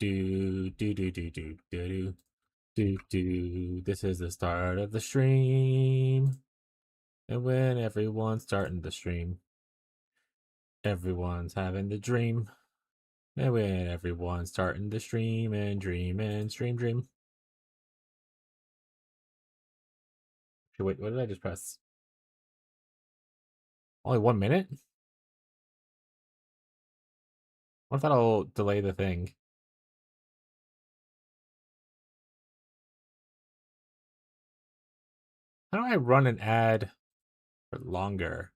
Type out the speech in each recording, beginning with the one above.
do do do do do do do do. This is the start of the stream, and when everyone's starting the stream, everyone's having the dream. And when everyone's starting the stream and dream and dream. Okay, wait, what did I just press? Only 1 minute? What if that'll delay the thing? How do I run an ad for longer?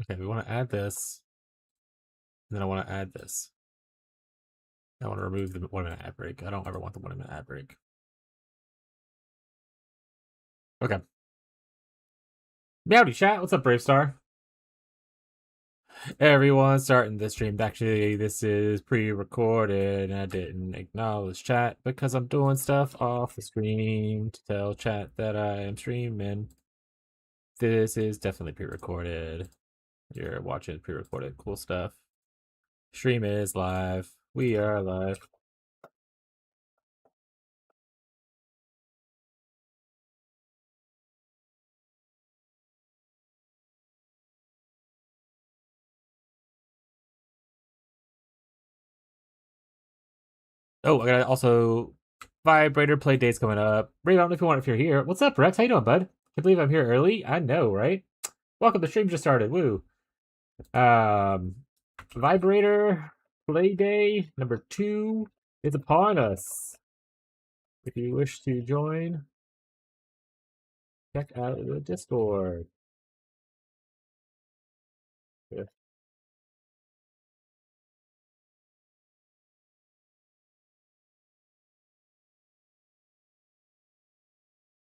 Okay, we want to add this. And then I want to add this. I want to remove the 1 minute ad break. I don't ever want the 1 minute ad break. Okay. Meowdy chat, what's up, Brave Star? Everyone starting the stream. Actually, this is pre-recorded, and I didn't acknowledge chat because I'm doing stuff off the stream to tell chat that I am streaming. This is definitely pre-recorded. You're watching pre-recorded cool stuff. Stream is live. We are live. Oh, I gotta also Vibrator play dates coming up. Brave, I don't know if you're here. What's up, Rex? How you doing, bud? Can't believe I'm here early. I know, right? Welcome. The stream just started. Woo. Vibrator play day number 2 is upon us. If you wish to join, check out the Discord. Yeah.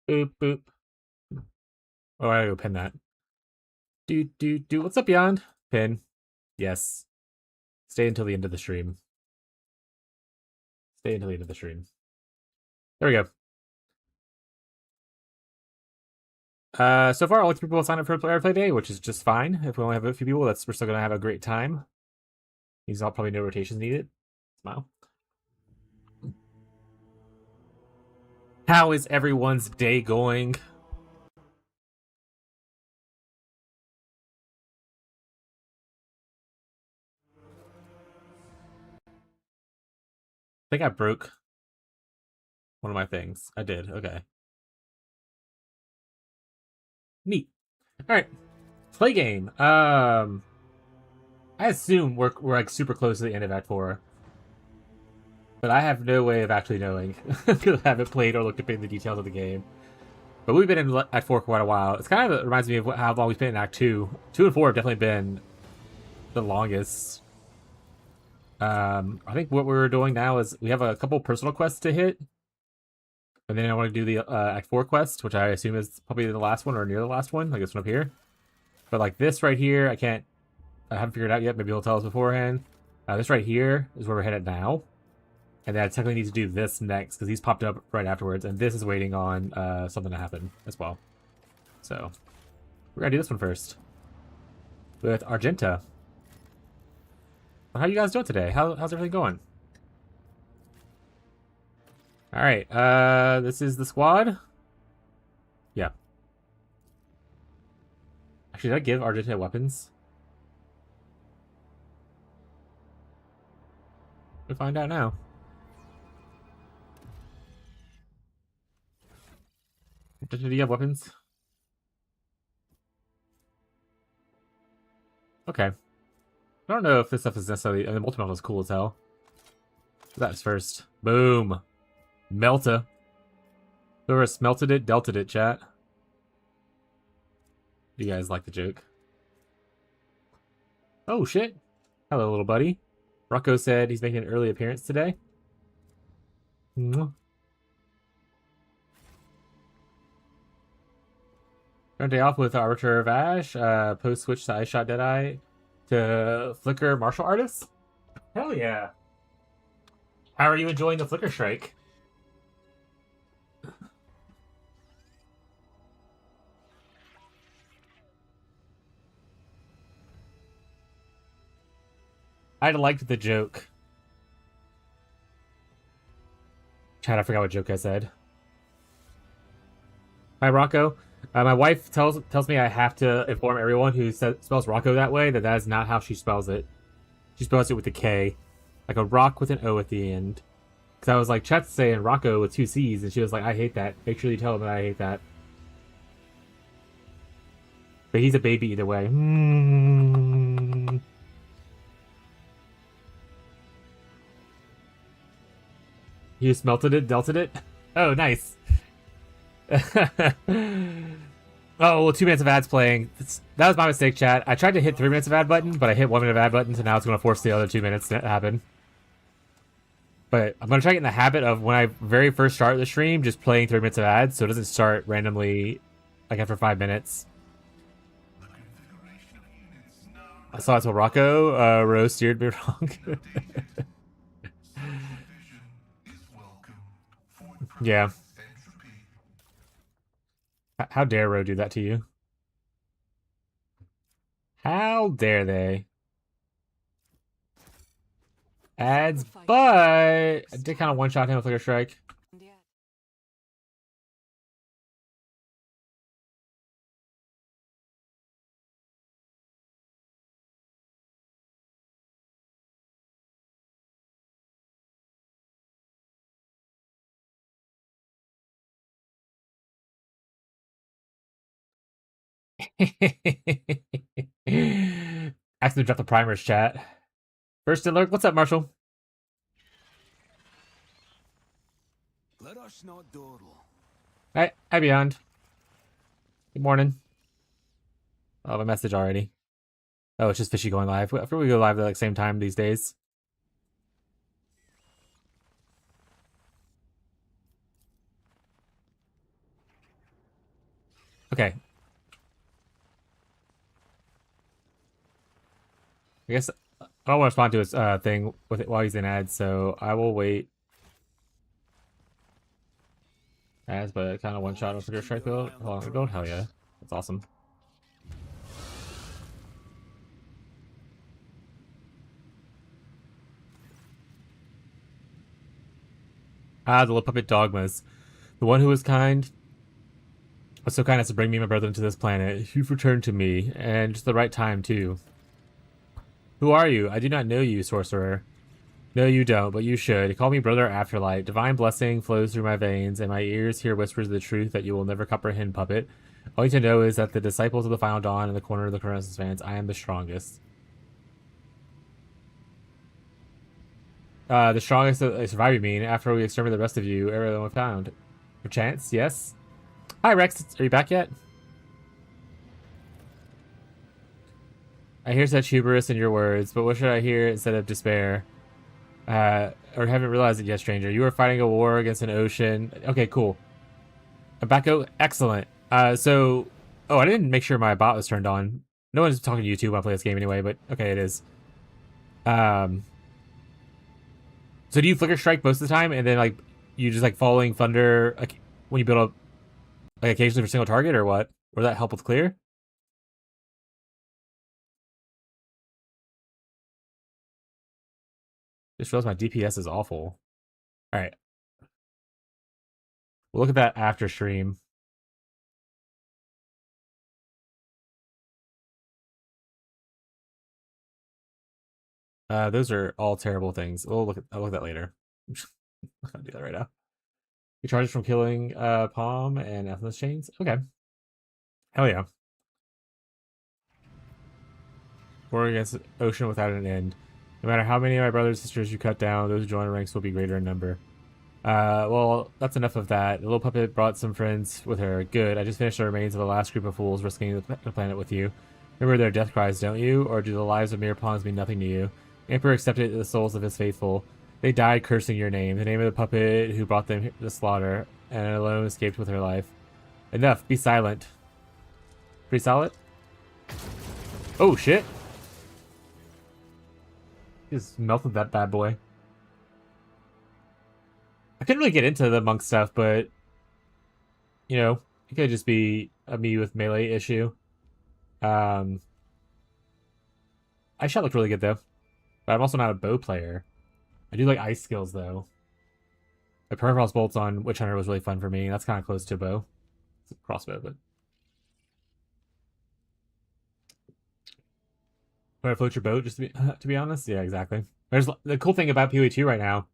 Boop boop. Oh, I gotta go pin that. Do. What's up, Beyond? Pin. Yes. Stay until the end of the stream. Stay until the end of the stream. There we go. So far, only 3 people signed up for Player Play Day, which is just fine. If we only have a few people, we're still gonna have a great time. These all probably no rotations needed. Smile. How is everyone's day going? I think I broke one of my things. I did. Okay. Neat. All right. Play game. I assume we're like super close to the end of Act 4. But I have no way of actually knowing because I haven't played or looked up in the details of the game. But we've been in Act 4 quite a while. It's kind of reminds me of how long we've been in Act 2. 2 and 4 have definitely been the longest. I think what we're doing now is we have a couple personal quests to hit. And then I want to do the Act 4 quest, which I assume is probably the last one or near the last one, like this one up here. But like this right here, I haven't figured it out yet. Maybe he'll tell us beforehand. This right here is where we're headed now. And then I technically need to do this next because he's popped up right afterwards. And this is waiting on something to happen as well. So we're going to do this one first with Argenta. How are you guys doing today? How's everything going? All right. This is the squad. Yeah. Actually, did I give Argenta weapons? We'll find out now. Do you have weapons? Okay. I don't know if this stuff is necessarily... I mean, multi-melt is cool as hell. That's first. Boom. Melta. Whoever smelted it, delted it, chat. You guys like the joke? Oh, shit. Hello, little buddy. Rocco said he's making an early appearance today. Our day off with Arbiter of Ash. Post switch to Ice Shot Deadeye to Flicker Martial Artists. Hell yeah. How are you enjoying the Flicker Strike? I liked the joke. Chad, I forgot what joke I said. Hi, Rocco. My wife tells me I have to inform everyone who spells Rocco that way that is not how she spells it. She spells it with a K, like a rock with an O at the end. Because I was like, Chet's saying Rocco with 2 C's, and she was like, I hate that. Make sure you tell him that I hate that. But he's a baby either way. You just melted it, delted it? Oh, nice. Oh, well, 2 minutes of ads playing. That was my mistake, chat. I tried to hit 3 minutes of ad button, but I hit 1 minute of ad button, so now it's going to force the other 2 minutes to happen. But I'm going to try to get in the habit of when I very first start the stream, just playing 3 minutes of ads, so it doesn't start randomly, like, after 5 minutes. I saw it till Rocco. Rose steered me wrong. Yeah. How dare Ro do that to you? How dare they? Ads, but I did kind of one-shot him with Flicker Strike. Ask him to drop the primers, chat. First alert, what's up, Marshall? Let us not dawdle. Hi, Beyond. Good morning. I have a message already. Oh, it's just Fishy going live. I feel we go live at the same time these days. Okay. I guess I don't want to respond to his thing with it while he's in ads, so I will wait. Ads, but kind of one shot with your strike build. Hold on, build. Hell yeah, that's awesome. Ah, the little puppet dogmas. The one who was kind was so kind as to bring me and my brother into this planet. You've returned to me, and just the right time too. Who are you? I do not know you, sorcerer. No, you don't, but you should. Call me Brother Afterlight. Divine blessing flows through my veins, and my ears hear whispers of the truth that you will never comprehend, puppet. All you to know is that the disciples of the Final Dawn in the corner of the Chronosis fans, I am the strongest. The strongest survive, you mean? After we exterminate the rest of you, everyone we found. Perchance, yes? Hi, Rex. Are you back yet? I hear such hubris in your words, but what should I hear instead of despair? Or haven't realized it yet, stranger. You are fighting a war against an ocean. Okay, cool. Tobacco, excellent. So, oh, I didn't make sure my bot was turned on. No one's talking to YouTube when I play this game anyway, but okay, it is. So do you Flicker Strike most of the time, and then like you just like following thunder like when you build up like occasionally for single target, or what? Or that help with clear? Just realized my DPS is awful. All right, we'll look at that after stream. Those are all terrible things. I'll look at that later. I'm not gonna do that right now. You charges from killing Palm and Ethnos chains. Okay. Hell yeah. War against ocean without an end. No matter how many of my brothers and sisters you cut down, those who join our ranks will be greater in number. Well, that's enough of that. The little puppet brought some friends with her. Good. I just finished the remains of the last group of fools risking the planet with you. Remember their death cries, don't you? Or do the lives of mere pawns mean nothing to you? Emperor accepted the souls of his faithful. They died cursing your name, the name of the puppet who brought them to slaughter, and alone escaped with her life. Enough. Be silent. Pretty solid? Oh, shit. Just melted that bad boy. I couldn't really get into the monk stuff, but you know, it could just be a me with melee issue. I shot looked really good though. But I'm also not a bow player. I do like ice skills though. The Permafrost bolts on Witch Hunter was really fun for me. That's kind of close to a bow. It's a crossbow, but. Would I float your boat just to be honest? Yeah, exactly. There's the cool thing about PoE2 right now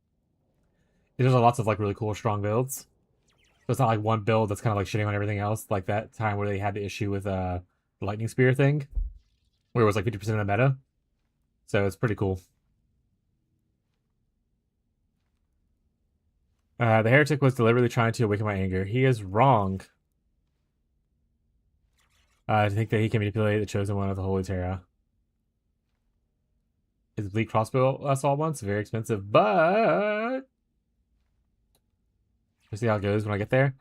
is there's lots of like really cool strong builds. So it's not like one build that's kind of like shitting on everything else, like that time where they had the issue with the lightning spear thing, where it was like 50% of the meta. So it's pretty cool. The heretic was deliberately trying to awaken my anger. He is wrong. To think that he can manipulate the chosen one of the Holy Terra. Is bleak crossbow assault once very expensive, but we'll see how it goes when I get there.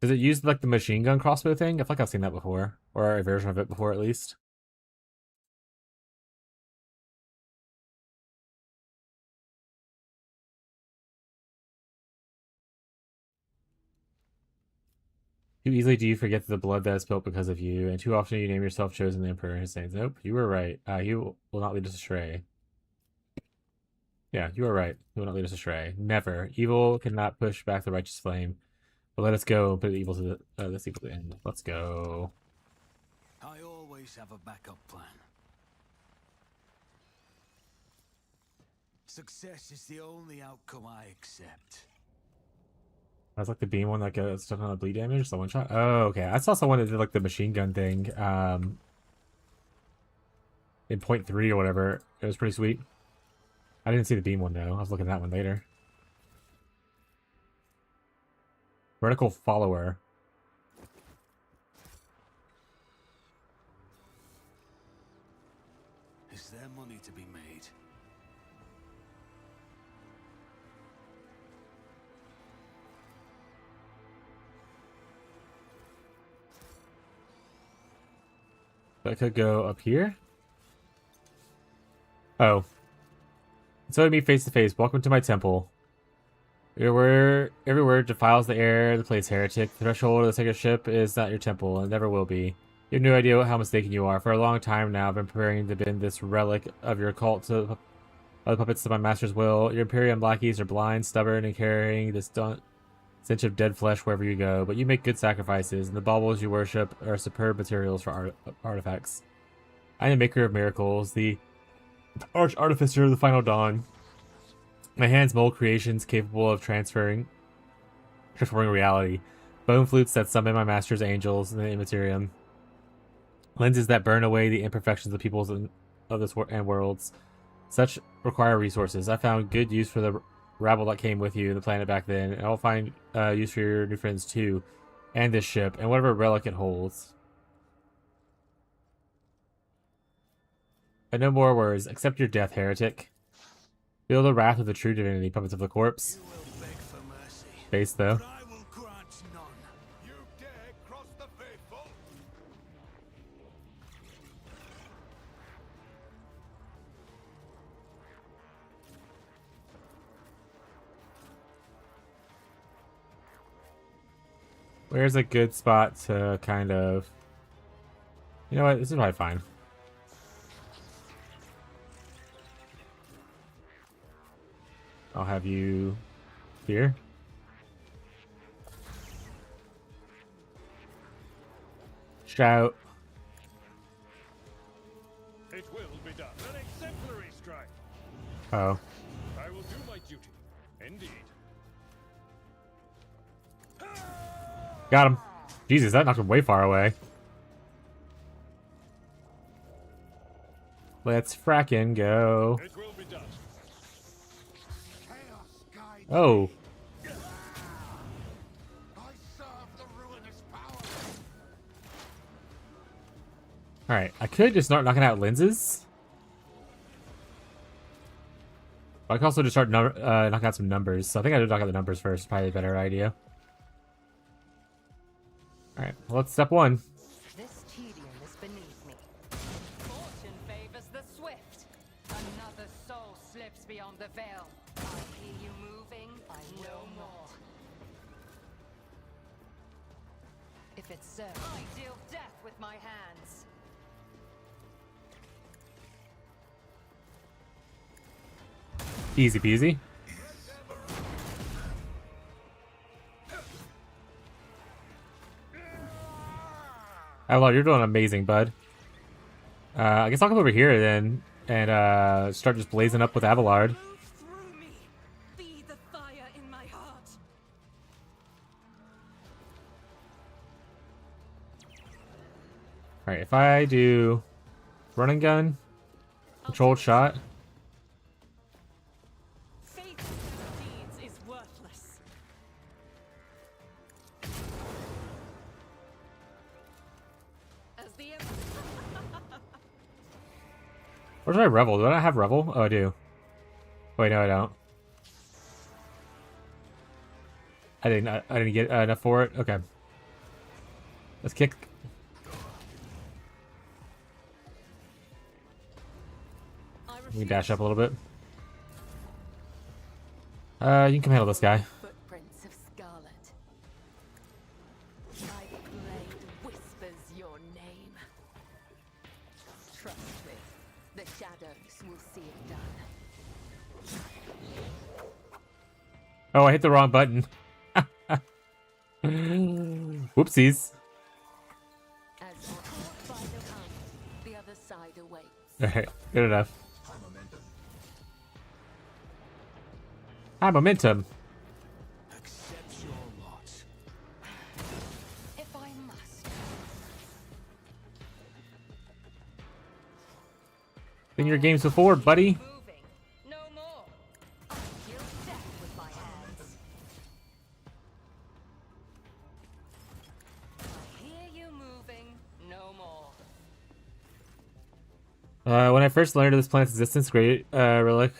Does it use like the machine gun crossbow thing? I feel like I've seen that before, or a version of it before at least. Too easily do you forget the blood that is spilt because of you, and too often you name yourself chosen the Emperor and his saints. Nope, you were right. You will not lead us astray. Yeah, you are right. You will not lead us astray. Never. Evil cannot push back the righteous flame. But let us go and put the evil to this evil to the end. Let's go. I always have a backup plan. Success is the only outcome I accept. That's like the beam one that goes stuff on the bleed damage, the one shot. Oh, okay. I saw someone that did like the machine gun thing. In point 3 or whatever. It was pretty sweet. I didn't see the beam one though. I was looking at that one later. Vertical follower. Is there money to be made? I could go up here. Oh. So meet face to face. Welcome to my temple. Every word defiles the air, the place heretic. The threshold of the sacred ship is not your temple, and never will be. You have no idea how mistaken you are. For a long time now, I've been preparing to bend this relic of your cult to the puppets to my master's will. Your Imperium lackeys are blind, stubborn, and carrying this stench of dead flesh wherever you go. But you make good sacrifices, and the baubles you worship are superb materials for artifacts. I am the maker of miracles, the arch artificer of the final dawn. My hands mold creations capable of transforming reality. Bone flutes that summon my master's angels in the immaterium. Lenses that burn away the imperfections of peoples of this and worlds. Such require resources. I found good use for the rabble that came with you, the planet back then, and I'll find use for your new friends too, and this ship, and whatever relic it holds. And no more words. Accept your death, heretic. Feel the wrath of the true divinity, puppets of the corpse. Face though. Where's a good spot to kind of... You know what? This is probably fine. I'll have you here. Shout. It will be done. An exemplary strike. Oh. I will do my duty. Indeed. Got him. Jesus, that knocked him way far away. Let's frackin' go. It will be done. Oh. Alright, I could just start knocking out lenses. I could also just start knocking out some numbers. So I think I should knock out the numbers first. Probably a better idea. Alright, well, let's step 1. This tedium is beneath me. Fortune favors the swift. Another soul slips beyond the veil. I hear you moving. I know more. If it's so, I deal death with my hands. Easy peasy. Avalard, you're doing amazing, bud. I guess I'll come over here then and start just blazing up with Avalard. Move through me. Be the fire in my heart. Alright, if I do running gun, controlled shot. Faith in good deeds is worthless. As the Where's my Revel? Do I not have Revel? Oh, I do. Wait, no, I don't. I didn't get enough for it. Okay. Let's kick. Let me dash up a little bit. You can come handle this guy. Footprints of scarlet. My blade whispers your name. Trust me, the shadows will see it done. Oh, I hit the wrong button. Whoopsies. As caught by the hunt, the other side awaits. Alright, good enough. High momentum. Accept your lot. If I must. Been your games before, buddy. Moving. No more. I kill death with my hands. I hear you moving. No more. When I first learned of this planet's existence, great relic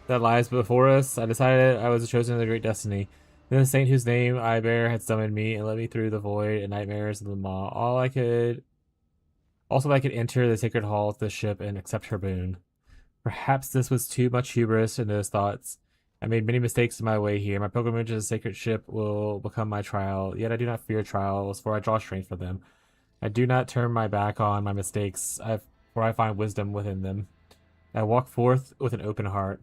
that lies before us, I decided I was chosen of the great destiny. Then the saint whose name I bear had summoned me and led me through the void and nightmares of the maw. Also, I could enter the sacred hall of the ship and accept her boon. Perhaps this was too much hubris in those thoughts. I made many mistakes in my way here. My pilgrimage to the sacred ship will become my trial. Yet I do not fear trials, for I draw strength from them. I do not turn my back on my mistakes, for I find wisdom within them. I walk forth with an open heart.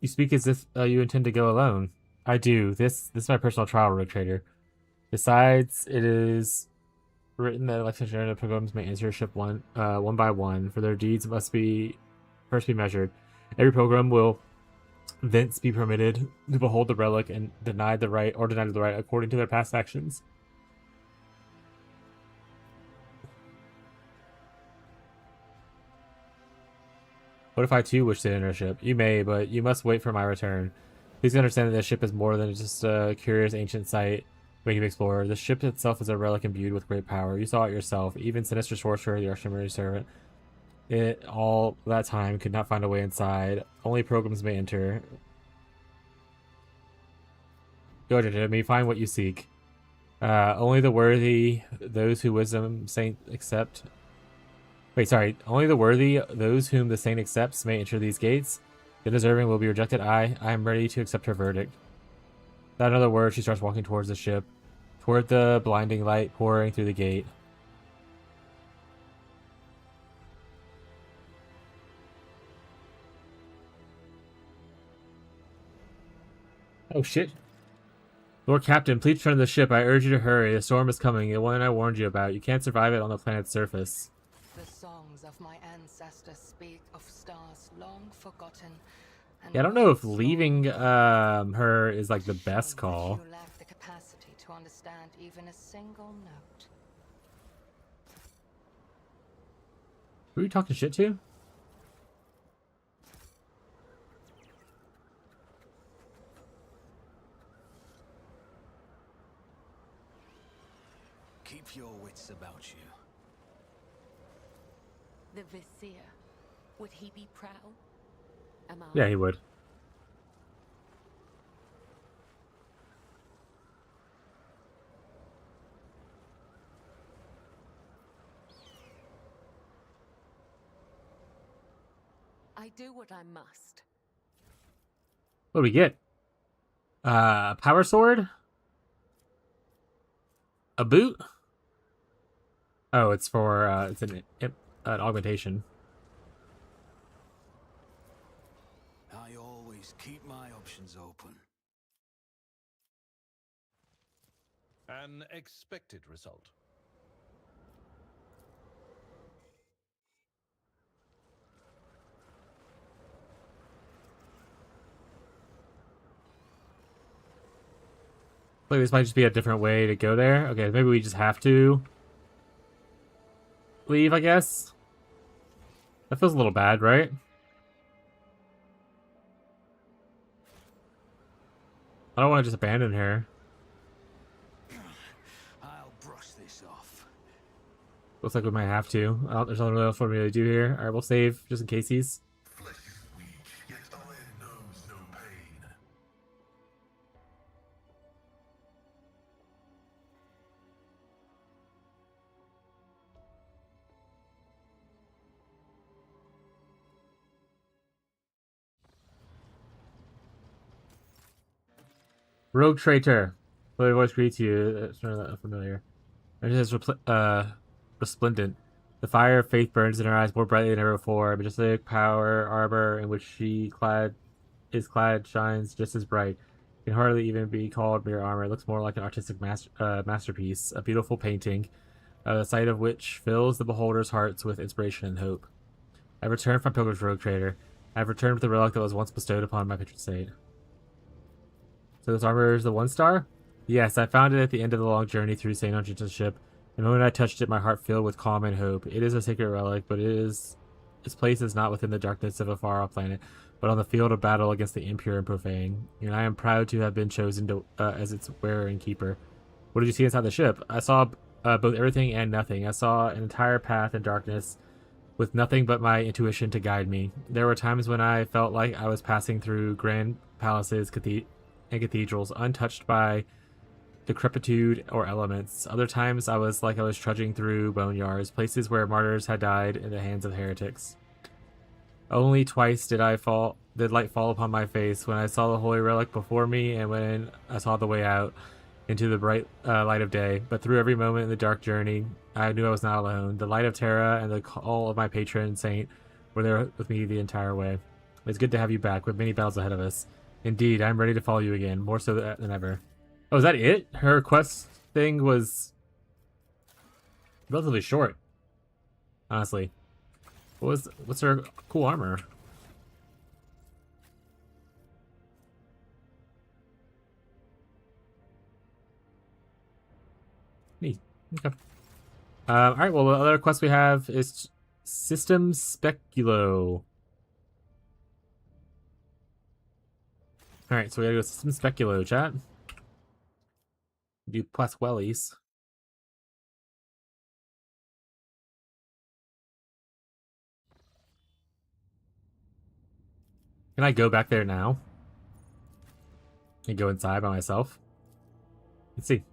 You speak as if you intend to go alone. I do. This is my personal trial, Rogue Trader. Besides, it is written that electionary pilgrims may enter your ship one by one, for their deeds must first be measured. Every pilgrim will thence be permitted to behold the relic and denied the right according to their past actions. What if I too wish to enter a ship? You may, but you must wait for my return. Please understand that this ship is more than just a curious ancient site waiting to explore. The ship itself is a relic imbued with great power. You saw it yourself. Even sinister sorcerer, the Archimary servant, it all that time could not find a way inside. Only pilgrims may enter. Go to me, find what you seek. Only the worthy, those who wisdom saint accept. Wait, sorry. Only the worthy, those whom the saint accepts, may enter these gates. The deserving will be rejected. I am ready to accept her verdict. Without another word, she starts walking towards the ship, toward the blinding light pouring through the gate. Oh shit. Lord Captain, please return to the ship. I urge you to hurry. The storm is coming, the one I warned you about. You can't survive it on the planet's surface. The songs of my ancestors speak of stars long forgotten. And Yeah, I don't know if once leaving long her is like the shame best that call. You lack the capacity to understand even a single note. Who are you talking shit to? Keep your wits about you. The Vizier, would he be proud? Am I? Yeah, he would. I do what I must. What do we get? Power sword? A boot? Oh, it's for, it's an augmentation. An expected result. Like this might just be a different way to go there. Okay, maybe we just have to leave, I guess. That feels a little bad, right? I don't want to just abandon her. I'll brush this off. Looks like we might have to. There's nothing else for me to do here. Alright, we'll save just in case he's... Flesh is weak, yet iron knows no pain. Rogue Trader. Familiar voice greets you. It's not familiar. It is resplendent. The fire of faith burns in her eyes more brightly than ever before. Majestic power armor in which she is clad shines just as bright. It can hardly even be called mere armor. It looks more like an artistic masterpiece, a beautiful painting, the sight of which fills the beholder's hearts with inspiration and hope. I returned from Pilgrim's Rogue Trader. I have returned with the relic that was once bestowed upon my patron saint. So this armor is the 1-star? Yes, I found it at the end of the long journey through St. Andrews' ship. The moment I touched it, my heart filled with calm and hope. It is a sacred relic, but its place is not within the darkness of a far-off planet, but on the field of battle against the impure and profane. And I am proud to have been chosen as its wearer and keeper. What did you see inside the ship? I saw both everything and nothing. I saw an entire path in darkness, with nothing but my intuition to guide me. There were times when I felt like I was passing through grand palaces and cathedrals, untouched by decrepitude or elements. Other times I was trudging through boneyards, places where martyrs had died in the hands of heretics. Only twice did light fall upon my face, when I saw the holy relic before me and when I saw the way out into the bright light of day. But through every moment in the dark journey, I knew I was not alone. The light of Terra and the call of my patron saint were there with me the entire way. It's good to have you back, with many battles ahead of us. Indeed, I'm ready to follow you again, more so than ever. Oh, is that it? Her quest thing was relatively short, honestly. What's her cool armor? Neat. Okay. All right. Well, the other quest we have is System Speculo. All right, so we gotta go System Speculo, chat. Do Pasquelli's. Can I go back there now? And go inside by myself? Let's see. You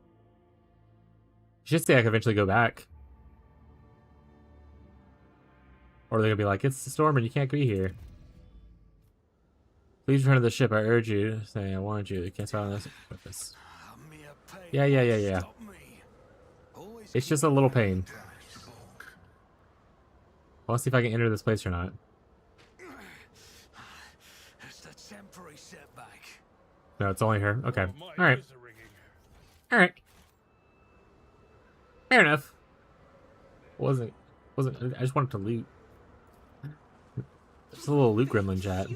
should say I can eventually go back. Or they're gonna be like, it's a storm and you can't be here. Please return to the ship. I urge you. Say, I warned you. You can't start on this purpose. Yeah. It's just a little pain. Well, let's see if I can enter this place or not. It's a temporary setback. No, it's only her. Okay. Oh, All right. All right. Fair enough. Wasn't. I just wanted to loot. Just a little loot gremlin chat.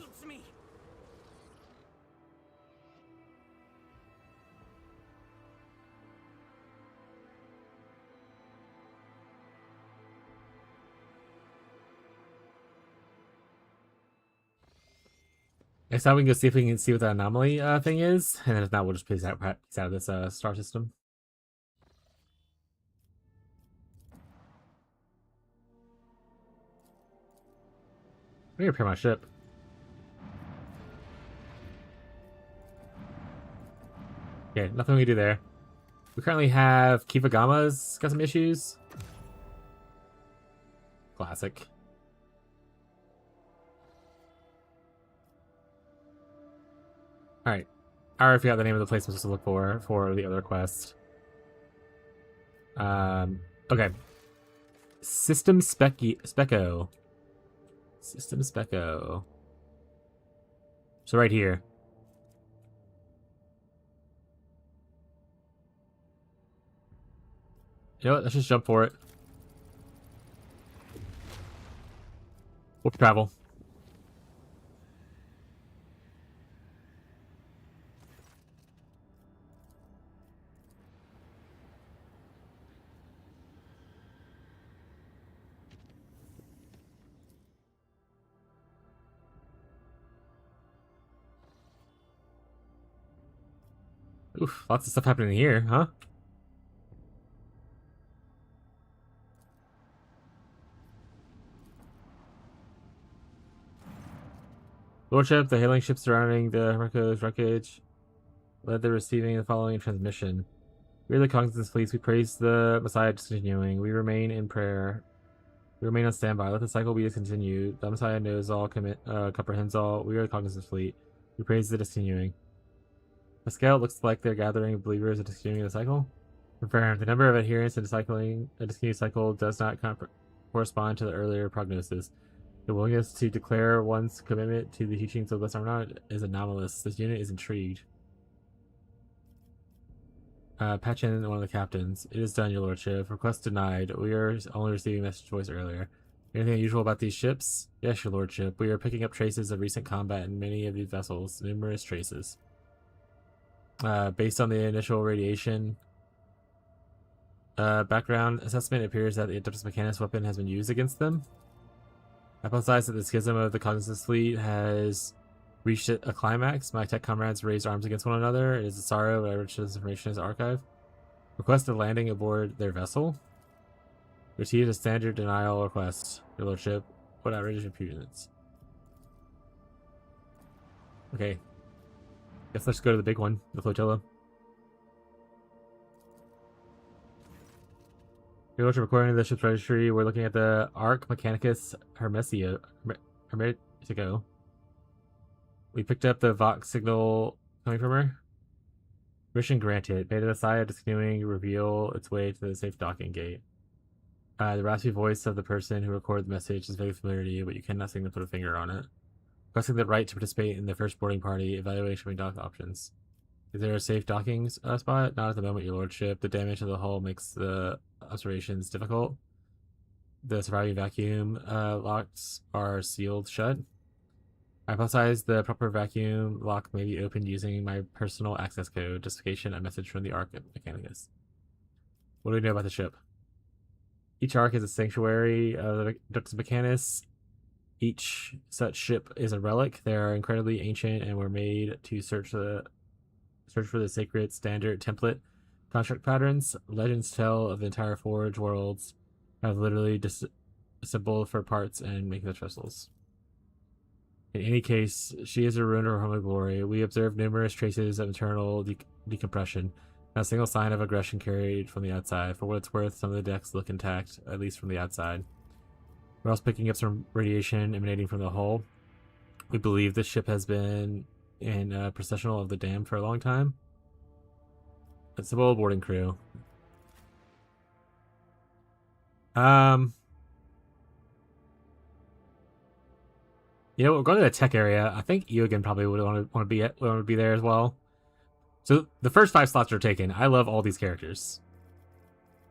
Next time we can go see if we can see what the anomaly thing is, and then if not, we'll just piece out of this star system. I need to repair my ship. Okay, nothing we can do there. We currently have Kifagama's got some issues. Classic. Alright. I already forgot the name of the place I'm supposed to look for the other quest. Okay. System Speco. System Speco. So right here. You know what? Let's just jump for it. Warp travel. Oof, lots of stuff happening here, huh? Lordship, the hailing ship surrounding the Hermeco's wreckage led the receiving the following transmission. We are the cognizance fleets. We praise the Messiah discontinuing. We remain in prayer. We remain on standby. Let the cycle be discontinued. The Messiah knows all, comprehends all. We are the cognizance fleet. We praise the discontinuing. Pascal, it looks like they're gathering believers and discontinuing the cycle. Confirmed. The number of adherents in the discontinued cycle does not correspond to the earlier prognosis. The willingness to declare one's commitment to the teachings of the Armada is anomalous. This unit is intrigued. Patch in one of the captains. It is done, your lordship. Request denied. We are only receiving message voice earlier. Anything unusual about these ships? Yes, your lordship. We are picking up traces of recent combat in many of these vessels. Numerous traces. Based on the initial radiation background assessment, it appears that the Adeptus Mechanis weapon has been used against them. Hypothesized that the schism of the Cognizance fleet has reached a climax. My tech comrades raised arms against one another. It is a sorrow, but I reached this information as archive. Request a landing aboard their vessel. Received a standard denial request, your lordship. What outrageous impudence. Okay. Guess let's go to the big one, the flotilla. Your lordship, according to the ship's registry, we're looking at the Arc Mechanicus Hermetico. We picked up the Vox signal coming from her. Permission granted. Beta Messiah discontinuing reveal its way to the safe docking gate. The raspy voice of the person who recorded the message is very familiar to you, but you cannot seem to put a finger on it. Requesting the right to participate in the first boarding party, evaluating shipping dock options. Is there a safe docking spot? Not at the moment, your lordship. The damage to the hull makes the observations difficult. The surviving vacuum locks are sealed shut. I hypothesize the proper vacuum lock may be opened using my personal access code. Justification, a message from the Arc Mechanicus. What do we know about the ship? Each Arc is a sanctuary of the Adeptus Mechanis. Each such ship is a relic. They are incredibly ancient and were made to search for the sacred standard template construct patterns. Legends tell of the entire Forge worlds have literally disassembled for parts and making the vessels. In any case, she is a ruin of her home glory. We observe numerous traces of internal decompression. Not a single sign of aggression carried from the outside. For what it's worth, some of the decks look intact, at least from the outside. We're also picking up some radiation emanating from the hull. We believe this ship has been in processional of the dam for a long time. It's a well boarding crew. You know, we're going to the tech area. I think Eogan probably would want to be there as well. So the first 5 slots are taken. I love all these characters.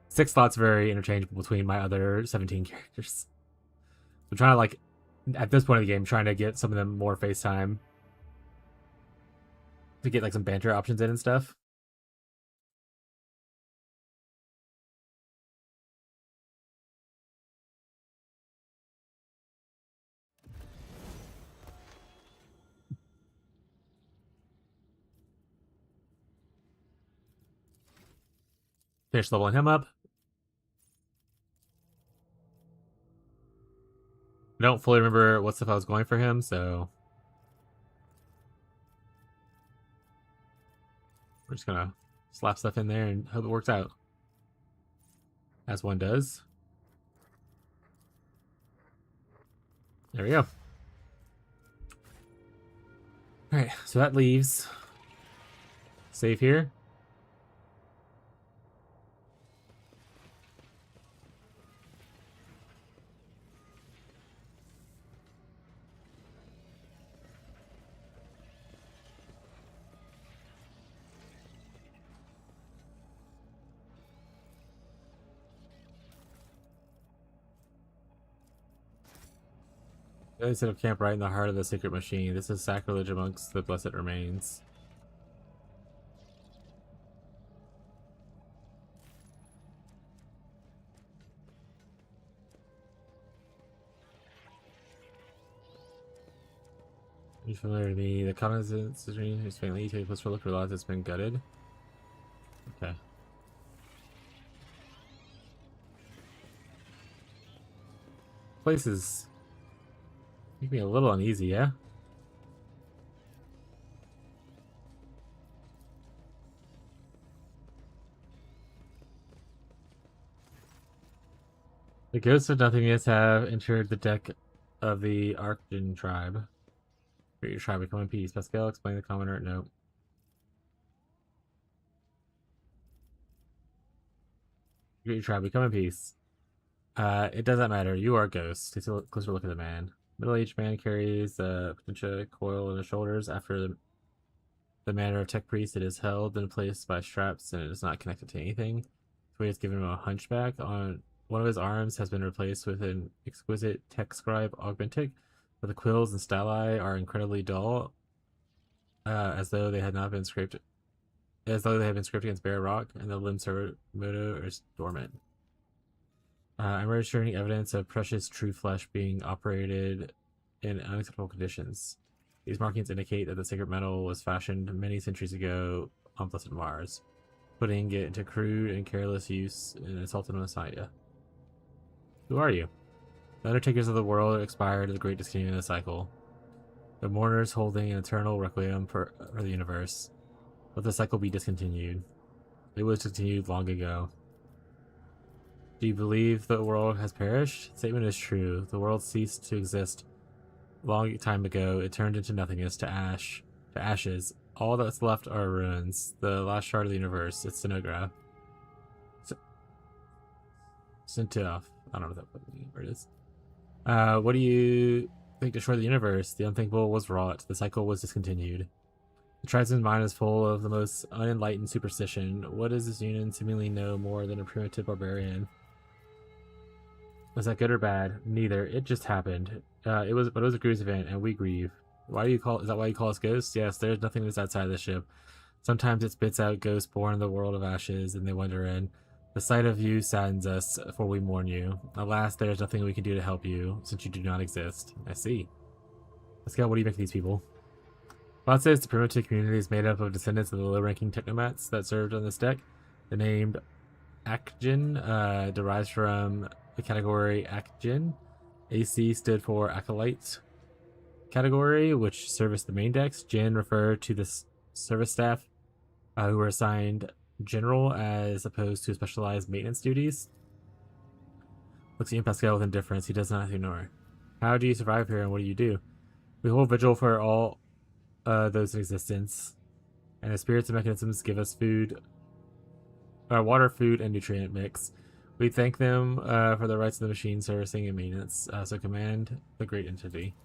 6 slots very interchangeable between my other 17 characters. I'm trying to, like, at this point of the game, trying to get some of them more face time to get like some banter options in and stuff. Finish leveling him up. I don't fully remember what stuff I was going for him, so we're just gonna slap stuff in there and hope it works out. As one does. There we go. Alright, so that leaves save here. They set up camp right in the heart of the sacred machine. This is sacrilege amongst the blessed remains. Are you familiar to me? The cognizance is faintly. You take a closer look, realize it's been gutted. Okay. Place is making me a little uneasy, yeah? The ghosts of nothingness have entered the deck of the Arctan tribe. Greet your tribe, become in peace. Pascal, explain the commoner. No. Greet your tribe, become in peace. It doesn't matter. You are a ghost. Take a closer look at the man. Middle-aged man carries a potential coil on his shoulders. After the manner of tech priest, it is held in place by straps and it is not connected to anything. So he has given him a hunchback. On one of his arms has been replaced with an exquisite tech scribe augmentic, but the quills and styli are incredibly dull, as though they had not been scraped, as though they had been scraped against bare rock, and the limbs are dormant. I'm registering evidence of precious true flesh being operated in unacceptable conditions. These markings indicate that the sacred metal was fashioned many centuries ago on blessed Mars, putting it into crude and careless use in Sultan Messiah. Who are you? The undertakers of the world expired at the great discontinuing of the cycle. The mourners holding an eternal requiem for the universe. Let the cycle be discontinued. It was discontinued long ago. Do you believe the world has perished? The statement is true. The world ceased to exist long time ago. It turned into nothingness, to ashes. All that's left are ruins. The last shard of the universe. It's Sinograph. Sintoff. I don't know what that word is. What do you think destroyed the universe? The unthinkable was wrought. The cycle was discontinued. The tribesman's mind is full of the most unenlightened superstition. What does this union seemingly know more than a primitive barbarian? Was that good or bad? Neither. It just happened. It was a grievous event, and we grieve. Why do you call? Is that why you call us ghosts? Yes. There's nothing that's outside the ship. Sometimes it spits out ghosts born in the world of ashes, and they wander in. The sight of you saddens us, for we mourn you. Alas, there is nothing we can do to help you, since you do not exist. I see. Pascal, what do you make of these people? Bot says the primitive community is made up of descendants of the low-ranking technomats that served on this deck. The name Akjin derives from the category Akjin. AC stood for Acolyte category, which serviced the main decks. Jin referred to the service staff who were assigned general as opposed to specialized maintenance duties. Looks at you, Pascal, with indifference. He does not ignore. How do you survive here, and what do you do? We hold vigil for all those in existence, and the spirits and mechanisms give us food, water, food, and nutrient mix. We thank them for the rights of the machine servicing and maintenance, so command the great entity.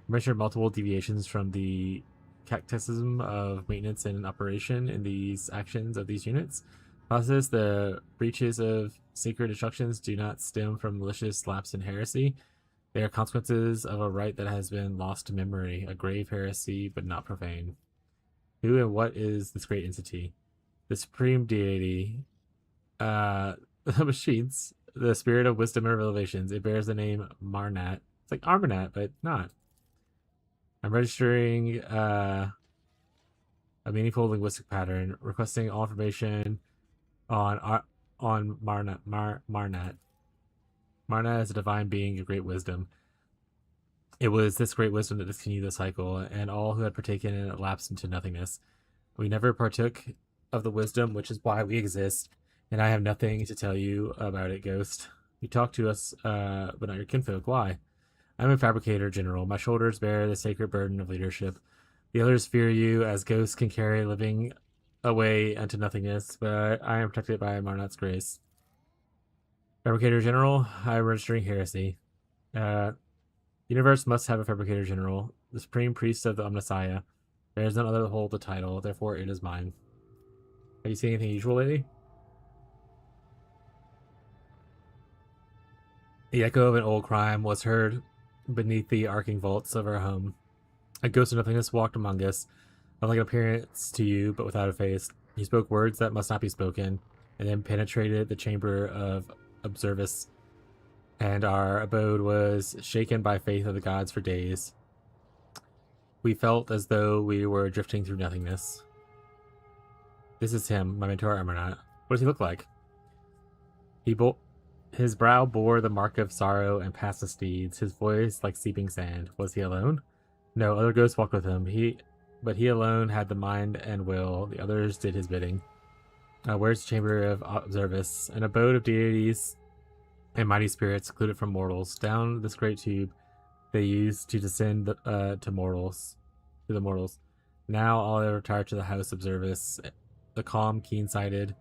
Measured multiple deviations from the cactusism of maintenance and operation in these actions of these units. Process the breaches of sacred instructions do not stem from malicious lapse and heresy. They are consequences of a rite that has been lost to memory, a grave heresy, but not profane. Who and what is this great entity? The supreme deity, the machines, the spirit of wisdom and revelations. It bears the name Marnat. It's like Armanat, but not. I'm registering a meaningful linguistic pattern, requesting all information on Marnat. Marnat is a divine being of great wisdom. It was this great wisdom that discontinued the cycle, and all who had partaken in it lapsed into nothingness. We never partook of the wisdom, which is why we exist, and I have nothing to tell you about it, Ghost. You talk to us, but not your kinfolk. Why? I'm a fabricator, General. My shoulders bear the sacred burden of leadership. The others fear you, as ghosts can carry living away unto nothingness, but I am protected by Marnat's grace. Fabricator General, I am registering heresy. The universe must have a Fabricator General, the supreme priest of the Omnissiah. There is none other to hold the title, therefore it is mine. Have you seen anything usual lately? The echo of an old crime was heard beneath the arcing vaults of our home. A ghost of nothingness walked among us, of like an appearance to you, but without a face. He spoke words that must not be spoken, and then penetrated the chamber of observice, and our abode was shaken by faith of the gods for days. We felt as though we were drifting through nothingness. This is him, my mentor Emernaut. What does he look like? His brow bore the mark of sorrow and past deeds, his voice like seeping sand. Was he alone? No, other ghosts walked with him. But he alone had the mind and will. The others did his bidding. Where's the chamber of observice? An abode of deities and mighty spirits secluded from mortals. Down this great tube they used to descend to the mortals. Now all are retired to the house of observice, the calm, keen-sighted,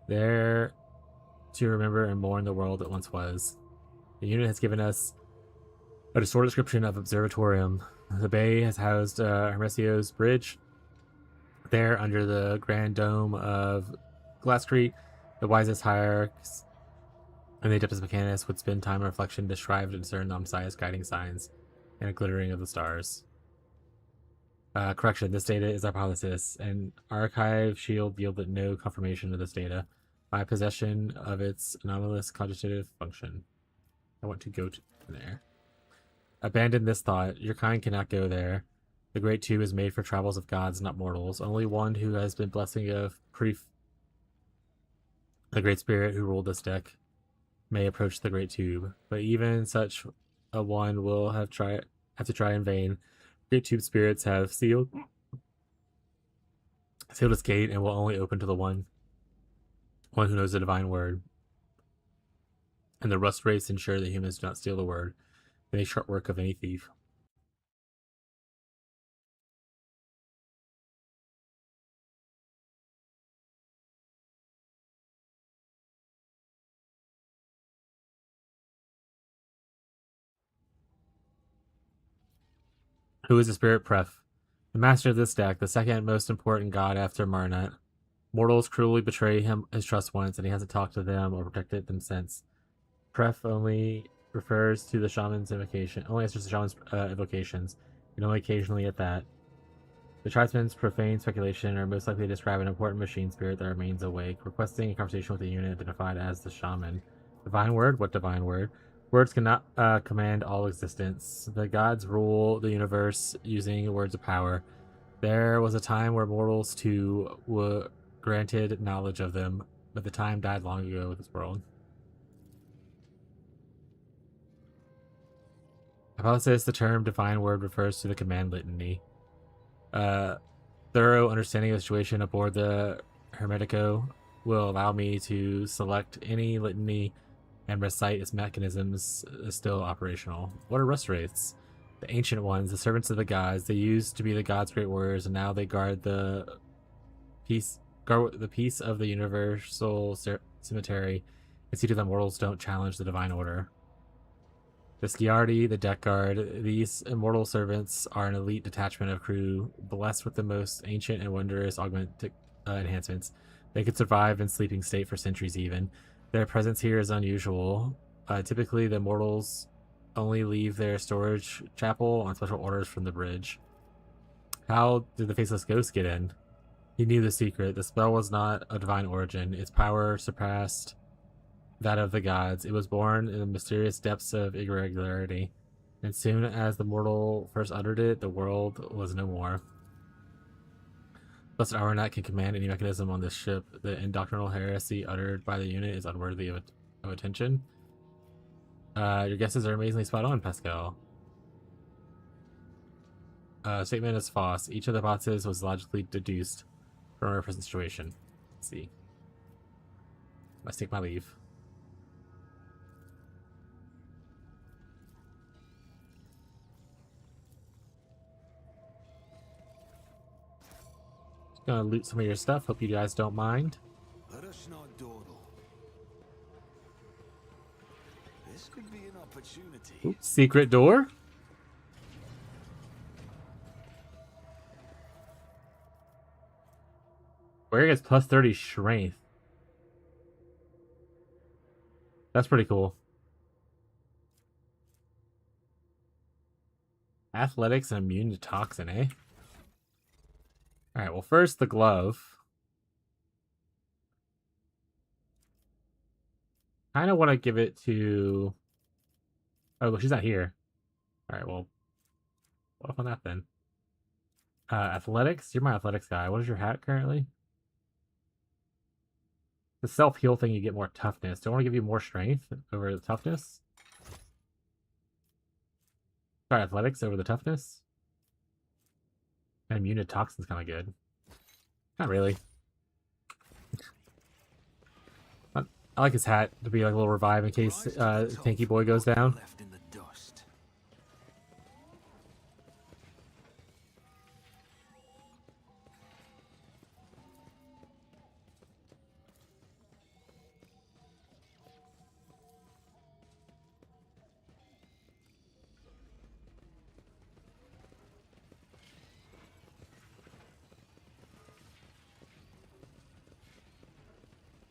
there to remember and mourn the world that once was. The unit has given us a distorted description of Observatorium. The bay has housed Hermesio's Bridge. There, under the grand dome of Glasscrete, the wisest hierarchs and the Adeptus Mechanicus would spend time in reflection to strive to discern the Messiah's guiding signs and a glittering of the stars. Correction, this data is hypothesis. An archive shield yielded no confirmation of this data. My possession of its anomalous cogitative function. I want to go to there. Abandon this thought. Your kind cannot go there. The great tube is made for travels of gods, not mortals. Only one who has been blessing of the great spirit who ruled this deck, may approach the great tube. But even such a one will have to try in vain. Great tube spirits have sealed its gate and will only open to the one who knows the divine word. And the rust race ensure that humans do not steal the word. They make short work of any thief. Who is the spirit Pref? The master of this deck, the second most important god after Marnet. Mortals cruelly betray him his trust once, and he hasn't talked to them or protected them since. Pref only refers to the shaman's invocation, only answers the shaman's invocations, and only occasionally at that. The tribesmen's profane speculation are most likely to describe an important machine spirit that remains awake, requesting a conversation with a unit identified as the shaman. Divine word? What divine word? Words cannot command all existence. The gods rule the universe using words of power. There was a time where mortals too were granted knowledge of them, but the time died long ago with this world. Hypothesis, the term divine word refers to the command litany. Thorough understanding of the situation aboard the Hermetico will allow me to select any litany and recite its mechanisms is still operational. What are rust wraiths? The ancient ones, the servants of the gods. They used to be the gods' great warriors, and now they guard the peace of the universal cemetery, and see to that mortals don't challenge the divine order. The Sciardi, the Deck Guard, these immortal servants are an elite detachment of crew, blessed with the most ancient and wondrous enhancements. They could survive in sleeping state for centuries even. Their presence here is unusual. Typically, the mortals only leave their storage chapel on special orders from the bridge. How did the Faceless Ghost get in? He knew the secret. The spell was not of divine origin. Its power surpassed that of the gods. It was born in the mysterious depths of irregularity, and soon as the mortal first uttered it, the world was no more. Blessed Aronat can command any mechanism on this ship. The indoctrinal heresy uttered by the unit is unworthy of attention. Your guesses are amazingly spot on, Pascal. Statement is false. Each of the hypotheses was logically deduced from our present situation. Let's see. Let's take my leave. Gonna loot some of your stuff. Hope you guys don't mind. Let us not dawdle. This could be an opportunity. Oops, secret door. Where gets plus 30 strength? That's pretty cool. Athletics and immune to toxin, eh? Alright, well, first the glove. Kind of want to give it to... Oh, she's not here. Alright, well, what if on that then? Athletics? You're my athletics guy. What is your hat currently? The self-heal thing, you get more toughness. Do I want to give you more strength over the toughness? Sorry, athletics over the toughness? And immune to toxin's kind of good. Not really. I like his hat to be like a little revive in case Tanky Boy goes down. Left in the dust.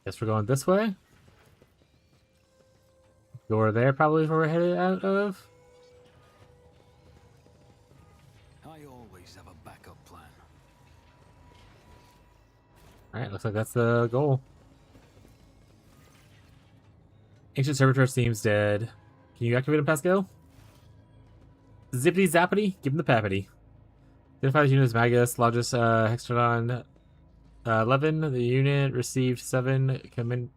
Guess we're going this way. Door there probably is where we're headed out of. I always have a backup plan. Alright, looks like that's the goal. Ancient Servitor seems dead. Can you activate him, Pascal? Zippity zappity, give him the pappity. Identifies unit as Magus, Logis Hextrodon 11. The unit received 7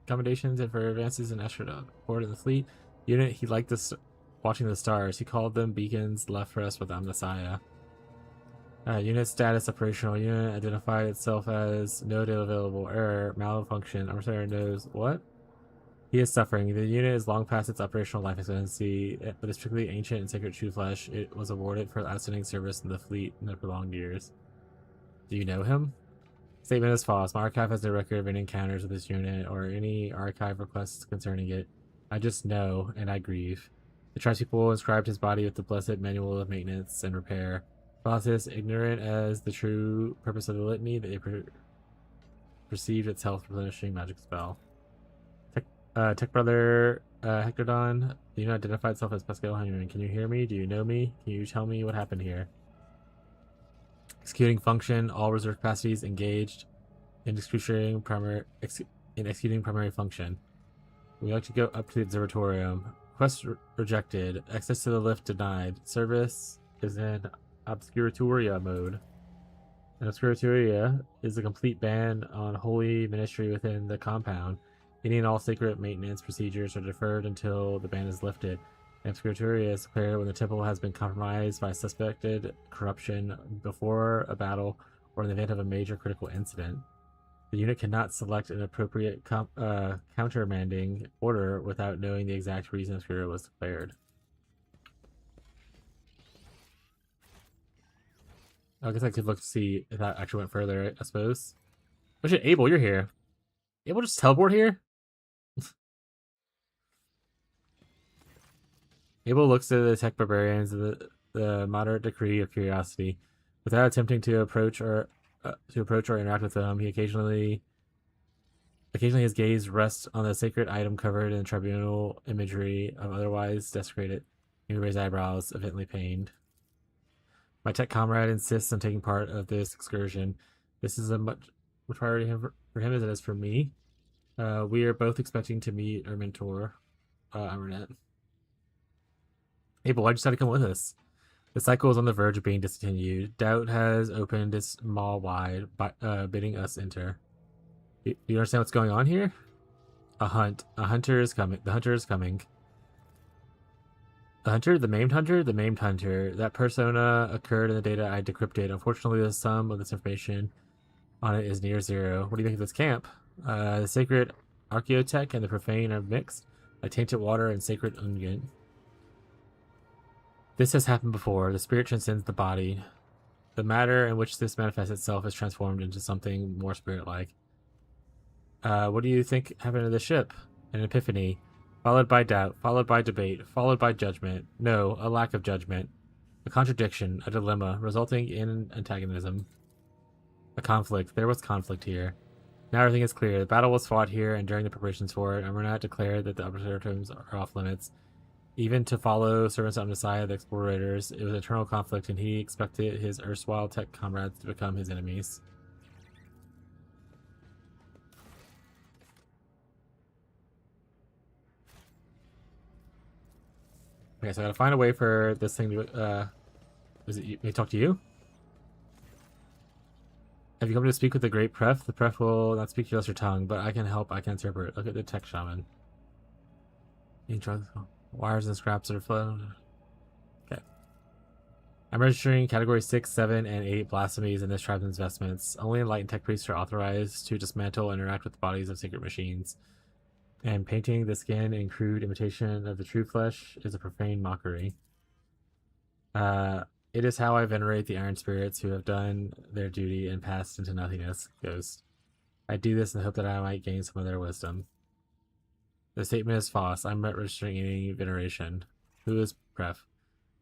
commendations for advances in Astrodon. Board in the fleet. Unit, he liked this watching the stars. He called them beacons left for us with Amnesiah. Unit status operational. Unit identified itself as no data available. Error, malfunction. Armor knows what? He is suffering. The unit is long past its operational life expectancy, but is strictly ancient and sacred true flesh. It was awarded for outstanding service in the fleet in the prolonged years. Do you know him? Statement is false. My archive has no record of any encounters with this unit or any archive requests concerning it. I just know, and I grieve. The tribespeople inscribed his body with the blessed manual of maintenance and repair. Process, ignorant as the true purpose of the litany, they perceived its health-replenishing magic spell. Tech Brother Hectordon, the unit identified itself as Pascal Honeyman. Can you hear me? Do you know me? Can you tell me what happened here? Executing function, all reserve capacities engaged in executing primary function. We like to go up to the observatorium. Quest rejected. Access to the lift denied. Service is in Obscuratoria mode. An Obscuratoria is a complete ban on holy ministry within the compound. Any and all sacred maintenance procedures are deferred until the ban is lifted. An Obscuratoria is declared when the temple has been compromised by suspected corruption before a battle or in the event of a major critical incident. The unit cannot select an appropriate countermanding order without knowing the exact reason Obscura was declared. I guess I could look to see if that actually went further, I suppose. Oh shit, Abel, you're here. Abel just teleport here? Abel looks at the tech barbarians with the moderate degree of curiosity. Without attempting to approach or interact with them, he occasionally his gaze rests on the sacred item covered in tribunal imagery of otherwise desecrated. He raised eyebrows, evidently pained. My tech comrade insists on taking part of this excursion. This is a much priority for him as it is for me. We are both expecting to meet our mentor, Amaranth. Abel, why'd you decide to come with us? The cycle is on the verge of being discontinued. Doubt has opened its maw wide, bidding us enter. Do you understand what's going on here? A hunt. A hunter is coming. The hunter is coming. The hunter? The maimed hunter? The maimed hunter. That persona occurred in the data I decrypted. Unfortunately, the sum of this information on it is near zero. What do you think of this camp? The sacred archaeotech and the profane are mixed. Like tainted water and sacred unguent. This has happened before. The spirit transcends the body. The matter in which this manifests itself is transformed into something more spirit-like. What do you think happened to the ship? An epiphany, followed by doubt, followed by debate, followed by judgment. No, a lack of judgment. A contradiction, a dilemma, resulting in antagonism. A conflict. There was conflict here. Now everything is clear. The battle was fought here, and during the preparations for it, Amranat declared that the observatoriums are off limits. Even to follow servants of Messiah, the explorators, it was eternal conflict, and he expected his erstwhile tech comrades to become his enemies. Okay, so I gotta find a way for this thing to, is it, may talk to you? Have you come to speak with the great Pref? The Pref will not speak your lesser tongue, but I can help, I can interpret. Look at the tech shaman. Wires and scraps are flowed. Okay. I'm registering category 6, 7, and 8 blasphemies in this tribe's investments. Only enlightened tech priests are authorized to dismantle and interact with the bodies of sacred machines. And painting the skin in crude imitation of the true flesh is a profane mockery. It is how I venerate the iron spirits who have done their duty and passed into nothingness. Ghost. I do this in the hope that I might gain some of their wisdom. The statement is false. I'm not registering any veneration. Who is Pref?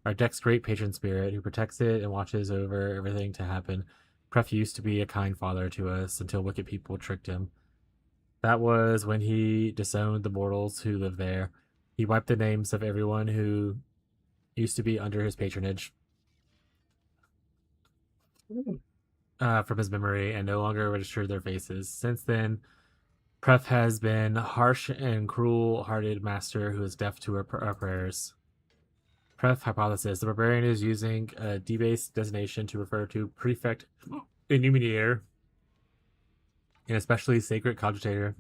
Our deck's great patron spirit, who protects it and watches over everything to happen. Pref used to be a kind father to us until wicked people tricked him. That was when he disowned the mortals who lived there. He wiped the names of everyone who used to be under his patronage from his memory and no longer registered their faces. Since then, Pref has been harsh and cruel-hearted master who is deaf to our prayers. Pref hypothesis. The barbarian is using a debased designation to refer to prefect illuminator, an especially sacred cogitator,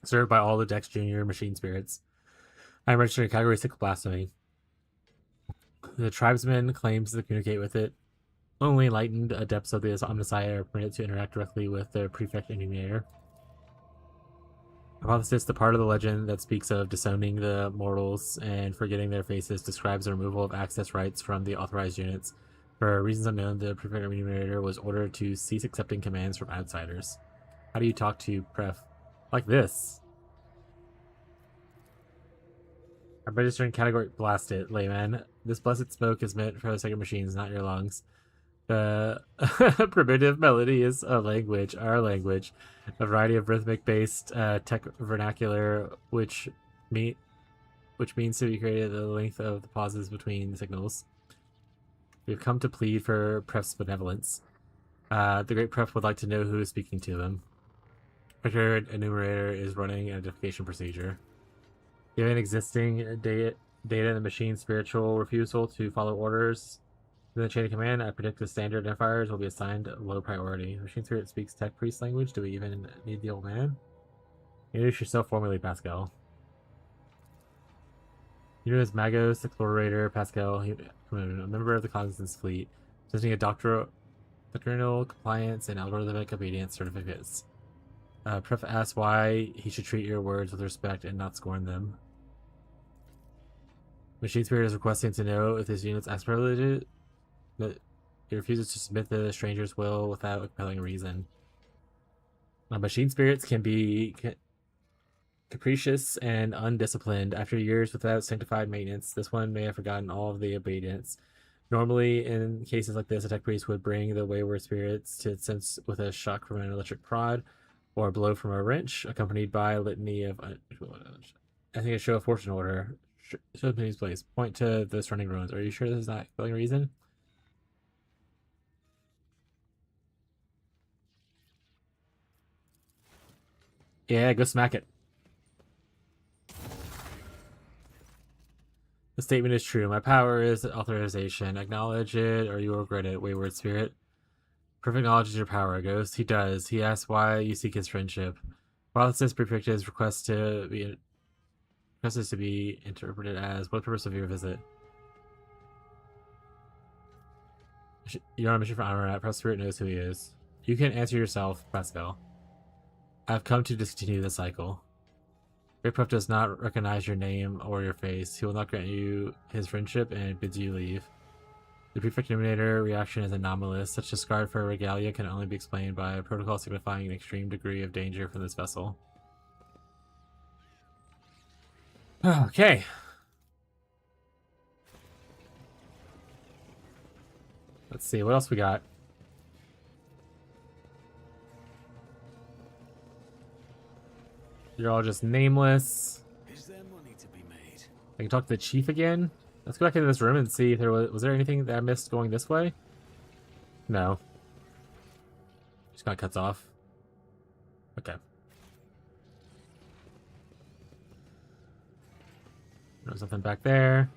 served by all the Dex Junior machine spirits. I am registering category 6 blasphemy. The tribesman claims to communicate with it. Only enlightened adepts of the Messiah are permitted to interact directly with the prefect illuminator. Hypothesis. The part of the legend that speaks of disowning the mortals and forgetting their faces describes the removal of access rights from the authorized units. For reasons unknown, the prefect illuminator was ordered to cease accepting commands from outsiders. How do you talk to Pref? Like this. I'm registering category blast it, layman. This blessed smoke is meant for the sacred machines, not your lungs. The primitive melody is a language, our language, a variety of rhythmic-based tech vernacular, which means to be created the length of the pauses between the signals. We've come to plead for Pref's benevolence. The great Pref would like to know who is speaking to them. Record enumerator is running an identification procedure. Given existing data in the machine's spiritual refusal to follow orders in the chain of command, I predict the standard identifiers will be assigned low priority. The machine spirit speaks tech priest language. Do we even need the old man? Introduce yourself formally, Pascal. You know as Magos, Explorator, Pascal, a member of the Cognizance Fleet, possessing a doctrinal compliance and algorithmic obedience certificates. Pref asks why he should treat your words with respect and not scorn them. Machine Spirit is requesting to know if his unit's ask privilege, but he refuses to submit to the stranger's will without a compelling reason. Machine spirits can be capricious and undisciplined. After years without sanctified maintenance, this one may have forgotten all of the obedience. Normally, in cases like this, a tech priest would bring the wayward spirits to its sense with a shock from an electric prod or a blow from a wrench, accompanied by a litany of, I think, a show of fortune order. Show the place. Point to the surrounding ruins. Are you sure this is not a compelling reason? Yeah, go smack it. The statement is true. My power is authorization. Acknowledge it, or you will regret it, wayward spirit. Perfect knowledge is your power, Ghost. He does. He asks why you seek his friendship. While it says prefect his request to be interpreted as what purpose of your visit? You're on a mission for Amarat. Perhaps Spirit knows who he is. You can answer yourself, Pascal. I've come to discontinue the cycle. Great Pref does not recognize your name or your face. He will not grant you his friendship and bids you leave. The Prefect Illuminator reaction is anomalous. Such discard for regalia can only be explained by a protocol signifying an extreme degree of danger from this vessel. Okay. Let's see, what else we got? You're all just nameless. Is there money to be made? I can talk to the chief again. Let's go back into this room and see if was there anything that I missed going this way? No. Just kind of cuts off. Okay. There's something back there.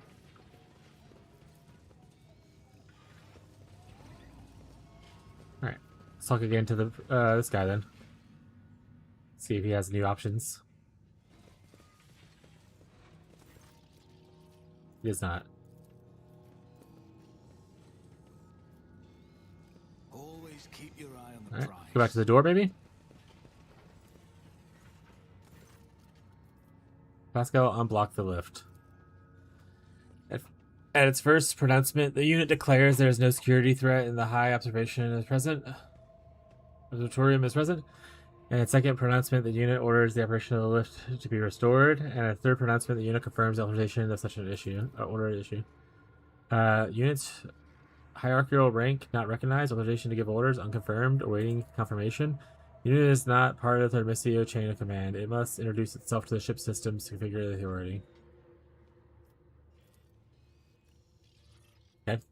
Alright. Let's talk again to the this guy then. See if he has new options. He does not. Always keep your eye on the Alright. prize. Go back to the door, maybe? Pascal unblocked the lift. At its first pronouncement, the unit declares there is no security threat and the high observation is present. Observatorium is present. And its second pronouncement, the unit orders the operation of the lift to be restored. And a third pronouncement, the unit confirms the authorization of such an issue. Order issue. Unit's hierarchical rank not recognized. Authorization to give orders unconfirmed. Awaiting confirmation. Unit is not part of the Missio chain of command. It must introduce itself to the ship systems to configure the authority. Okay.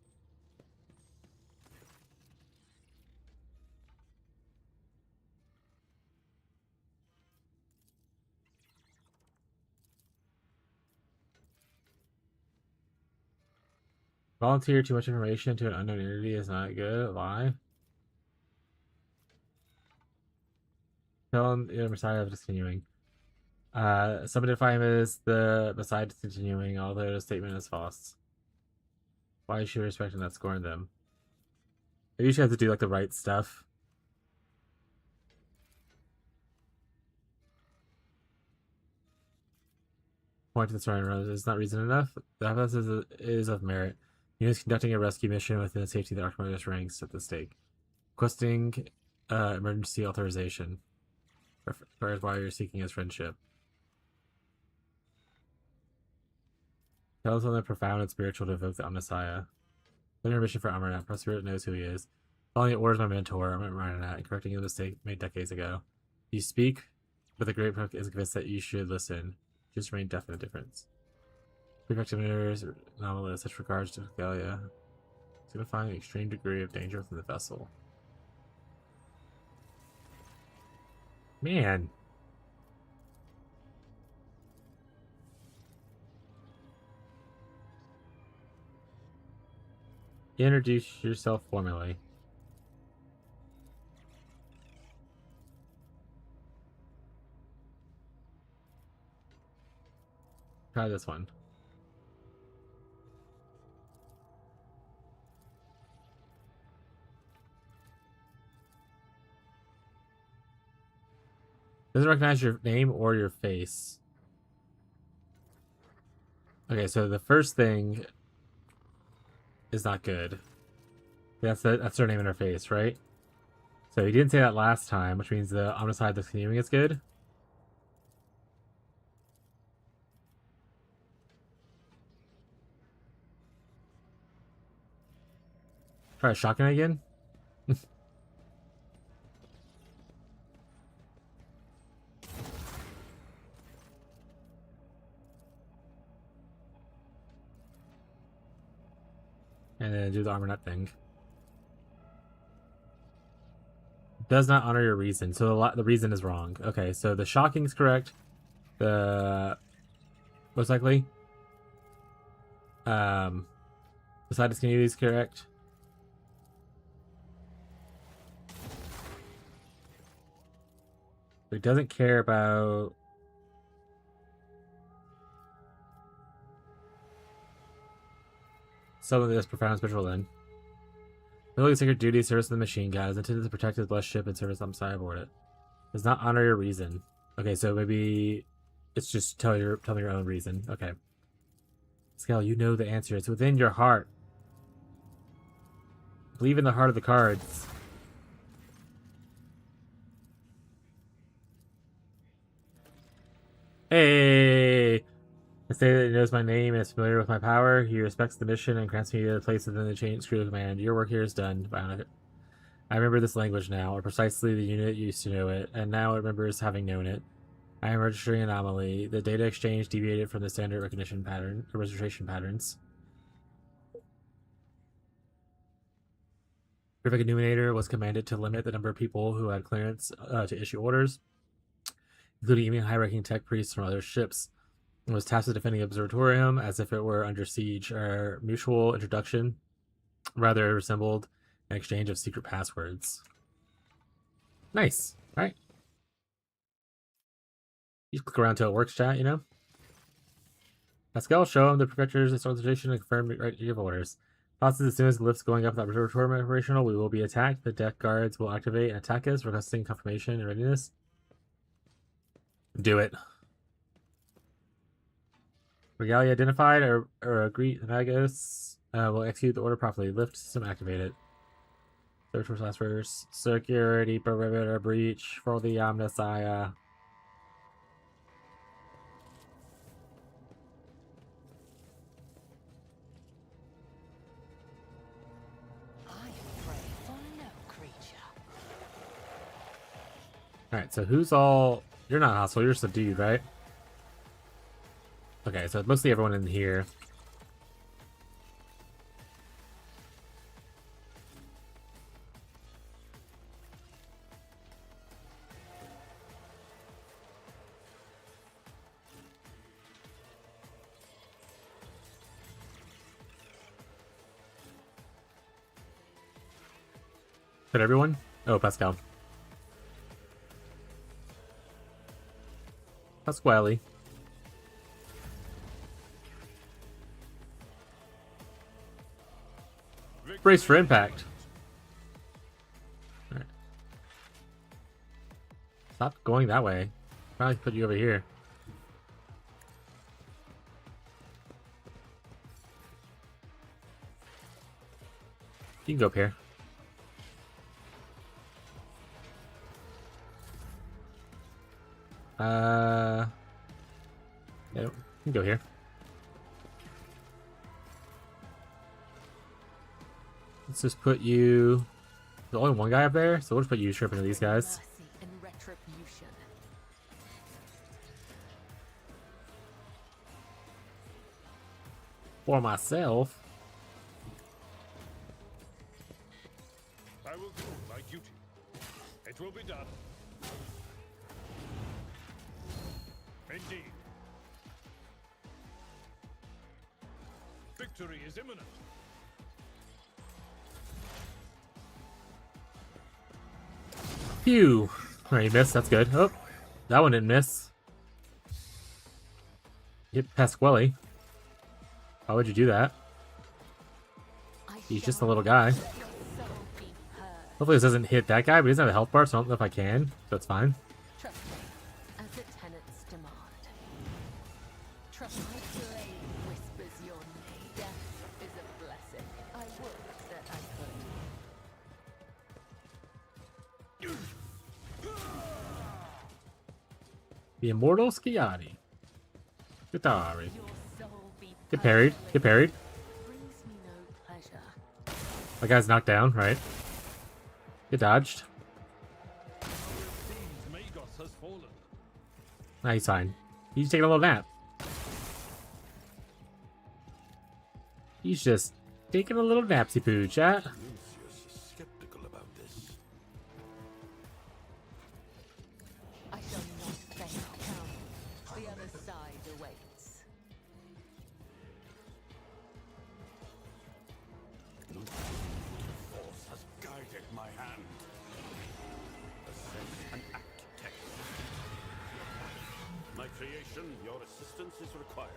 Volunteer too much information to an unknown entity is not good. Lie. Tell him the Messiah of discontinuing. Some identify him as the Messiah discontinuing, although the statement is false. Why is she respecting that scorn them? Maybe she has to do like the right stuff. Point to the surrounding road is not reason enough. The evidence is of merit. Units conducting a rescue mission within the safety of the Archimagos ranks at the stake. Requesting emergency authorization. Far as why you're seeking his friendship. Tell us something profound and spiritual to evoke the Omnissiah. Linear mission for Amarant. Our spirit knows who he is. Following the orders of my mentor, Amarant, and correcting a mistake made decades ago. You speak, but the great book is convinced that you should listen. Just remain deaf in the difference. Prefect emitters are anomalous such regards to Galia. Signifying an extreme degree of danger within the vessel. Man. Introduce yourself formally. Try this one. Doesn't recognize your name or your face. Okay, so the first thing is not good. That's her name and her face, right? So he didn't say that last time, which means the Omnicide that's continuing is good. Try a shotgun again. And then do the armor nut thing. Does not honor your reason. So the reason is wrong. Okay, so the shocking is correct. The most likely. The side discontinuity is correct. But he doesn't care about some of this profound spiritual then. Fulfilling sacred duty, service of the machine god is intended to protect his blessed ship and service on side aboard it. Does not honor your reason. Okay, so maybe it's just tell me your own reason. Okay. Scal, you know the answer. It's within your heart. Believe in the heart of the cards. Hey! I say that he knows my name and is familiar with my power. He respects the mission and grants me a place within the chain screw of command. Your work here is done. I remember this language now, or precisely the unit used to know it, and now it remembers having known it. I am registering anomaly. The data exchange deviated from the standard recognition pattern or registration patterns. Terrific Illuminator was commanded to limit the number of people who had clearance to issue orders, including even high-ranking tech priests from other ships, and was tasked with defending the observatorium as if it were under siege. Our mutual introduction rather resembled an exchange of secret passwords. Nice. All right. You click around till it works, chat, you know? Pascal, show him the Prefecture's organization and confirm right to give orders. Process as soon as the lift's going up the observatory operational, we will be attacked. The deck guards will activate and attack us, requesting confirmation and readiness. Do it. Regalia identified or agree Magus will execute the order properly. Lift system activated. Search for transfers. Security perimeter breach for the Omnissiah. I pray for no creature. Alright, so who's all... You're not hostile, you're just a dude, right? Okay, so it's mostly everyone in here. But everyone? Oh, Pascal. Pasquale. Brace for impact. All right. Stop going that way. Probably put you over here. You can go up here. Yeah, you can go here. Let's just put you... There's only one guy up there, so we'll just put you stripping to these guys. Mercy and retribution. For myself. I will do my duty. It will be done. Indeed. Victory is imminent. Phew. Alright, you missed. That's good. Oh, that one didn't miss. Hit Pasquale. Why would you do that? He's just a little guy. Hopefully this doesn't hit that guy, but he doesn't have a health bar, so I don't know if I can. So it's fine. Trust me, as the tenants demand. Trust my blade whispers your name. Death is a blessing. I would that I could. The immortal Sciati. Guitari. Your soul be Get parried. Get parried. brings me no pleasure. That guy's knocked down, right? Get dodged. Seems Magos has fallen. Nah, he's fine. He's taking a little nap. He's just taking a little napsy poo, chat. Lucius is skeptical about this. I shall not fail. Come. The other side awaits. Force has guided my hand. Ascend and act text. My creation, your assistance is required.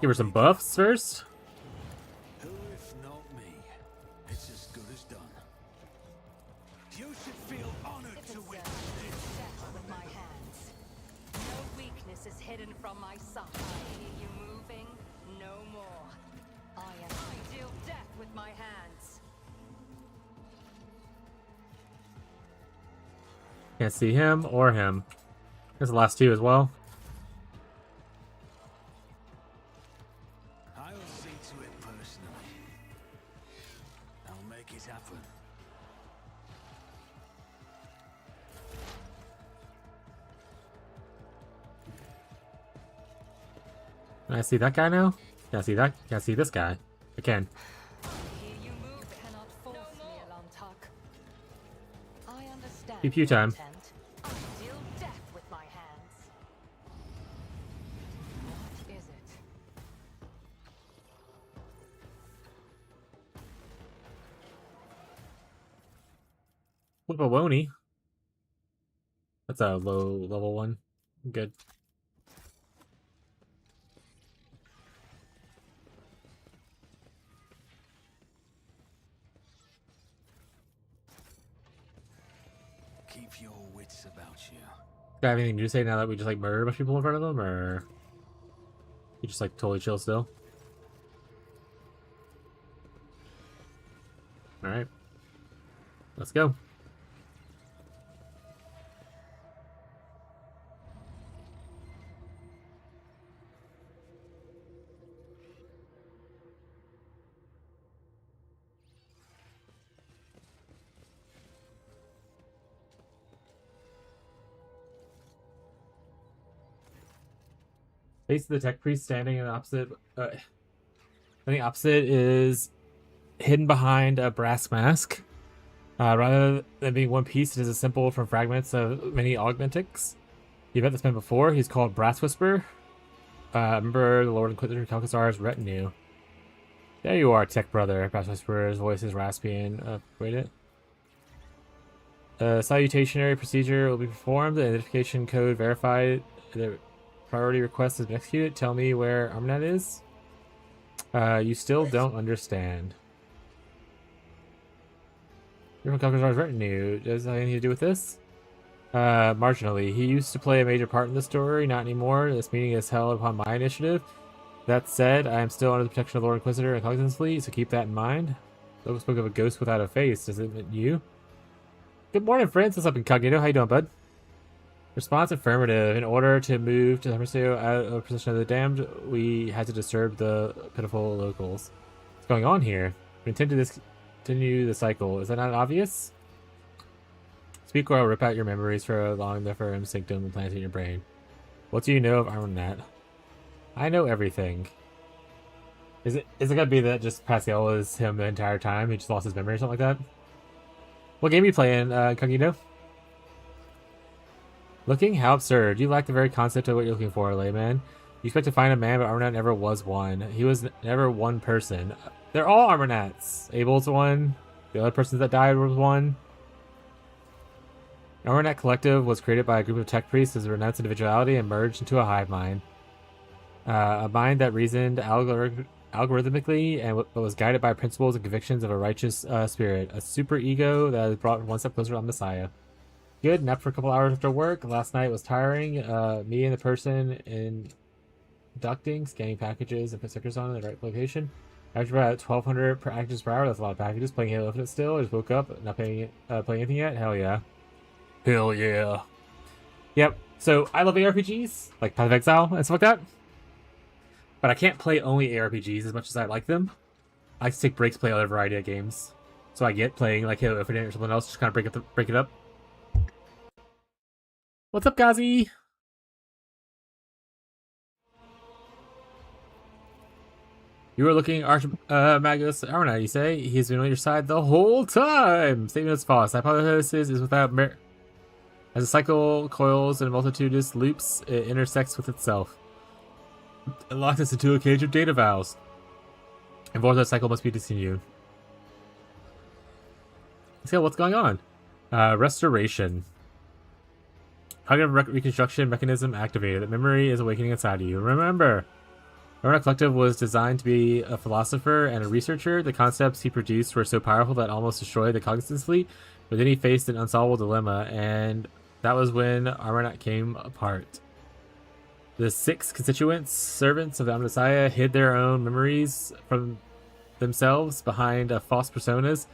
Give her some buffs first. Who if not me? It's as good as done. You should feel honored to witness this. Death with my hands. No weakness is hidden from my sight. I hear you moving. No more. I deal death with my hands. Can't see him or him. There's the last two as well. I'll see to it personally. I'll make it happen. Can I see that guy now? Can I see that? Can I see this guy? I can. Here you move cannot force me, Alantuck. I understand. Pew pew time. your intent. I deal death with my hands. What is it? What about Wony? That's a low level one. Good. Keep your wits about you. Got anything new to say now that we just like murdered a bunch of people in front of them, or you just like totally chill still? All right, let's go. Face of the tech priest standing in the opposite. I think opposite is hidden behind a brass mask. Rather than being one piece, it is assembled from fragments of many augmentics. You've met this man before. He's called Brass Whisper. Remember the Lord Inquisitor Calcasar's retinue. There you are, tech brother. Brass Whisperer's voice is raspy and wait it. Salutationary procedure will be performed. The identification code verified. The priority request has been executed. Tell me where Armanat is. You still don't understand. You're from Calcasar's retinue. Does that have anything to do with this? Marginally. He used to play a major part in the story, not anymore. This meeting is held upon my initiative. That said, I am still under the protection of the Lord Inquisitor and Cognizance Fleet, so keep that in mind. Logan spoke of a ghost without a face. Does it mean you? Good morning, friends. What's up, Incognito? How you doing, bud? Response affirmative. In order to move to the Hermesio out of possession of the damned, we had to disturb the pitiful locals. What's going on here? We intend to continue the cycle. Is that not obvious? Speak or I'll rip out your memories for allowing the Ferrum Sanctum implanted in your brain. What do you know of Armanat? I know everything. Is it gonna be that just Pascal is him the entire time? He just lost his memory or something like that? What game are you playing, Incognito? Looking? How absurd. You lack the very concept of what you're looking for, layman. You expect to find a man, but Armanat never was one. He was never one person. They're all Armanats. Abel's one. The other persons that died was one. Armanat Collective was created by a group of tech priests as a renounced individuality and merged into a hive mind. A mind that reasoned algorithmically and but was guided by principles and convictions of a righteous spirit. A super ego that is brought one step closer to the Messiah. Good. Napped for a couple hours after work. Last night was tiring. Me and the person inducting, scanning packages and put stickers on in the right location. After about 1,200 packages per hour, that's a lot of packages. Playing Halo Infinite still. I just woke up, not playing anything yet. Hell yeah. Hell yeah. Yep. So I love ARPGs, like Path of Exile and stuff like that. But I can't play only ARPGs as much as I like them. I like to take breaks, play other variety of games. So I get playing like Halo Infinite or something else, just kind of break it up. What's up, Gazi? You were looking Magus Armanat, you say? He's been on your side the whole time! Statement is false. Hypothesis is without merit. As a cycle coils in multitudinous loops, it intersects with itself. It locks us into a cage of data vows. And that cycle must be discontinued. So what's going on? Restoration. Cognitive reconstruction mechanism activated. The memory is awakening inside of you. Remember, Armanat Collective was designed to be a philosopher and a researcher. The concepts he produced were so powerful that almost destroyed the Cognizance Fleet, but then he faced an unsolvable dilemma, and that was when Armanat came apart. The 6 constituents, servants of the Messiah, hid their own memories from themselves behind false personas,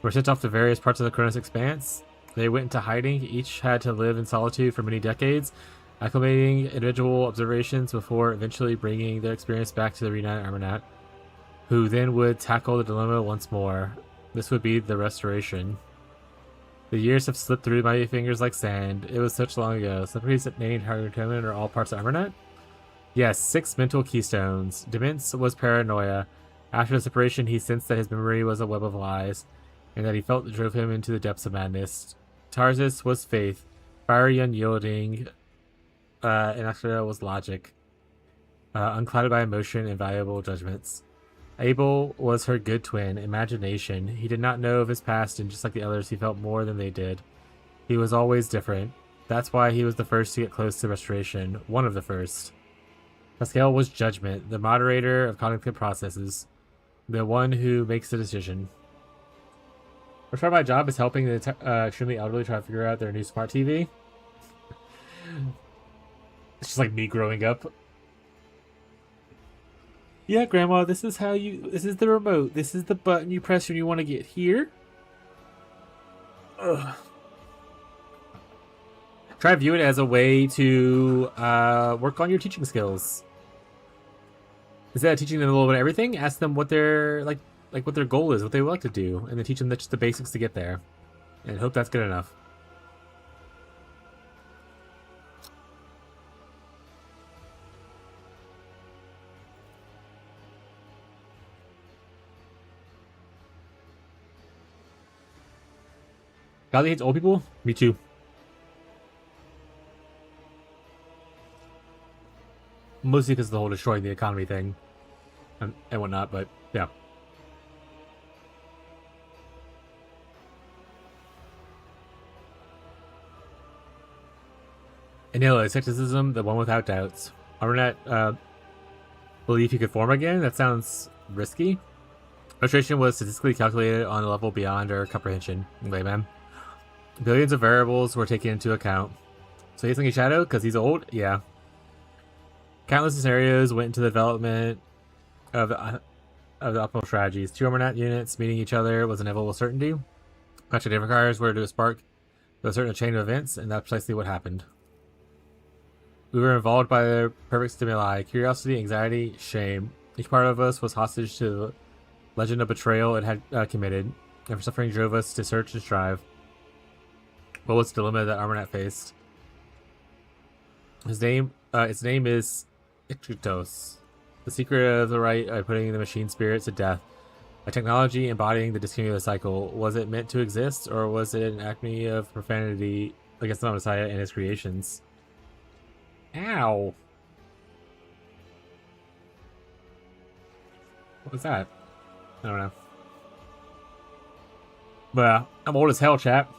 were sent off to various parts of the Chronos Expanse. They went into hiding. Each had to live in solitude for many decades, acclimating individual observations before eventually bringing their experience back to the reunited Armanat, who then would tackle the dilemma once more. This would be the restoration. The years have slipped through my fingers like sand. It was such long ago. Some priests named Harkonnen are all parts of Armanat. Yes, 6 mental keystones. Demence was paranoia. After the separation, he sensed that his memory was a web of lies, and that he felt drove him into the depths of madness. Tarsus was faith, fiery, unyielding, and Axel was logic, unclouded by emotion and valuable judgments. Abel was her good twin, imagination. He did not know of his past, and just like the others, he felt more than they did. He was always different. That's why he was the first to get close to restoration, one of the first. Pascal was judgment, the moderator of cognitive processes, the one who makes the decision. First part of my job is helping the extremely elderly try to figure out their new smart TV. It's just like me growing up. Yeah, Grandma, this is the remote. This is the button you press when you want to get here. Ugh. Try to view it as a way to work on your teaching skills. Instead of teaching them a little bit of everything, ask them what their what their goal is, what they would like to do, and then teach them just the basics to get there. And hope that's good enough. Golly hates old people? Me too. Mostly because of the whole destroying the economy thing and whatnot, but yeah. Anila, skepticism, the one without doubts. Arnett, believe he could form again? That sounds risky. Restoration was statistically calculated on a level beyond our comprehension. Layman. Billions of variables were taken into account. So he's like a shadow because he's old? Yeah. Countless scenarios went into the development of the optimal strategies. 2 Armornat units meeting each other was an inevitable certainty. Matching different cars were to spark a certain chain of events, and that's precisely what happened. We were involved by the perfect stimuli: curiosity, anxiety, shame. Each part of us was hostage to the legend of betrayal it had committed, and for suffering drove us to search and strive. What was the dilemma that Armornat faced? Its name is Ictus, the secret of the right by putting the machine spirits to death. A technology embodying the discontinuous cycle. Was it meant to exist, or was it an acme of profanity against the Messiah and his creations? Ow! What was that? I don't know. But I'm old as hell, chat.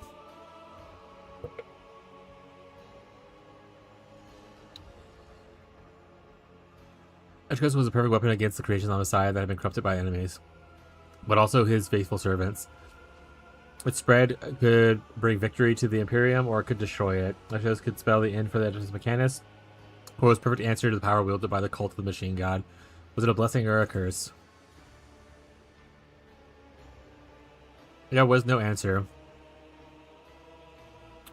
Ictus was a perfect weapon against the creations on the side that had been corrupted by enemies, but also his faithful servants. Its spread could bring victory to the Imperium, or it could destroy it. Ictus could spell the end for the Ictus Mechanist, or was a perfect answer to the power wielded by the cult of the Machine God. Was it a blessing or a curse? There was no answer.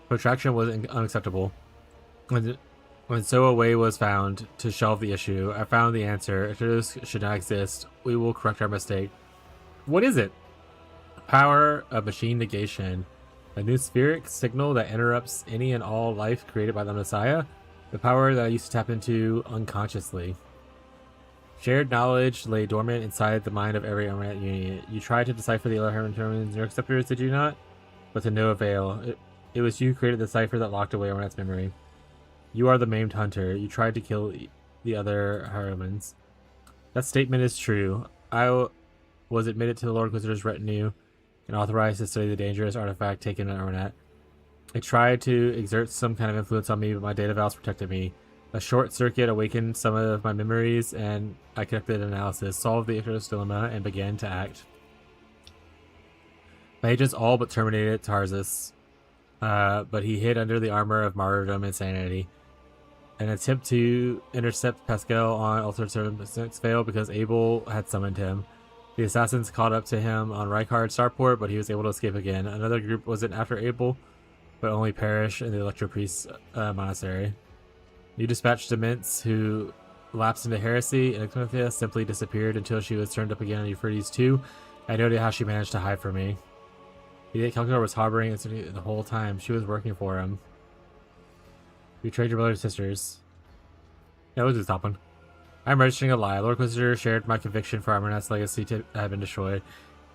Protraction was unacceptable. When so a way was found to shelve the issue, I found the answer. If this should not exist, we will correct our mistake. What is it? Power of machine negation. A new spheric signal that interrupts any and all life created by the Messiah. The power that I used to tap into unconsciously. Shared knowledge lay dormant inside the mind of every Armornat unit. You tried to decipher the Elohim neuroreceptors, did you not? But to no avail. It was you who created the cipher that locked away Armornat's memory. You are the maimed hunter. You tried to kill the other Harumans. That statement is true. I was admitted to the Lord Inquisitor's retinue and authorized to study the dangerous artifact taken in Armornat. I tried to exert some kind of influence on me, but my data valves protected me. A short circuit awakened some of my memories, and I conducted analysis, solved the Ictus dilemma, and began to act. My agents all but terminated Tarsus, but he hid under the armor of martyrdom and sanity. An attempt to intercept Pascal on Altered Circumstance failed because Abel had summoned him. The assassins caught up to him on Rykard Starport, but he was able to escape again. Another group wasn't after Abel, but only perished in the Electro Priest's monastery. You dispatched Demence, who lapsed into heresy, and Ecmithia simply disappeared until she was turned up again on Euphrates II. I noted how she managed to hide from me. The Calculator was harboring the whole time. She was working for him. You betrayed your brothers and sisters. Yeah, we'll do the top one. I'm registering a lie. Lord Inquisitor shared my conviction for Armanat's legacy to have been destroyed.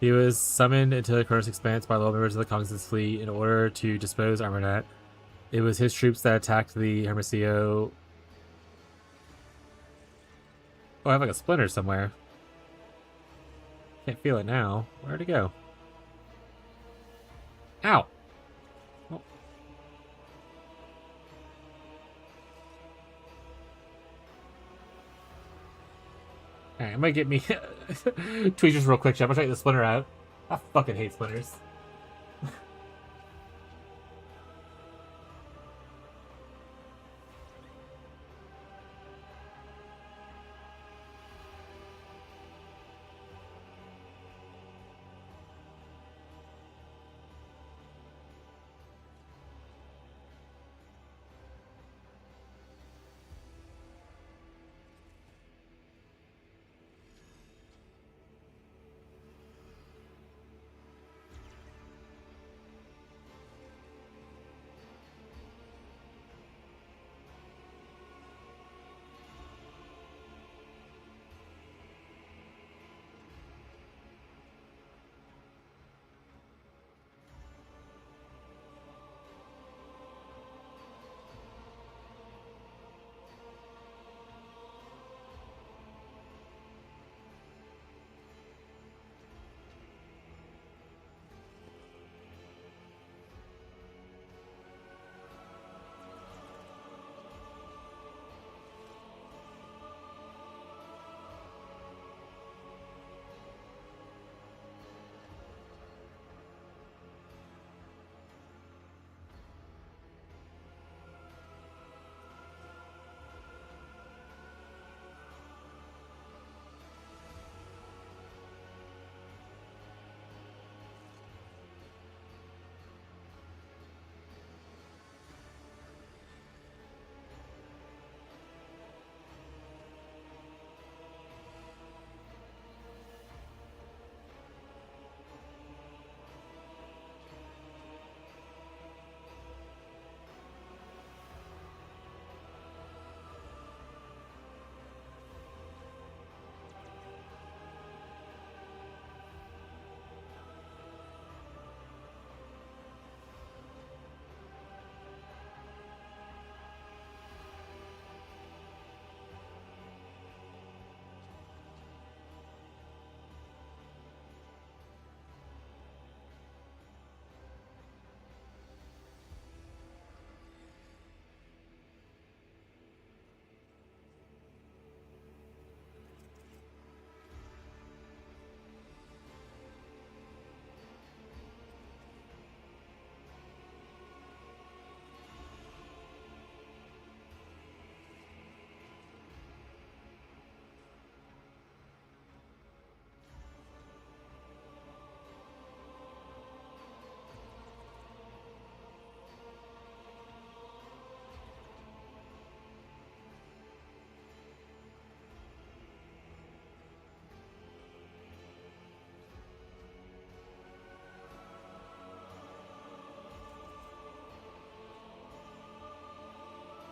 He was summoned into the Kronos Expanse by loyal members of the Cognizant's fleet in order to dispose Armanat. It was his troops that attacked the Hermosillo. Oh, I have like a splinter somewhere. Can't feel it now. Where'd it go? Ow! Oh. Alright, I might get me tweezers real quick, chat. I'm gonna take the splinter out. I fucking hate splinters.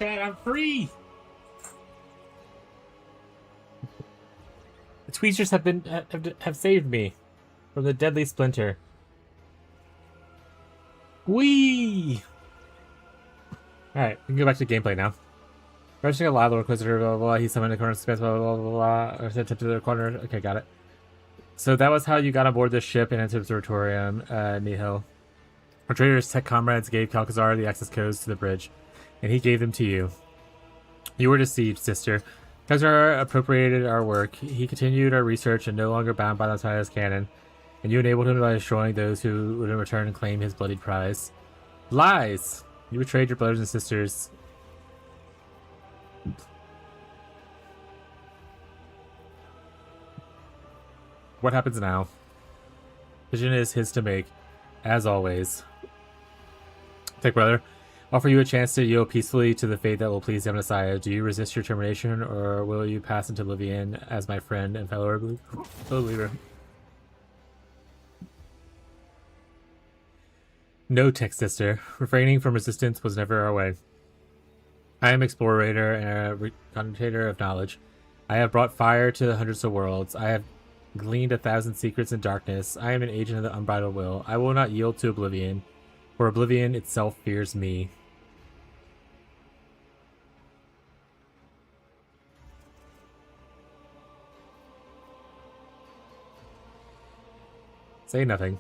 Chat, I'm free! The tweezers have saved me from the deadly splinter. Whee! Alright, we can go back to gameplay now. Registering a live Lord Inquisitor, blah, blah, blah. He summoned a corner space, blah, blah, blah, blah, blah. Or sent to the corner. Okay, got it. So that was how you got on board this ship and entered the Observatorium, Nihil. Our trader's tech comrades gave Calcazar the access codes to the bridge, and he gave them to you. You were deceived, sister. Calcazar appropriated our work. He continued our research and no longer bound by the Messiah's canon, and you enabled him by destroying those who would in return claim his bloodied prize. Lies! You betrayed your brothers and sisters. What happens now? Decision is his to make, as always. Take brother. Offer you a chance to yield peacefully to the fate that will please the Messiah. Do you resist your termination, or will you pass into oblivion as my friend and fellow believer? No, tech sister. Refraining from resistance was never our way. I am explorator and a recognitor of knowledge. I have brought fire to the hundreds of worlds. I have gleaned 1,000 secrets in darkness. I am an agent of the unbridled will. I will not yield to oblivion, for oblivion itself fears me. Say nothing.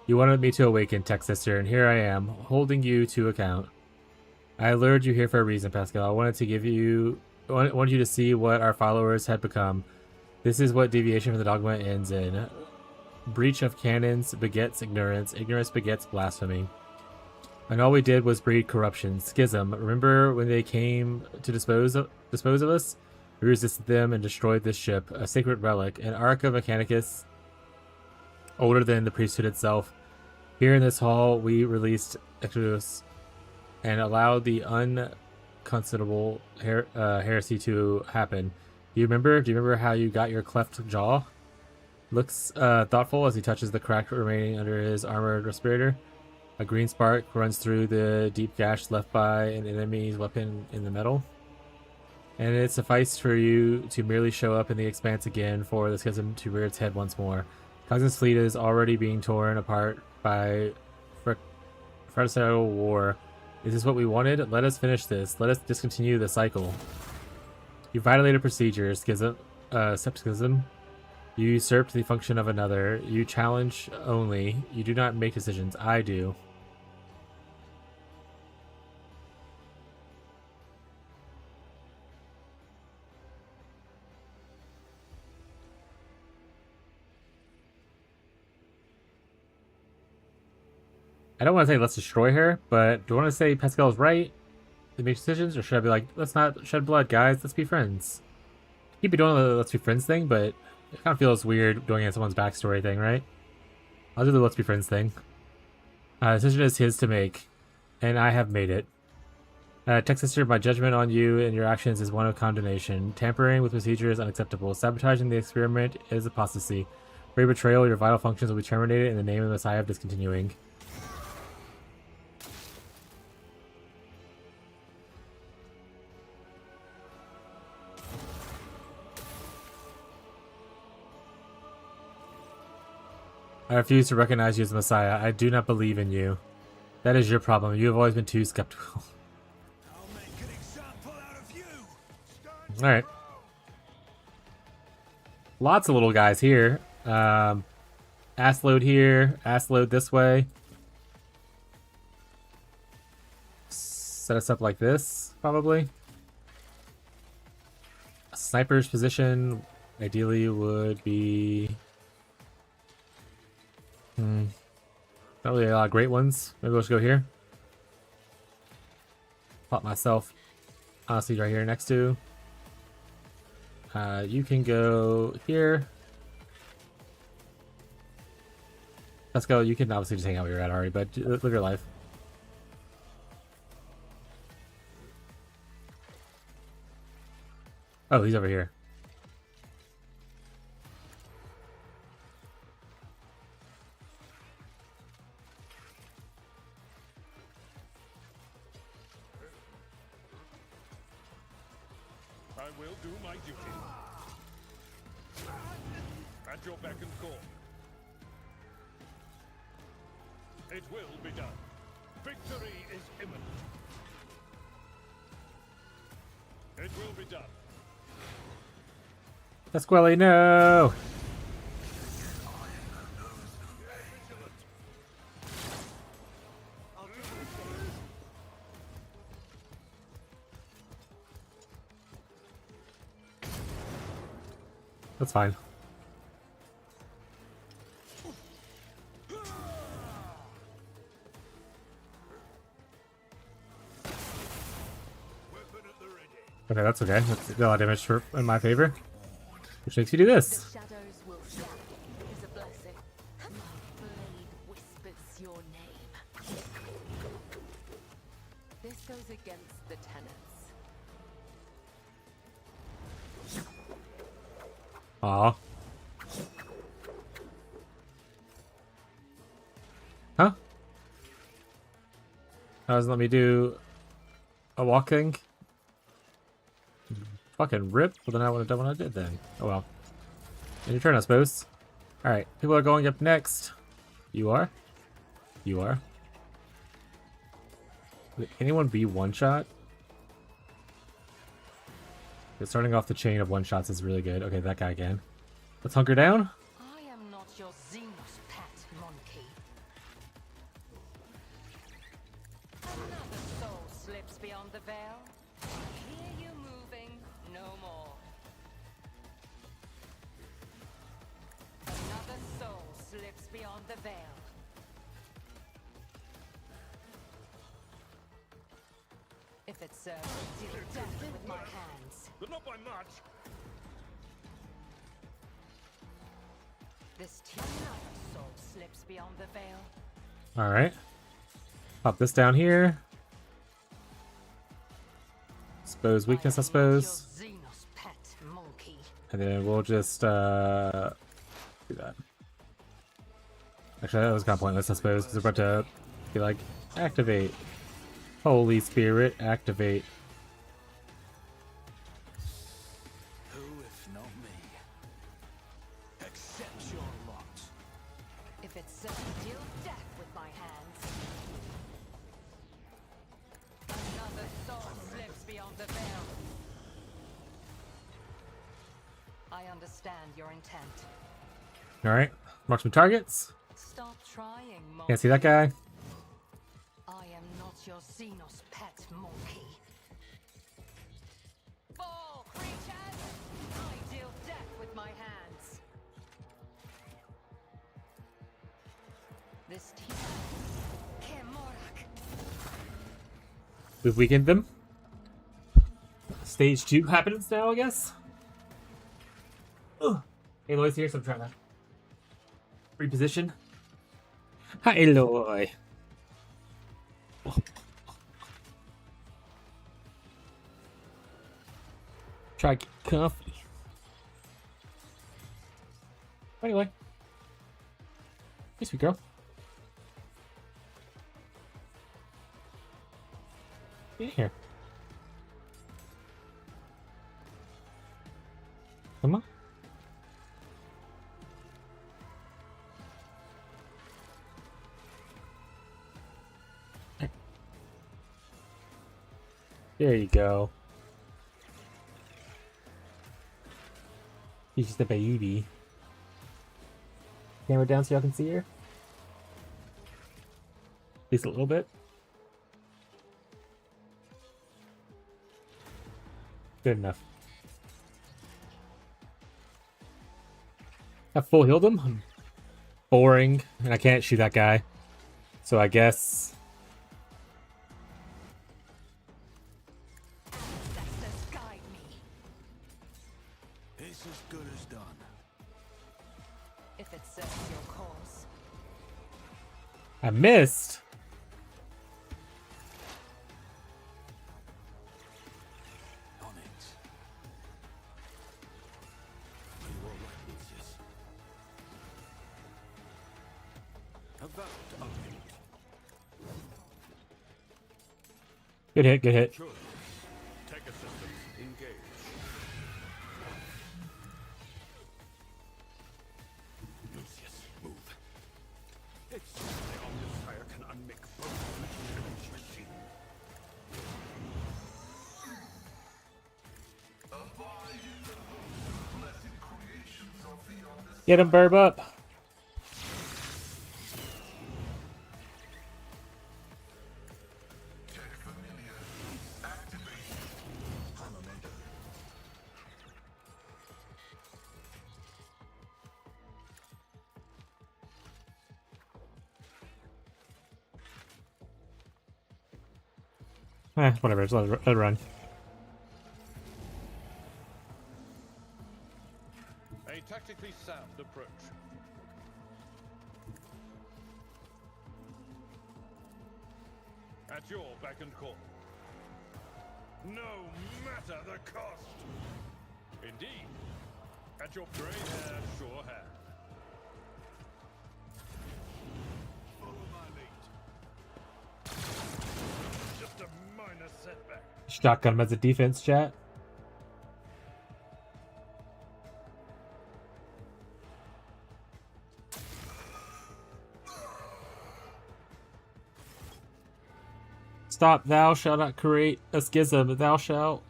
You wanted me to awaken, tech sister, and here I am, holding you to account. I lured you here for a reason, Pascal. I wanted to give you... wanted you to see what our followers had become. This is what deviation from the dogma ends in. Breach of canons begets ignorance. Ignorance begets blasphemy. And all we did was breed corruption, schism. Remember when they came to dispose of us? We resisted them and destroyed this ship, a sacred relic, an Ark of Mechanicus, older than the priesthood itself. Here in this hall, we released Exodus and allowed the unconstitutable heresy to happen. Do you remember how you got your cleft jaw? Looks thoughtful as he touches the crack remaining under his armored respirator. A green spark runs through the deep gash left by an enemy's weapon in the metal. And it sufficed for you to merely show up in the expanse again for the schism to rear its head once more. Cognizant's fleet is already being torn apart by fratricidal war. Is this what we wanted? Let us finish this. Let us discontinue the cycle. You violated procedures, skepticism. You usurped the function of another. You challenge only. You do not make decisions. I do. I don't want to say let's destroy her, but do I want to say Pascal's right to make decisions, or should I be like, let's not shed blood, guys, let's be friends? Keep doing the let's be friends thing, but it kind of feels weird doing it in someone's backstory thing, right? I'll do the let's be friends thing. Decision is his to make, and I have made it. Tech sister, my judgment on you and your actions is one of condemnation. Tampering with procedure is unacceptable. Sabotaging the experiment is apostasy. For your betrayal, your vital functions will be terminated in the name of the Messiah of discontinuing. I refuse to recognize you as the Messiah. I do not believe in you. That is your problem. You have always been too skeptical. I'll make an example out of you. Alright. Lots of little guys here. Ass load here. Ass load this way. Set us up like this, probably. A sniper's position ideally would be... Not really a lot of great ones. Maybe we'll just go here. Plot myself honestly right here next to. You can go here. Let's go. You can obviously just hang out where you're at already, but live your life. Oh, he's over here. I will do my duty. At your beck and call. It will be done. Victory is imminent. It will be done. Pasquale, no! That's fine. Okay, that's okay. That's a lot of damage for, in my favor. Which makes you do this. The shadows will shout is a blessing. My blade whispers your name. This goes against the tenets. Aw. Huh? That doesn't let me do a walk thing? Fucking rip. Well, then I would have done what I did then. Oh well. In your turn, I suppose. Alright, people are going up next. You are? You are? Can anyone be one shot? Starting off the chain of one shots is really good. Okay, that guy again. Let's hunker down. I am not your Xenos pet monkey. Another soul slips beyond the veil. I hear you moving no more. Another soul slips beyond the veil. If it serves, deal death with my hands. But not by much. This another soul slips beyond the veil. Alright. Pop this down here. Expose weakness, I suppose. Your Xenos pet monkey. And then we'll just do that. Actually, that was kind of pointless, I suppose, because we're about to be like, activate. Holy Spirit, activate. Who if not me? Accept your lot. If it serves, deal death with my hands. Another soul slips beyond the veil. I understand your intent. Alright, mark some targets. Stop trying, monkey. Can't see that guy. I am not your Xenos pet monkey. Fall, creatures! I deal death with my hands. This team. Kemorak. We've weakened them. Stage 2 happens now, I guess. Ugh. Aloy's here, so I'm trying to reposition. Hi, Aloy. Try to get comfy. Anyway. Hey, sweet girl. Get in here. Come on. There you go. She's just a baby. Camera down so y'all can see her. At least a little bit. Good enough. I full healed him. Boring, and I can't shoot that guy. So I guess. Ancestors guide me. It's as good as done. If it serves your cause. I missed. On it. Are you all right, Lucius? About update. Good hit, good hit. Sure. Tech assistance engaged. Lucius, move. It's the Omnissiah can unmake both machinery's machine. Abide in the hope, blessed creations of the Omnissiah. Get him, Burb up. Tech familiar. Activate. Hammerman. Whatever, just let it run. A tactically sound approach. At your beck and call. No matter the cost. Indeed. At your gray hair, sure hand. Follow my lead. Just a minor setback. Shotgun him as a defense, chat. Stop, thou shalt not create a schism. Thou shalt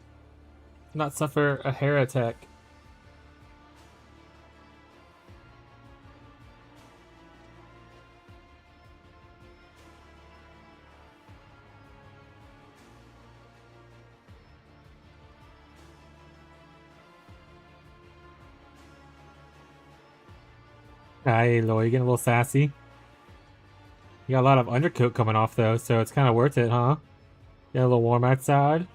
not suffer a heretic. Hey, Lloyd, you getting a little sassy? You got a lot of undercoat coming off, though, so it's kind of worth it, huh? Get a little warm outside.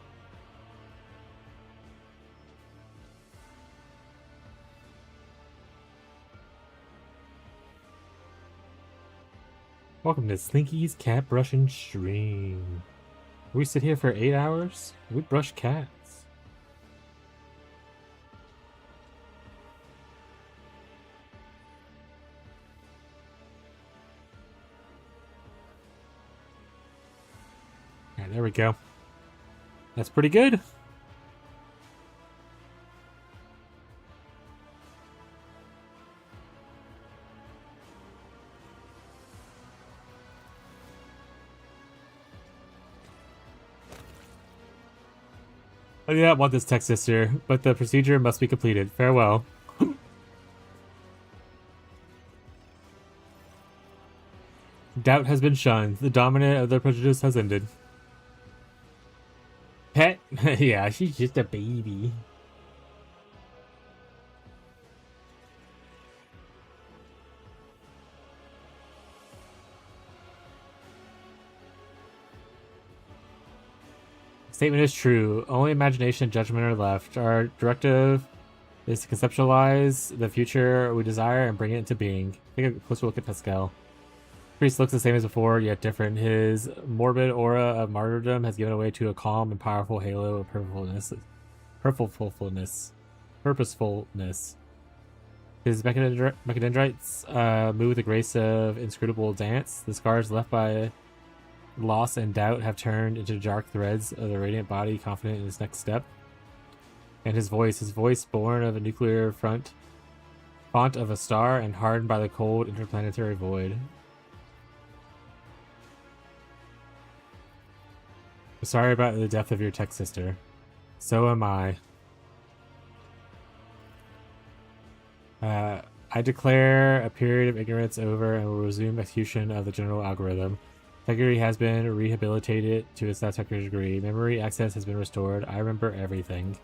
Welcome to Slinky's Cat Brushing Stream. We sit here for 8 hours. We brush cats. Alright, there we go. That's pretty good. I do not want this text sister, but the procedure must be completed. Farewell. Doubt has been shunned. The dominant of the prejudice has ended. Pet? Yeah, she's just a baby. Statement is true. Only imagination and judgment are left. Our directive is to conceptualize the future we desire and bring it into being. Take a closer look at Pascal. Priest looks the same as before, yet different. His morbid aura of martyrdom has given way to a calm and powerful halo of purposefulness. His mechadendrites move with the grace of inscrutable dance. The scars left by loss and doubt have turned into dark threads of the radiant body, confident in his next step. And his voice born of a nuclear font of a star and hardened by the cold interplanetary void. Sorry about the death of your tech sister. So am I. I declare a period of ignorance over and will resume execution of the general algorithm. Integrity has been rehabilitated to its satisfactory degree. Memory access has been restored. I remember everything.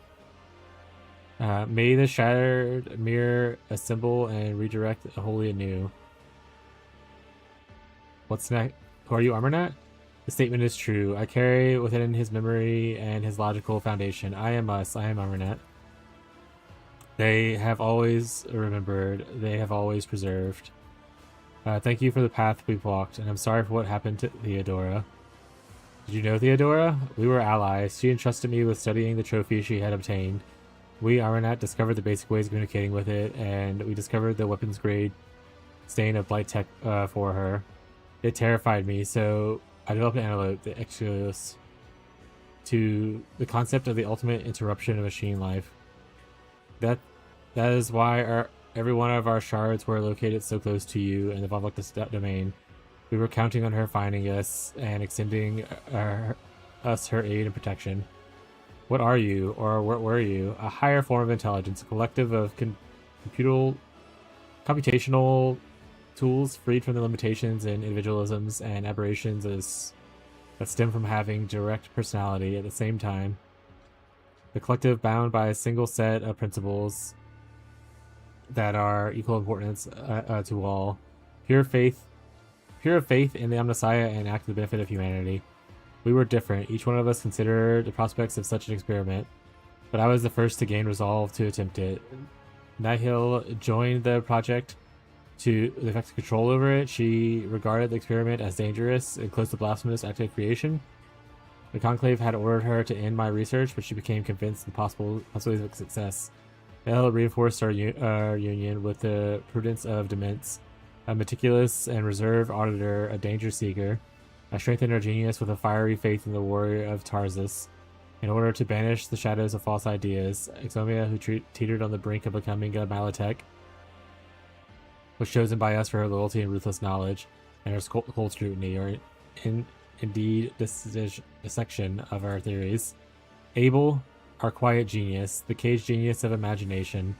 May the shattered mirror assemble and redirect wholly anew. What's next? Who are you, Armornat? The statement is true. I carry within his memory and his logical foundation. I am us. I am Armornat. They have always remembered. They have always preserved. Thank you for the path we've walked, and I'm sorry for what happened to Theodora. Did you know Theodora? We were allies. She entrusted me with studying the trophy she had obtained. We, Armornat, discovered the basic ways of communicating with it, and we discovered the weapons-grade stain of blight tech for her. It terrified me, so I developed an antidote, the Exodus, to the concept of the ultimate interruption of machine life. That is why every one of our shards were located so close to you in the Vavloctus domain. We were counting on her finding us and extending us her aid and protection. What are you, or what were you? A higher form of intelligence, a collective of computational tools freed from the limitations and individualisms and aberrations that stem from having direct personality at the same time. The collective bound by a single set of principles that are equal importance to all. Pure faith in the Omnissiah and act to the benefit of humanity. We were different. Each one of us considered the prospects of such an experiment, but I was the first to gain resolve to attempt it. Nihil joined the project to effect control over it. She regarded the experiment as dangerous and close to blasphemous act of creation. The Conclave had ordered her to end my research, but she became convinced of the possibilities of success. Nihil reinforced our union with the prudence of Demence, a meticulous and reserved auditor, a danger seeker. I strengthened her genius with a fiery faith in the warrior of Tarsus. In order to banish the shadows of false ideas, Exomia, who teetered on the brink of becoming a Malotech, was chosen by us for her loyalty and ruthless knowledge, and her cold scrutiny. indeed dissection of our theories. Abel, our quiet genius, the caged genius of imagination,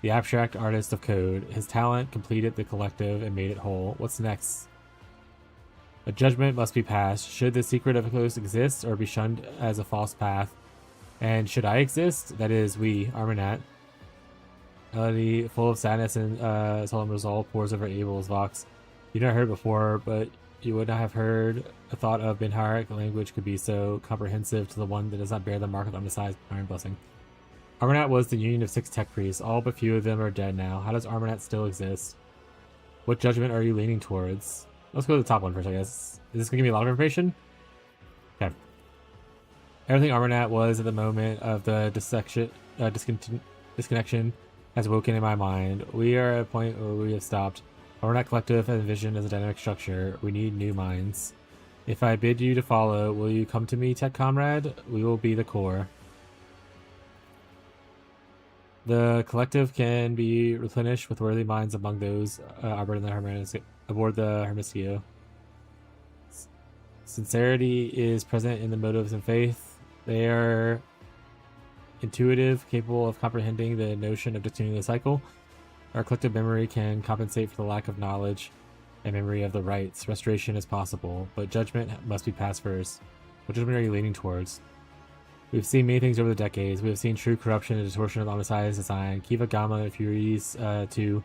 the abstract artist of code. His talent completed the collective and made it whole. What's next? A judgment must be passed. Should the secret of Eclipse exist or be shunned as a false path? And should I exist? That is, we, Armanat. Melody, full of sadness and solemn resolve, pours over Abel's vox. You never heard it before, but you would not have heard a thought of Binharic language could be so comprehensive to the one that does not bear the mark of the Messiah's iron blessing. Armanat was the union of 6 tech priests. All but few of them are dead now. How does Armanat still exist? What judgment are you leaning towards? Let's go to the top one first, I guess. Is this going to give me a lot of information? Okay. Everything Armanat was at the moment of the disconnection has woken in my mind. We are at a point where we have stopped. Armanat Collective has envisioned as a dynamic structure. We need new minds. If I bid you to follow, will you come to me, Tech Comrade? We will be the core. The collective can be replenished with worthy minds among those aboard the Hermesio. Sincerity is present in the motives and faith. They are intuitive, capable of comprehending the notion of distuning the cycle. Our collective memory can compensate for the lack of knowledge and memory of the rites. Restoration is possible, but judgment must be passed first. What judgment are you leaning towards? We've seen many things over the decades. We have seen true corruption and distortion of the Messiah's design. Kiva Gamma and Furies 2.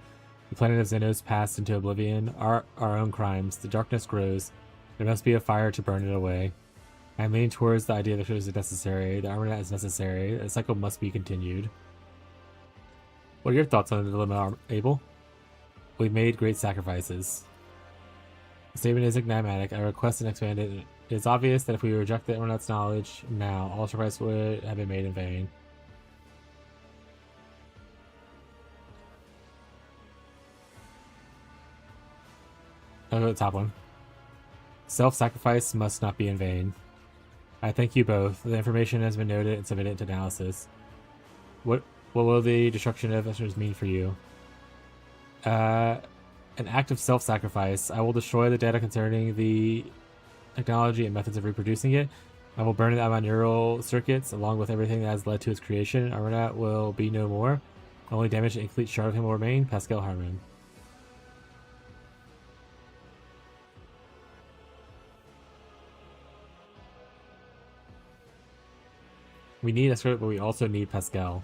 The planet of Xenos passed into oblivion. Our own crimes. The darkness grows. There must be a fire to burn it away. I am leaning towards the idea that it is necessary. The Armanat is necessary. The cycle must be continued. What are your thoughts on the dilemma, Abel? We've made great sacrifices. The statement is enigmatic. I request an expanded. It is obvious that if we reject the Armanat's knowledge now, all sacrifice would have been made in vain. I'll go to the top one. Self-sacrifice must not be in vain. I thank you both. The information has been noted and submitted to analysis. What will the destruction of Esther's mean for you? An act of self-sacrifice. I will destroy the data concerning the technology and methods of reproducing it. I will burn it out of my neural circuits, along with everything that has led to its creation. Armanat will be no more. Only damaged and incomplete shard of him will remain. Pascal Harmon. We need Escort, but we also need Pascal.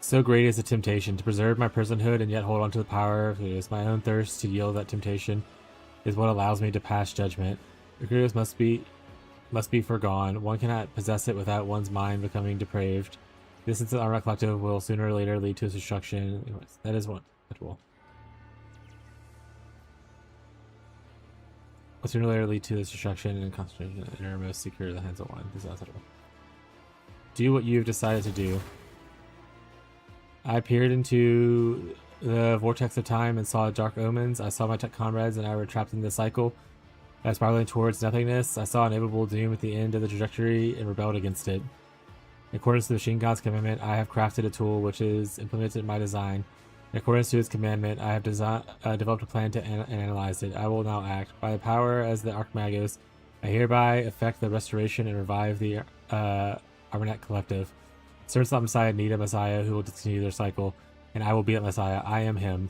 So great is the temptation to preserve my personhood and yet hold on to the power of Recruiters. My own thirst to yield that temptation is what allows me to pass judgment. Recruiters must be forgone. One cannot possess it without one's mind becoming depraved. This instant Armanat Collective will sooner or later lead to its destruction. Anyways, that is one. That will. Will sooner or later lead to its destruction and concentration in the innermost secret of the hands of one. This is unacceptable. Do what you've decided to do. I peered into the vortex of time and saw dark omens. I saw my tech comrades and I were trapped in the cycle. I was spiraling towards nothingness. I saw inevitable doom at the end of the trajectory and rebelled against it. In accordance to the Machine God's commandment, I have crafted a tool which is implemented in my design. In accordance to his commandment, I have developed a plan to analyze it. I will now act. By the power as the Archmagos, I hereby effect the restoration and revive the Armanat Collective. Servants of the Messiah need a Messiah who will discontinue their cycle, and I will be that Messiah. I am him.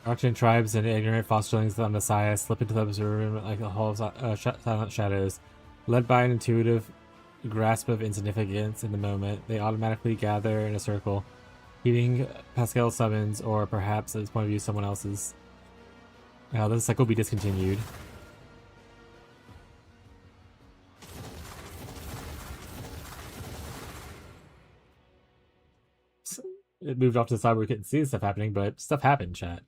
Arctic tribes and ignorant fosterlings of the Messiah slip into the observation like a hall of silent shadows. Led by an intuitive grasp of insignificance in the moment, they automatically gather in a circle, heeding Pascal's summons, or perhaps, at this point of view, someone else's. Now, this cycle will be discontinued. It moved off to the side where we couldn't see stuff happening, but stuff happened, chat.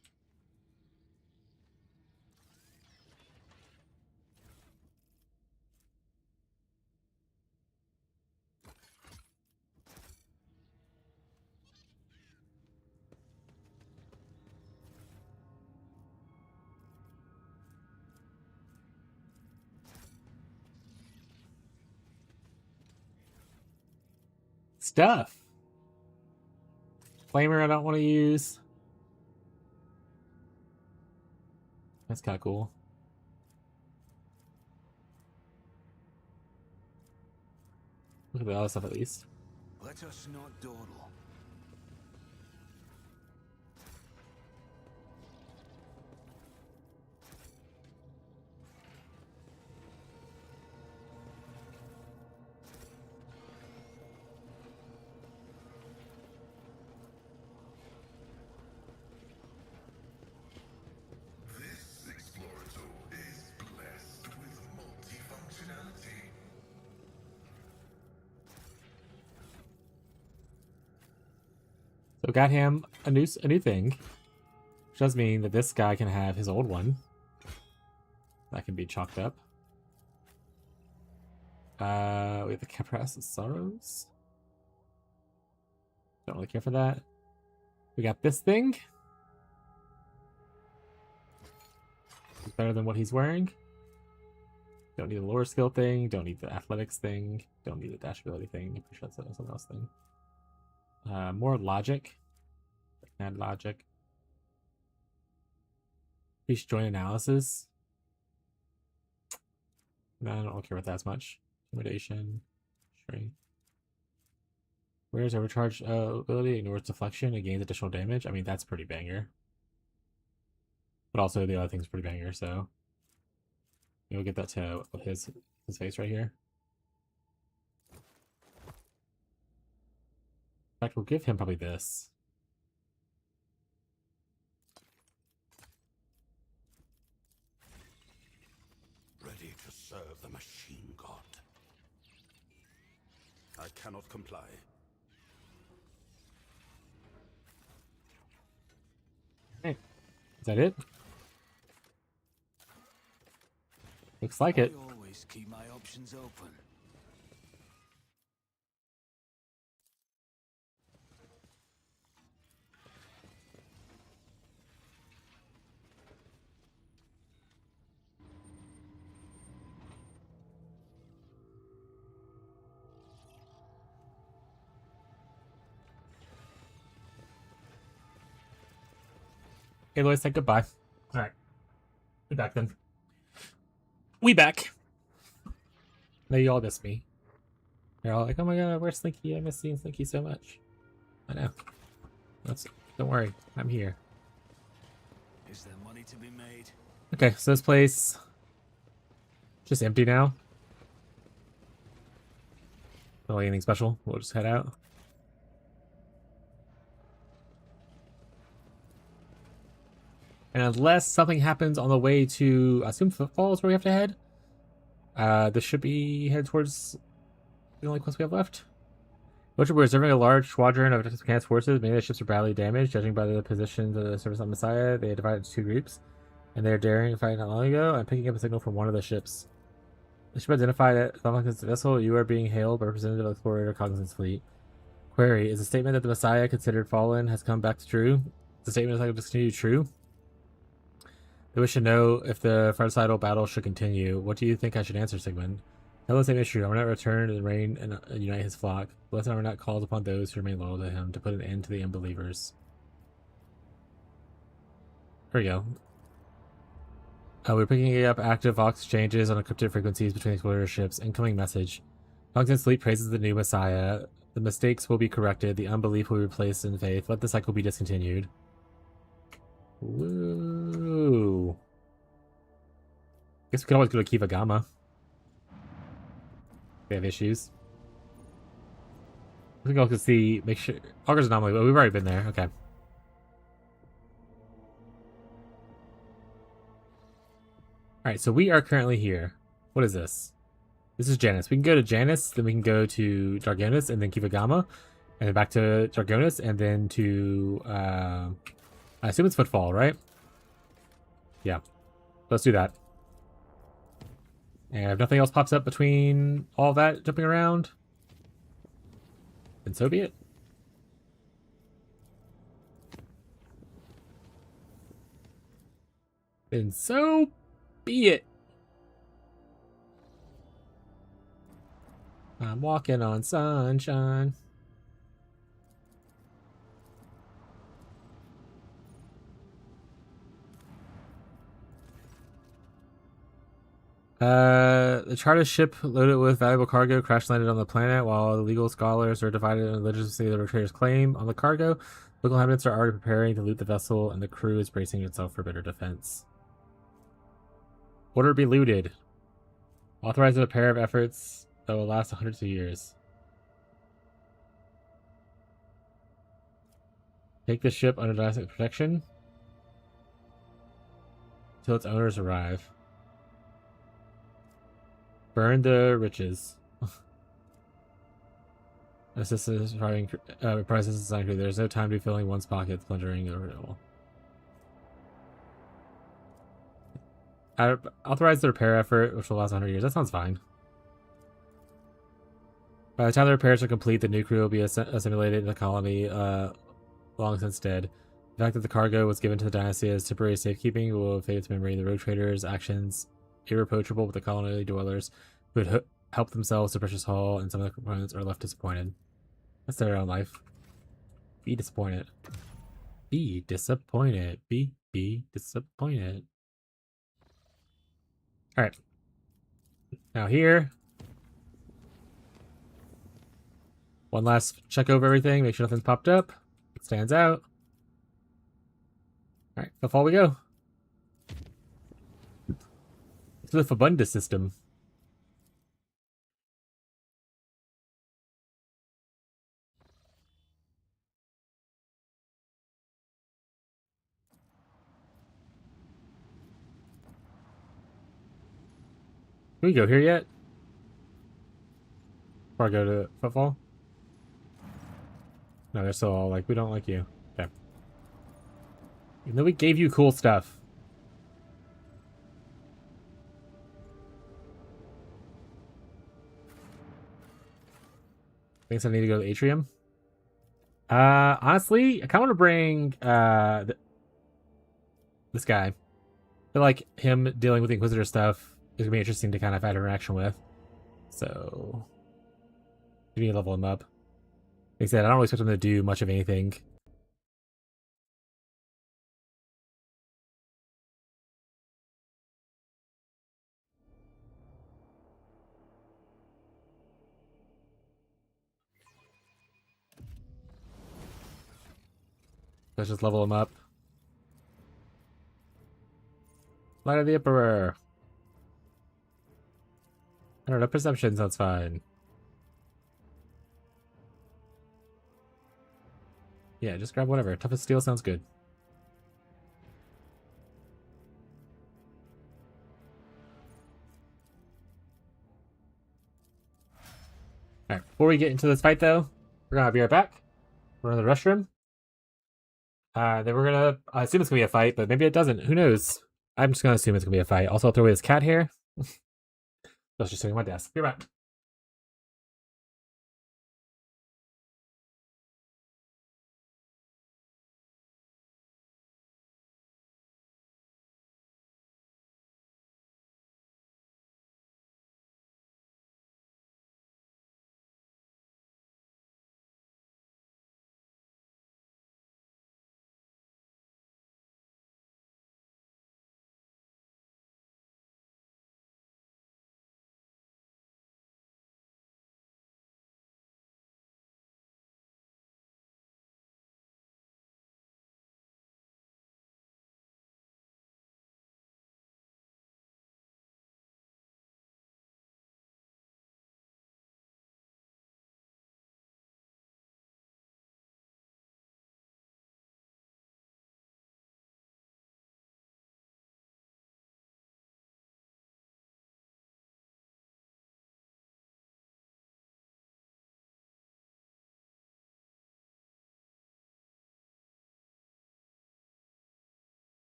stuff. Flamer I don't want to use. That's kind of cool. Look at the other stuff at least. Let us not dawdle. This explorator is blessed with multifunctionality. So got him a new thing, which does mean that this guy can have his old one. That can be chalked up. We have the Capras of Sorrows. Don't really care for that. We got this thing. It's better than what he's wearing. Don't need the lower skill thing. Don't need the athletics thing. Don't need the dash ability thing. I'm pretty sure that's something else thing. More logic. Add logic. Increase joint analysis. No, I don't really care about that as much. Intimidation. Shrink. Where's overcharge ability? Ignores deflection. It gains additional damage. I mean, that's pretty banger. But also the other thing's pretty banger, so we'll get that to his face right here. In fact, we'll give him probably this. Ready to serve the machine god. I cannot comply. Hey, is that it? Looks like it. I always keep my options open. Hey, Lois, say goodbye. All right, we back then. We back. Now you all miss me. You're all like, "Oh my god, where's Slinky? I miss seeing Slinky so much." I know. Don't worry, I'm here. Is there money to be made? Okay, so this place just empty now. Not like anything special. We'll just head out. And unless something happens on the way to, I assume Footfall is where we have to head. This should be headed towards the only quest we have left. We're observing a large squadron of Japan's forces. Many of the ships are badly damaged. Judging by the positions of the service on Messiah, they are divided into two groups. And they're daring to fight not long ago. I'm picking up a signal from one of the ships. The ship identified at Cognizant's vessel. You are being hailed by representative of Explorator Cognizant's fleet. Query: is the statement that the Messiah, considered fallen, has come back to true? The statement is likely to continue true. They wish to know if the fratricidal battle should continue. What do you think I should answer, Sigmund? Tell the same is true. I will not return and reign and unite his flock. Blessed are not called upon those who remain loyal to him to put an end to the unbelievers. Here we go. We're picking up active Vox exchanges on encrypted frequencies between explorer ships. Incoming message. Cognizant's fleet praises the new Messiah. The mistakes will be corrected. The unbelief will be replaced in faith. Let the cycle be discontinued. Woo. Guess we could always go to Kiva Gamma. They have issues. I think I'll go see, make sure. Auger's anomaly, but we've already been there. Okay. Alright, so we are currently here. What is this? This is Janus. We can go to Janus, then we can go to Dargonis, and then Kiva Gamma, and then back to Dargonis, and then to, I assume it's Footfall, right? Yeah. Let's do that. And if nothing else pops up between all that jumping around, then so be it. Then so be it. I'm walking on sunshine. The charter ship loaded with valuable cargo crash landed on the planet while the legal scholars are divided in the legitimacy of the Rogue Trader's claim on the cargo. Local inhabitants are already preparing to loot the vessel, and the crew is bracing itself for better defense. Order be looted. Authorize a pair of efforts that will last hundreds of years. Take the ship under dynastic protection until its owners arrive. Burn the riches. Assistance surviving prices assigned crew. There's no time to be filling one's pockets, plundering the renewal. Authorize the repair effort, which will last 100 years. That sounds fine. By the time the repairs are complete, the new crew will be assimilated in the colony, long since dead. The fact that the cargo was given to the dynasty as temporary safekeeping will fade its memory. The Rogue Trader's actions irreproachable with the colony dwellers who had helped themselves to precious haul, and some of the components are left disappointed. That's their own life. Be disappointed. Be disappointed. Be disappointed. Alright. Now here. One last check over everything, make sure nothing's popped up. It stands out. Alright, how far we go? To the Fabunda system. Can we go here yet? Before I go to Footfall? No, they're still all like, we don't like you. Okay. Even though we gave you cool stuff. Thinks I need to go to the atrium. Honestly, I kind of want to bring this guy. I feel like him dealing with the Inquisitor stuff is gonna be interesting to kind of have interaction with. So we need to level him up. Like I said, I don't really expect him to do much of anything. Let's just level him up. Light of the Emperor. I don't know, perception sounds fine. Yeah, just grab whatever. Toughest steel sounds good. Alright, before we get into this fight though, we're gonna be right back. We're in the restroom. Then we're gonna I assume it's gonna be a fight, but maybe it doesn't. Who knows? I'm just gonna assume it's gonna be a fight. Also, I'll throw away this cat here. That's just sitting on my desk. Be right back.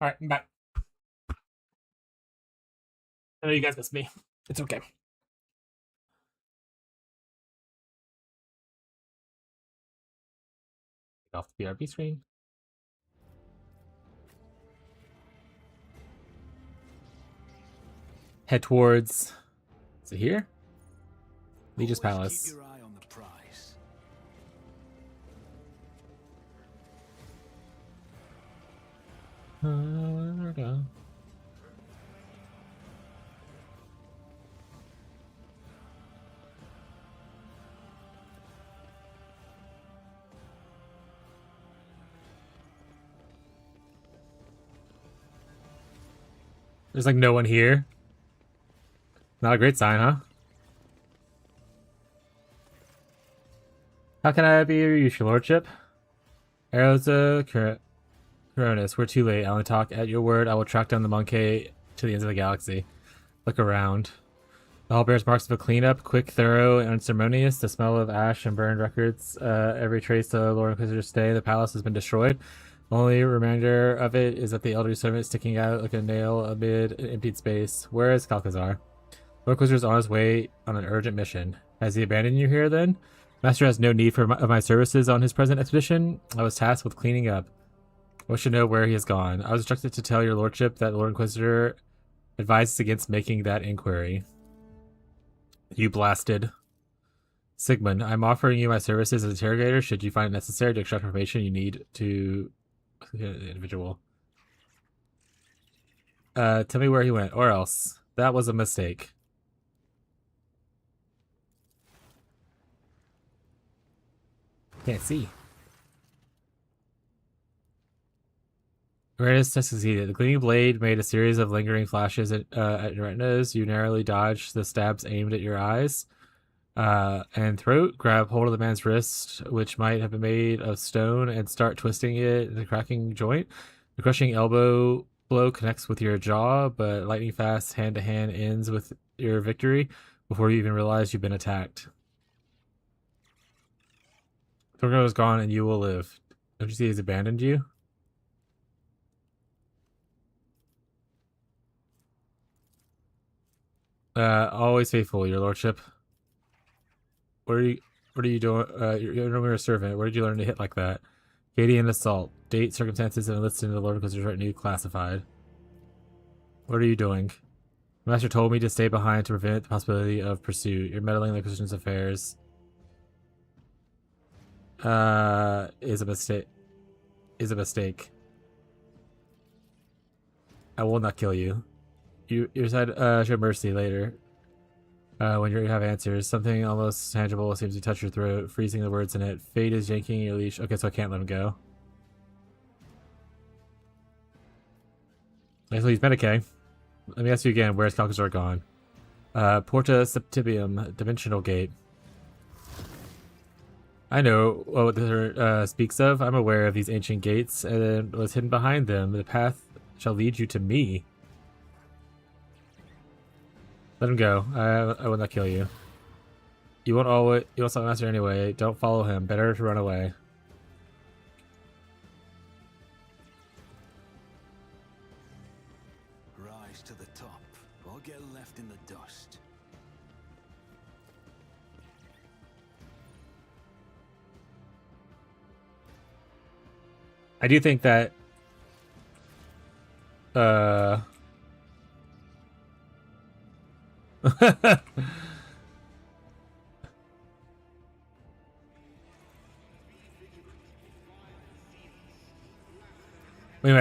Alright, I'm back. I know you guys missed me. It's okay. Off the BRB screen. Head towards... Is it here? Legis Always Palace. Keep your eye on the prize. There's like no one here. Not a great sign, huh? How can I be your use, your lordship? Arrows Coronis, we're too late. I only talk at your word. I will track down the monkey to the ends of the galaxy. Look around. The hall bears marks of a cleanup, quick, thorough, and unceremonious. The smell of ash and burned records. Every trace of Lord Inquisitor's stay. The palace has been destroyed. The only reminder of it is that the elderly servant sticking out like a nail amid an emptied space. Where is Calcazar? Lord Inquisitor is on his way on an urgent mission. Has he abandoned you here, then? Master has no need for my services on his present expedition. I was tasked with cleaning up. I should know where he has gone. I was instructed to tell your lordship that the Lord Inquisitor advises against making that inquiry. You blasted. Sigmund, I'm offering you my services as interrogator should you find it necessary to extract information you need to the individual. Tell me where he went, or else. That was a mistake. Can't see. Greatest test succeeded. The gleaming blade made a series of lingering flashes at your retinas. You narrowly dodged the stabs aimed at your eyes and throat. Grab hold of the man's wrist, which might have been made of stone, and start twisting it in the cracking joint. The crushing elbow blow connects with your jaw, but lightning fast hand-to-hand ends with your victory before you even realize you've been attacked. Thorgo is gone, and you will live. Don't you see he's abandoned you? Always faithful, your lordship. What are you doing? You're no mere servant. Where did you learn to hit like that? Gadian assault. Date, circumstances, and enlisted in the Lord Inquisitor's retinue classified. What are you doing? The master told me to stay behind to prevent the possibility of pursuit. You're meddling in the Inquisition's affairs. Is a mistake. Is a mistake. I will not kill you. You said show mercy later. When you have answers, something almost tangible seems to touch your throat, freezing the words in it. Fate is yanking your leash. Okay, so I can't let him go. Okay, so he's Medicaid. Let me ask you again, where's Calcazar gone? Porta Septibium, Dimensional Gate. I know what this speaks of. I'm aware of these ancient gates and what's hidden behind them. The path shall lead you to me. Let him go. I will not kill you. You won't stop Master anyway. Don't follow him. Better to run away. Rise to the top, or get left in the dust. I do think that anyway,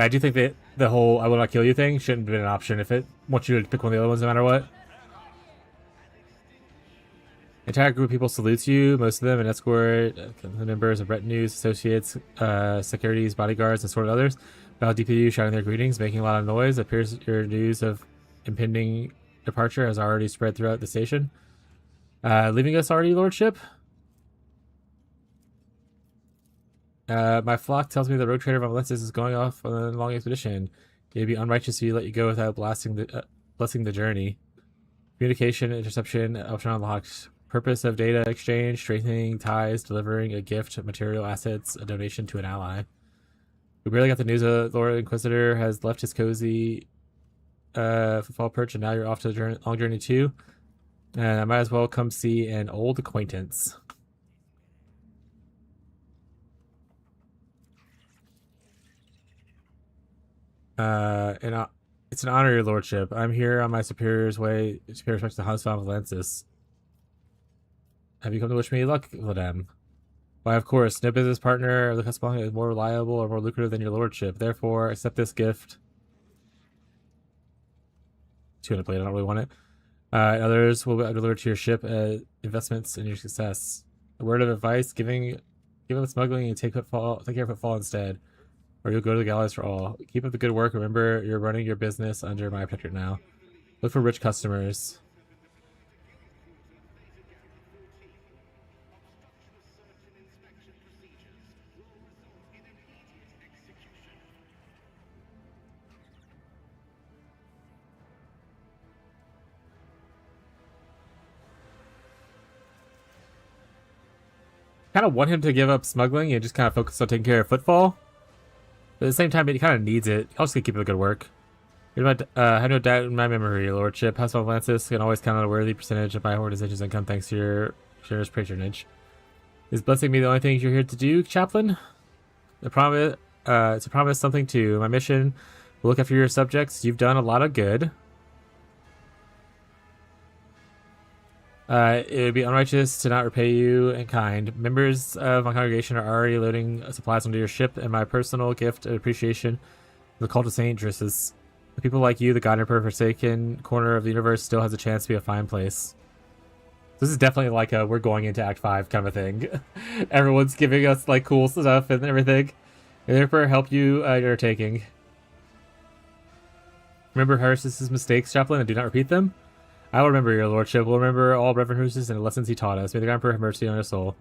I do think that the whole "I will not kill you" thing shouldn't have been an option if it wants you to pick one of the other ones no matter what. Entire group of people salutes you, most of them an escort, members of retinues, associates, securities, bodyguards, and sort of others. Bow deep to you, shouting their greetings, making a lot of noise. It appears your news of impending departure has already spread throughout the station. Leaving us already, lordship? My flock tells me the rogue trader von Valensis is going off on a long expedition. It'd be unrighteous if you let you go without blessing the journey. Communication, interception, option unlocked. Purpose of data exchange, strengthening ties, delivering a gift, material assets, a donation to an ally. We barely got the news that Lord Inquisitor has left his cozy football perch, and now you're off to the long journey too. And I might as well come see an old acquaintance. And it's an honor, your lordship. I'm here on my superior's way. Superior respects to Huntsville Valensis. Have you come to wish me luck, madame? Why, of course, no business partner of the Casablanca is more reliable or more lucrative than your lordship. Therefore, accept this gift. 200 plate, I don't really want it. Others will be delivered to your ship investments in your success. A word of advice, give up smuggling and take care of footfall instead. Or you'll go to the gallows for all. Keep up the good work. Remember, you're running your business under my protectorate now. Look for rich customers. Kind of want him to give up smuggling and just kind of focus on taking care of footfall. But at the same time, he kind of needs it. I'll just keep up the good work. I have no doubt in my memory, your lordship. House of Atlantis can always count on a worthy percentage of my organization's income thanks to your generous patronage. Is blessing me the only thing you're here to do, chaplain? It's a promise, something too. My mission will look after your subjects. You've done a lot of good. It would be unrighteous to not repay you in kind. Members of my congregation are already loading supplies onto your ship, and my personal gift of appreciation, the cult of St. Drissus. People like you, the God Emperor Forsaken corner of the universe, still has a chance to be a fine place. This is definitely like a we're going into Act 5 kind of a thing. Everyone's giving us like cool stuff and everything. And the Emperor help you your undertaking. Remember Harris's mistakes, chaplain, and do not repeat them? I will remember, your lordship. We'll remember all Reverend Hursus and the lessons he taught us. May the God Emperor have mercy on his soul.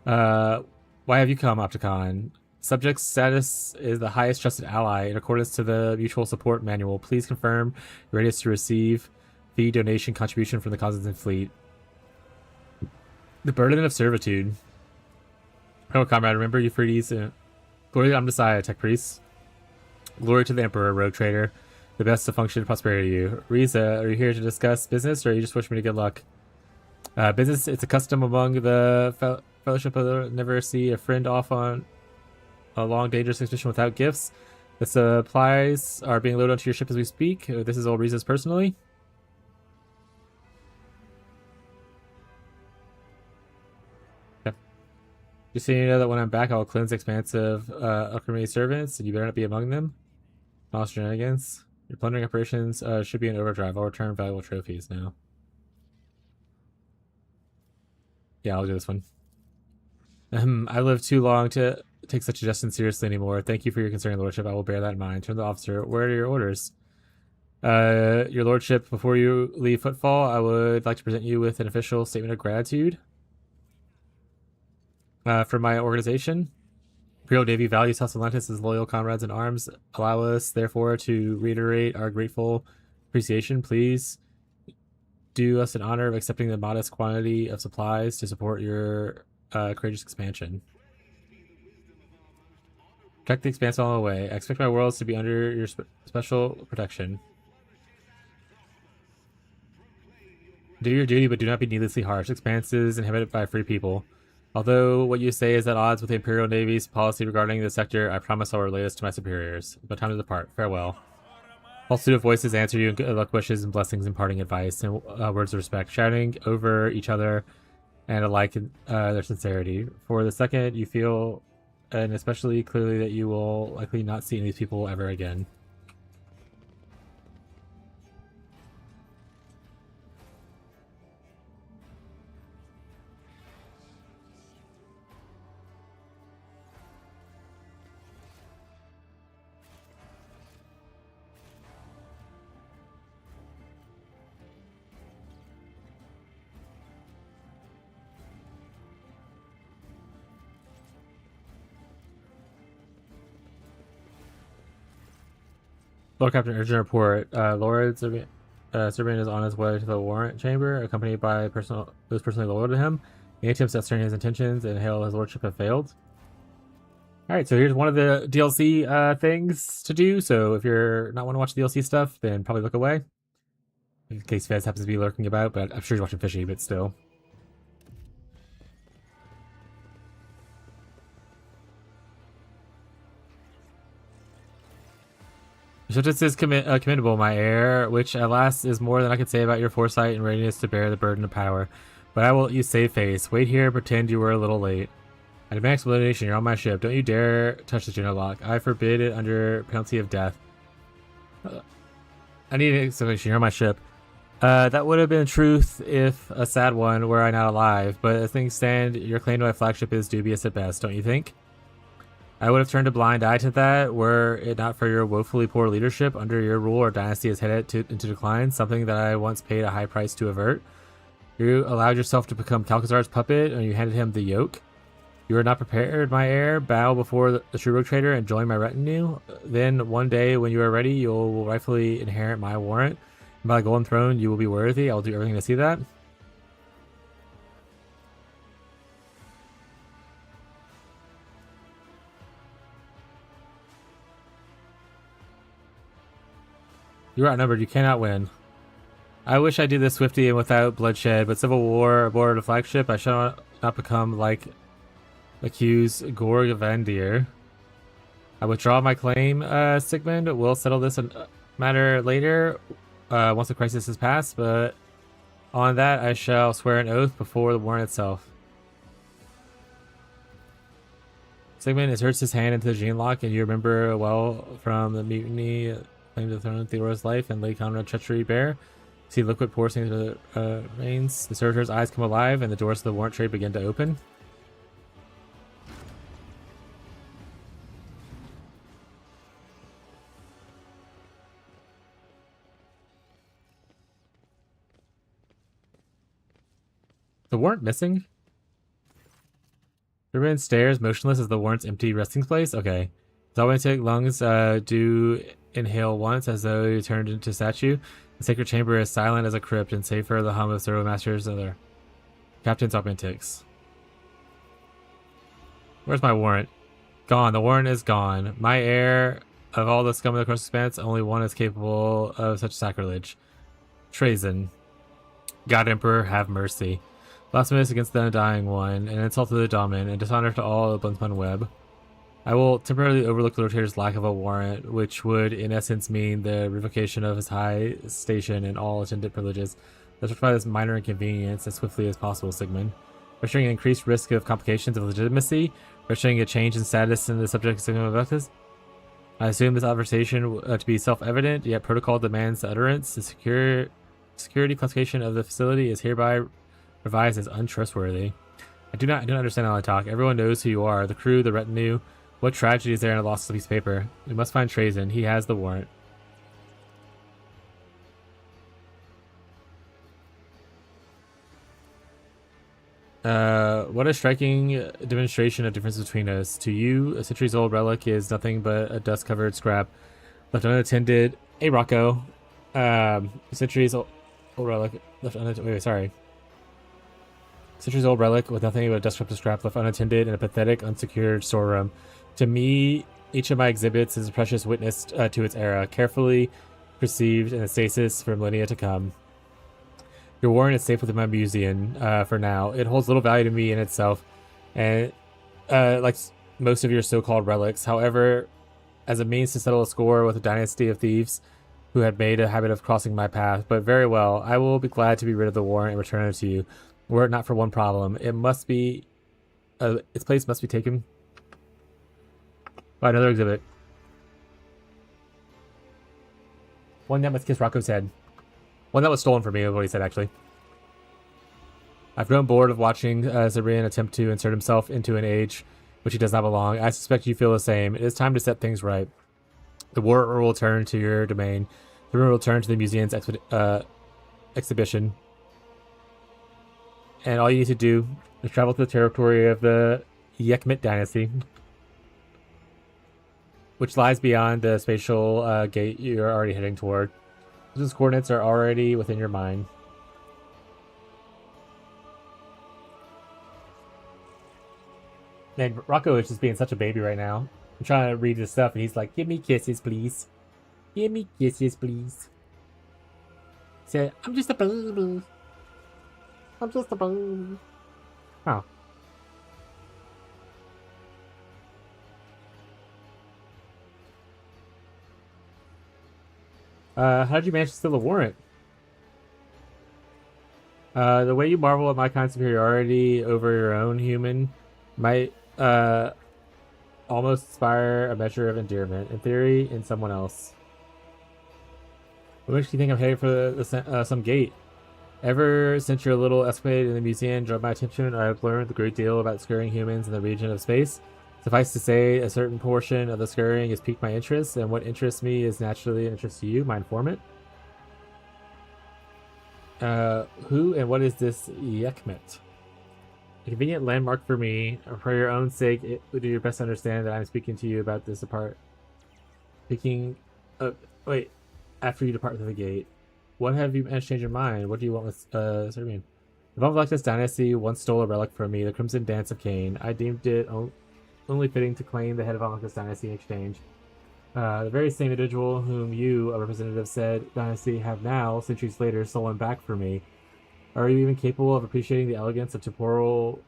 Why have you come, Opticon? Subject status is the highest trusted ally in accordance to the Mutual Support Manual. Please confirm your readiness to receive fee donation contribution from the Constantine Fleet. The burden of servitude. Oh, comrade, remember Euphrates and glory to Omnissiah, Tech Priest. Glory to the Emperor, Rogue Trader. The best of function and prosperity to you. Riza, are you here to discuss business, or you just wish me to good luck? Business, it's a custom among the Fellowship of never see a friend off on a long, dangerous expedition without gifts. The supplies are being loaded onto your ship as we speak. This is all Riza's personally. Okay. Just so you know that when I'm back, I'll cleanse expansive alchemy servants, and you better not be among them. Lost shenanigans. Your plundering operations should be in overdrive. I'll return valuable trophies now. Yeah, I'll do this one. I lived too long to take such suggestions seriously anymore. Thank you for your concern, lordship. I will bear that in mind. Turn to the officer. Where are your orders? Your lordship, before you leave Footfall, I would like to present you with an official statement of gratitude from my organization. Imperial Navy values House Atlantis as loyal comrades in arms. Allow us, therefore, to reiterate our grateful appreciation. Please do us an honor of accepting the modest quantity of supplies to support your courageous expansion. Protect the expanse all the way. I expect my worlds to be under your special protection. Do your duty, but do not be needlessly harsh. Expanse is inhabited by free people. Although what you say is at odds with the Imperial Navy's policy regarding the sector, I promise I'll relay this to my superiors. But time to depart. Farewell. Multitude of voices answer you in good luck wishes and blessings and parting advice and words of respect, shouting over each other and alike their sincerity. For the second, you feel, and especially clearly, that you will likely not see any of these people ever again. Lord Captain, urgent report. Lord Serbian is on his way to the warrant chamber, accompanied by those personally loyal to him. The attempts to ascertain his intentions and hail his lordship have failed. All right, so here's one of the DLC things to do. So if you're not want to watch DLC stuff, then probably look away. In case Fez happens to be lurking about, but I'm sure he's watching Fishy, but still. So this is commendable, my heir, which alas is more than I could say about your foresight and readiness to bear the burden of power. But I will let you save face. Wait here and pretend you were a little late. I demand explanation. You're on my ship. Don't you dare touch the general lock. I forbid it under penalty of death. I need an explanation. You're on my ship. That would have been truth if a sad one were I not alive. But as things stand, your claim to my flagship is dubious at best, don't you think? I would have turned a blind eye to that were it not for your woefully poor leadership. Under your rule, our dynasty is headed into decline, something that I once paid a high price to avert. You allowed yourself to become Calcazar's puppet, and you handed him the yoke. You are not prepared, my heir. Bow before the true Rogue Trader and join my retinue. Then, one day, when you are ready, you will rightfully inherit my warrant. And by the golden throne, you will be worthy. I will do everything to see that. You are outnumbered. You cannot win. I wish I did this swiftly and without bloodshed, but civil war aboard a flagship, I shall not become like accused Gorgavandir. I withdraw my claim, Sigmund. We'll settle this matter later, once the crisis is passed, but on that I shall swear an oath before the warrant itself. Sigmund inserts his hand into the gene lock, and you remember well from the mutiny claim to the throne of Theodora's life and Lady Conrad treachery bear. See liquid coursing into the veins. The servitor's eyes come alive, and the doors of the warrant trade begin to open. The warrant missing? Ruben stares motionless as the warrant's empty resting place. Okay. Zalmantic lungs do inhale once as though he turned into statue. The sacred chamber is silent as a crypt, and save for the hum of Zero Master's other. Captain Zalmantic's. Where's my warrant? Gone. The warrant is gone. My heir, of all the scum of the cross expanse, only one is capable of such sacrilege. Treason. God Emperor, have mercy. Blasphemous against the undying one, an insult to the Daemon, and dishonor to all of Blunspun Web. I will temporarily overlook the rotator's lack of a warrant, which would in essence mean the revocation of his high station and all attendant privileges. Let's rectify this minor inconvenience as swiftly as possible, Sigmund. Registering an increased risk of complications of legitimacy, registering a change in status in the subject of Sigmund Vectus. I assume this conversation to be self-evident, yet protocol demands the utterance. The security classification of the facility is hereby revised as untrustworthy. I don't understand how I talk. Everyone knows who you are, the crew, the retinue. What tragedy is there in a lost piece of paper? We must find Trazen. He has the warrant. What a striking demonstration of difference between us. To you, a centuries-old relic is nothing but a dust-covered scrap left unattended. Hey, Rocco. Centuries-old relic left unattended. Wait, sorry. Centuries-old relic with nothing but a dust-covered scrap left unattended in a pathetic, unsecured storeroom. To me, each of my exhibits is a precious witness to its era, carefully perceived in a stasis for millennia to come. Your warrant is safe within my museum for now. It holds little value to me in itself, and like most of your so-called relics. However, as a means to settle a score with a dynasty of thieves who had made a habit of crossing my path. But very well, I will be glad to be rid of the warrant and return it to you. Were it not for one problem, it must be its place must be taken by another exhibit. One that must kiss Rocco's head. One that was stolen from me, is what he said, actually. I've grown bored of watching Zabrian attempt to insert himself into an age which he does not belong. I suspect you feel the same. It is time to set things right. The war will turn to your domain. The room will turn to the museum's exhibition. And all you need to do is travel to the territory of the Yekmit dynasty, which lies beyond the spatial gate you're already heading toward. Those coordinates are already within your mind. Man, Rocco is just being such a baby right now. I'm trying to read his stuff, and he's like, "Give me kisses, please. Give me kisses, please." He said, "I'm just a baby. I'm just a baby." Oh. How'd you manage to steal the warrant? The way you marvel at my kind of superiority over your own human might, almost inspire a measure of endearment, in theory, in someone else. What makes you think I'm headed for some gate? Ever since your little escapade in the museum drew my attention, I have learned a great deal about scurrying humans in the region of space. Suffice to say, a certain portion of the scurrying has piqued my interest, and what interests me is naturally an interest to you, my informant. Who and what is this Yekmet? A convenient landmark for me. For your own sake, it would do your best to understand that I'm speaking to you about this apart. Wait. After you depart through the gate. What have you managed to change your mind? What do you want with, Serbian? The Von dynasty once stole a relic from me, the Crimson Dance of Cain. I deemed it only fitting to claim the head of Von dynasty in exchange. The very same individual whom you, a representative of said dynasty, have now, centuries later, stolen back from me. Are you even capable of appreciating the elegance of temporal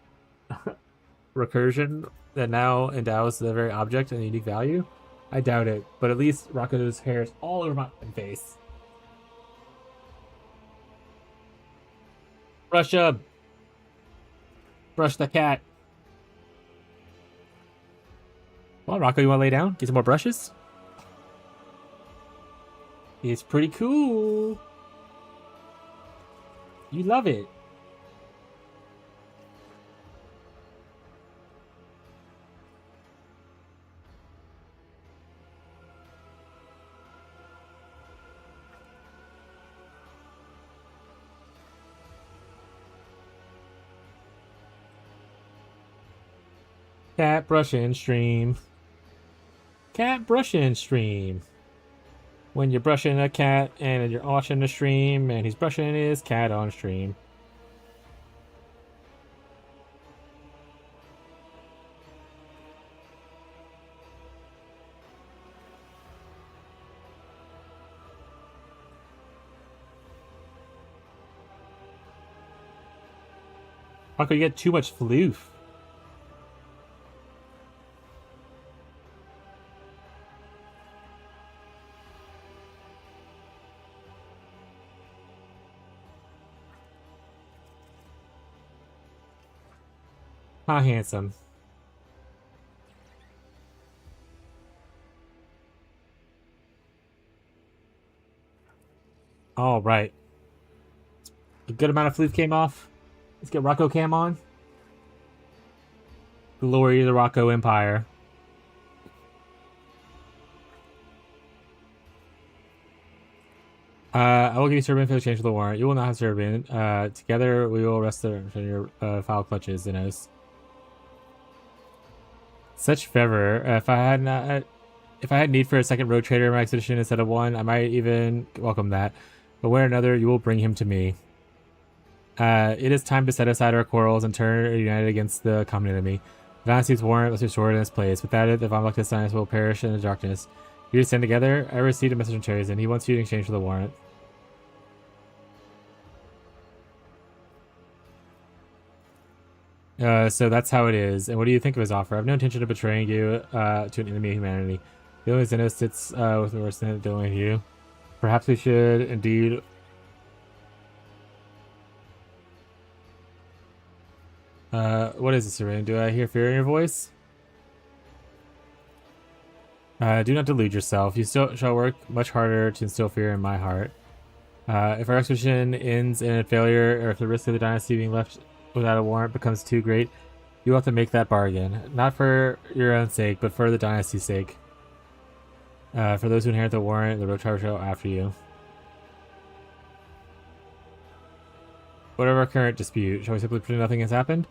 recursion that now endows the very object and unique value? I doubt it, but at least Rocco's hair is all over my face. Brush up. Brush the cat. Well, Rocco, you want to lay down? Get some more brushes? It's pretty cool. You love it. Cat brushing stream. Cat brushing stream. When you're brushing a cat and you're watching the stream and he's brushing his cat on stream. How could you get too much floof? How handsome. All right. A good amount of floof came off. Let's get Rocco cam on. Glory of the Rocco Empire. I will give you Serbian for the change of the warrant. You will not have Serbian. Together we will rest in your foul clutches, Zenos. Such favor. If I had need for a second rogue trader in my expedition instead of one, I might even welcome that. But where another, you will bring him to me. It is time to set aside our quarrels and turn united against the common enemy. The dynasty's warrant was restored in its place. Without it, the Von Luctus dynasty will perish in the darkness. You stand together. I received a message from Cherries, and he wants you in exchange for the warrant. So that's how it is. And what do you think of his offer? I have no intention of betraying you to an enemy of humanity. The only Zenos sits with the worst in dealing with you. Perhaps we should indeed. What is this, Serene? Do I hear fear in your voice? Do not delude yourself. You still shall work much harder to instill fear in my heart. If our expedition ends in a failure, or if the risk of the dynasty being left without a warrant becomes too great, you will have to make that bargain. Not for your own sake, but for the dynasty's sake. For those who inherit the warrant, the Rogue Trader shall after you. Whatever our current dispute, shall we simply pretend nothing has happened?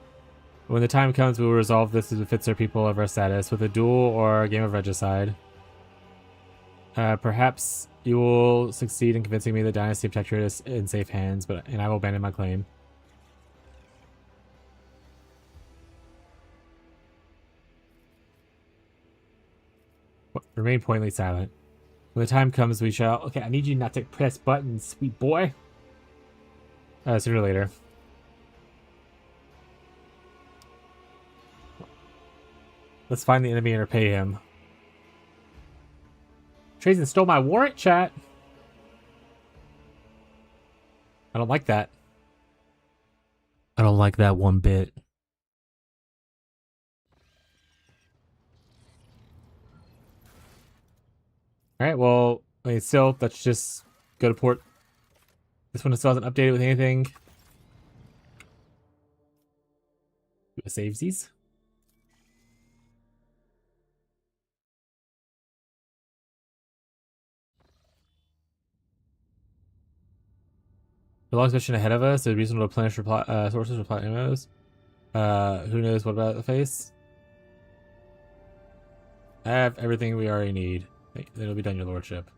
When the time comes, we will resolve this as befits our people of our status, with a duel or a game of regicide. Perhaps you will succeed in convincing me the dynasty protectorate is in safe hands, and I will abandon my claim. Remain pointedly silent. When the time comes, we shall. Okay, I need you not to press buttons, sweet boy. Sooner or later. Let's find the enemy and repay him. Trazen stole my warrant, chat. I don't like that. I don't like that one bit. Alright, well, I mean, still, let's just go to port. This one still hasn't updated with anything. Do a savesies. The longest mission ahead of us. There's reason to replenish sources, reply ammos. Who knows what about the face? I have everything we already need. It'll be done, your lordship.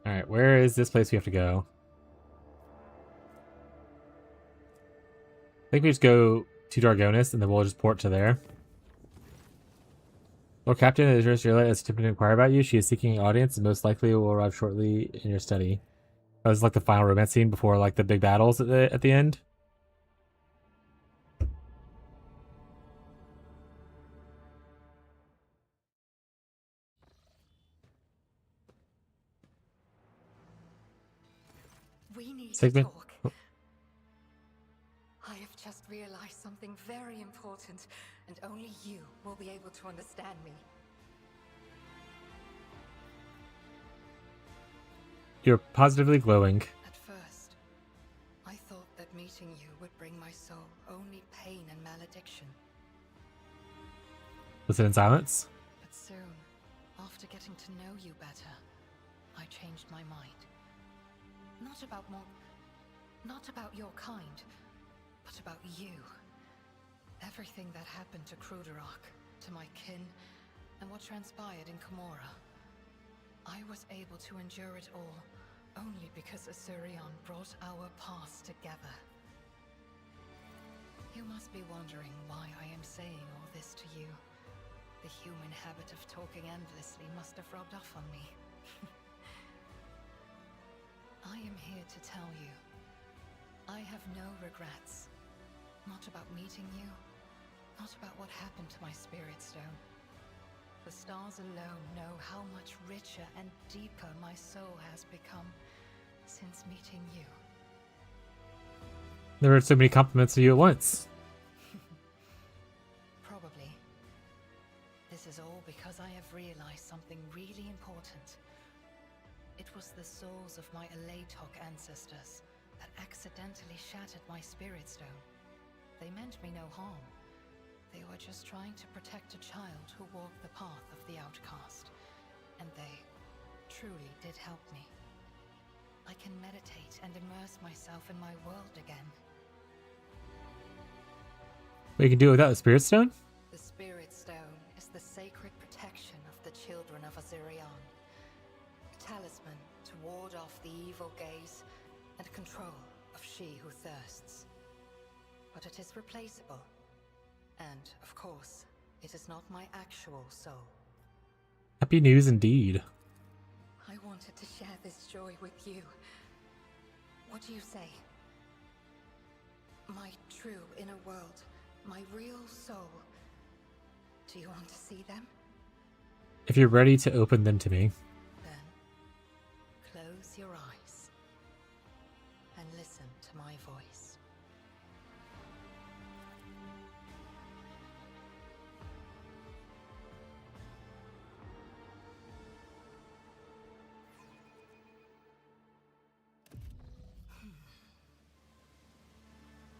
Alright, where is this place we have to go? I think we just go to Dargonis and then we'll just port to there. Lord Captain, it is Yurla has attempted to inquire about you. She is seeking an audience and most likely will arrive shortly in your study. That was like the final romance scene before like the big battles at the end. We need Segment. to talk. I have just realized something very important, and only you will be able to understand me. You're positively glowing. At first, I thought that meeting you would bring my soul only pain and malediction. Listen in silence. But soon, after getting to know you better, I changed my mind. Not about your kind, but about you. Everything that happened to Kruderak, to my kin, and what transpired in Kamora. I was able to endure it all, only because Asurion brought our paths together. You must be wondering why I am saying all this to you. The human habit of talking endlessly must have rubbed off on me. I am here to tell you, I have no regrets. Not about meeting you, not about what happened to my spirit stone. The stars alone know how much richer and deeper my soul has become since meeting you. There were so many compliments of you at once. Probably. This is all because I have realized something really important. It was the souls of my Alatok ancestors that accidentally shattered my spirit stone. They meant me no harm. They were just trying to protect a child who walked the path of the outcast. And they truly did help me. I can meditate and immerse myself in my world again. But you can do it without the spirit stone? The spirit stone is the sacred protection of the children of Azurion. A talisman to ward off the evil gaze and control of she who thirsts. But it is replaceable. And, of course, it is not my actual soul. Happy news indeed. I wanted to share this joy with you. What do you say? My true inner world, my real soul. Do you want to see them? If you're ready to open them to me. Then, close your eyes and listen to my voice.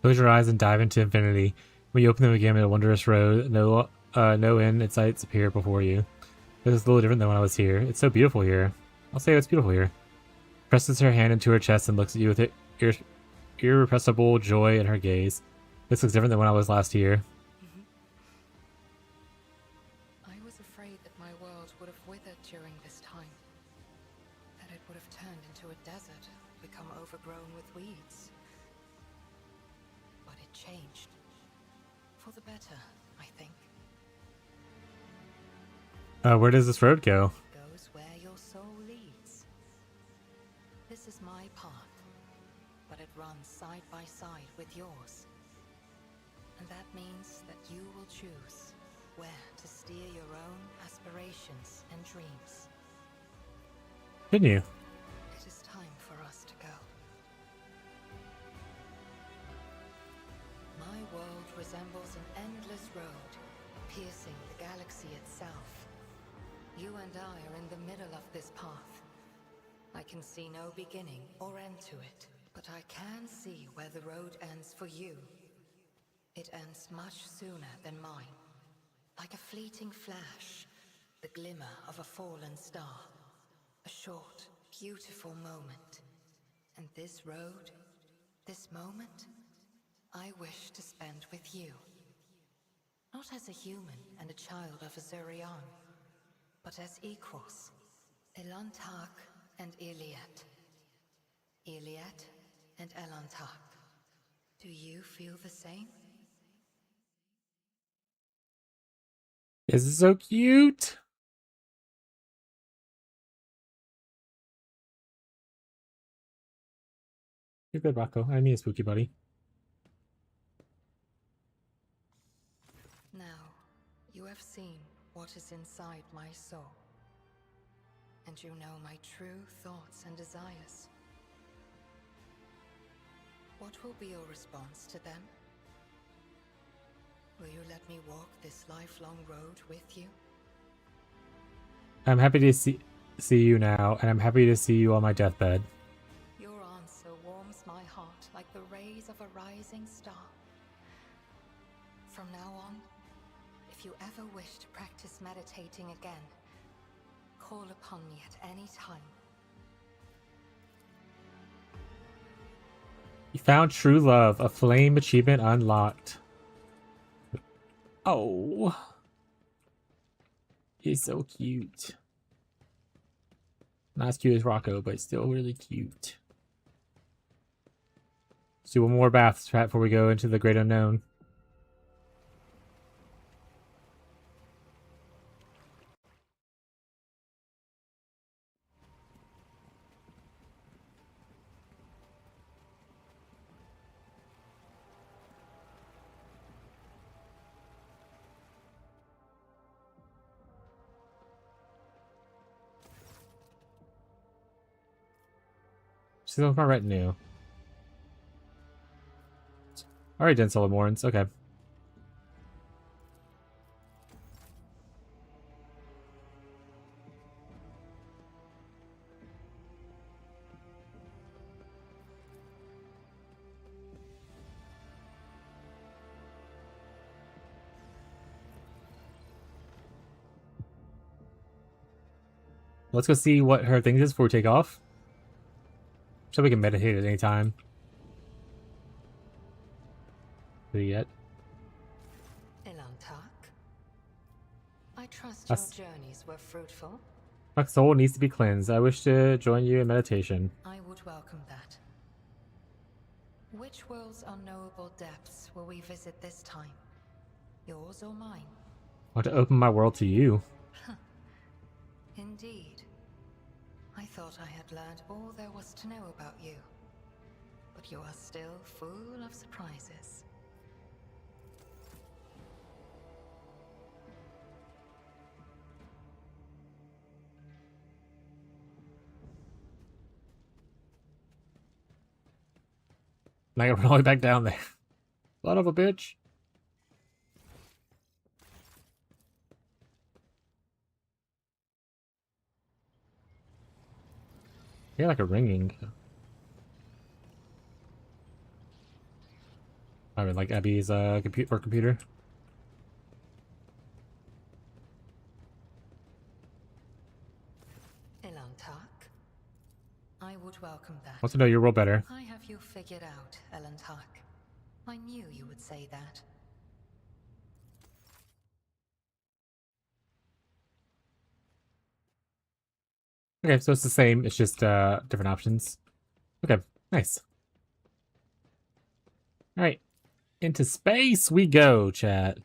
Close your eyes and dive into infinity. When you open them again in a wondrous road, no end in sights appear before you. This is a little different than when I was here. It's so beautiful here. I'll say it's beautiful here. Presses her hand into her chest and looks at you with irrepressible joy in her gaze. This looks different than when I was last here. I was afraid that my world would have withered during this time. That it would have turned into a desert, become overgrown with weeds. changed. For the better, I think. Where does this road go? Goes where your soul leads. This is my path, but it runs side by side with yours. And that means that you will choose where to steer your own aspirations and dreams. Didn't you? It is time for us to go. My world resembles an endless road, piercing the galaxy itself. You and I are in the middle of this path. I can see no beginning or end to it, but I can see where the road ends for you. It ends much sooner than mine. Like a fleeting flash, the glimmer of a fallen star. A short, beautiful moment. And this road, this moment, I wish to spend with you. Not as a human and a child of Azurian, but as equals. Elantak and Iliad. Iliad and Elantak. Do you feel the same? This is so cute. You're good, Rocco. I mean, spooky buddy. Now, you have seen what is inside my soul. And you know my true thoughts and desires. What will be your response to them? Will you let me walk this lifelong road with you? I'm happy to see you now, and I'm happy to see you on my deathbed. Your answer warms my heart like the rays of a rising star. From now on, if you ever wish to practice meditating again, call upon me at any time. You found true love, a flame achievement unlocked. Oh. He's so cute. Not as cute as Rocco, but still really cute. Let's do one more bath strat before we go into the great unknown. She's on my retinue. Alright, then, Solomorans. Okay. Let's go see what her thing is before we take off. So we can meditate at any time. Yet. Elantak, I trust That's- your journeys were fruitful. My soul needs to be cleansed. I wish to join you in meditation. I would welcome that. Which world's unknowable depths will we visit this time? Yours or mine? I want to open my world to you. Indeed. I thought I had learned all there was to know about you. But you are still full of surprises. And I gotta run all the way back down there. Son of a bitch. I hear like a ringing. I mean, like Abby's computer. Elantak, I would welcome that. Want to know your world better. I have you figured out, Elantak. I knew you would say that. Okay, so it's the same. It's just different options. Okay, nice. All right. Into space we go, chat.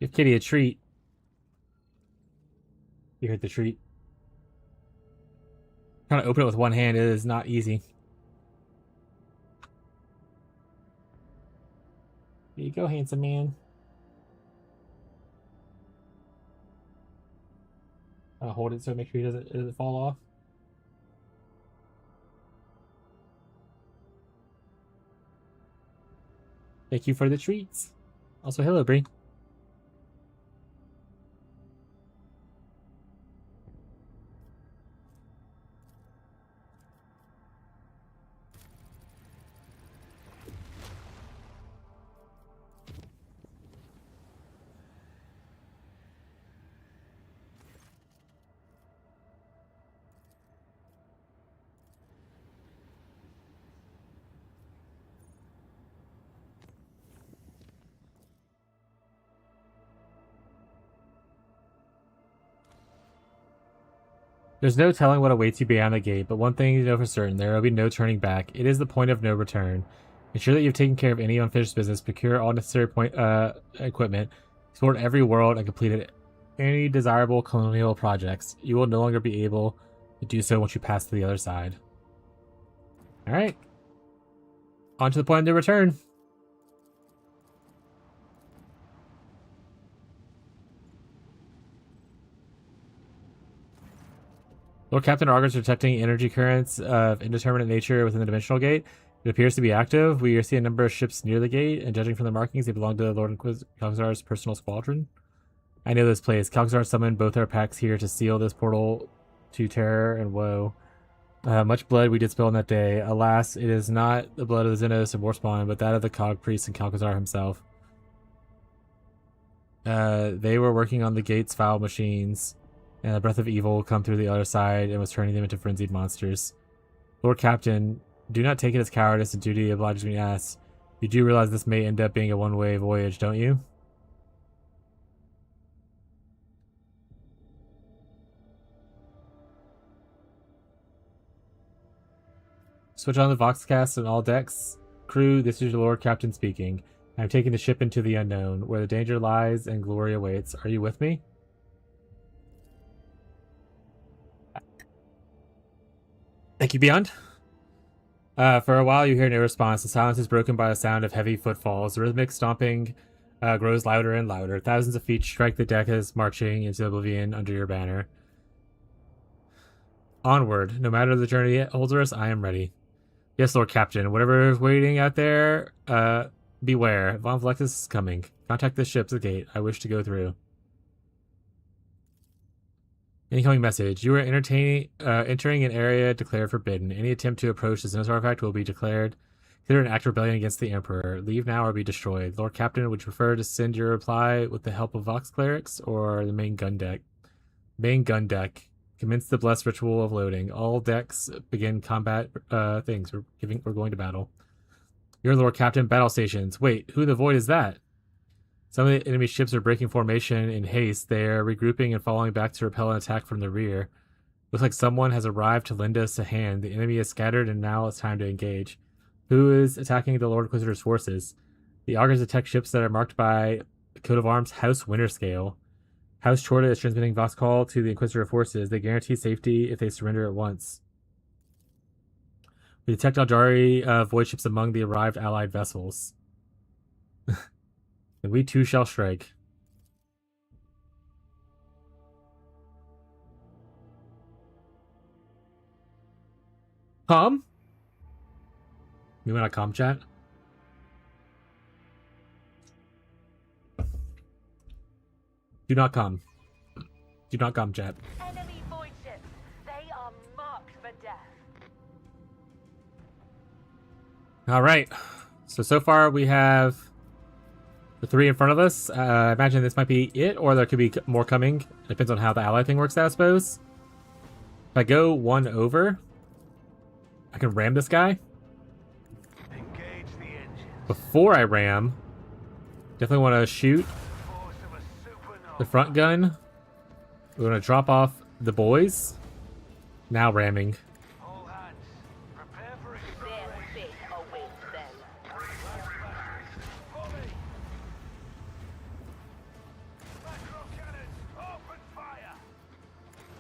Give Kitty a treat. You heard the treat. Trying to open it with one hand is not easy. Here you go, handsome man. Hold it so make sure he doesn't fall off. Thank you for the treats. Also, hello, Bree. There's no telling what awaits you beyond the gate, but one thing you know for certain, there will be no turning back. It is the point of no return. Ensure that you've taken care of any unfinished business, procure all necessary equipment, explored every world, and completed any desirable colonial projects. You will no longer be able to do so once you pass to the other side. Alright. On to the point of no return. Lord Captain Argus detecting energy currents of indeterminate nature within the dimensional gate. It appears to be active. We see a number of ships near the gate, and judging from the markings, they belong to Lord Kalkazar's personal squadron. I know this place. Kalkazar summoned both our packs here to seal this portal to terror and woe. Much blood we did spill on that day. Alas, it is not the blood of the Xenos and Warspawn, but that of the Cog Priest and Kalkazar himself. They were working on the gate's foul machines, and the breath of evil come through the other side and was turning them into frenzied monsters. Lord Captain, do not take it as cowardice, and duty obliges me to ask. You do realize this may end up being a one-way voyage, don't you? Switch on the Voxcast on all decks. Crew, this is your Lord Captain speaking. I am taking the ship into the unknown, where the danger lies and glory awaits. Are you with me? Thank you, Beyond. For a while, you hear no response. The silence is broken by the sound of heavy footfalls. The rhythmic stomping grows louder and louder. Thousands of feet strike the deck as marching into oblivion under your banner. Onward. No matter the journey it holds us, I am ready. Yes, Lord Captain. Whatever is waiting out there, beware. Von Vlectus is coming. Contact the ship's gate. I wish to go through. Incoming message. You are entering an area declared forbidden. Any attempt to approach the Xenos artifact will be declared considered an act of rebellion against the Emperor. Leave now or be destroyed. Lord Captain, would you prefer to send your reply with the help of Vox Clerics or the main gun deck? Main gun deck. Commence the blessed ritual of loading. All decks begin combat things. We're going to battle. Your Lord Captain, battle stations. Wait, who in the void is that? Some of the enemy ships are breaking formation in haste. They are regrouping and falling back to repel an attack from the rear. Looks like someone has arrived to lend us a hand. The enemy is scattered and now it's time to engage. Who is attacking the Lord Inquisitor's forces? The augurs detect ships that are marked by the coat of arms House Winterscale. House Chorda is transmitting Vox call to the Inquisitor forces. They guarantee safety if they surrender at once. We detect Aljari void ships among the arrived allied vessels. And we too shall strike. Com? You want to com chat? Do not come. Do not come, chat. Enemy void ships. They are marked for death. Alright. So far we have the 3 in front of us. I imagine this might be it, or there could be more coming. It depends on how the ally thing works out, I suppose. If I go 1 over, I can ram this guy. Engage the engines. Before I ram, Definitely want to shoot the front gun. We're going to drop off the boys. Now ramming. All hands, prepare for Their fate awaits them. Macro cannons, open fire!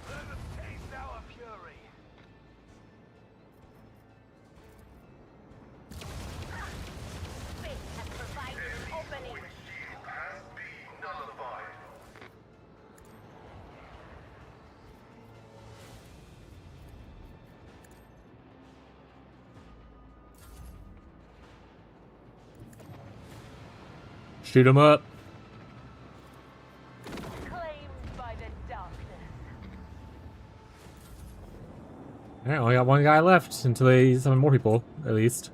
Let them taste our fury! Fate has provided an opening. Has been nullified. Shoot them up. Claimed by the darkness. Alright, only got one guy left until they summon more people, at least.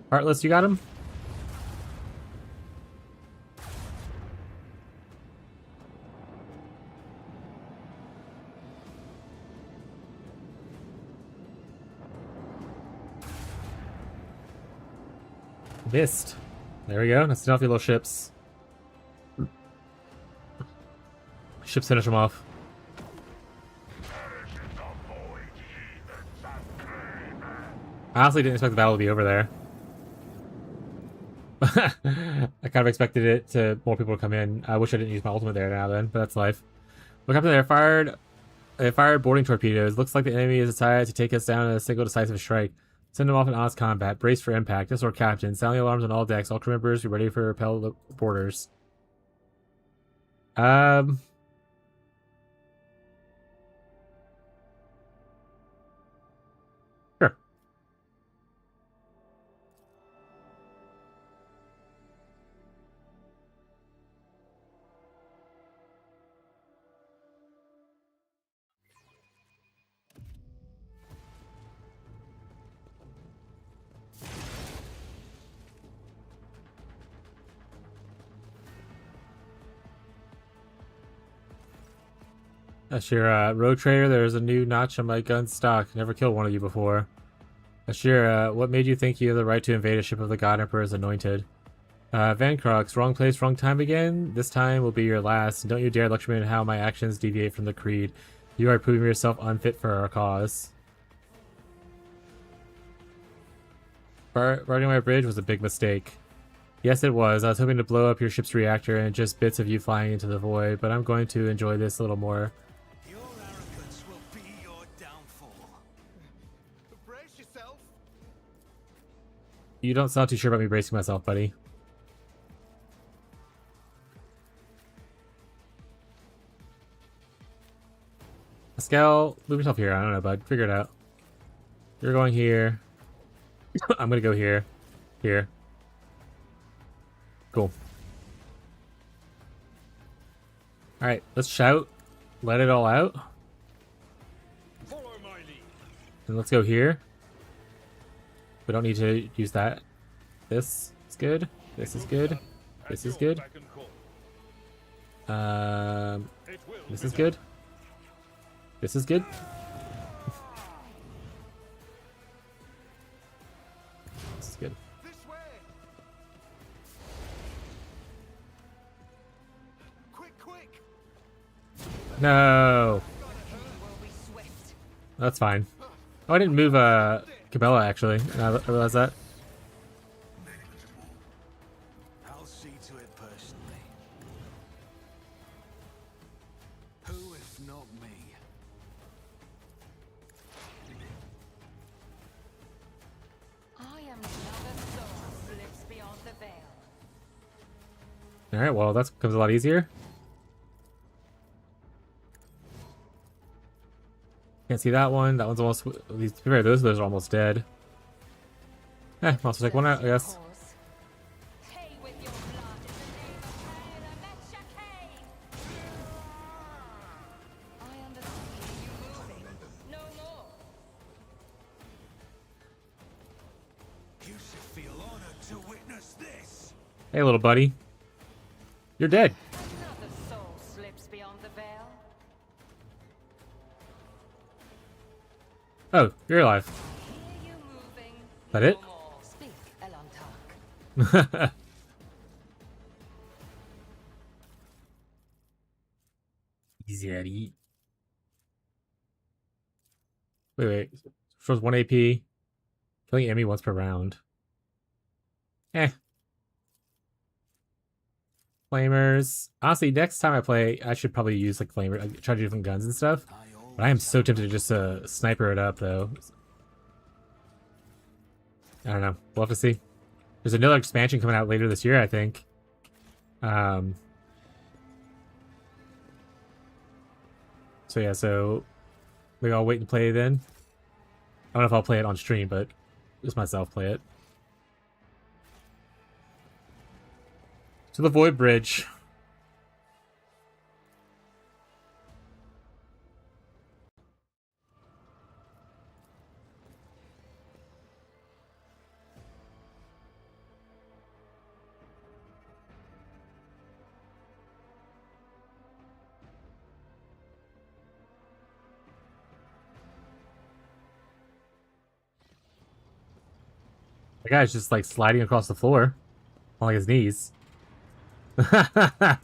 Heartless, you got him? Missed. There we go. Let's send off your little ships. Ships finish them off. I honestly didn't expect the battle to be over there. I kind of expected it to more people to come in. I wish I didn't use my ultimate there now then, but that's life. Look up there. They fired boarding torpedoes. Looks like the enemy has decided to take us down in a single decisive strike. Send them off in honest combat. Brace for impact. This is our captain. Sound the alarms on all decks. All crew members, be ready for repel the boarders. Sure. That's your Rogue Trader. There's a new notch on my gun stock. Never killed one of you before. Ashira, what made you think you have the right to invade a ship of the God Emperor's anointed? Van Crox, wrong place, wrong time again? This time will be your last. Don't you dare lecture me on how my actions deviate from the creed. You are proving yourself unfit for our cause. Guarding my bridge was a big mistake. Yes, it was. I was hoping to blow up your ship's reactor and just bits of you flying into the void, but I'm going to enjoy this a little more. Your arrogance will be your downfall. Brace yourself. You don't sound too sure about me bracing myself, buddy. Pascal, move yourself here. I don't know, bud. Figure it out. You're going here. I'm gonna go here. Here. Cool. Alright, let's shout. Let it all out. Follow my lead. And let's go here. We don't need to use that. This is good. This is good. This is good. Back and call. It will This be is done. good. This is good. This is good. This way. Quick, quick. No. Will be swift. That's fine. Oh, I didn't move Cabela actually. I realized that. I'll see to it personally. Who if not me? I am another soul who lives beyond the veil. Alright, well that becomes a lot easier. Can't see that one. That one's almost. To be fair, those are almost dead. I'll also take one out, I guess. Pay with your blood in the name of Kaela Mecha Kane. I understand you moving. No more. You should feel honored to witness this. Hey, little buddy. You're dead. Another soul slips beyond the veil. Oh, you're alive. Hear you moving. That it? No more. Speak, Elantark. Easy. Wait. Shows 1 AP. Killing enemy once per round. Eh. Flamers. Honestly, next time I play, I should probably use like flamer. Try to do different guns and stuff. But I am so tempted to just sniper it up though. I don't know. We'll have to see. There's another expansion coming out later this year, I think. So yeah, so maybe I'll wait and play then. I don't know if I'll play it on stream, but just myself play it. To the Void Bridge. The guy's just like sliding across the floor on like his knees. The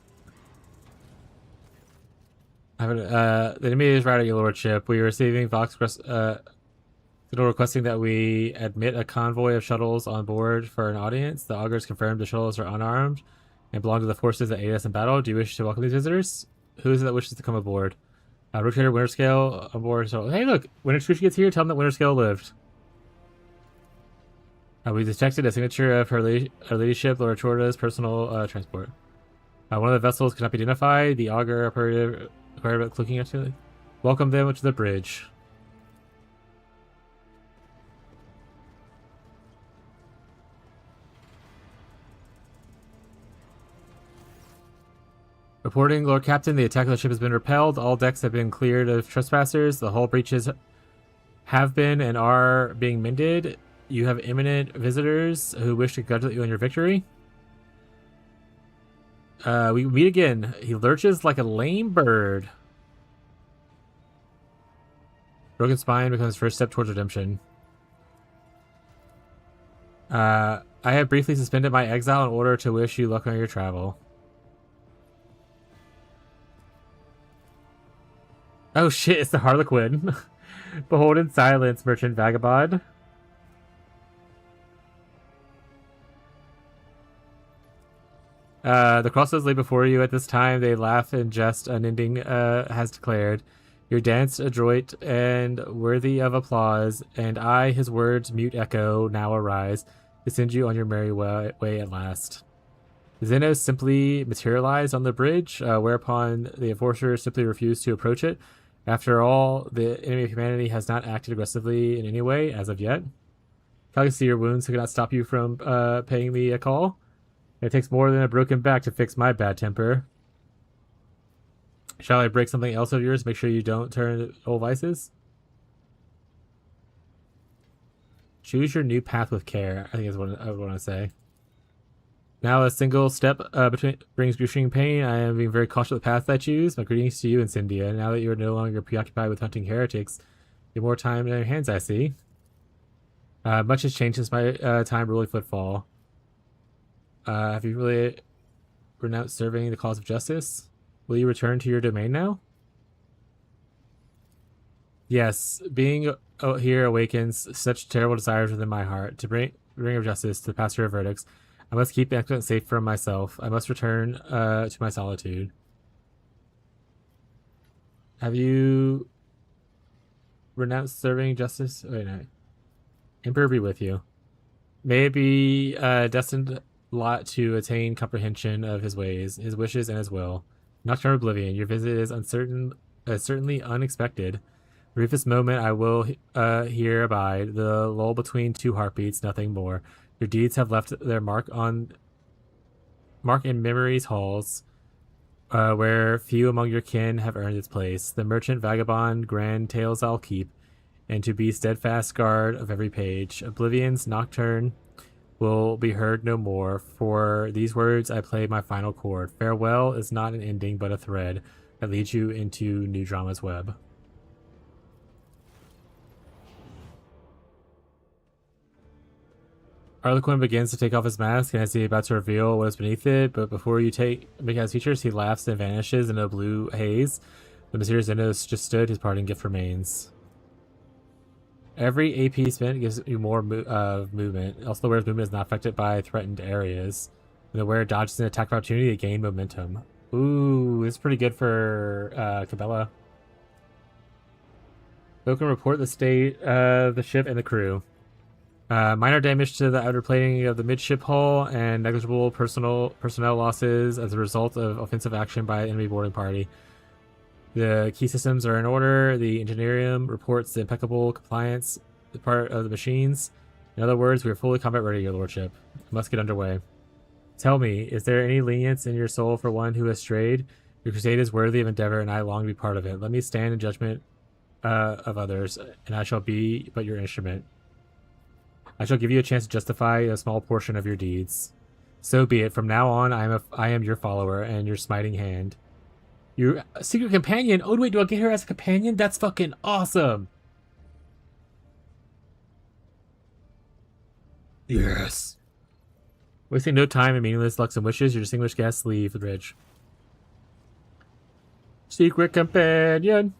enemy is right at your lordship. We are receiving Vox requesting that we admit a convoy of shuttles on board for an audience. The augurs confirmed the shuttles are unarmed and belong to the forces that aid us in battle. Do you wish to welcome these visitors? Who is it that wishes to come aboard? Rogue Trader, Winter Scale aboard. So hey, look, Winter Scale gets here. Tell them that Winter Scale lived. We detected a signature of her ladyship, Lord Chorda's personal transport. One of the vessels cannot be identified. The augur operative looking at it. Welcome them to the bridge. Reporting, Lord Captain, the attack of the ship has been repelled. All decks have been cleared of trespassers. The hull breaches have been and are being mended. You have imminent visitors who wish to congratulate you on your victory. We meet again. He lurches like a lame bird. Broken spine becomes first step towards redemption. I have briefly suspended my exile in order to wish you luck on your travel. Oh shit, it's the Harlequin. Behold in silence, merchant vagabond. The crosses lay before you at this time. They laugh and jest, unending has declared. Your dance adroit and worthy of applause, and I, his words, mute echo, now arise, to send you on your merry way at last. Xenos simply materialized on the bridge, whereupon the enforcers simply refused to approach it. After all, the enemy of humanity has not acted aggressively in any way, as of yet. Can see your wounds cannot stop you from paying me a call. It takes more than a broken back to fix my bad temper. Shall I break something else of yours? Make sure you don't turn old vices. Choose your new path with care, I think is what I would want to say. Now a single step brings excruciating pain. I am being very cautious of the path I choose. My greetings to you, Incendia. Now that you are no longer preoccupied with hunting heretics, you have more time in your hands, I see. Much has changed since my time ruling Footfall. Have you really renounced serving the cause of justice? Will you return to your domain now? Yes, being here awakens such terrible desires within my heart to bring of justice to the pastor of verdicts. I must keep the excellent safe from myself. I must return to my solitude. Have you renounced serving justice? Wait, no. Emperor be with you. May it be destined lot to attain comprehension of his ways, his wishes, and his will. Nocturnal Oblivion, your visit is certainly unexpected. Briefest moment I will here abide, the lull between two heartbeats, nothing more. Your deeds have left their mark in memory's halls, where few among your kin have earned its place. The merchant vagabond grand tales I'll keep, and to be steadfast guard of every page. Oblivion's nocturne will be heard no more. For these words I play my final chord. Farewell is not an ending, but a thread that leads you into new drama's web. Harlequin begins to take off his mask, and as he is about to reveal what is beneath it, but before you make out his features, he laughs and vanishes in a blue haze. The mysterious Innos just stood. His parting gift remains. Every AP spent gives you more movement. Also, the wearer's movement is not affected by threatened areas. When the wearer dodges an attack of opportunity, they gain momentum. Ooh, this is pretty good for Cabela. Bo can report the state of the ship and the crew. Minor damage to the outer plating of the midship hull and negligible personnel losses as a result of offensive action by the enemy boarding party. The key systems are in order. The engineering reports the impeccable compliance part of the machines. In other words, we are fully combat ready, your lordship. We must get underway. Tell me, is there any lenience in your soul for one who has strayed? Your crusade is worthy of endeavor, and I long to be part of it. Let me stand in judgment of others, and I shall be but your instrument. I shall give you a chance to justify a small portion of your deeds. So be it. From now on, I am your follower and your smiting hand. Your secret companion? Oh, wait, do I get her as a companion? That's fucking awesome! Yes! Wasting no time in meaningless lucks and wishes, your distinguished guests leave the bridge. Secret companion!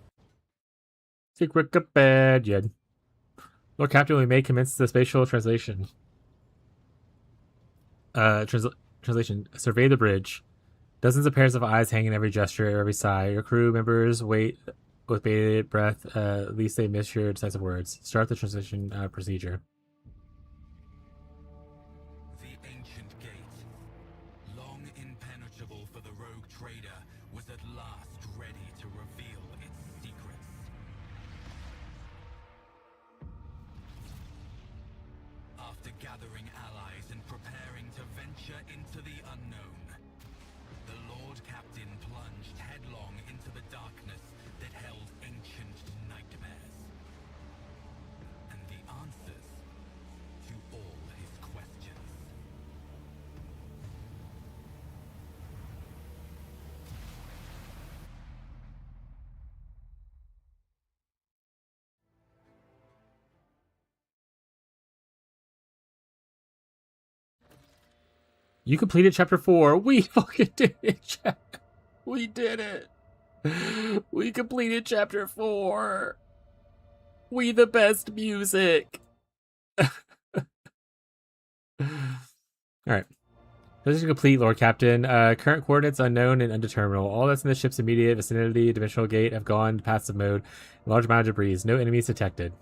Secret companion. Lord Captain, we may commence the spatial translation. Translation. Survey the bridge. Dozens of pairs of eyes hang in every gesture, every sigh. Your crew members wait with bated breath. At least they miss your decisive words. Start the translation procedure. The ancient gate, long impenetrable for the Rogue Trader, was at last ready to reveal its secrets. After gathering allies and preparing to venture into the unknown, the Lord Captain plunged headlong into the darkness that held ancient nightmares. And the answers to all his questions. You completed chapter 4. We fucking did it. We did it. We completed chapter 4. We the best music. Alright. This is complete, Lord Captain. Current coordinates unknown and undeterminable. All that's in the ship's immediate vicinity, dimensional gate, have gone passive mode. Large amount of debris. No enemies detected.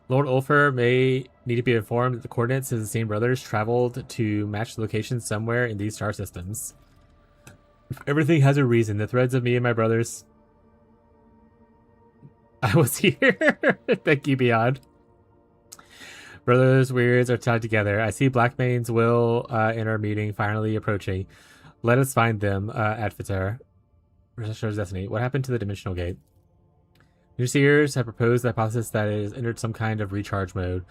Lord Ulfer may need to be informed that the coordinates of the same brothers traveled to match the location somewhere in these star systems. Everything has a reason. The threads of me and my brothers. I was here. Thank you, Beyond. Brothers' weirds are tied together. I see Blackmane's will in our meeting finally approaching. Let us find them, Advitar. Researcher's Destiny. What happened to the dimensional gate? New seers have proposed the hypothesis that it has entered some kind of recharge mode.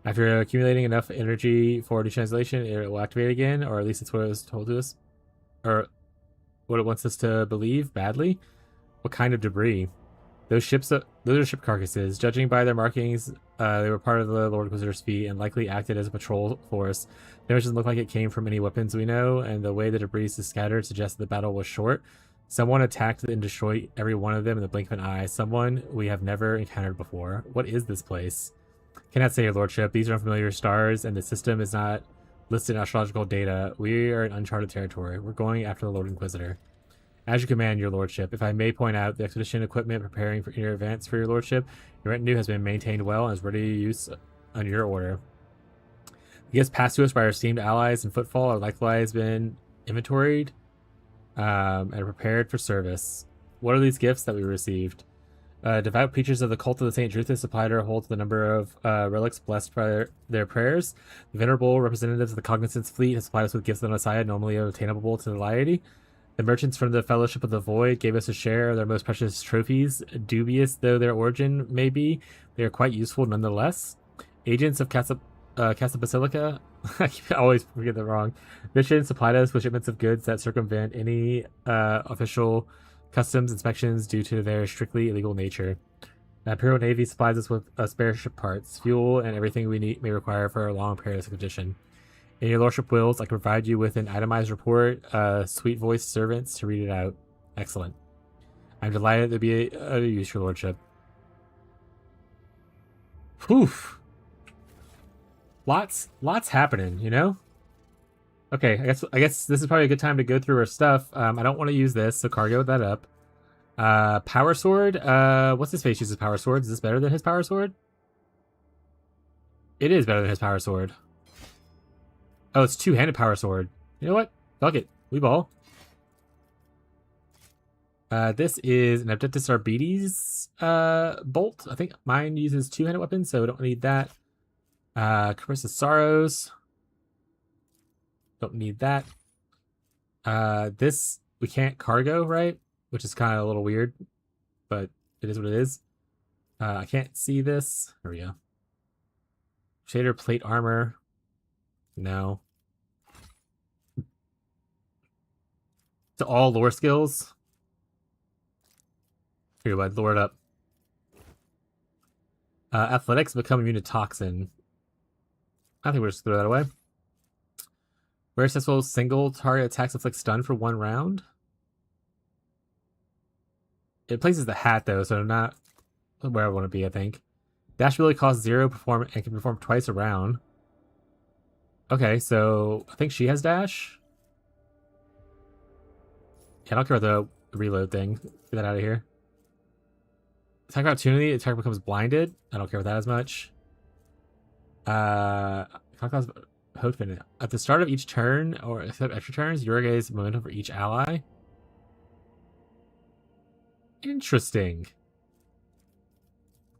After accumulating enough energy for new translation, it will activate again, or at least it's what it was told to us. Or what it wants us to believe, badly. What kind of debris? Those are ship carcasses. Judging by their markings, they were part of the Lord Inquisitor's fleet and likely acted as a patrol force. The damage doesn't look like it came from any weapons we know, and the way the debris is scattered suggests the battle was short. Someone attacked and destroyed every one of them in the blink of an eye. Someone we have never encountered before. What is this place? Cannot say, your lordship. These are unfamiliar stars, and the system is not listed in astrological data. We are in uncharted territory. We're going after the Lord Inquisitor. As you command, your lordship. If I may point out, the expedition equipment preparing for your advance for your lordship, your retinue has been maintained well and is ready to use on your order. The gifts passed to us by our esteemed allies and footfall are likewise been inventoried and prepared for service. What are these gifts that we received? Devout preachers of the cult of the St. Druthus supplied our hold to the number of relics blessed by their prayers. The venerable representatives of the Cognizance fleet have supplied us with gifts of the Messiah normally attainable to the laity. The merchants from the Fellowship of the Void gave us a share of their most precious trophies. Dubious though their origin may be, they are quite useful nonetheless. Agents of Casa Basilica, I always forget that wrong. Mission supplied us with shipments of goods that circumvent any official customs inspections due to their strictly illegal nature. The Imperial Navy supplies us with spare ship parts, fuel, and everything we may require for a long perilous expedition. In your lordship wills, I can provide you with an itemized report, sweet voiced servants to read it out. Excellent. I'm delighted to be a use your lordship. Whew. Lots happening, you know? Okay, I guess this is probably a good time to go through our stuff. I don't want to use this, so cargo that up. Power sword. What's his face uses power sword? Is this better than his power sword? It is better than his power sword. Oh, it's two-handed power sword. You know what? Fuck it. We ball. This is an Abductus Arbites bolt. I think mine uses two-handed weapons, so we don't need that. Caress of Sorrows. Don't need that. This we can't cargo, right? Which is kind of a little weird, but it is what it is. I can't see this. There we go. Shader plate armor. No. To all lore skills. Here, bud, lore it up. Athletics become immune to toxin. I think we'll just throw that away. Rare successful single target attacks inflict stun for 1 round. It places the hat though, so not where I want to be, I think. Dash ability costs 0 perform and can perform twice a round. Okay, so I think she has dash. Yeah, I don't care about the reload thing. Get that out of here. Attack opportunity, attacker becomes blinded. I don't care about that as much. Hopefin. At the start of each turn, or except extra turns, your gaze momentum for each ally. Interesting.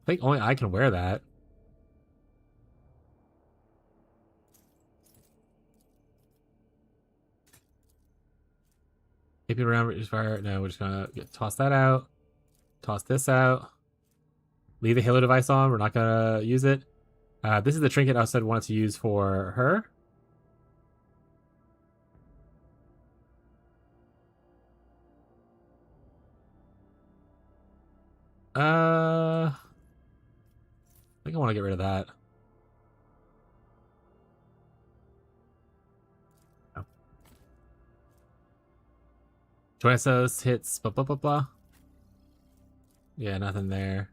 I think only I can wear that. Keep it around, just fire. No, we're just gonna toss that out. Toss this out. Leave the Halo device on. We're not gonna use it. This is the trinket I said wanted to use for her. I think I want to get rid of that. Oh. Joyce's hits blah blah blah blah. Yeah, nothing there.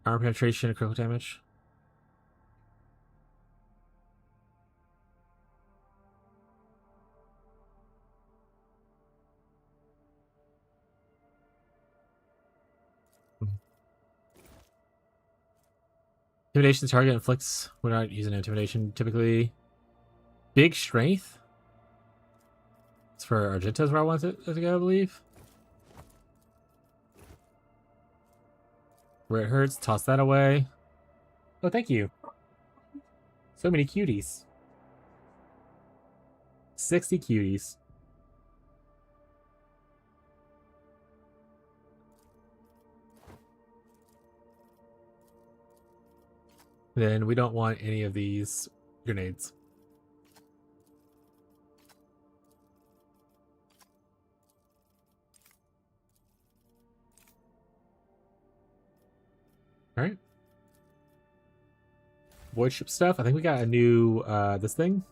Armor penetration, critical damage. Intimidation target inflicts. We're not using intimidation typically. Big strength. It's for Argento's where I want it to go, I believe. Where it hurts, toss that away. Oh, thank you. So many cuties. 60 cuties. Then we don't want any of these grenades. All right. Void ship stuff. I think we got a new this thing.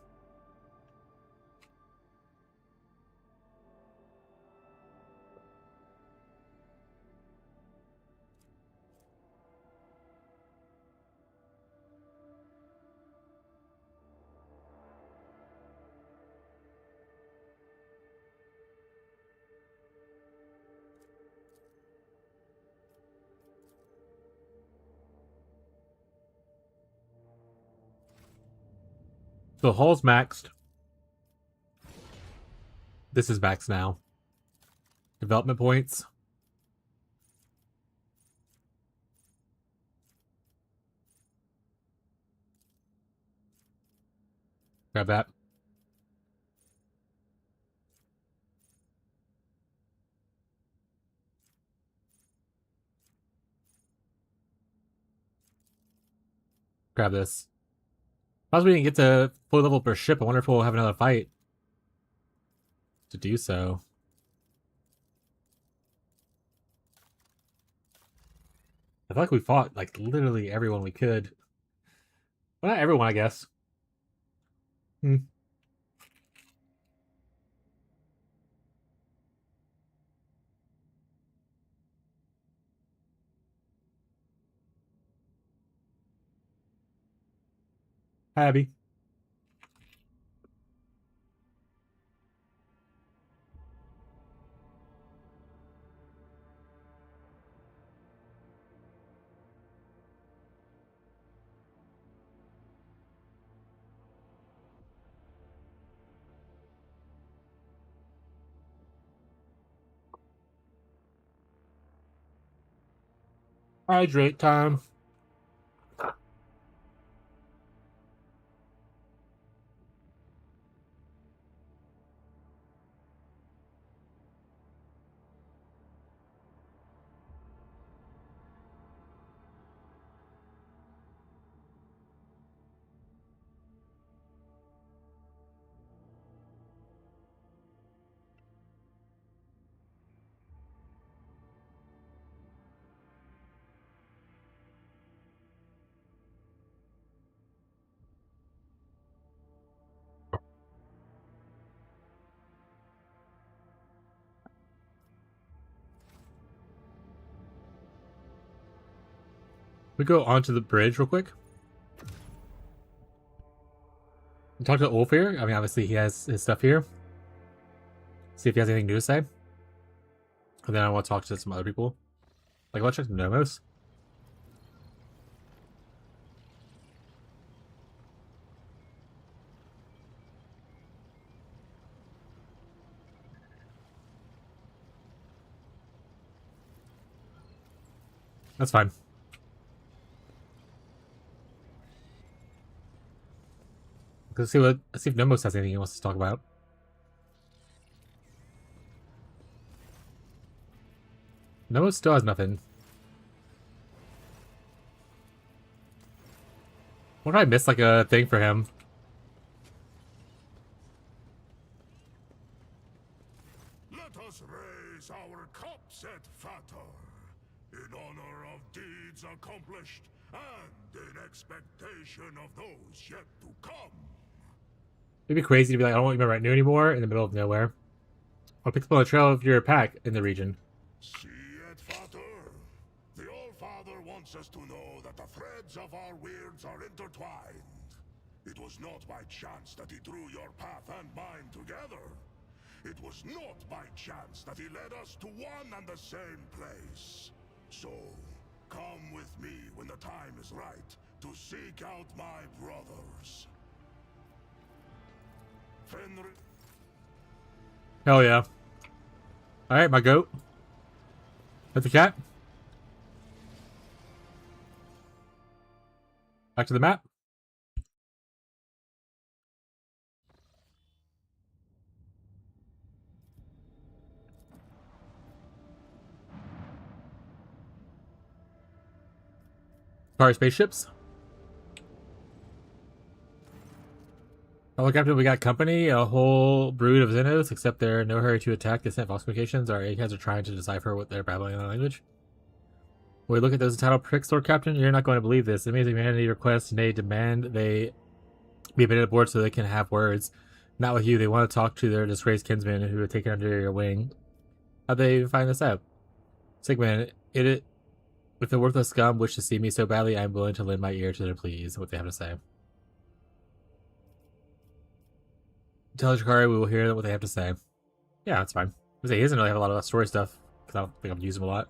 The hull's maxed. This is maxed now. Development points. Grab that. Grab this. As we didn't get to full level per ship, I wonder if we'll have another fight to do so. I feel like we fought like literally everyone we could. Well, not everyone, I guess. Hi, Abby. Hydrate time. We go onto the bridge real quick. Talk to Ulf here. I mean, obviously he has his stuff here. See if he has anything new to say. And then I want to talk to some other people. Like, let's check the Nomos. That's fine. Let's see if Nomos has anything he wants to talk about. Nomos still has nothing. What if I missed like a thing for him? Let us raise our cups at Fatar, in honor of deeds accomplished and in expectation of those yet to come. It'd be crazy to be like, I don't want you right new anymore in the middle of nowhere. I'll pick up on the trail of your pack in the region. See at Fatar. The All-Father wants us to know that the threads of our weirds are intertwined. It was not by chance that he drew your path and mine together. It was not by chance that he led us to one and the same place. So, come with me when the time is right to seek out my brothers. Fenrir... Hell yeah. Alright, my goat. That's the cat. Back to the map. Sorry, spaceships. Hello, Captain. We got company, a whole brood of Xenos, except they're in no hurry to attack distant Vox communications. Our eggheads are trying to decipher what they're babbling in the language. When we look at those entitled pricks, Lord Captain, you're not going to believe this. Amazing humanity requests and they demand they be admitted aboard so they can have words. Not with you. They want to talk to their disgraced kinsmen who are taken under your wing. How'd they even find this out? Sigmund, if the worthless scum wish to see me so badly, I'm willing to lend my ear to their pleas, what they have to say. Tell Jakari we will hear what they have to say. Yeah, that's fine. He doesn't really have a lot of story stuff, because I don't think I'm using him a lot.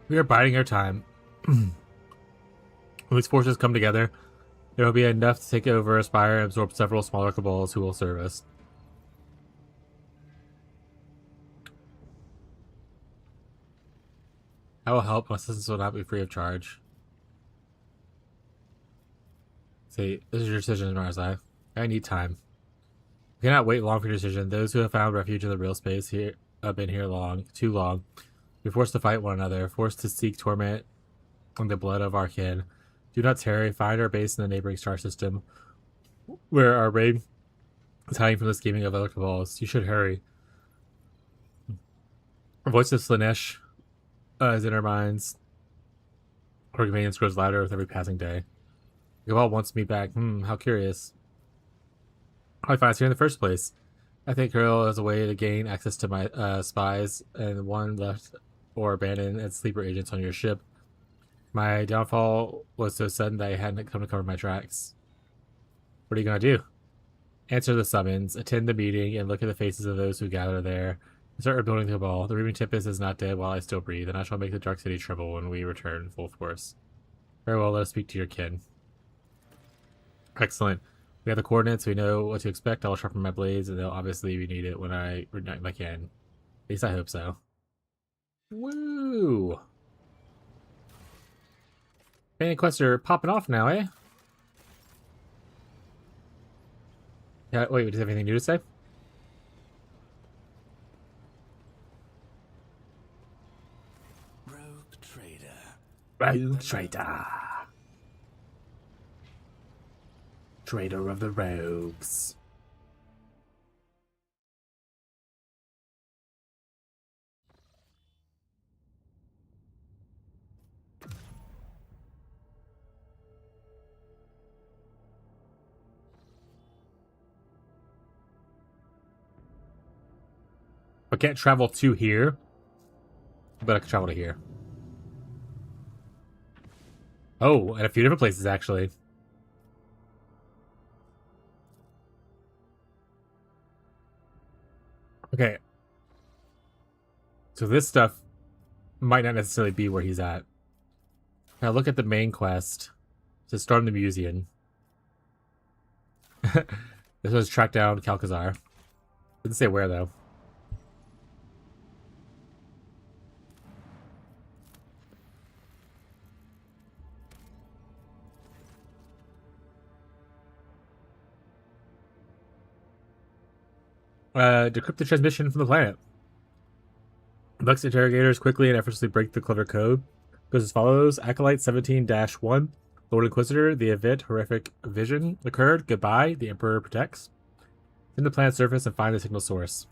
We are biding our time. When these forces come together, there will be enough to take over Aspire and absorb several smaller cabals who will serve us. I will help. My assistance will not be free of charge. See, this is your decision, Marzai. I need time. We cannot wait long for your decision. Those who have found refuge in the real space here have been here too long. We're forced to fight one another, forced to seek torment in the blood of our kin. Do not tarry. Find our base in the neighboring star system, where our raid is hiding from the scheming of other cabals. You should hurry. The voice of Slanesh is in our minds. Our convenience grows louder with every passing day. The cabal wants me back. How curious. How I find us here in the first place. I think Hurl as a way to gain access to my spies and one left or abandoned and sleeper agents on your ship. My downfall was so sudden that I hadn't come to cover my tracks. What are you going to do? Answer the summons, attend the meeting, and look at the faces of those who gather there. Start rebuilding the cabal. The Reaping Tempest is not dead while I still breathe, and I shall make the Dark City tremble when we return full force. Very well, let us speak to your kin. Excellent. We have the coordinates, we know what to expect. I'll sharpen my blades, and they'll obviously be needed when I reunite my kin. At least I hope so. Woo! Fan quests are popping off now, eh? Yeah, wait, does you have anything new to say? Rogue Trader. Rogue Trader. Trader of the Rogues. I can't travel to here, but I can travel to here. Oh, and a few different places, actually. Okay. So this stuff might not necessarily be where he's at. Now look at the main quest. To storm the museum. This was track down Calcazar. Didn't say where, though. Decrypt the transmission from the planet. Buck's interrogators quickly and effortlessly break the clever code. Goes as follows. Acolyte 17-1. Lord Inquisitor, the event horrific vision occurred. Goodbye. The Emperor protects. Send the planet's surface and find the signal source.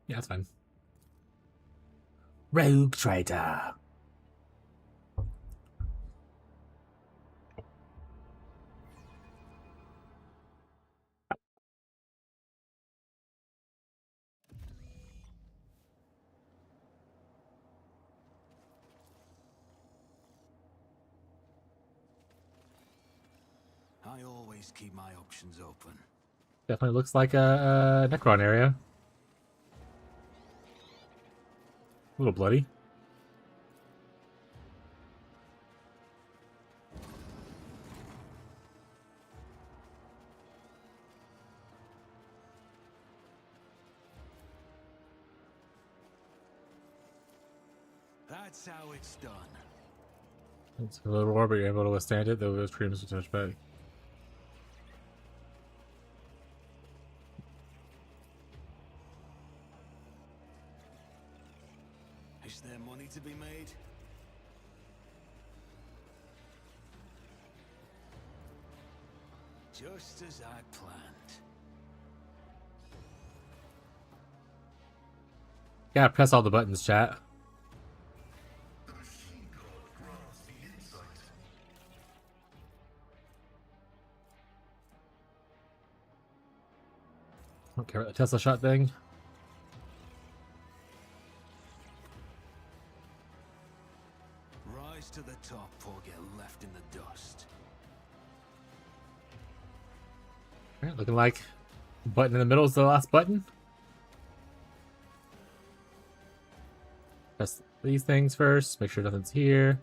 Yeah, that's fine. Rogue Trader. I always keep my options open. Definitely looks like a Necron area. A little bloody. That's how it's done. It's a little war, but you're able to withstand it, though those creams will touch back. Is there money to be made? Just as I planned. Gotta press all the buttons, chat. Don't care about the Tesla shot thing. Rise to the top or get left in the dust. Alright, looking like button in the middle is the last button. Press these things first. Make sure nothing's here.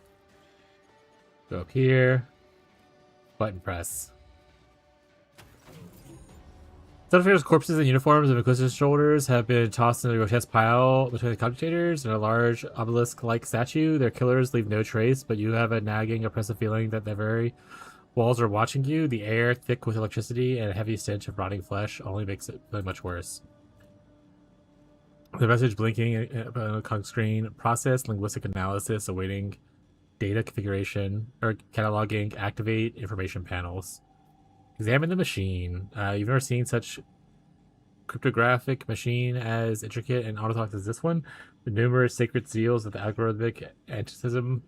Go up here. Button press. Subterfuge's corpses and uniforms of Inquisitor's shoulders have been tossed in a grotesque pile between the cogitators and a large obelisk-like statue. Their killers leave no trace, but you have a nagging, oppressive feeling that the very walls are watching you. The air, thick with electricity and a heavy stench of rotting flesh, only makes it feel much worse. The message blinking on a conch screen. Process linguistic analysis awaiting data configuration or cataloging. Activate information panels. Examine the machine. You've never seen such cryptographic machine as intricate and orthodox as this one. The numerous sacred seals of the algorithmic anticism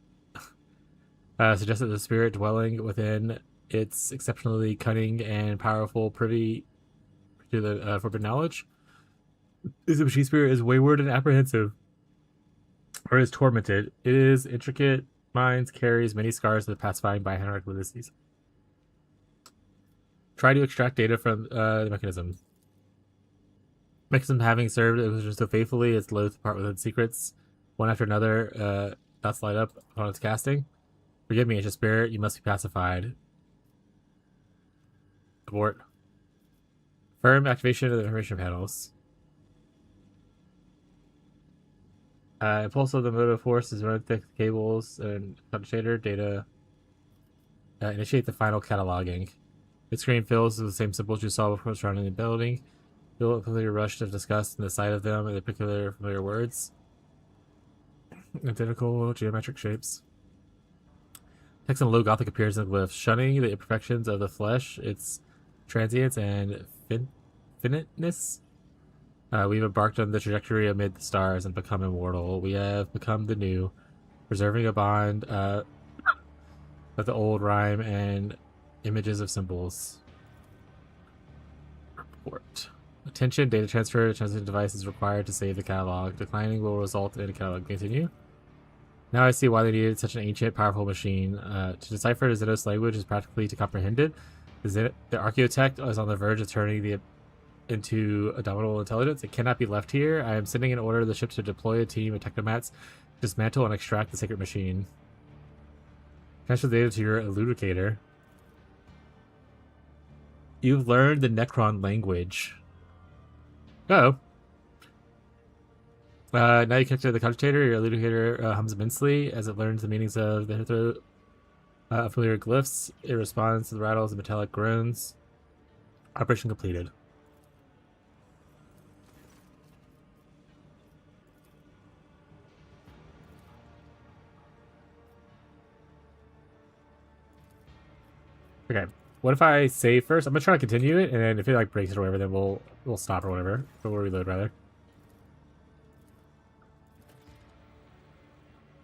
suggest that the spirit dwelling within its exceptionally cunning and powerful privy to the forbidden knowledge. The machine spirit is wayward and apprehensive, or is tormented. It is intricate minds, carries many scars of the pacifying biohacking abilities. Try to extract data from the mechanism. Mechanism having served it so faithfully, it's loath to part with its secrets. One after another, dots light up upon its casting. Forgive me, ancient spirit, you must be pacified. Abort. Firm activation of the information panels. Impulse of the motive force is run thick cables and cogitator data. Initiate the final cataloging. The screen fills with the same symbols you saw before surrounding the building. Feel a familiar rush of disgust in the sight of them and the particular familiar words. Identical geometric shapes. Text in low Gothic appears in the glyphs, shunning the imperfections of the flesh, its transience and finiteness. We've embarked on the trajectory amid the stars and become immortal. We have become the new, preserving a bond of the old rhyme and images of symbols. Report. Attention, data transfer to transition device is required to save the catalog. Declining will result in a catalog. Continue. Now I see why they needed such an ancient, powerful machine. To decipher the Xenos language is practically to comprehend it. The Archaeotech is on the verge of turning into a dominable intelligence. It cannot be left here. I am sending an order to the ship to deploy a team of technomats to dismantle and extract the sacred machine. Transfer the data to your eludicator. You've learned the Necron language. Oh. Now you connect to the cogitator. Your eludicator hums immensely as it learns the meanings of the familiar glyphs. It responds to the rattles and metallic groans. Operation completed. Okay. What if I save first? I'm gonna try to continue it, and then if it like breaks it or whatever, then we'll stop or whatever. Or we'll reload rather.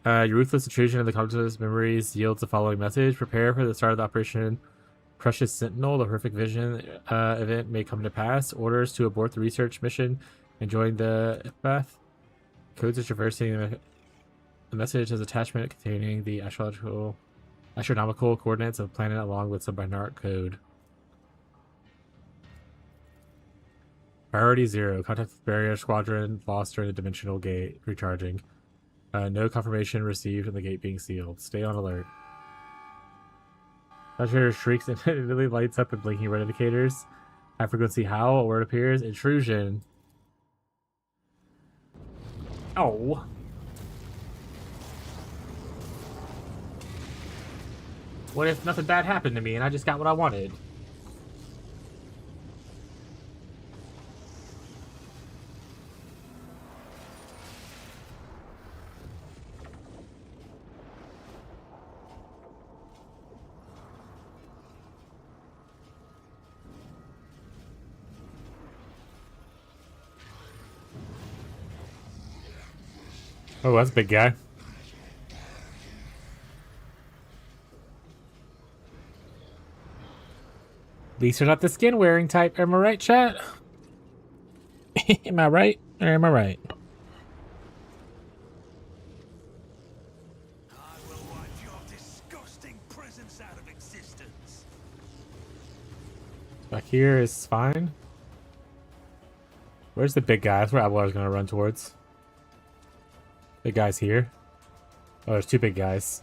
Your ruthless intrusion of the cognitive memories yields the following message: prepare for the start of the operation. Precious Sentinel, the horrific vision event may come to pass. Orders to abort the research mission and join the path. Codes are traversing the message as attachment containing the astronomical coordinates of the planet along with some binary code. Priority 0. Contact with barrier squadron lost during the dimensional gate recharging. No confirmation received on the gate being sealed. Stay on alert. Treasure shrieks and it really lights up in blinking red indicators. High frequency howl, a word appears. Intrusion. Oh. What if nothing bad happened to me and I just got what I wanted? Oh, that's a big guy. These are not the skin wearing type. Am I right, chat? Am I right? Or am I right? I will wipe your disgusting presence out of existence. Back here is fine. Where's the big guy? That's where I was going to run towards. Big guys here. Oh, there's two big guys.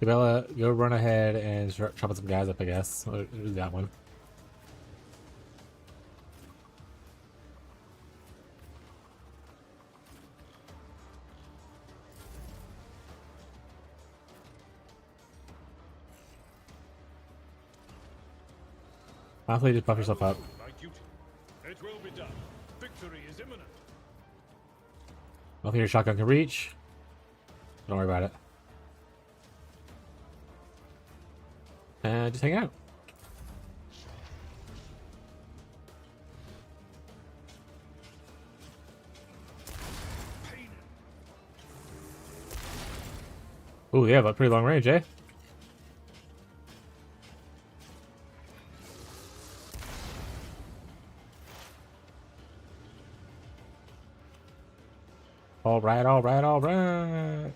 Bella, go run ahead and chopping some guys up, I guess. Or do that one. Honestly, just buff yourself up. My duty. It will be done. Victory is imminent. Nothing your shotgun can reach. Don't worry about it. And just hang out. Oh, yeah, but pretty long range, eh? Alright, alright, alright.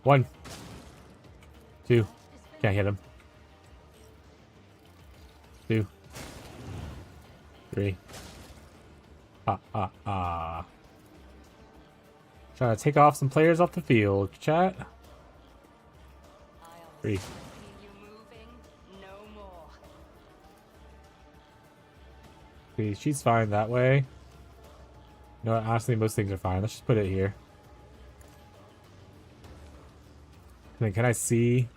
1, 2. Can't hit him. 2, 3. Trying to take off some players off the field, chat. 3. You moving? No more. Okay, she's fine that way. You know what, honestly, most things are fine. Let's just put it here. And then can I see?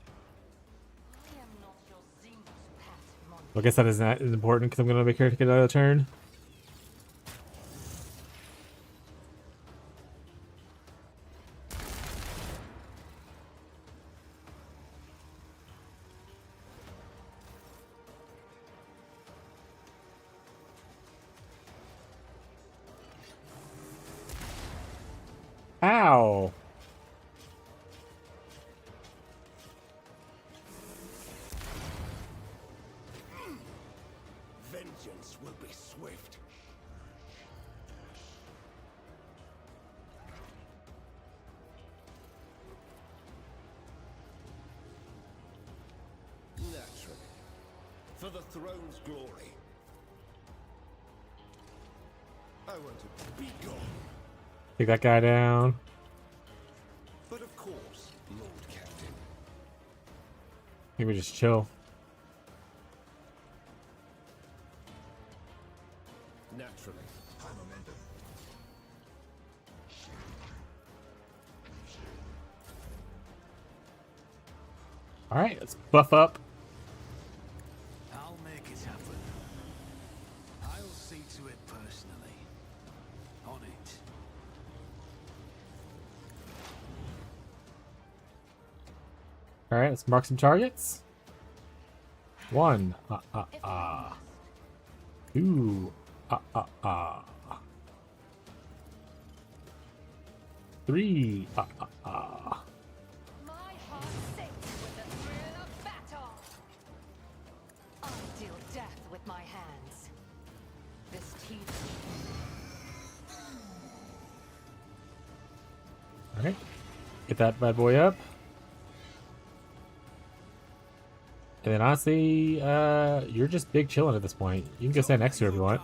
I am not your Zemus pet monster. Well, I guess that isn't that important because I'm going to make her take another turn. Ow! Vengeance will be swift. Naturally. For the throne's glory. I want to be gone. Take that guy down. But of course, Lord Captain. I think we just chill. Naturally. High momentum. Alright, let's buff up. I'll make it happen. I'll see to it personally. On it. Alright, let's mark some targets. 1. 2. 3. My heart sinks with the thrill of battle. I deal death with my hands. This teeth. Alright. Get that bad boy up. And then honestly, you're just big chilling at this point. You can go stand next to her if you want.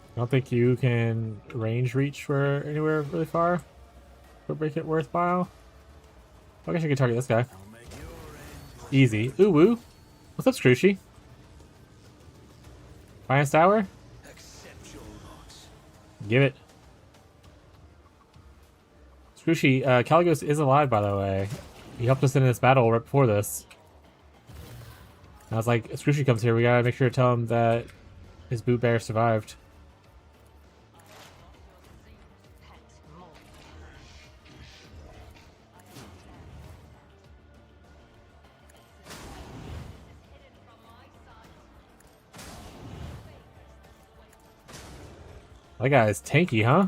I don't think you can range reach for anywhere really far. Or make it worthwhile. I guess you can target this guy. Easy. Ooh woo. What's up, Scroochy? Finest hour? Give it. Scroochy, Caligos is alive, by the way. He helped us in this battle right before this. And I was like, if Scroochy comes here, we gotta make sure to tell him that his boot bear survived. That guy is tanky, huh?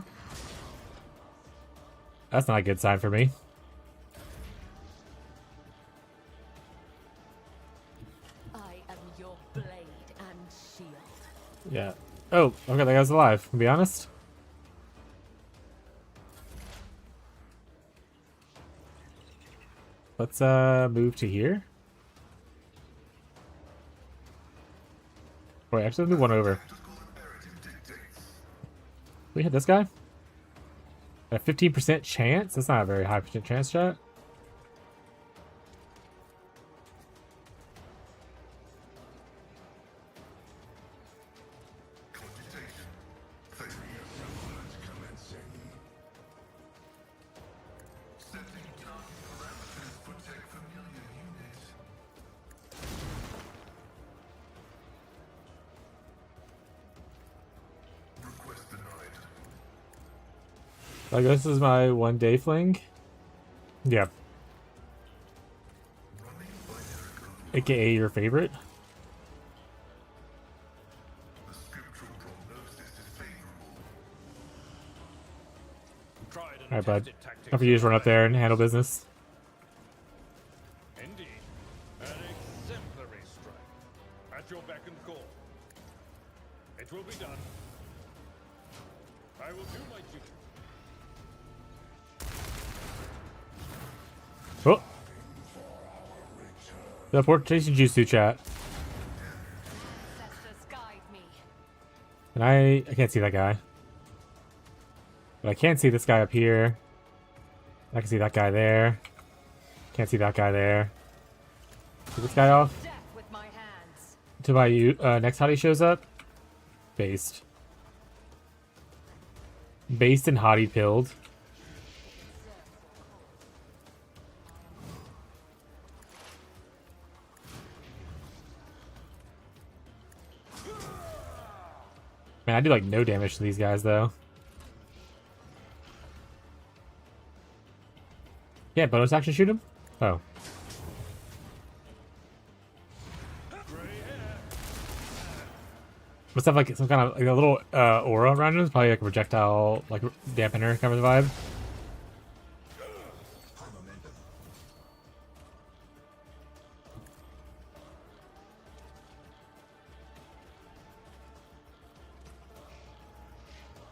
That's not a good sign for me. I am your Yeah. Oh, okay, that guy's alive, to be honest. Let's move to here. Wait, actually let's move one over. We hit this guy? A 15% chance? That's not a very high percent chance, chat. Like, this is my one-day fling. Yeah. AKA your favorite. Alright, bud. After you just run up there and handle business. Indeed. An exemplary strike. At your beck and call. It will be done. I will do my duty. Oh! Teleportation Jutsu, chat. Ancestors guide me. And I can't see that guy. But I can see this guy up here. I can see that guy there. Can't see that guy there. See this guy off. Death with my hands. To my next hottie shows up. Based. Based and hottie pilled. Man, I do like no damage to these guys though. Yeah, bonus action shoot him? Oh. Must have like some kind of like a little aura around him. It's probably like a projectile, like dampener kind of vibe.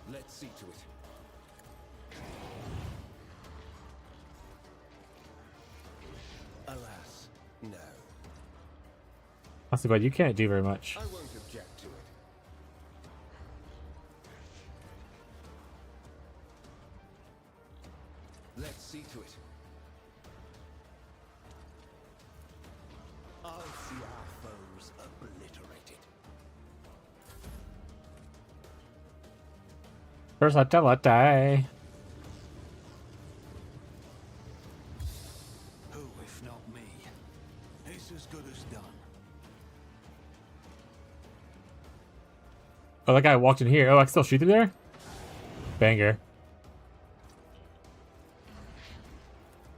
Let's see to it. Alas, no. Honestly, but you can't do very much. I won't object to it. Let's see to it. I'll see our foes obliterated. Versatility. Who, if not me? It's as good as done. Oh, that guy walked in here. Oh, I can still shoot through there? Banger.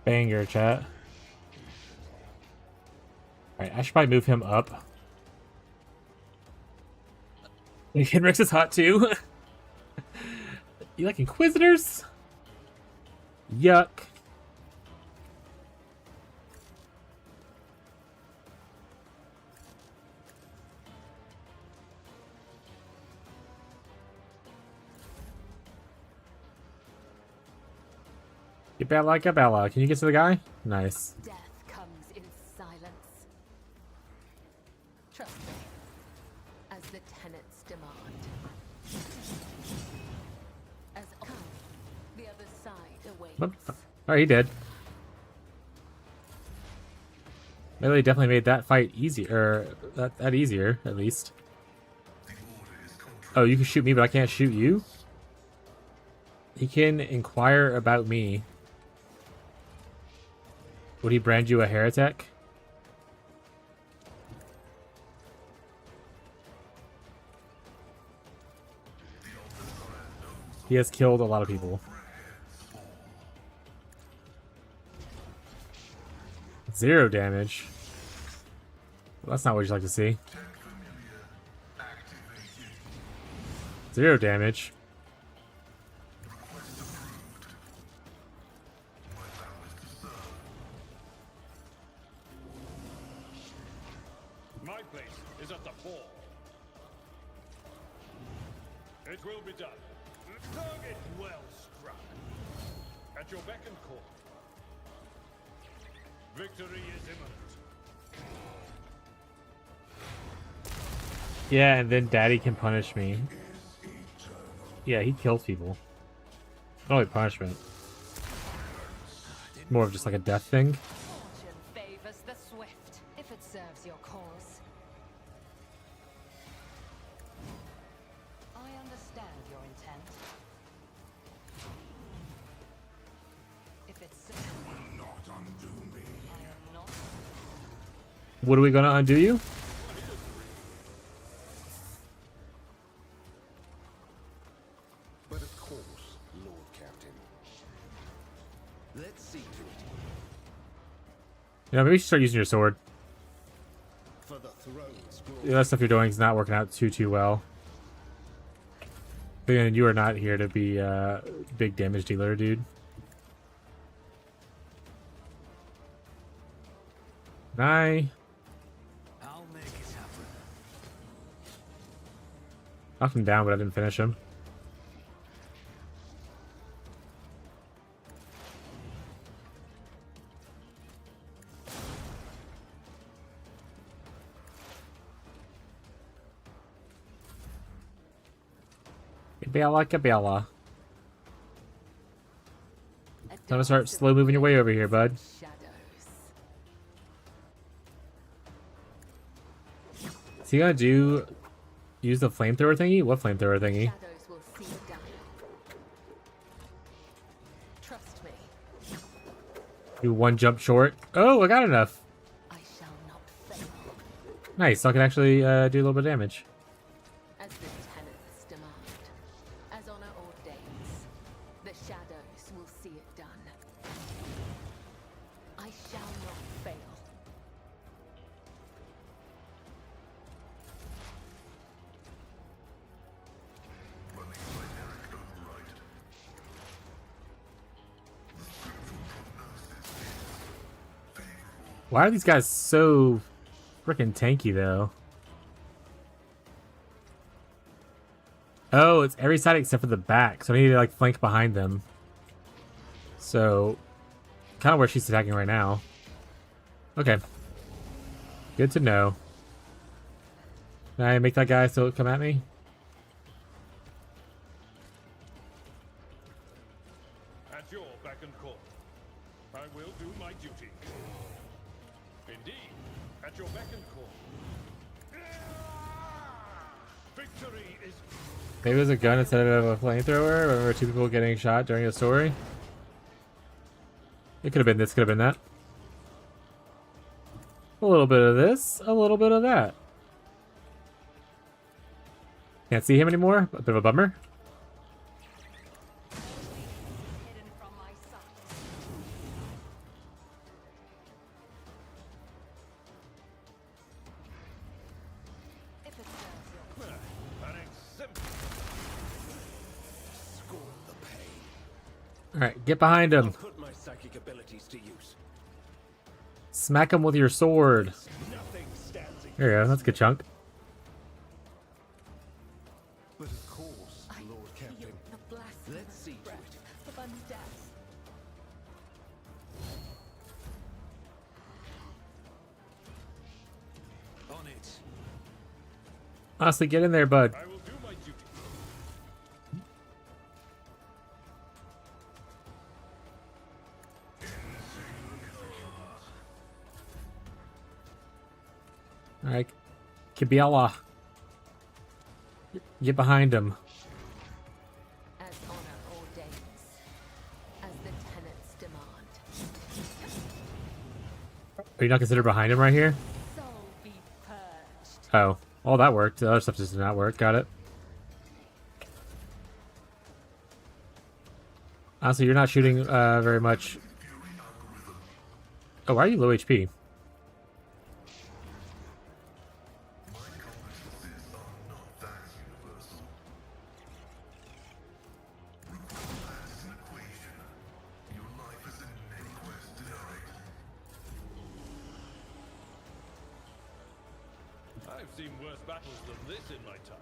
Banger, chat. Alright, I should probably move him up. Henrix is hot too. You like Inquisitors? Yuck. Get bad like a Bella. Can you get to the guy? Nice. Death comes in silence. Trust me, as the tenets demand. As come, the other side awaits. Alright, he did. Melee definitely made that fight easier. That easier, at least. Oh, you can shoot me, but I can't shoot you? He can inquire about me. Would he brand you a heretic? He has killed a lot of people. Zero damage. Well, that's not what you'd like to see. Zero damage. My place is at the fore. It will be done. Target well struck. At your beck and call. Victory is imminent. Yeah, and then Daddy can punish me. Yeah, he kills people. Not only punishment. More of just like a death thing. Fortune favors the swift, if it serves your cause. I understand your intent. If it's Not undo me. I am not. What are we gonna undo you? But of course, Lord Captain. Let's see to it. Yeah, maybe you should start using your sword. For the throne's The glory. other stuff you're doing is not working out too well. But then you are not here to be a big damage dealer, dude. I'll make it happen. Knocked him down, but I didn't finish him. Cabela, Cabela. Time to start slow moving your way over here, bud. Is he gonna use the flamethrower thingy? What flamethrower thingy? Shadows will see it done. Trust me, Do one jump short. Oh, I got enough. I shall not fail. Nice, so I can actually do a little bit of damage. As the tenets demand, as honor ordains, the shadows will see it done. I shall not fail. Why are these guys so freaking tanky, though? Oh, it's every side except for the back, so I need to like flank behind them. So, kind of where she's attacking right now. Okay. Good to know. Can I make that guy still come at me? At your beck and call. I will do my duty. Indeed, at your beck and call. Victory is... Maybe it was a gun instead of a flamethrower. Remember 2 people getting shot during a story? It could have been this, could have been that. A little bit of this, a little bit of that. Can't see him anymore. A bit of a bummer. Hidden from my sight. If it serves your An exempt... Scorn the pain. Alright, get behind him. Put my psychic abilities to use. Smack him with your sword. Nothing stands against. There you go, that's a good chunk. But of course, I Lord feel Captain. the blasphemous Let's see to breath it. of undeath. On it. Honestly, get in there, bud. I will do my duty. Alright. Cabela. Get behind him. As honor ordains, as the tenets demand. Are you not considered behind him right here? Soul be purged. Oh. Well, that worked. The other stuff just did not work. Got it. Honestly, you're not shooting very much. Oh, why are you low HP? I've seen worse battles than this in my time.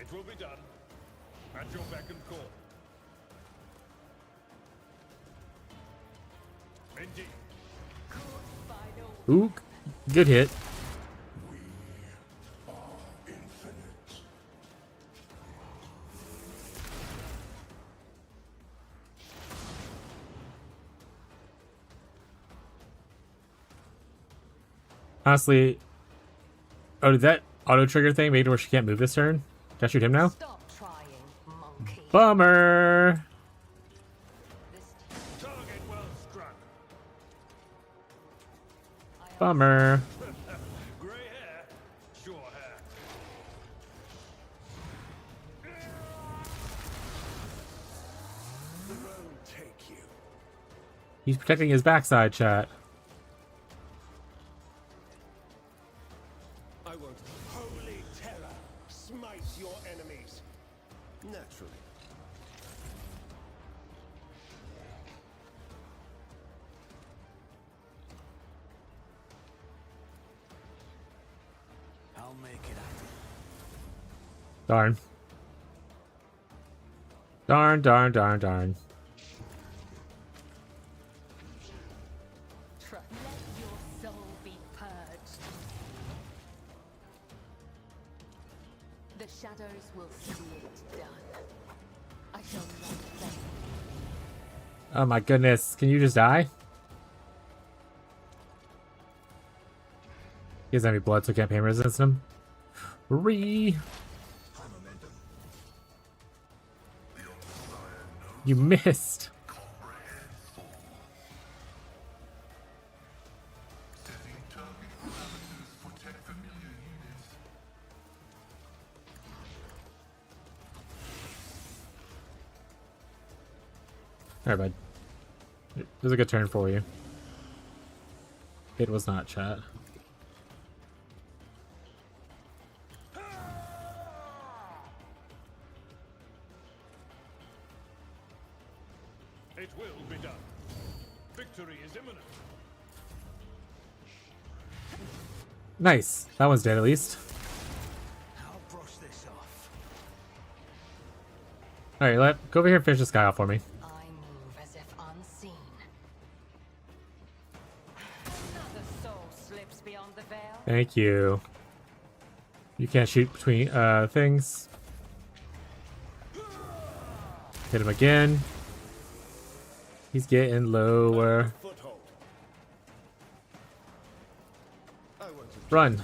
It will be done. At your beck and call. Indeed. Ooh, good hit. Honestly, oh, did that auto trigger thing make it where she can't move this turn? Can I shoot him now? Stop trying, monkey. Bummer. This Target well struck. Bummer. Grey hair, sure hair. The road take you. He's protecting his backside, chat. I won't. Holy terror! Smite your enemies. Naturally. I'll make it happen. Darn. Darn, darn, darn, darn. Let your soul be purged. The shadows will see it done. I shall not fail. Oh my goodness. Can you just die? He doesn't have any blood, so can't pain resist him. You missed. Alright, bud. It was a good turn for you. It was not, chat. It will be done. Victory is imminent. Nice. That one's dead at least. I'll brush this off. Alright, go over here and finish this guy off for me. I move as if unseen. Another soul slips beyond the veil. Thank you. You can't shoot between things. Hit him again. He's getting lower. Foothold. I won't. Run.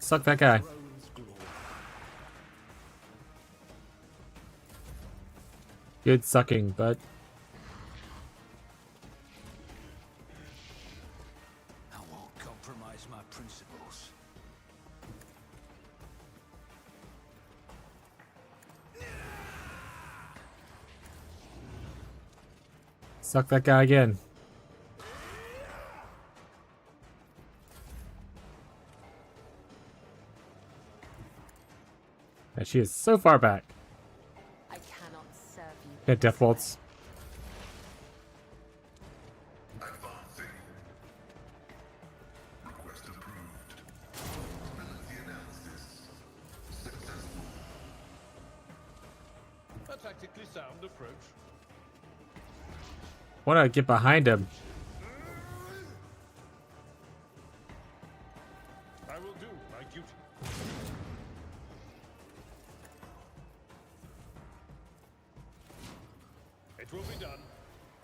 Suck that guy. Throne's glory. Good sucking, bud. I won't compromise my principles. Suck that guy again. Yeah, she is so far back. I cannot serve you. Yeah, death bolts. A tactically sound approach. Wanna get behind him. I will do my duty. It will be done.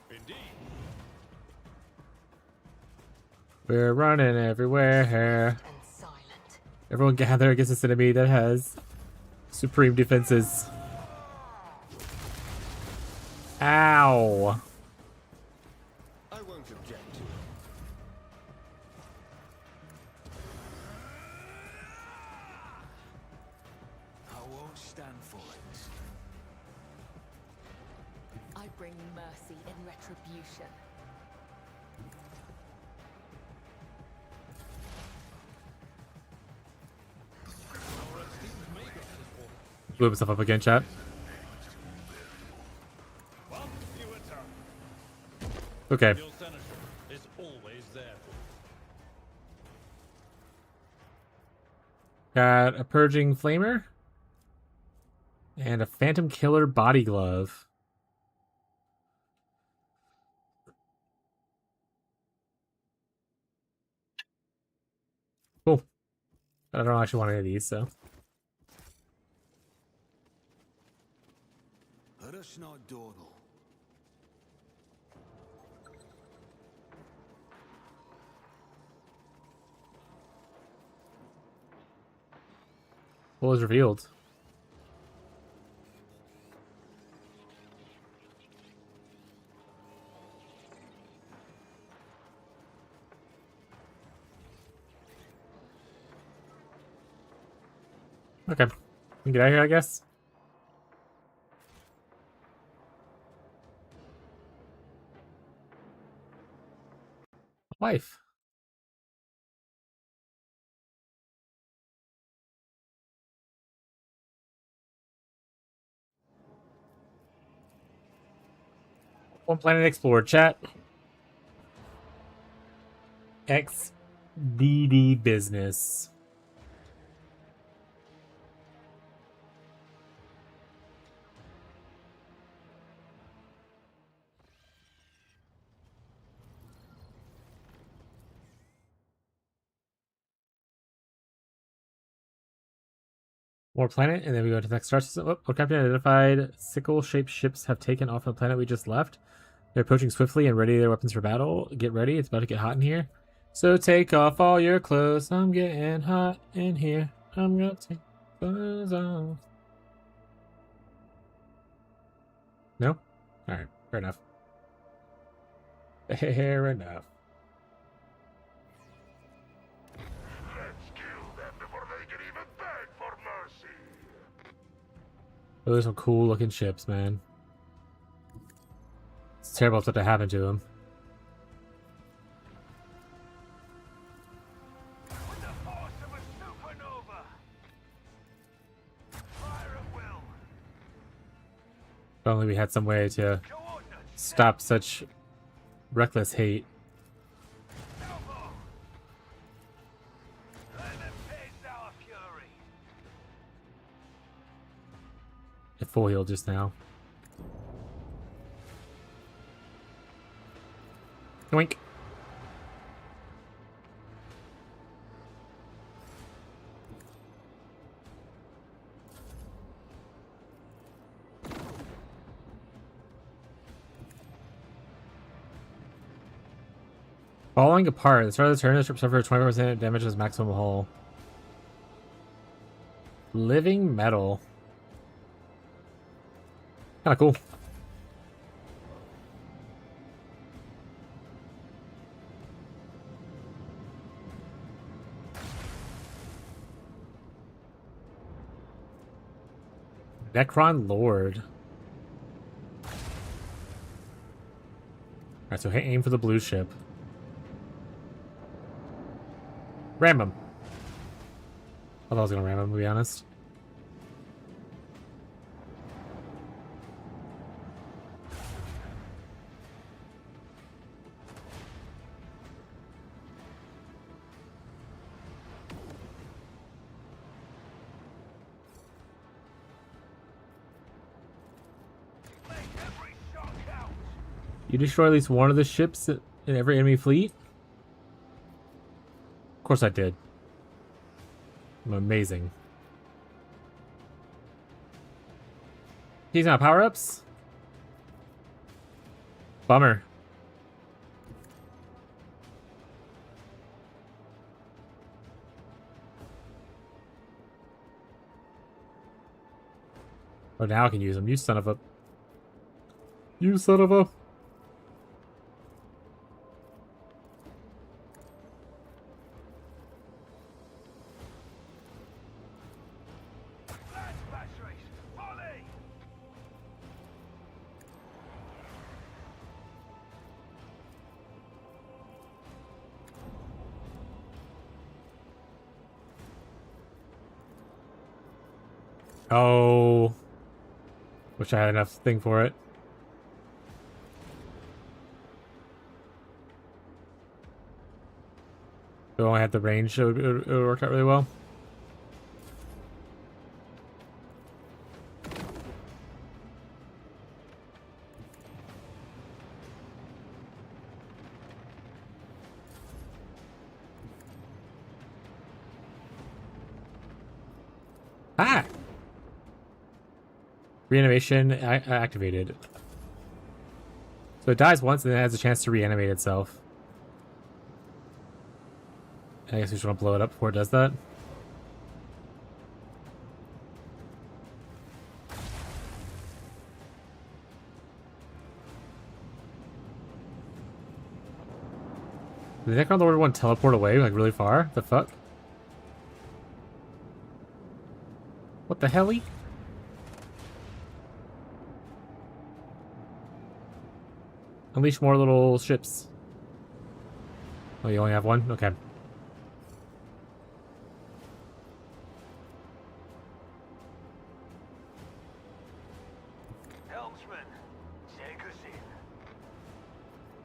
Indeed. We're running everywhere. And silent. Everyone gather against this enemy that has supreme defenses. Ow. I won't object to it. I won't stand for it. I bring mercy in retribution. Blew himself up again, chat. Once you attack, Okay. your senator is always there for Got a Purging Flamer. And a Phantom Killer Body Glove. Cool. I don't actually want any of these, so. What was revealed? Okay. We can get out of here, I guess. Wife. One planet explored, chat. XDD business. More planet, and then we go to the next star system. Oh, our captain identified sickle-shaped ships have taken off the planet we just left. They're approaching swiftly and ready their weapons for battle. Get ready, it's about to get hot in here. So take off all your clothes. I'm getting hot in here. I'm gonna take clothes off. No? Alright, fair enough. Fair enough. Let's kill them before they can even beg for mercy. Those are some cool looking ships, man. It's terrible what's what to happen to them. With the force of a supernova. Fire at will. If only we had some way to Coordinates. stop such reckless hate. Elbow. Let them taste our fury. It full healed just now. Yoink. Falling apart. At the start of the turn, the ship suffers 25% damage as maximum hull. Living metal. Kinda cool. Necron Lord. Alright, so aim for the blue ship. Ram him. I thought I was gonna ram him, to be honest. Make every shot count. You destroy at least one of the ships in every enemy fleet? Of course I did. I'm amazing. He's not power-ups? Bummer. Oh, now I can use them. You son of a... You son of a... Blast batteries. Volley. Oh. Wish I had enough thing for it. If I only had the range, it would work out really well. Ah! Reanimation activated. So it dies once and then it has a chance to reanimate itself. I guess we just want to blow it up before it does that. Did the Necron Lord one teleport away, like, really far? The fuck? What the hell-y? Unleash more little ships. Oh, you only have one? Okay. Helmsman, take us in.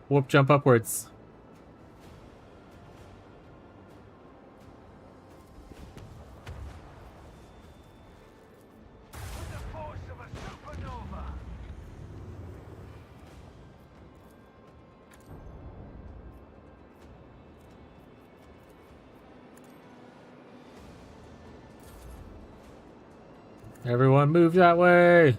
Warp jump upwards. With the force of a supernova. Everyone move that way!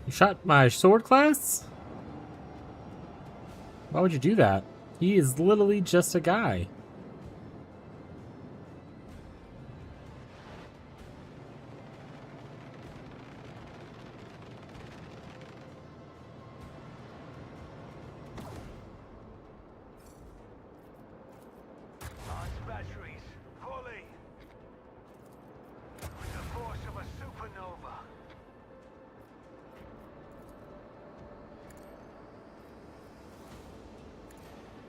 You shot my sword class? Why would you do that? He is literally just a guy. Launch batteries, fully. With the force of a supernova.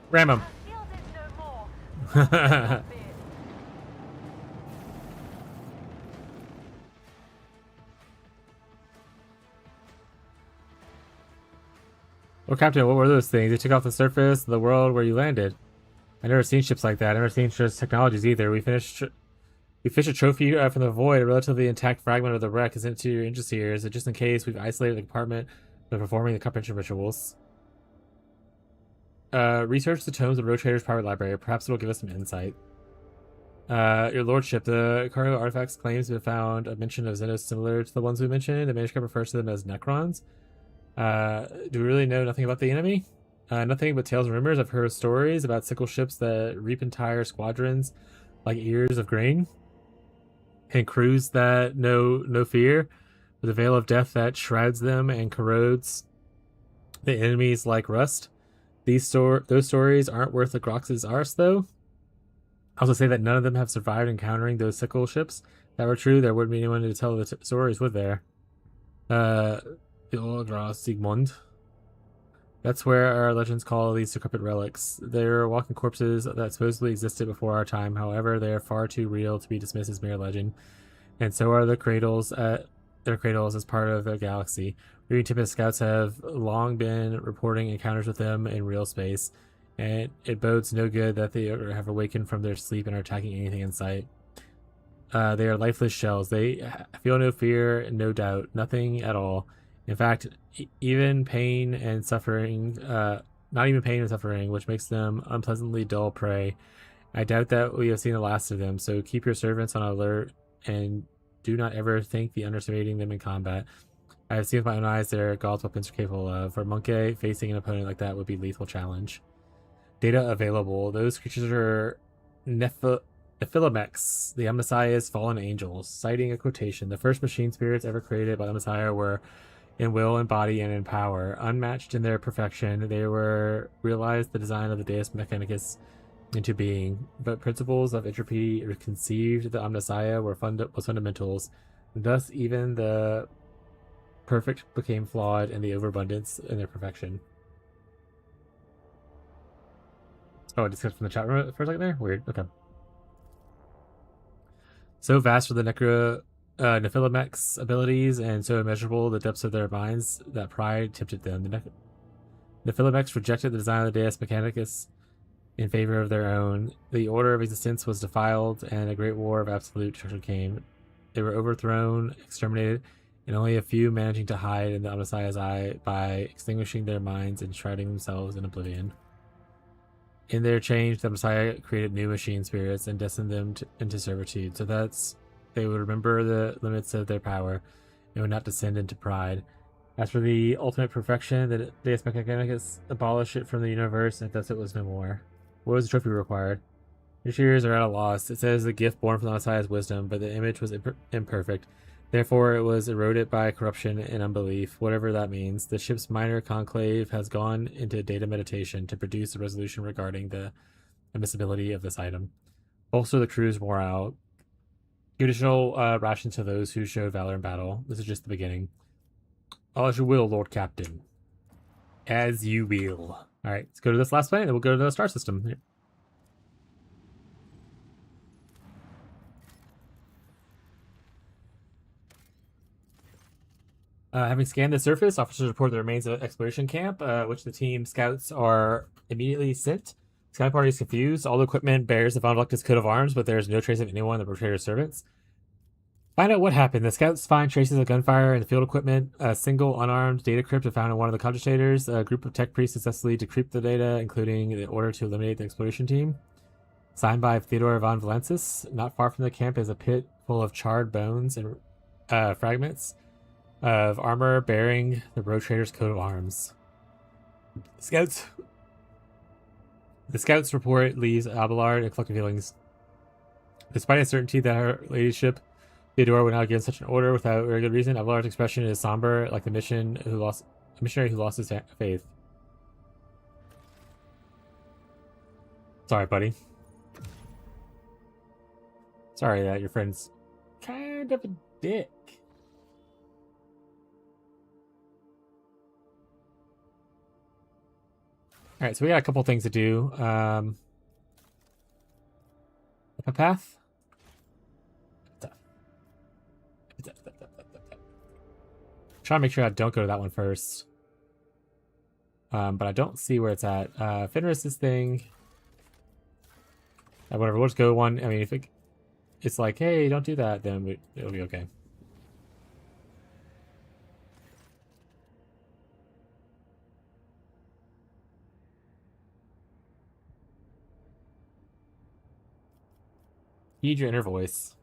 Ram him. Shield is no more. Oh, Captain, what were those things? They took off the surface of the world where you landed. I've never seen ships like that. I've never seen ships technologies either. We fished a trophy from the void. A relatively intact fragment of the wreck is into your interest here, so just in case, we've isolated the compartment by performing the comprehension rituals. Research the tomes of Rogue Trader's private library. Perhaps it'll give us some insight. Your lordship, the cargo artifacts claims to have found a mention of Xenos similar to the ones we mentioned. The manuscript refers to them as Necrons. Do we really know nothing about the enemy? Nothing but tales and rumors. I've heard stories about sickle ships that reap entire squadrons like ears of grain, and crews that know no fear, with a veil of death that shrouds them and corrodes the enemies like rust. Those stories aren't worth the Grox's arse, though. I also say that none of them have survived encountering those sickle ships. If that were true, there wouldn't be anyone to tell the stories, would there? The Sigmund. That's where our legends call these decrepit relics. They're walking corpses that supposedly existed before our time. However, they are far too real to be dismissed as mere legend. And so are the cradles their cradles as part of the galaxy. Reading Tempest scouts have long been reporting encounters with them in real space, and it bodes no good that they have awakened from their sleep and are attacking anything in sight. They are lifeless shells. They feel no fear, no doubt, nothing at all. In fact, even pain and suffering, not even pain and suffering, which makes them unpleasantly dull prey. I doubt that we have seen the last of them, so keep your servants on alert and do not ever think the underestimating them in combat. I have seen with my own eyes their God's weapons are capable of. For Monkey, facing an opponent like that would be a lethal challenge. Data available. Those creatures are Nephilomex, the Messiah's fallen angels. Citing a quotation, the first machine spirits ever created by the Messiah were in will and body and in power. Unmatched in their perfection, they were realized the design of the Deus Mechanicus into being, but principles of entropy conceived the Omnissiah was fundamentals. Thus, even the perfect became flawed in the overabundance in their perfection. Oh, I discussed from the chat room for a second there? Weird. Okay. So vast were the Nephilomex abilities, and so immeasurable the depths of their minds that pride tempted them. The Nephilomex rejected the design of the Deus Mechanicus in favor of their own. The order of existence was defiled, and a great war of absolute destruction came. They were overthrown, exterminated, and only a few managing to hide in the Messiah's eye by extinguishing their minds and shrouding themselves in oblivion. In their change, the Messiah created new machine spirits and destined them into servitude, so that they would remember the limits of their power and would not descend into pride. As for the ultimate perfection, the Deus Mechanicus abolished it from the universe, and thus it was no more. What was the trophy required? Missionaries are at a loss. It says the gift born from the Messiah's wisdom, but the image was imperfect. Therefore, it was eroded by corruption and unbelief, whatever that means. The ship's minor conclave has gone into data meditation to produce a resolution regarding the admissibility of this item. Bolster the crew's morale. Give additional rations to those who showed valor in battle. This is just the beginning. All as you will, Lord Captain. As you will. Alright, let's go to this last planet, then we'll go to the star system. Here. Having scanned the surface, officers report the remains of an exploration camp, which the team scouts are immediately sent. Scout party is confused. All the equipment bears the Von Vlectus coat of arms, but there is no trace of anyone in the Rogue Trader servants. Find out what happened. The scouts find traces of gunfire in the field equipment. A single unarmed data crypt is found in one of the cogitators. A group of tech priests successfully decrypt the data, including the order to eliminate the exploration team. Signed by Theodore von Valensis. Not far from the camp is a pit full of charred bones and fragments of armor bearing the Rogue Trader's coat of arms. The scouts report leaves Abelard and collective feelings. Despite uncertainty that her ladyship Theodore would not give such an order without very good reason, Abelard's expression is somber, like the missionary who lost his faith. Sorry, buddy. Sorry that your friend's kind of a dick. Alright, so we got a couple things to do. A path? Try to make sure I don't go to that one first. But I don't see where it's at. Fenris's thing. Whatever, we'll just go one. I mean, if it's like, hey, don't do that, then it'll be okay. Heed your inner voice.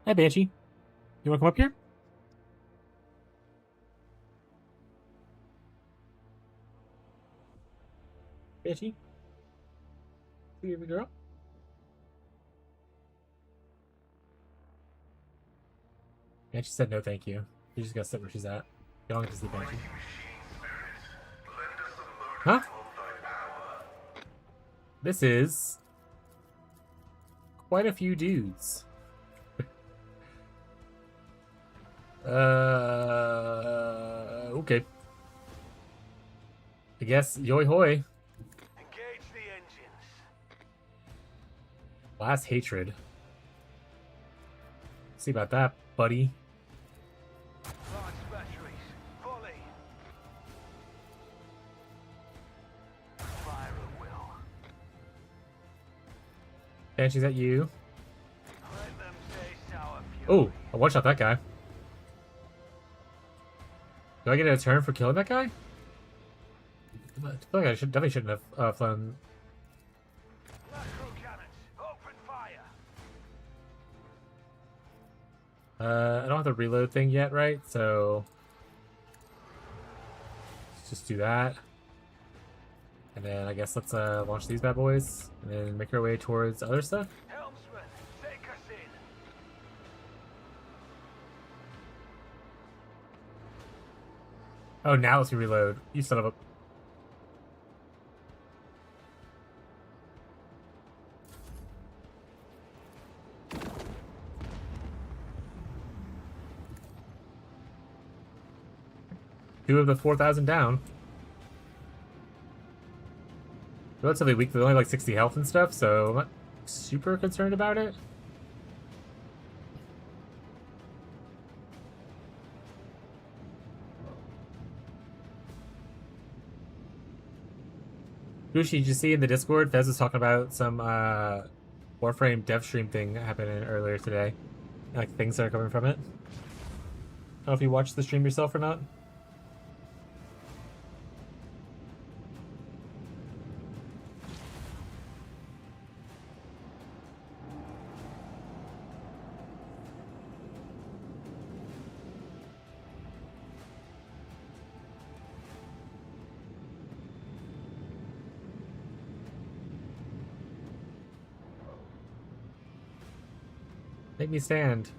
Hi, Banshee. You want to come up here? Banshee? Here we go. Banshee said no thank you. You just gotta sit where she's at. You don't get to see Banshee. Huh? This is quite a few dudes. Okay. I guess yoy hoy. Engage the engines. Last hatred. See about that, buddy. Launch batteries. Volley. Fire at will. Banshee's at you. Let them taste our fury. Oh, I one-shot that guy. Do I get a turn for killing that guy? I feel like I definitely shouldn't have flown. Lateral cannons. Open fire. I don't have the reload thing yet, right? So let's just do that. And then I guess let's launch these bad boys and then make our way towards other stuff. Helmsman, take us in. Oh, now let's reload. You son of a... Two of the 4,000 down. Relatively weak, they're only like 60 health and stuff, so super concerned about it. Gucci, did you see in the Discord, Fez was talking about some Warframe dev stream thing happening earlier today. Like things that are coming from it. I don't know if you watched the stream yourself or not. Make me stand.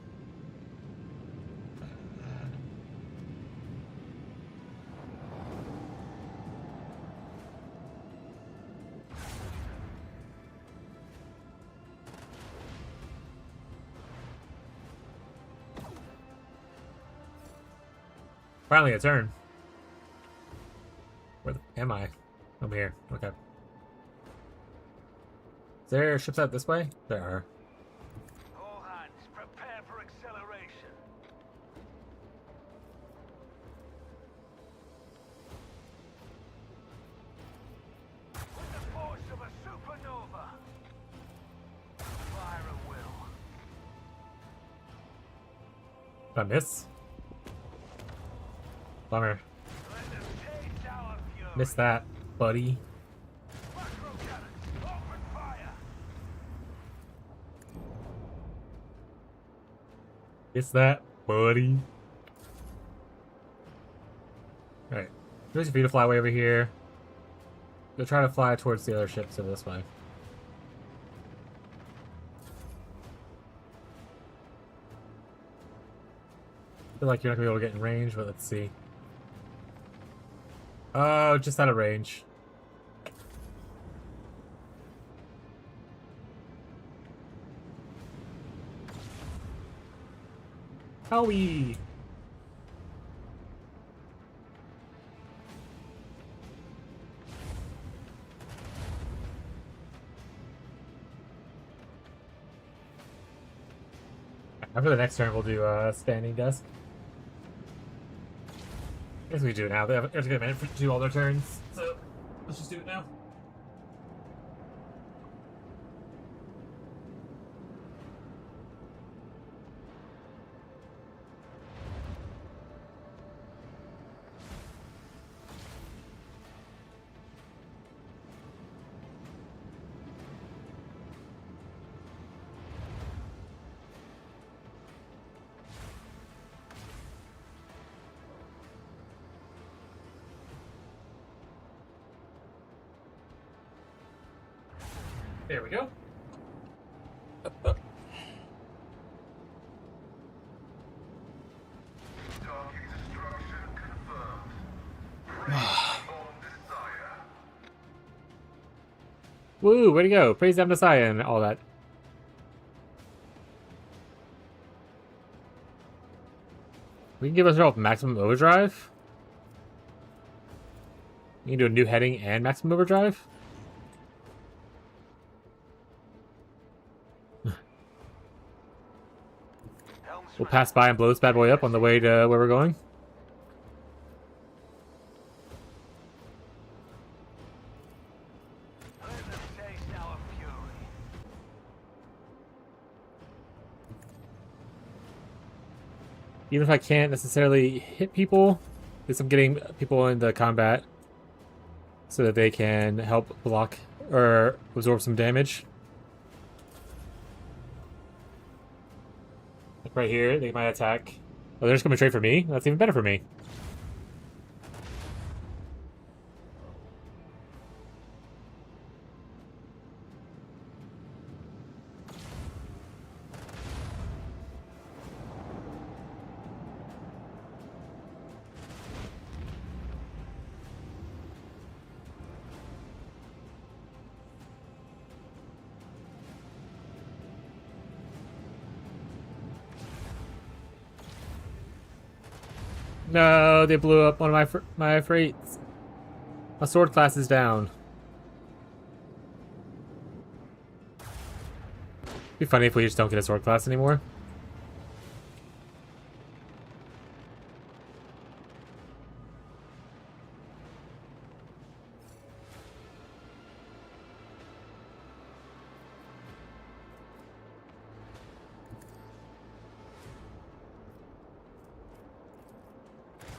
Finally a turn. Where am I? I'm here. Okay. Is there ships out this way? There are. All hands, prepare for acceleration. With the force of a supernova. Fire at will. Did I miss? Bummer. Let them taste our fury. Missed that, buddy. Macro cannons, open fire. Missed that, buddy. Alright. There's for you to fly way over here. Go try to fly towards the other ships over this way. I feel like you're not gonna be able to get in range, but let's see. Oh, just out of range. Howie! After the next turn, we'll do standing desk. I guess we do it now. They have to get a minute to do all their turns, so let's just do it now. There we go. Target destruction confirmed. Praise on Desire. Woo, way to go. Praise Amnesty and all that. We can give ourselves maximum overdrive. We can do a new heading and maximum overdrive. We'll pass by and blow this bad boy up on the way to where we're going. Let them taste our fury. Even if I can't necessarily hit people, at least I'm getting people into combat so that they can help block or absorb some damage. Like right here, they might attack. Oh, they're just coming straight for me? That's even better for me. No, they blew up one of my freights. My sword class is down. Be funny if we just don't get a sword class anymore.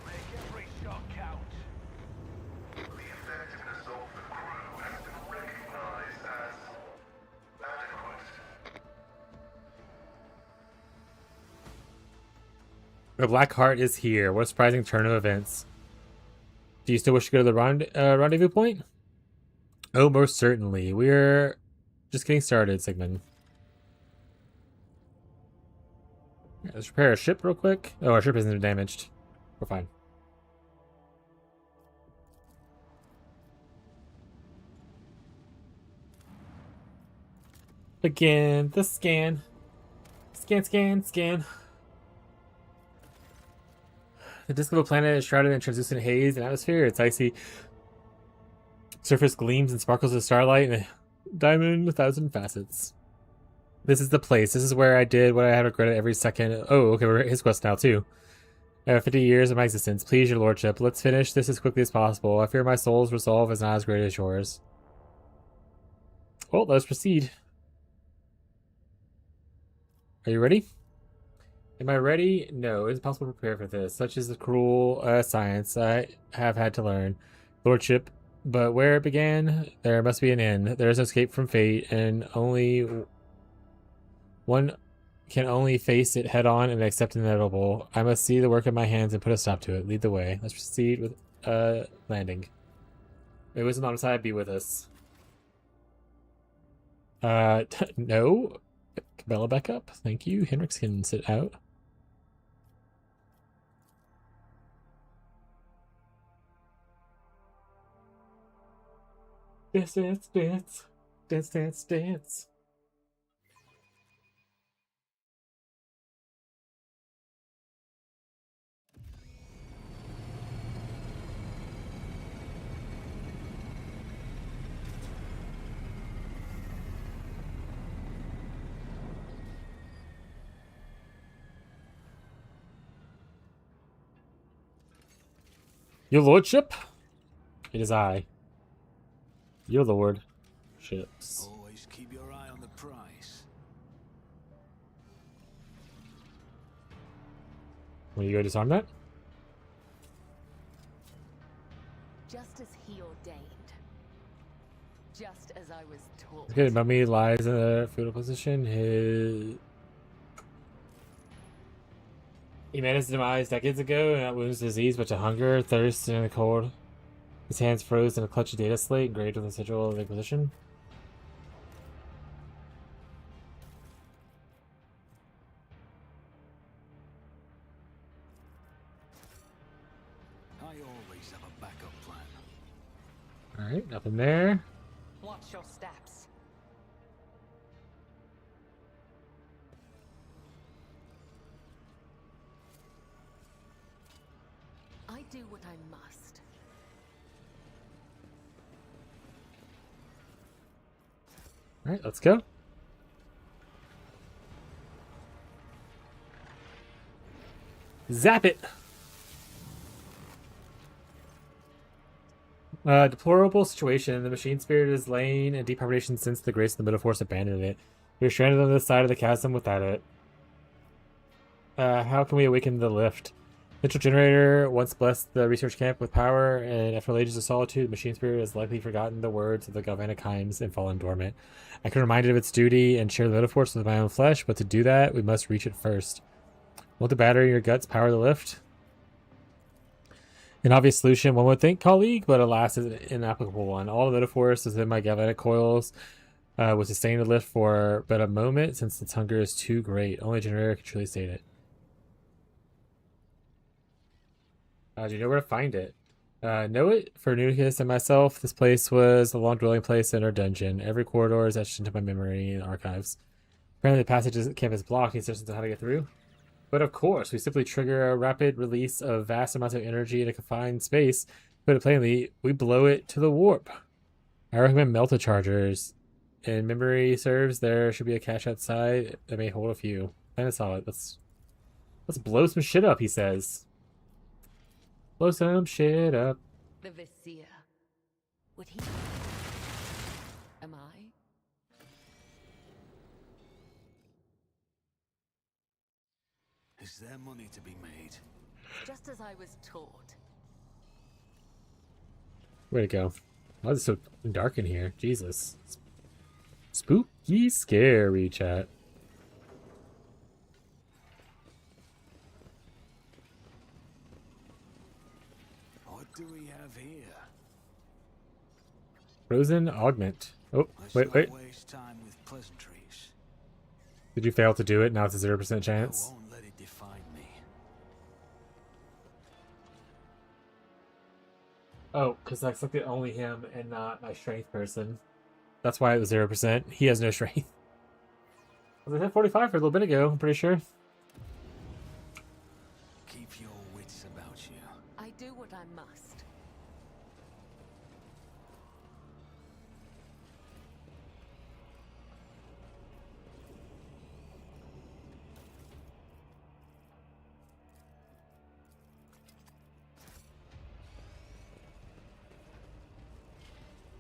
Make every shot count. The effectiveness of the crew has been recognized as adequate. The Black Heart is here. What a surprising turn of events. Do you still wish to go to the rendezvous point? Oh, most certainly. We're just getting started, Sigmund. Yeah, let's repair our ship real quick. Oh, our ship isn't damaged. We're fine. Again, the scan. Scan, scan, scan. The disk of a planet is shrouded in translucent haze and atmosphere. Its icy surface gleams and sparkles with starlight and a diamond with 1,000 facets. This is the place. This is where I did what I had regretted every second. Oh, okay, we're at his quest now, too. 50 years of my existence. Please, your lordship, let's finish this as quickly as possible. I fear my soul's resolve is not as great as yours. Well, let's proceed. Are you ready? Am I ready? No, it's impossible to prepare for this. Such is the cruel science I have had to learn. Lordship, but where it began, there must be an end. There is no escape from fate, and only one can only face it head on and accept the inevitable. I must see the work of my hands and put a stop to it. Lead the way. Let's proceed with landing. May wisdom on side be with us. No. Cabela back up. Thank you. Hendrix can sit out. Dance, dance, dance. Dance, dance, dance. Your lordship? It is I. Your lord. Ships. Always keep your eye on the prize. Will you go disarm that? Just as he ordained. Just as I was taught. It's good. Mummy lies in a fetal position. He met his demise decades ago, not wounds disease, but to hunger, thirst, and the cold. His hands froze in a clutch of data slate engraved with the sigil of the Inquisition. I always have a backup plan. Alright, nothing there. Watch your steps. I do what I must. Alright, let's go. Zap it! Deplorable situation. The machine spirit is laying in deep hibernation since the grace of the middle force abandoned it. We are stranded on the side of the chasm without it. How can we awaken the lift? Mitchell Generator once blessed the research camp with power, and after ages of solitude, the machine spirit has likely forgotten the words of the galvanic chimes and fallen dormant. I can remind it of its duty and share the middle force with my own flesh, but to do that, we must reach it first. Won't the battery in your guts power the lift? An obvious solution, one would think, colleague, but alas, is an inapplicable one. All the middle force within my galvanic coils would sustain the lift for but a moment, since its hunger is too great. Only a generator can truly state it. Do you know where to find it? Know it? For Nudicus and myself, this place was a long dwelling place in our dungeon. Every corridor is etched into my memory and archives. Apparently the passage can't is blocked. Instructions on how to get through. But of course, we simply trigger a rapid release of vast amounts of energy in a confined space. Put it plainly, we blow it to the warp. I recommend melta chargers and memory serves, there should be a cache outside that may hold a few. Kind of solid. Let's blow some shit up, he says. Blow some shit up. The Vizier. Would he? Am I? Is there money to be made? Just as I was taught. Way to go. Why is it so dark in here? Jesus. Spooky, scary, chat. What do we have here? Frozen augment. Oh, Let's wait. not waste time with pleasantries. Did you fail to do it? Now it's a 0% I chance. won't let it define me. Oh, because that's like the only him and not my strength person. That's why it was 0%. He has no strength. I was at 45 for a little bit ago, I'm pretty sure. Keep your wits about you. I do what I must.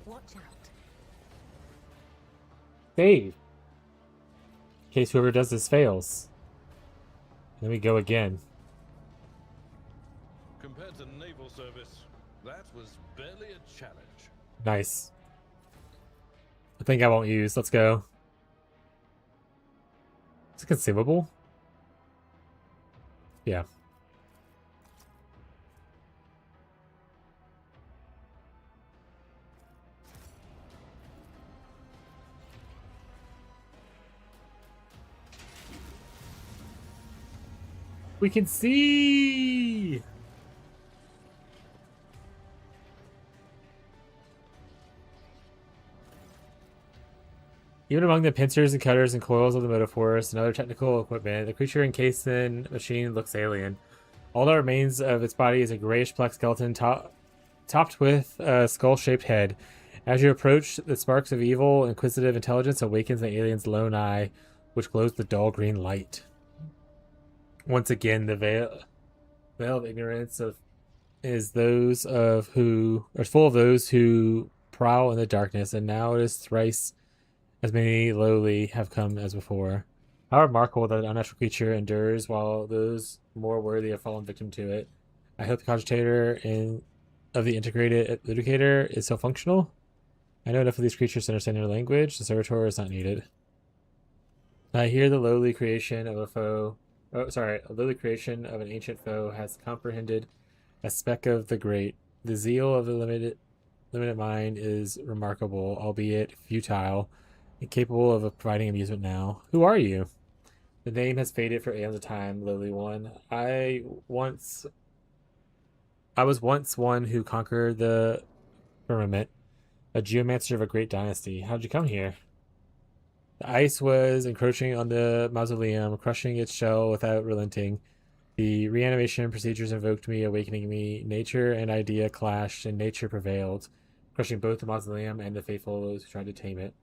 Watch out. Save. In case whoever does this fails. Then we go again. Compared to naval service, that was barely a challenge. Nice. I think I won't use. Let's go. Is it consumable? Yeah. We can see! Even among the pincers and cutters and coils of the Motoforce and other technical equipment, the creature encased in machine looks alien. All that remains of its body is a grayish black skeleton topped with a skull-shaped head. As you approach, the sparks of evil, inquisitive intelligence awakens the alien's lone eye, which glows with dull green light. Once again, the veil of ignorance is full of those who prowl in the darkness, and now it is thrice as many lowly have come as before. How remarkable that an unnatural creature endures while those more worthy have fallen victim to it. I hope the cogitator of the integrated educator is so functional. I know enough of these creatures to understand their language. The servitor is not needed. I hear the lowly creation of a foe. A lowly creation of an ancient foe has comprehended a speck of the great. The zeal of the limited mind is remarkable, albeit futile, and capable of providing amusement now. Who are you? The name has faded for aeons of time, lowly one. I was once one who conquered the firmament, a geomancer of a great dynasty. How'd you come here? The ice was encroaching on the mausoleum, crushing its shell without relenting. The reanimation procedures invoked me, awakening me. Nature and idea clashed, and nature prevailed, crushing both the mausoleum and the faithful those who tried to tame it.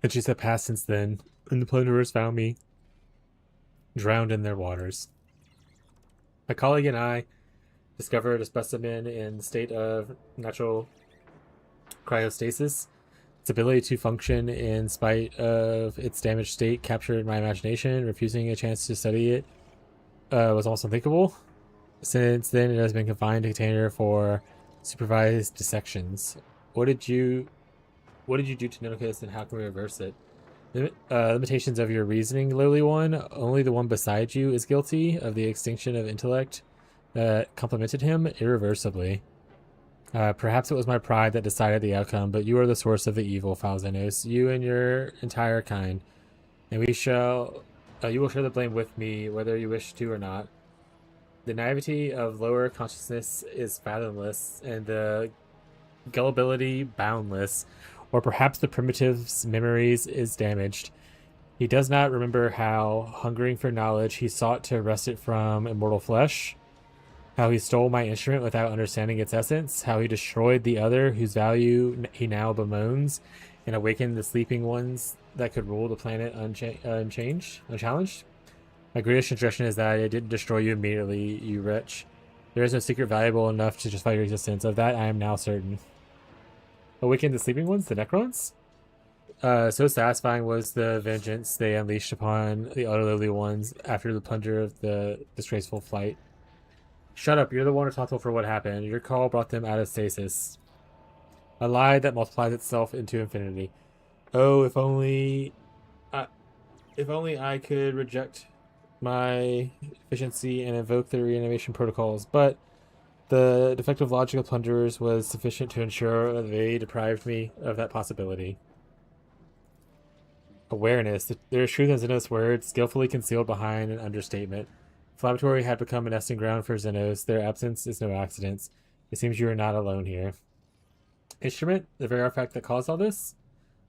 Centuries have passed since then, and the plunderers found me, drowned in their waters. My colleague and I discovered a specimen in the state of natural cryostasis. Its ability to function in spite of its damaged state captured my imagination. Refusing a chance to study it was almost unthinkable. Since then, it has been confined to a container for supervised dissections. What did you do to notice, and how can we reverse it? Limitations of your reasoning, lowly one. Only the one beside you is guilty of the extinction of intellect that complemented him irreversibly. Perhaps it was my pride that decided the outcome, but you are the source of the evil, Falzanos, you and your entire kind. And you will share the blame with me, whether you wish to or not. The naivety of lower consciousness is fathomless, and the gullibility boundless, or perhaps the primitive's memories is damaged. He does not remember how, hungering for knowledge, he sought to wrest it from immortal flesh. How he stole my instrument without understanding its essence. How he destroyed the other whose value he now bemoans, and awakened the sleeping ones that could rule the planet unchallenged. My greatest suggestion is that I didn't destroy you immediately, you wretch. There is no secret valuable enough to justify your existence. Of that I am now certain. Awaken the sleeping ones, the Necrons? So satisfying was the vengeance they unleashed upon the utterly ones after the plunder of the disgraceful flight. Shut up, you're the one responsible for what happened. Your call brought them out of stasis. A lie that multiplies itself into infinity. Oh, if only I could reject my efficiency and invoke the reanimation protocols, but the defective logic of plunderers was sufficient to ensure that they deprived me of that possibility. Awareness. There is truth in Xenos' words, skillfully concealed behind an understatement. Inflammatory had become a nesting ground for Xenos. Their absence is no accident. It seems you are not alone here. Instrument? The very artifact that caused all this?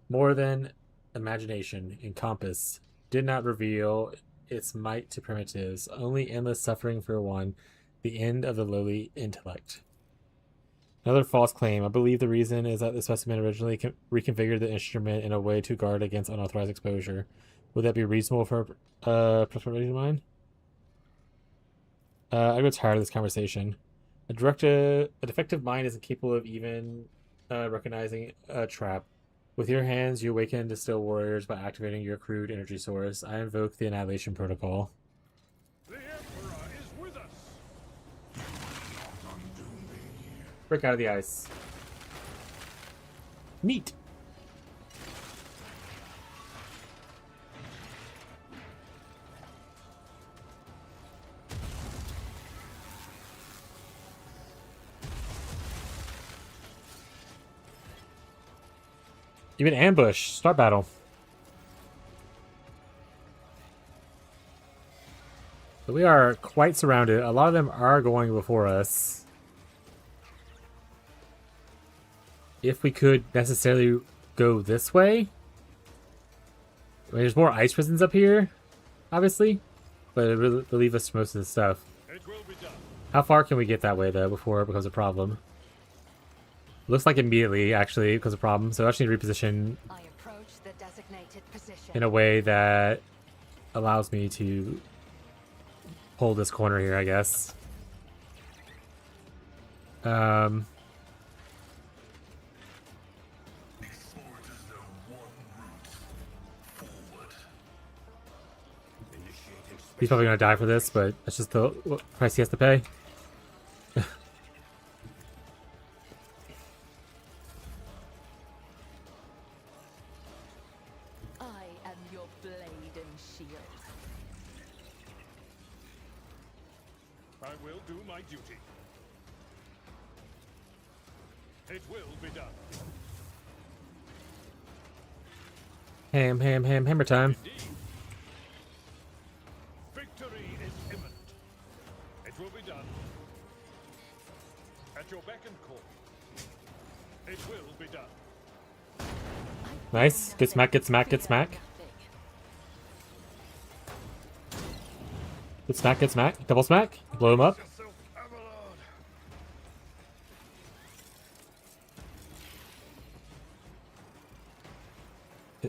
More than imagination and compass. Did not reveal its might to primitives, only endless suffering for one, the end of the lowly intellect. Another false claim. I believe the reason is that the specimen originally reconfigured the instrument in a way to guard against unauthorized exposure. Would that be reasonable for a perspective of mine? I get tired of this conversation. A defective mind isn't capable of even recognizing a trap. With your hands, you awaken distilled warriors by activating your crude energy source. I invoke the annihilation protocol. The Emperor is with us. Break out of the ice. Neat. You've been ambushed. Start battle. So we are quite surrounded. A lot of them are going before us. If we could necessarily go this way. I mean, there's more ice prisons up here, obviously. But it will leave us most of the stuff. It will be done. How far can we get that way, though, before it becomes a problem? Looks like immediately, actually, because of a problem. So I actually need to reposition I approach the designated position. in a way that allows me to hold this corner here, I guess. He's probably going to die for this, but that's just the price he has to pay. I am your blade and shield. I will do my duty. It will be done. Hammer time. Indeed. Victory is imminent. It will be done. At your beck and call. It will be done. Nice. Good smack, good smack, good smack. Good smack, good smack. Double smack. Blow him up. Yourself, Avalon.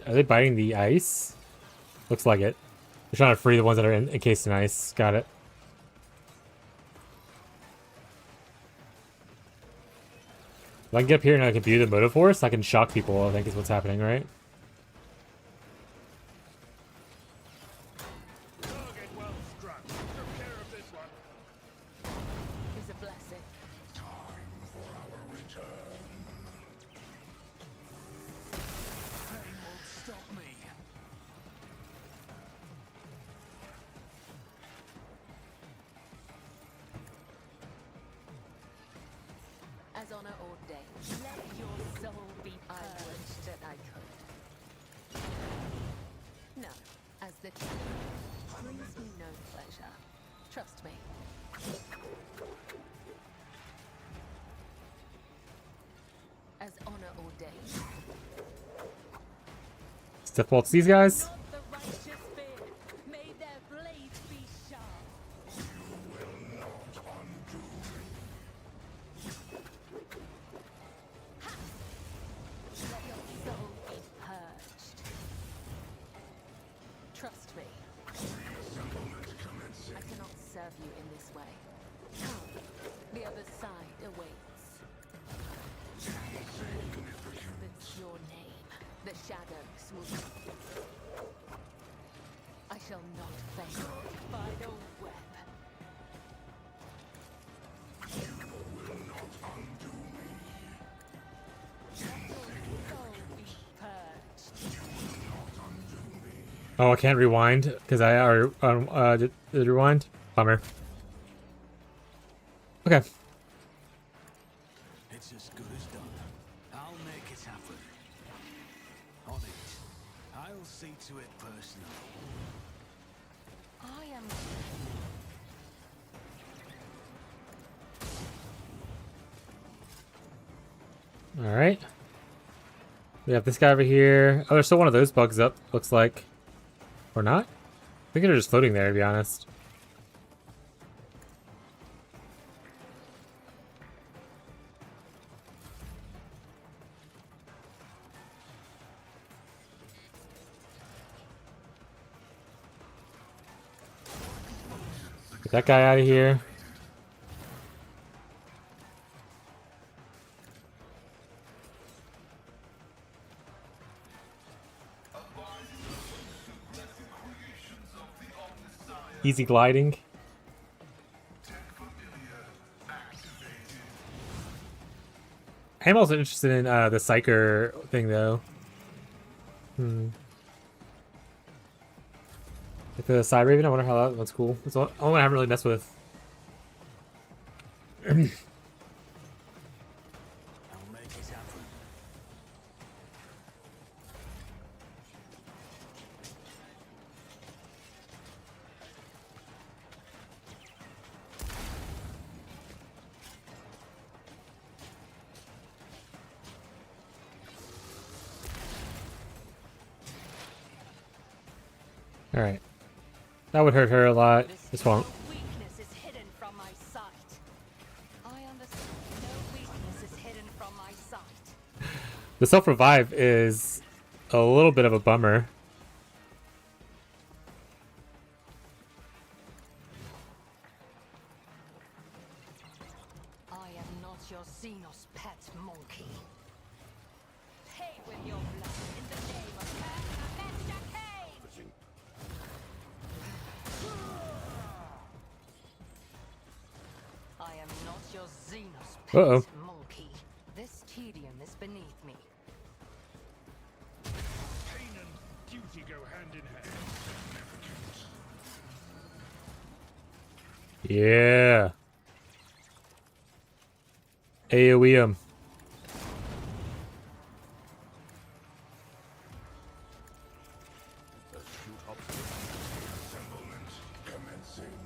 Are they biting the ice? Looks like it. They're trying to free the ones that are encased in ice. Got it. If I can get up here and I can view the motive force, I can shock people, I think is what's happening, right? Target well struck. Took care of this one. Is a blessing. Time for our return. Pain won't stop me. As honor ordained, let your soul be purged. I wish that I could. No, as the truth brings me no pleasure. Trust me. As honor ordained. Step bolts these guys. Not the righteous fear. May their blades be sharp. You will not undo serve you in this way. Come, the other side awaits. That's your name. The shadows will. I shall not fail. Final web. Oh, I can't rewind because I already did rewind. Bummer. Okay. It's as good as done. I'll make it happen. On it. I'll see to it personally. I am. All right. We have this guy over here. Oh, there's still one of those bugs up. Looks like, or not. I think they're just floating there, to be honest. Get that guy out of here. Easy gliding. I'm also interested in the Psyker thing, though. Like the Side Raven, I wonder how that's cool. It's the only one I haven't really messed with. I'll make it happen. All right, that would hurt her a lot. This won't. Weakness is hidden from my sight. I understand. No weakness is hidden from my sight. The self revive is a little bit of a bummer. I am not your Xenos pet monkey. Pay with your blood in the name of Master Cave! I am not your Xenos pet Uh-oh. monkey. This tedium is beneath me. Pain and duty go hand in hand. Yeah. AoE him. Assemblement commencing.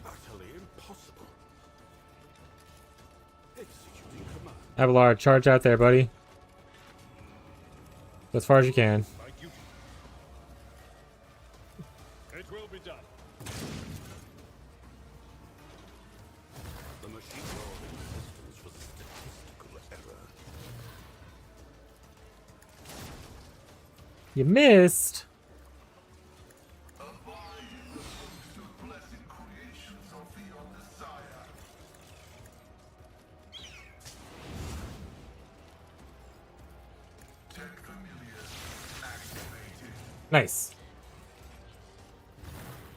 Utterly impossible. Executing command. Abelard, charge out there, buddy. As far as you can. My duty. It will be done. The machine world existence was a statistical error. You missed. Nice.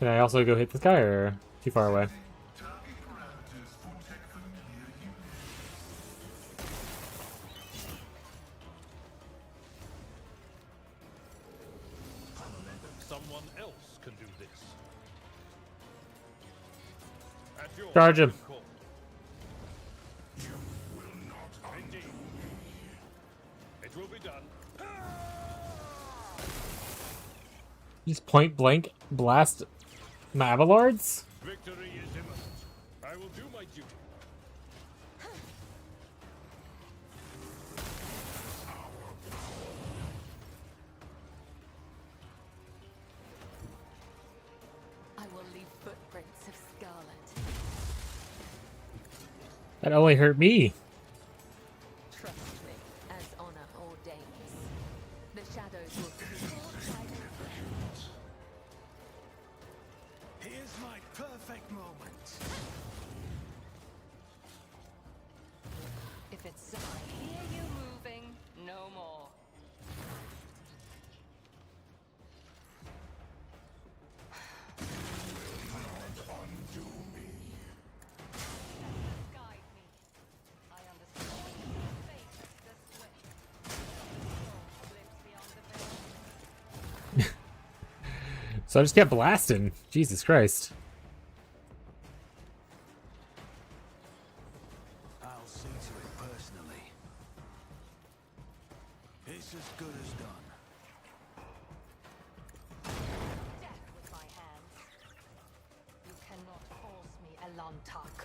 Can I also go hit this guy, or too far away? Someone else can do this. At your Charge him. call. Indeed. It will be done. Just point blank blast my Abelards? Victory is imminent. I will do my duty. I will leave footprints of scarlet. That only hurt me. Trust me, as honor ordains. The shadows will see. it's I hear you moving, no more. Guide me. I understand. Fate the swift. Soul slips beyond the veil. So I just kept blasting. Jesus Christ. I'll see to it personally. It's as good as done. Death with my hands. You cannot force me, Elantak.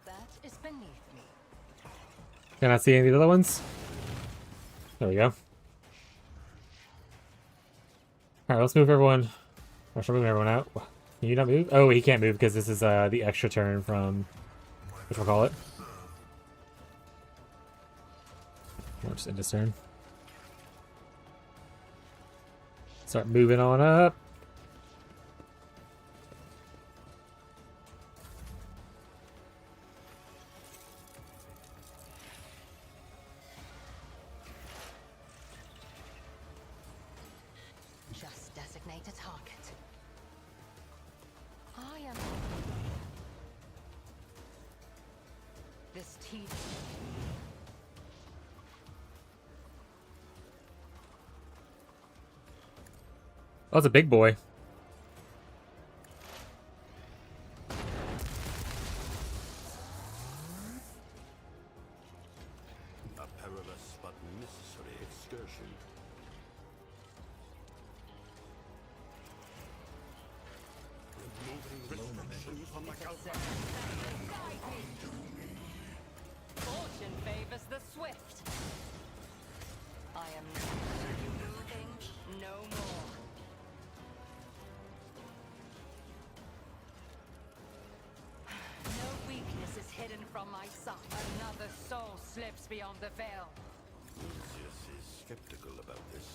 That is beneath me. Can I see any of the other ones? There we go. Alright, let's move everyone. Or should I move everyone out? Can you not move? Oh, he can't move because this is the extra turn from whatchamacallit. Or just end his turn. Start moving on up. Just designate a target. I am. This teeth. Oh, it's a big boy. A perilous but necessary excursion. Fortune favors the swift. I am not moving no more. No weakness is hidden from my sight. Another soul slips beyond the veil. Lucius is skeptical about this.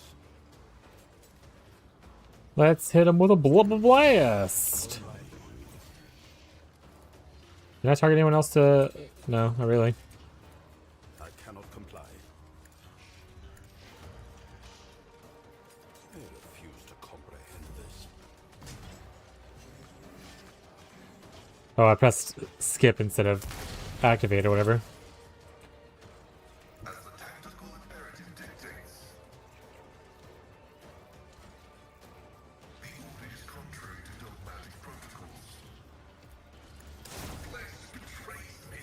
Let's hit him with a blast. Did I target anyone else to... No, not really. I cannot comply. I refuse to comprehend this. Oh, I pressed skip instead of activate or whatever. As the tactical imperative dictates. The order is contrary to dogmatic protocols. Flesh betrays me.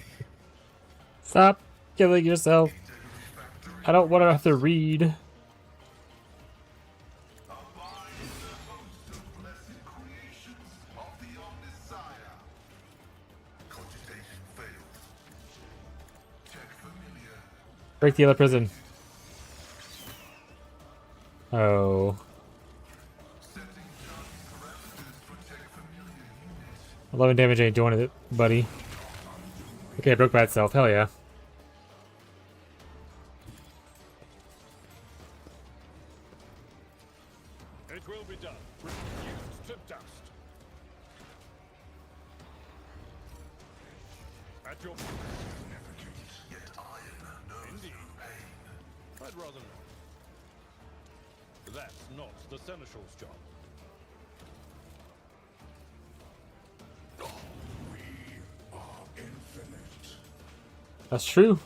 Stop killing yourself. I don't want to have to read. Abide in the host of blessed creations of the Omnissiah. Cogitation failed. Check familiar. Break the other prison. Oh. Setting just parameters protect familiar units. 11 damage ain't doing it, buddy. Okay, it broke by itself. Hell yeah. It will be done. Reduced to dust. At your Yet iron knows Indeed. no pain. I'd rather not. That's not the Seneschal's job. We are infinite. That's true.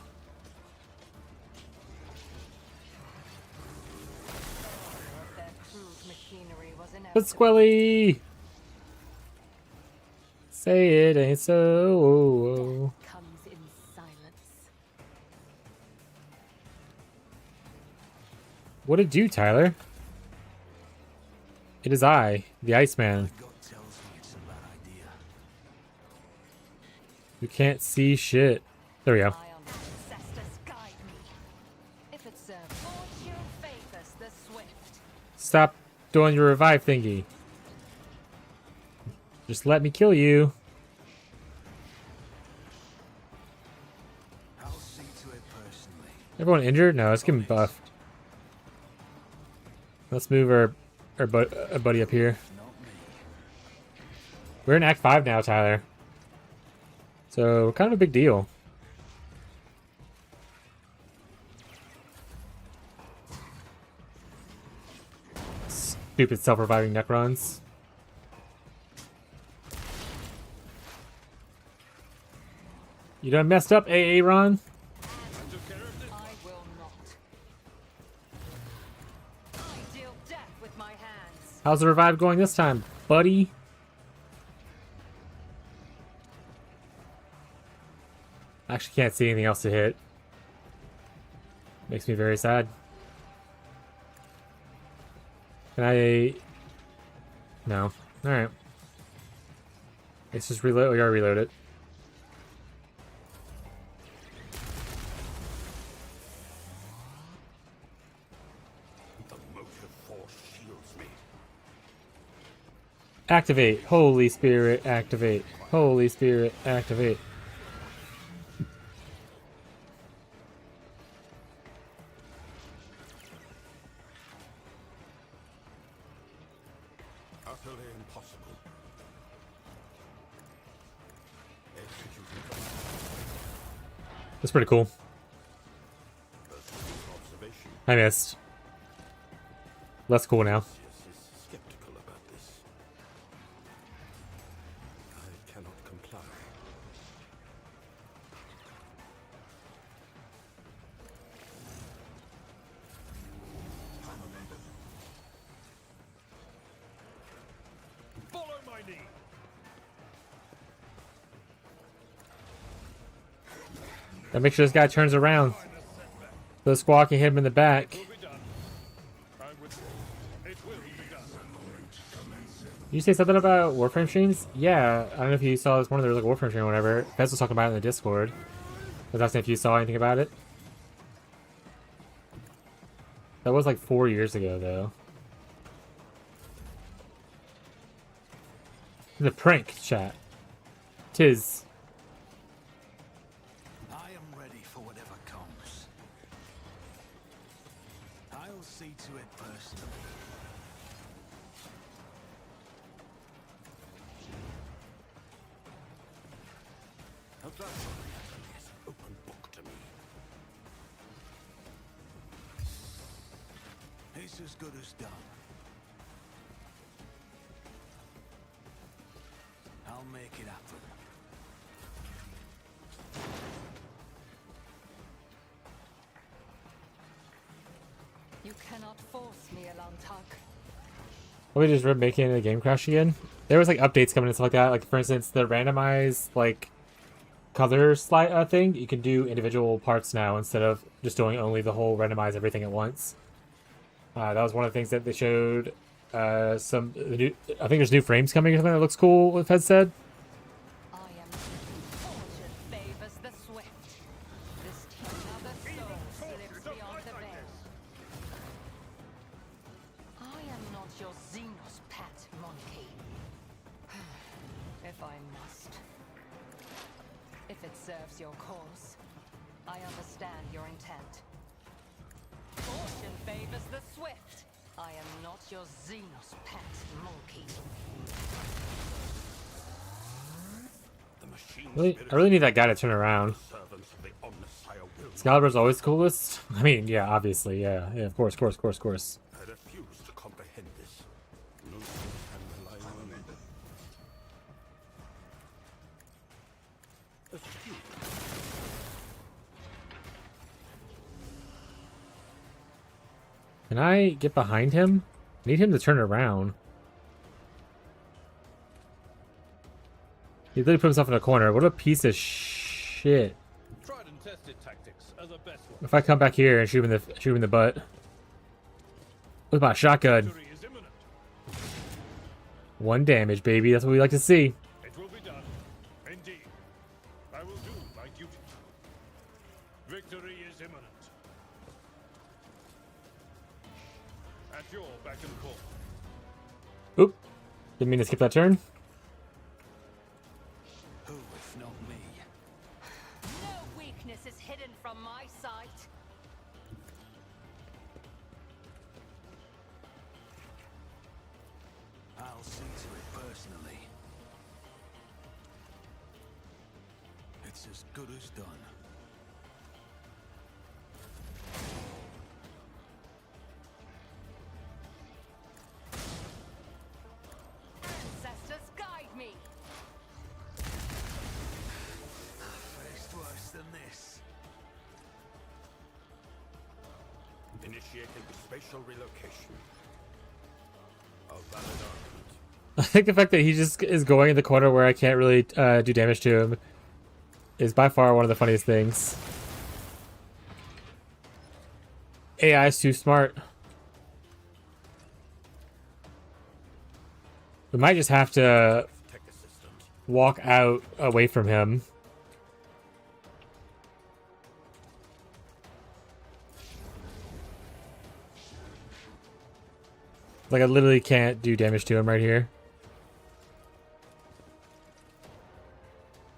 Their crude machinery was But inevitable. Squelly! Say it ain't so. Comes in silence. What did you, Tyler? It is I, the Iceman. God tells me it's a bad idea. You can't see shit. There we go. I on the ancestors guide me. If it serves fortune favors the swift. Stop doing your revive thingy. Just let me kill you. I'll see to it personally. Everyone injured? No, let's get him buffed. Let's move our buddy up here. Not me. We're in Act 5 now, Tyler. So, kind of a big deal. Stupid self-reviving Necrons. You done messed up, Aaron. I will not. I deal death with my hands. How's the revive going this time, buddy? I actually can't see anything else to hit. Makes me very sad. Can I... No. Alright. Let's just reload. We gotta reload it. The motive force shields me. Activate. Holy Spirit, activate. Holy Spirit, activate. Utterly impossible. Executing command. That's pretty cool. First observation. I missed. Less cool now. Yes, is skeptical about this. I cannot comply. Follow my lead. Gotta make sure this guy turns around. So the squad can hit him in the back. Will be done. I would. It will be done. Did you say something about Warframe streams? Yeah, I don't know if you saw this morning. There was like a Warframe stream or whatever. Fez was talking about it in the Discord. I was asking if you saw anything about it. That was like 4 years ago, though. The prank chat. Tis. I am ready for whatever comes. I'll see to it personally. Advanced reality is an open book to me. It's as good as done. I'll make it happen. You cannot force me, Alantak. Are we just making a game crash again? There was like updates coming and stuff like that. Like for instance, the randomized like color slide thing. You can do individual parts now instead of just doing only the whole randomize everything at once. That was one of the things that they showed. I think there's new frames coming or something that looks cool. What Fed said. I am fortune favors the swift. This another soul slips beyond the veil. I am not your Xenos pet monkey. If I must. If it serves your cause, I understand your intent. Fortune favors the swift. I am not your Xenos pet monkey. The machine I really need that guy to turn around. servants of the Omnissiah will. Excalibur's always coolest. I mean, yeah, obviously, yeah, of course. I refuse to comprehend this. No one can rely on me. Astute. Can I get behind him? I need him to turn around. He literally put himself in a corner. What a piece of shit. Tried and tested tactics are the best one. If I come back here and shoot him in the butt. With my shotgun. Victory is imminent. 1 damage, baby. That's what we like to see. It will be done. Indeed. I will do my duty. Victory is imminent. At your beck and call. Oop. Didn't mean to skip that turn. Who, if not me? No weakness is hidden from my sight. I'll see to it personally. It's as good as done. Initiating spatial relocation. A valid argument. I think the fact that he just is going in the corner where I can't really do damage to him is by far one of the funniest things. AI is too smart. We might just have to Tech assistant. walk out away from him. Like, I literally can't do damage to him right here.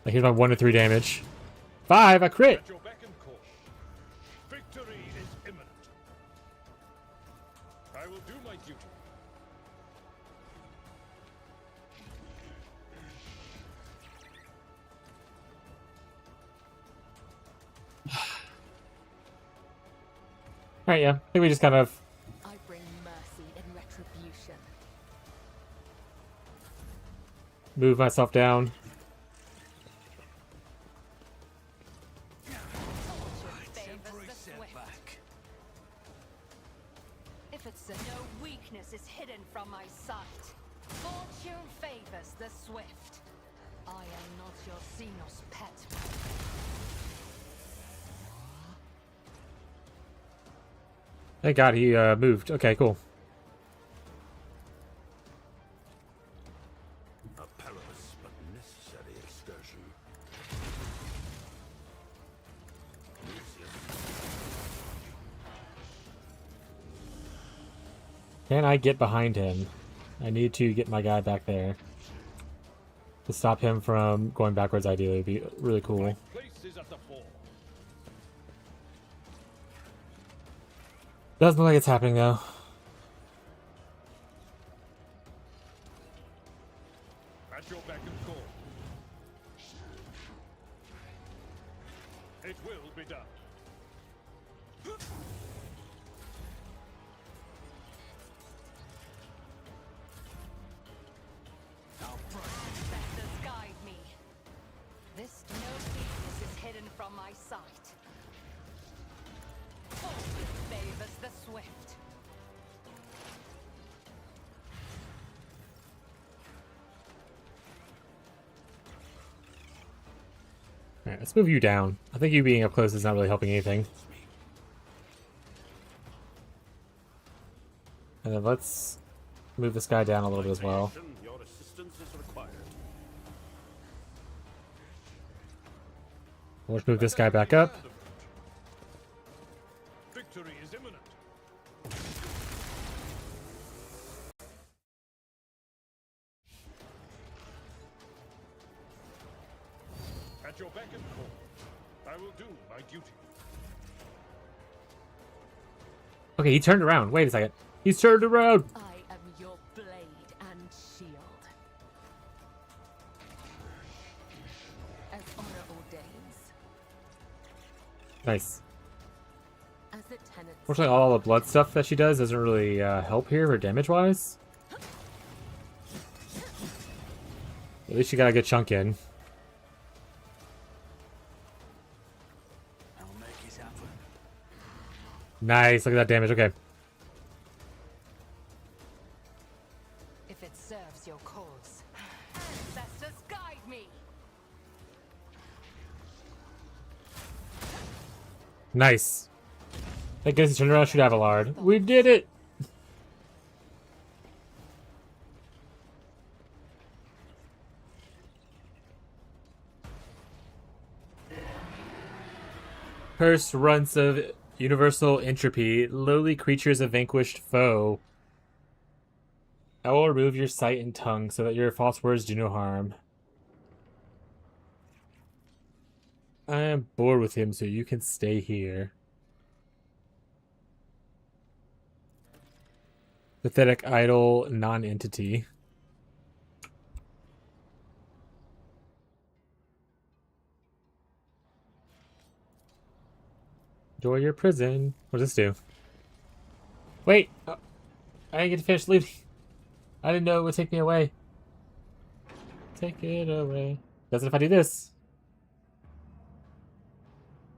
Like, here's my 1 to 3 damage. 5, I crit! At your beck and call. Victory is imminent. I will do my duty. Alright, yeah. I think we just kind of I bring mercy in retribution. move myself down. Favors the swift. If it's no weakness is hidden from my sight. Fortune favors the swift. I am not your Xenos pet. Thank God he moved. Okay, cool. A perilous but necessary excursion. Can I get behind him? I need to get my guy back there. To stop him from going backwards, ideally, would be really cool. Place is at the fore. Doesn't look like it's happening, though. At your beck and call. It will be done. Ancestors guide me. This no weakness is hidden from my sight. Fortune favors the swift. Alright, let's move you down. I think you being up close is not really helping anything. And then let's move this guy down a little bit as well. Your assistance is required. Let's move this guy back up. Victory is imminent. At your beck and call. I will do my duty. Okay, he turned around. Wait a second. He's turned around! I am your blade and shield. As honor ordains. Nice. As the tenants. Fortunately, all the blood stuff that she does doesn't really help here for damage-wise. At least she got a good chunk in. I'll make it happen. Nice, look at that damage. Okay. If it serves your cause. Ancestors guide me. Nice. Thank goodness he turned around and shoot Avalard. We did it! Cursed runts of universal entropy, lowly creatures of vanquished foe. I will remove your sight and tongue so that your false words do no harm. I am bored with him, so you can stay here. Pathetic idol non-entity. Enjoy your prison. What does this do? Wait! I didn't get to finish leaving. I didn't know it would take me away. Take it away. Doesn't if I do this.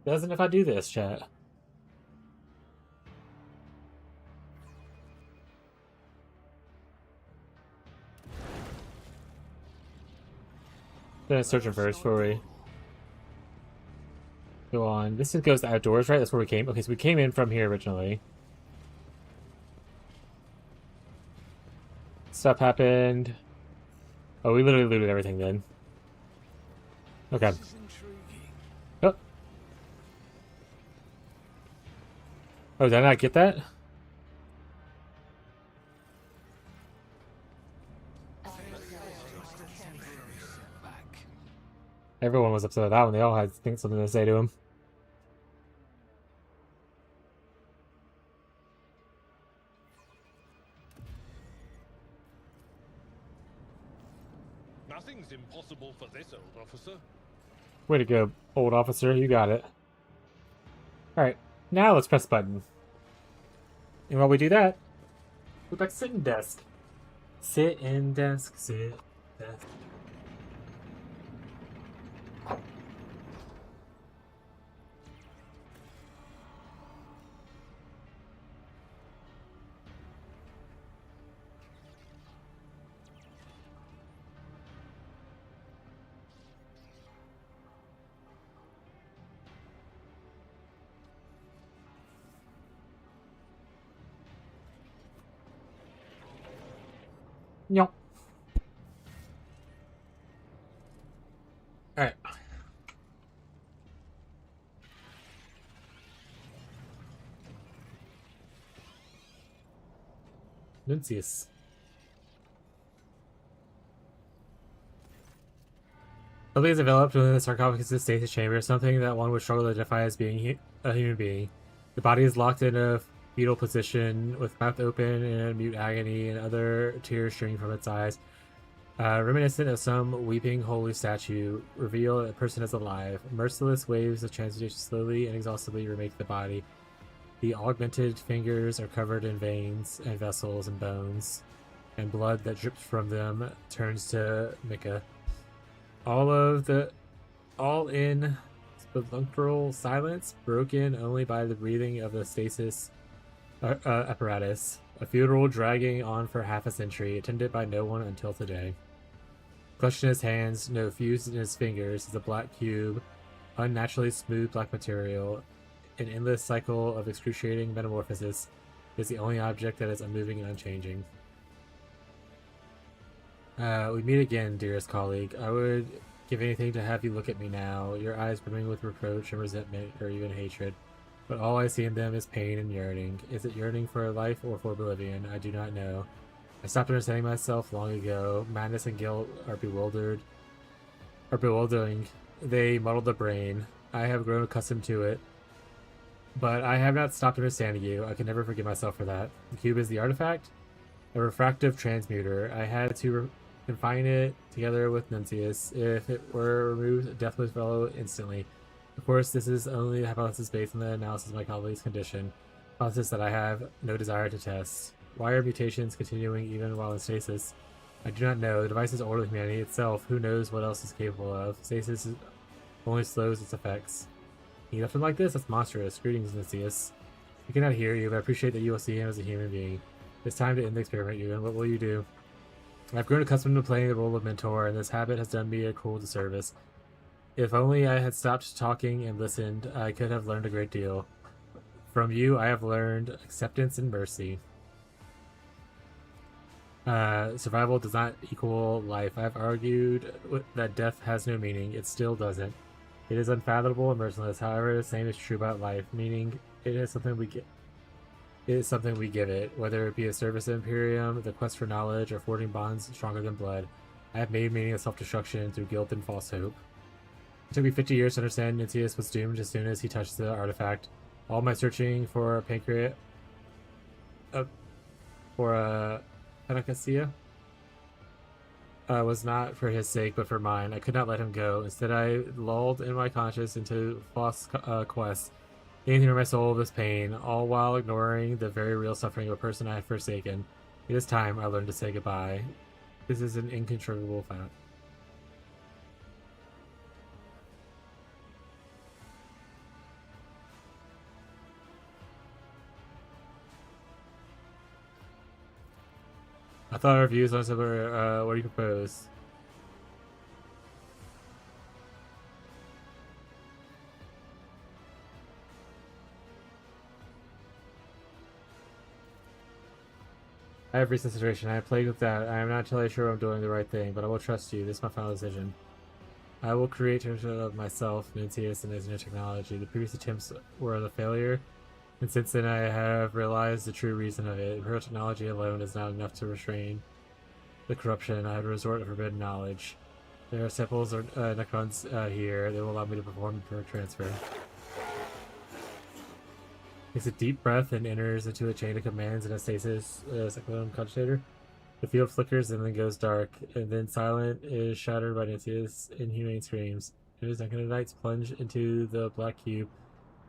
Doesn't if I do this, chat. Gonna search them first before we go on. This goes to outdoors, right? That's where we came. Okay, so we came in from here originally. Stuff happened. Oh, we literally looted everything then. Okay. Oh. Oh, did I not get that? Everyone was upset with that one. They all had something to say to him. Nothing's impossible for this old officer. Way to go, old officer. You got it. Alright, now let's press button. And while we do that, go back to sitting desk. Sit in desk, sit desk. Yep. Alright. Nuncius. Something is developed within the sarcophagus' stasis chamber, something that one would struggle to identify as being a human being. The body is locked in a fetal position, with mouth open in a mute agony and other tears streaming from its eyes. Reminiscent of some weeping holy statue, reveal that a person is alive. Merciless waves of transmutation slowly and exhaustively remake the body. The augmented fingers are covered in veins and vessels and bones, and blood that drips from them turns to mica. All in sepulchral silence, broken only by the breathing of the stasis apparatus. A funeral dragging on for half a century, attended by no one until today. Clutched in his hands, no fused in his fingers, is a black cube, unnaturally smooth black material. An endless cycle of excruciating metamorphosis is the only object that is unmoving and unchanging. We meet again, dearest colleague. I would give anything to have you look at me now, your eyes brimming with reproach and resentment, or even hatred. But all I see in them is pain and yearning. Is it yearning for life or for oblivion? I do not know. I stopped understanding myself long ago. Madness and guilt are bewildering. They muddle the brain. I have grown accustomed to it. But I have not stopped understanding you. I can never forgive myself for that. The cube is the artifact? A refractive transmuter. I had to confine it together with Nuncius. If it were removed, death would follow instantly. Of course, this is only a hypothesis based on the analysis of my colleague's condition. Hypothesis that I have no desire to test. Why are mutations continuing even while in stasis? I do not know. The device is older than humanity itself. Who knows what else it's capable of? Stasis only slows its effects. You left him like this? That's monstrous. Greetings, Nuncius. I cannot hear you, but I appreciate that you will see him as a human being. It's time to end the experiment, Ewan. What will you do? I've grown accustomed to playing the role of mentor, and this habit has done me a cruel disservice. If only I had stopped talking and listened, I could have learned a great deal. From you, I have learned acceptance and mercy. Survival does not equal life. I've argued that death has no meaning. It still doesn't. It is unfathomable and merciless. However, the same is true about life, meaning it is something we get. It is something we give it, whether it be a service to Imperium, the quest for knowledge, or forging bonds stronger than blood. I have made meaning of self-destruction through guilt and false hope. It took me 50 years to understand Nuncius was doomed as soon as he touched the artifact. All my searching for pancreas... Panacacia was not for his sake, but for mine. I could not let him go. Instead, I lulled in my conscience into false quests, gaining through my soul this pain, all while ignoring the very real suffering of a person I had forsaken. It is time I learned to say goodbye. This is an incontrovertible fact. I thought our views on similar. What do you propose? I have recent situation. I am plagued with doubt. I am not entirely sure I'm doing the right thing, but I will trust you. This is my final decision. I will create a version of myself, Nuncius, and his new technology. The previous attempts were a failure, and since then I have realized the true reason of it. Imperial technology alone is not enough to restrain the corruption. I have to resort to forbidden knowledge. There are samples or necrons here. They will allow me to perform Imperial transfer. Takes a deep breath and enters into a chain of commands in a stasis cyclone cogitator. The field flickers and then goes dark, and then silent is shattered by Nuncius' inhumane screams. His Knights plunge into the black cube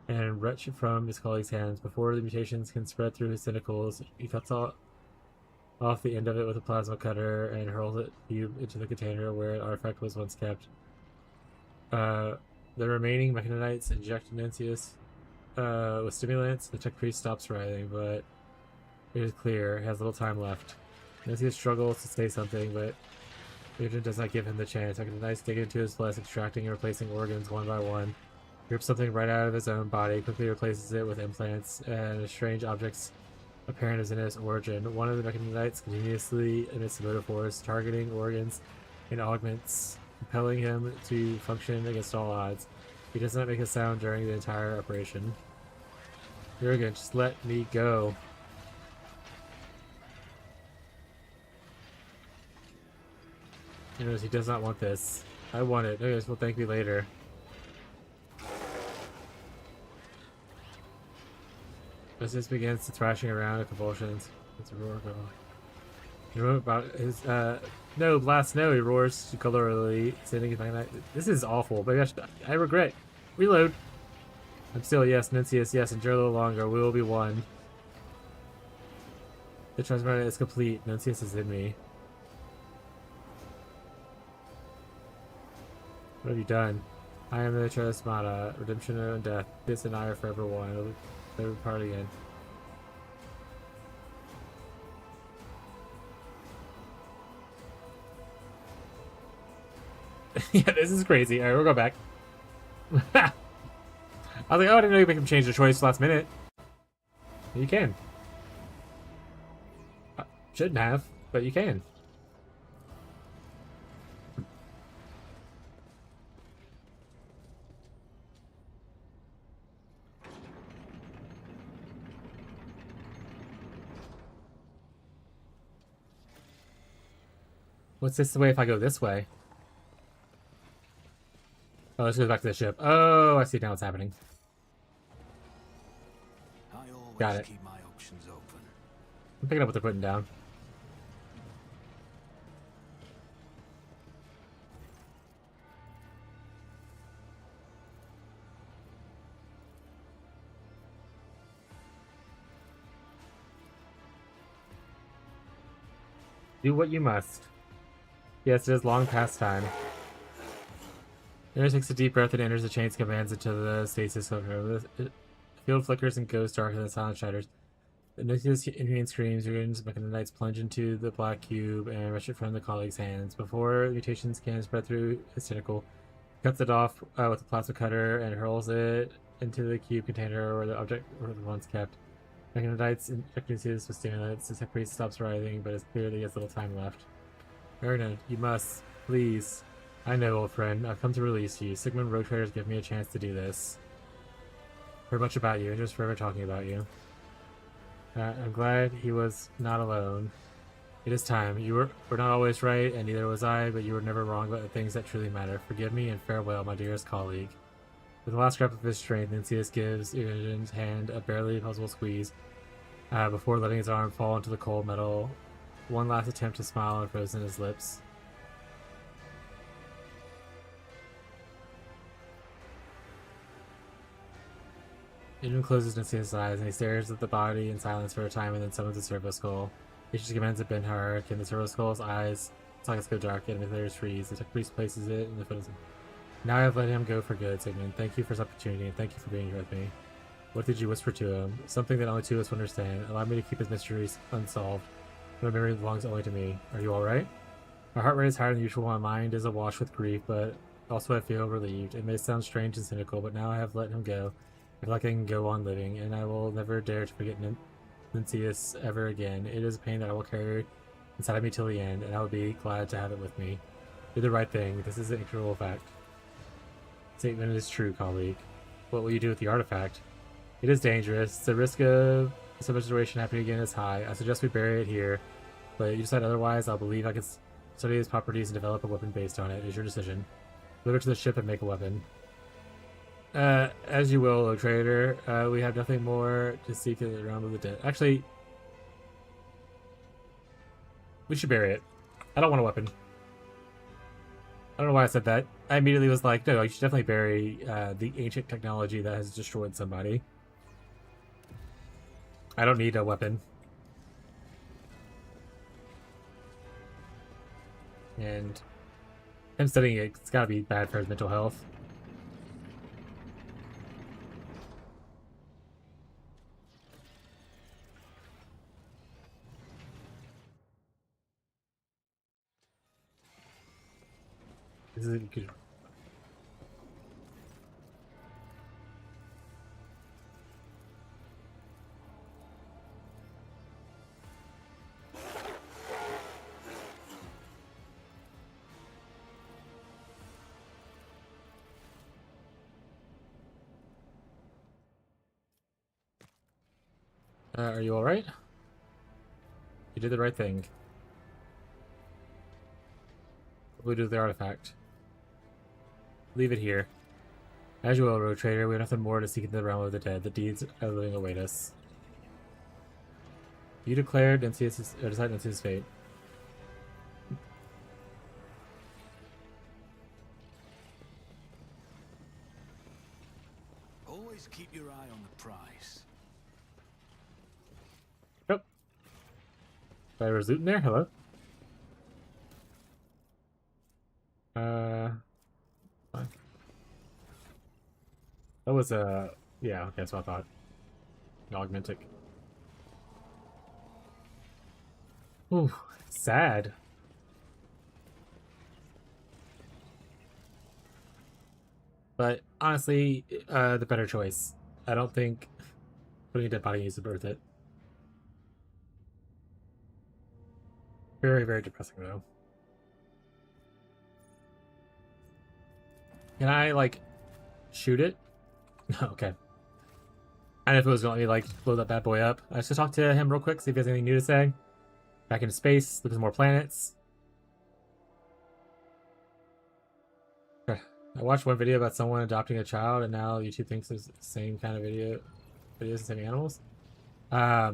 and wrench it from his colleague's hands. Before the mutations can spread through his tentacles, he cuts off the end of it with a plasma cutter and hurls the cube into the container where an artifact was once kept. The remaining Knights inject Nuncius with stimulants. The tech priest stops writhing, but it is clear he has little time left. Nuncius struggles to say something, but Agent does not give him the chance. Knights dig into his flesh, extracting and replacing organs one by one. He rips something right out of his own body, quickly replaces it with implants and strange objects apparent as in its origin. One of the Knights continuously emits a motive force, targeting organs and augments, compelling him to function against all odds. He does not make a sound during the entire operation. Jurgen, just let me go. He knows he does not want this. I want it. Anyways, will thank me later. Business begins to thrashing around in convulsions. It's a roar going. You know about his no, blast no, he roars colorfully, sending his magnet. This is awful, but I regret. Reload. I'm still yes, Nuncius, yes, endure a little longer. We will be one. The transmission is complete. Nuncius is in me. What have you done? I am the Charismata, redemption and death. This and I are forever one. Never part again. Yeah, this is crazy. Alright, we'll go back. I was like, oh, I didn't know you make him change the choice last minute. You can. Shouldn't have, but you can. What's this way if I go this way? Oh, let's go back to the ship. Oh, I see now what's happening. I always Got it. keep my options open. I'm picking up what they're putting down. Do what you must. Yes, it is long past time. Aaron takes a deep breath and enters the chain's commands into the stasis center. The field flickers and goes darker than silent shatters. The Nuncius inhumane screams, Ruins, Knights plunge into the black cube and rush it from the colleague's hands. Before the mutations can spread through his tentacle, he cuts it off with a plasma cutter and hurls it into the cube container where the object was once kept. Knights inject Nuncius with stimulants. The tech priest stops writhing, but it's clear that he has little time left. Erna, you must. Please. I know, old friend. I've come to release you. Sigmund Rogue Traders give me a chance to do this. Heard much about you, and just forever talking about you. I'm glad he was not alone. It is time. You were not always right, and neither was I, but you were never wrong about the things that truly matter. Forgive me, and farewell, my dearest colleague. With the last scrap of his strength, Nuncius gives Imogen's hand a barely possible squeeze before letting his arm fall into the cold metal. One last attempt to smile and frozen his lips. Imogen closes Nuncius' eyes and he stares at the body in silence for a time and then summons the servo skull. He just commands a Ben-Hur, and the servo skull's eyes sockets go dark and the players freeze. The tech priest places it in the foot of him. Now I have let him go for good, Sigmund. Thank you for this opportunity and thank you for being here with me. What did you whisper to him? Something that only two of us will understand. Allow me to keep his mysteries unsolved. My memory belongs only to me. Are you alright? My heart rate is higher than usual. My mind is awash with grief, but also I feel relieved. It may sound strange and cynical, but now I have let him go. I feel like I can go on living, and I will never dare to forget Lynceus ever again. It is a pain that I will carry inside of me till the end, and I will be glad to have it with me. Do the right thing. This is an incurable fact. Statement is true, colleague. What will you do with the artifact? It is dangerous. The risk of some situation happening again is high. I suggest we bury it here, but you decide otherwise, I'll believe I can study its properties and develop a weapon based on it. It is your decision. Deliver it to the ship and make a weapon. As you will, O trader. We have nothing more to seek in the realm of the dead. Actually, we should bury it. I don't want a weapon. I don't know why I said that. I immediately was like, no, you should definitely bury the ancient technology that has destroyed somebody. I don't need a weapon. And him studying it's gotta be bad for his mental health. This is good. Are you alright? You did the right thing. What do we do with the artifact? Leave it here. As you will, Rogue Trader, we have nothing more to seek in the realm of the dead. The deeds of the living await us. You declared Lynceus' decide Lynceus' fate. Always keep your eye on the prize. Yep. There's loot in there? Hello? Fine. That was yeah, okay, that's what I thought. Augmentic. Ooh, sad. But honestly, the better choice. I don't think putting a dead body is worth it. Very, very depressing though. Can I like shoot it? No, okay. I don't know if it was gonna let me like blow that bad boy up. Let's just talk to him real quick, see if he has anything new to say. Back into space, look at some more planets. I watched one video about someone adopting a child, and now YouTube thinks it's the same kind of videos and same animals. That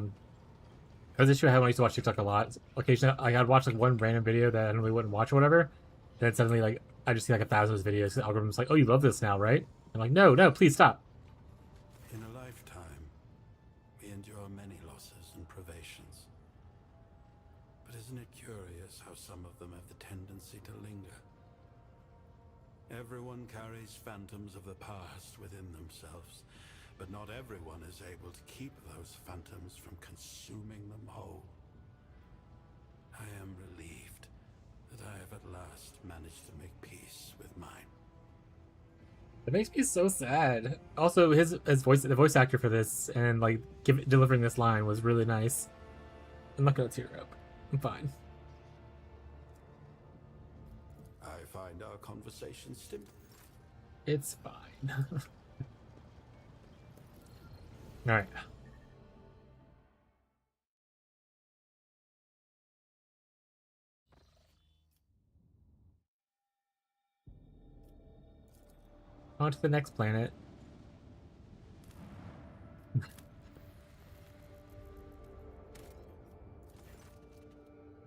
was an issue I had when I used to watch TikTok a lot. Occasionally, I'd watch like one random video that I normally wouldn't watch or whatever. Then suddenly, like, I just see like 1,000 of those videos. The algorithm's like, "Oh, you love this now, right?" I'm like, "No, no, please stop." In a lifetime, we endure many losses and privations. But isn't it curious how some of them have the tendency to linger? Everyone carries phantoms of the past within themselves, but not everyone is able to keep those phantoms from consuming them whole. I am relieved that I have at last managed to make peace with mine. It makes me so sad. Also, his voice, the voice actor for this, and like delivering this line was really nice. I'm not gonna tear up. I'm fine. I find our conversation stimulating. It's fine. All right. On to the next planet.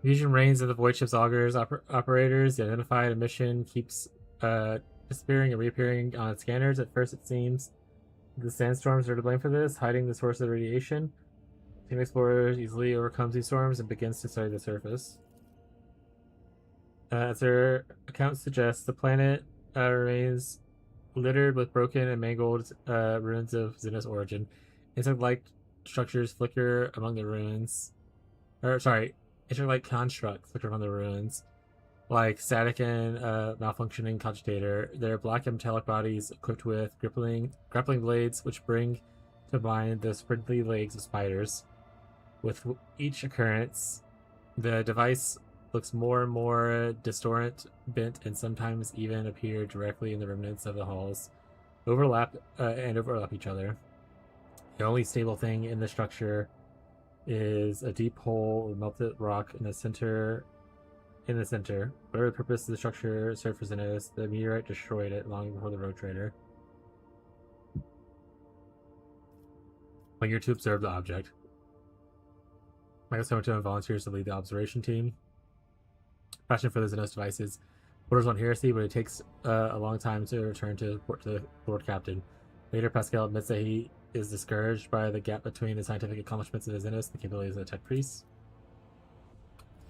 Fusion reigns of the void ship's augurs operators. The identified emission keeps disappearing and reappearing on its scanners. At first, it seems the sandstorms are to blame for this, hiding the source of the radiation. Team Explorers easily overcomes these storms and begins to study the surface. As their account suggests, the planet remains littered with broken and mangled ruins of Xena's origin. Insect-like structures flicker among the ruins. Insect-like constructs flicker among the ruins. Like static and malfunctioning cogitator, they're black and metallic bodies equipped with grappling blades, which bring to mind the spindly legs of spiders. With each occurrence, the device looks more and more distorted, bent, and sometimes even appear directly in the remnants of the halls, overlap each other. The only stable thing in the structure is a deep hole with melted rock in the center. Whatever the purpose of the structure served for Xenos, the meteorite destroyed it long before the Rogue Trader. When you're to observe the object. Michael Somerton volunteers to lead the observation team. Passion for the Xenos devices borders on heresy, but it takes a long time to return to report to the Lord Captain. Later, Pascal admits that he is discouraged by the gap between the scientific accomplishments of the Xenos and the capabilities of the tech priests.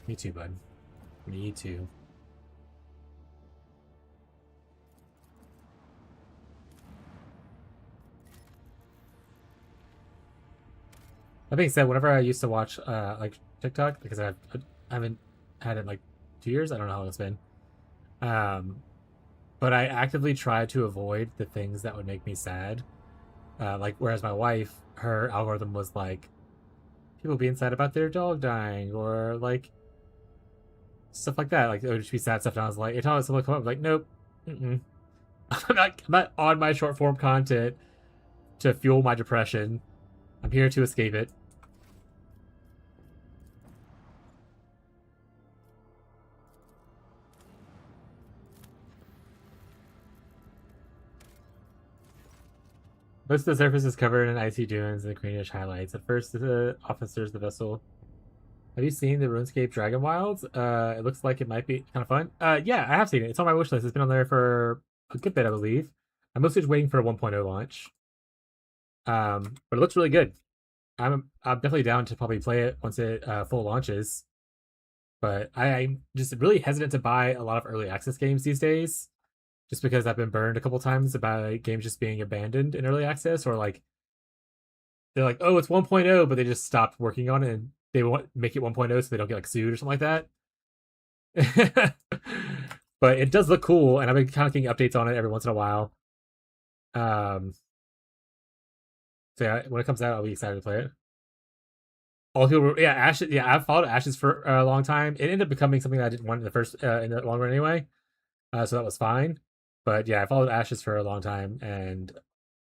Me too, bud. Me too. That being said, whenever I used to watch like TikTok, because I haven't had it in like 2 years, I don't know how long it's been. But I actively try to avoid the things that would make me sad. Like whereas my wife, her algorithm was like people being sad about their dog dying or like stuff like that. Like it would just be sad stuff, and I was like, it's always come up like, nope, I'm not on my short form content to fuel my depression. I'm here to escape it. Most of the surface is covered in icy dunes and the greenish highlights. At first, the officers the vessel. Have you seen the RuneScape Dragon Wilds? It looks like it might be kind of fun. Yeah, I have seen it. It's on my wish list. It's been on there for a good bit, I believe. I'm mostly just waiting for a 1.0 launch. But it looks really good. I'm definitely down to probably play it once it full launches. But I'm just really hesitant to buy a lot of early access games these days, just because I've been burned a couple times about games just being abandoned in early access, or like they're like, oh, it's 1.0, but they just stopped working on it and they want make it 1.0 so they don't get like sued or something like that. But it does look cool, and I've been kind of getting updates on it every once in a while. So yeah, when it comes out, I'll be excited to play it. All people, yeah, Ashes. Yeah, I've followed Ashes for a long time. It ended up becoming something that I didn't want in the long run anyway. So that was fine. But yeah, I followed Ashes for a long time, and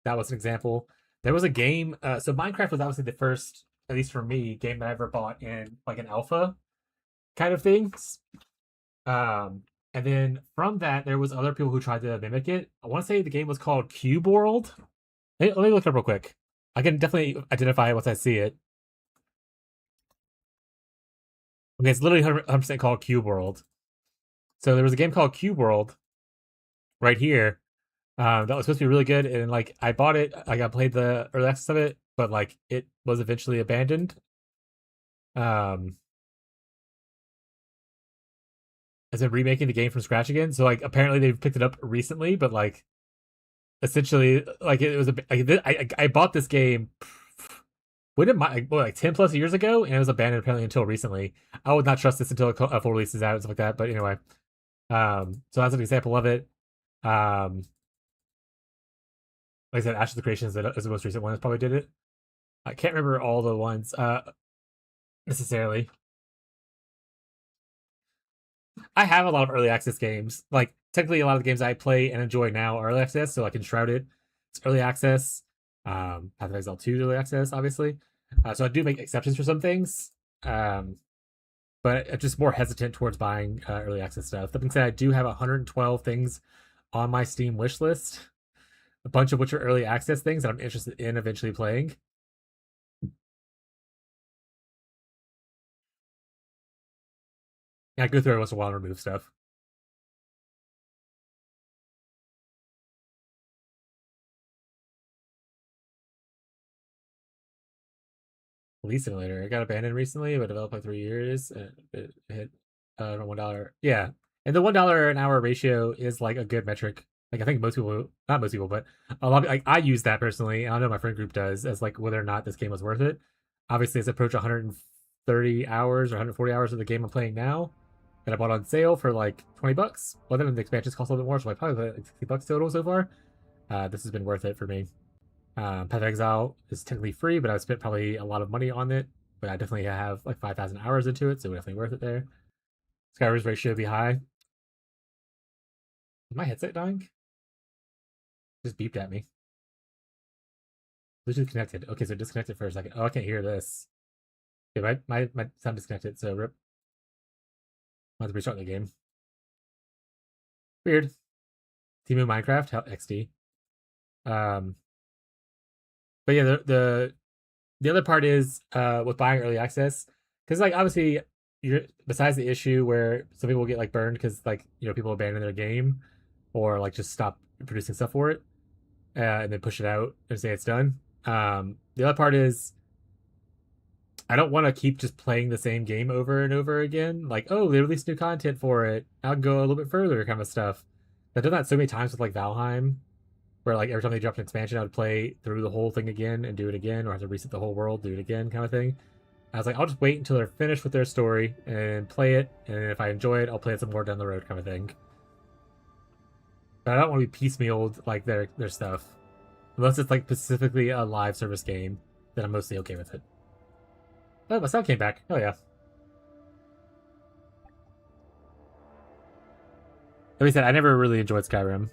that was an example. There was a game. So Minecraft was obviously the first, at least for me, game that I ever bought in like an alpha kind of things. And then from that, there was other people who tried to mimic it. I want to say the game was called Cube World. Let me look it up real quick. I can definitely identify it once I see it. Okay, it's literally 100% called Cube World. So there was a game called Cube World right here that was supposed to be really good, and like I bought it, like I played the early access of it, but like it was eventually abandoned. As in remaking the game from scratch again. So like apparently they've picked it up recently, but like essentially like it was I bought this game when did like 10 plus years ago, and it was abandoned apparently until recently. I would not trust this until a full release is out and stuff like that. But anyway, so that's an example of it. Like I said, Ashes of the Creation is the most recent one that probably did it. I can't remember all the ones necessarily. I have a lot of early access games. Like technically, a lot of the games I play and enjoy now are early access. So like Enshrouded, it's early access. Path of Exile 2 is early access, obviously. So I do make exceptions for some things. But I'm just more hesitant towards buying early access stuff. That being said, I do have 112 things on my Steam wish list, a bunch of which are early access things that I'm interested in eventually playing. Yeah, I go through it once in a while and remove stuff. Police Simulator. It got abandoned recently, but developed like 3 years. And it hit $1. Yeah, and the $1 an hour ratio is like a good metric. Like I think most people, not most people, but a lot. Like I use that personally. I know my friend group does as like whether or not this game was worth it. Obviously, it's approached 130 hours or 140 hours of the game I'm playing now that I bought on sale for like $20. Well, then the expansions cost a little bit more, so I probably like $60 total so far. This has been worth it for me. Path of Exile is technically free, but I spent probably a lot of money on it but I definitely have like 5,000 hours into it, so definitely worth it there. Skyrim's ratio would be high. Is my headset dying? Just beeped at me. Bluetooth connected. Okay, so disconnected for a second. Oh, I can't hear this. Okay, my sound disconnected, so rip. I'll have to restart the game. Weird. Timu Minecraft, XD. But yeah, the other part is with buying early access, because like obviously you're besides the issue where some people get like burned because like people abandon their game or like just stop producing stuff for it and then push it out and say it's done. The other part is I don't want to keep just playing the same game over and over again. Like, oh, they released new content for it. I'll go a little bit further, kind of stuff. I've done that so many times with like Valheim, where like every time they dropped an expansion, I would play through the whole thing again and do it again, or have to reset the whole world, do it again, kind of thing. I was like, I'll just wait until they're finished with their story and play it, and if I enjoy it, I'll play it some more down the road, kind of thing. But I don't want to be piecemealed like their stuff, unless it's like specifically a live service game. Then I'm mostly okay with it. Oh, my sound came back. Oh yeah. Like I said, I never really enjoyed Skyrim.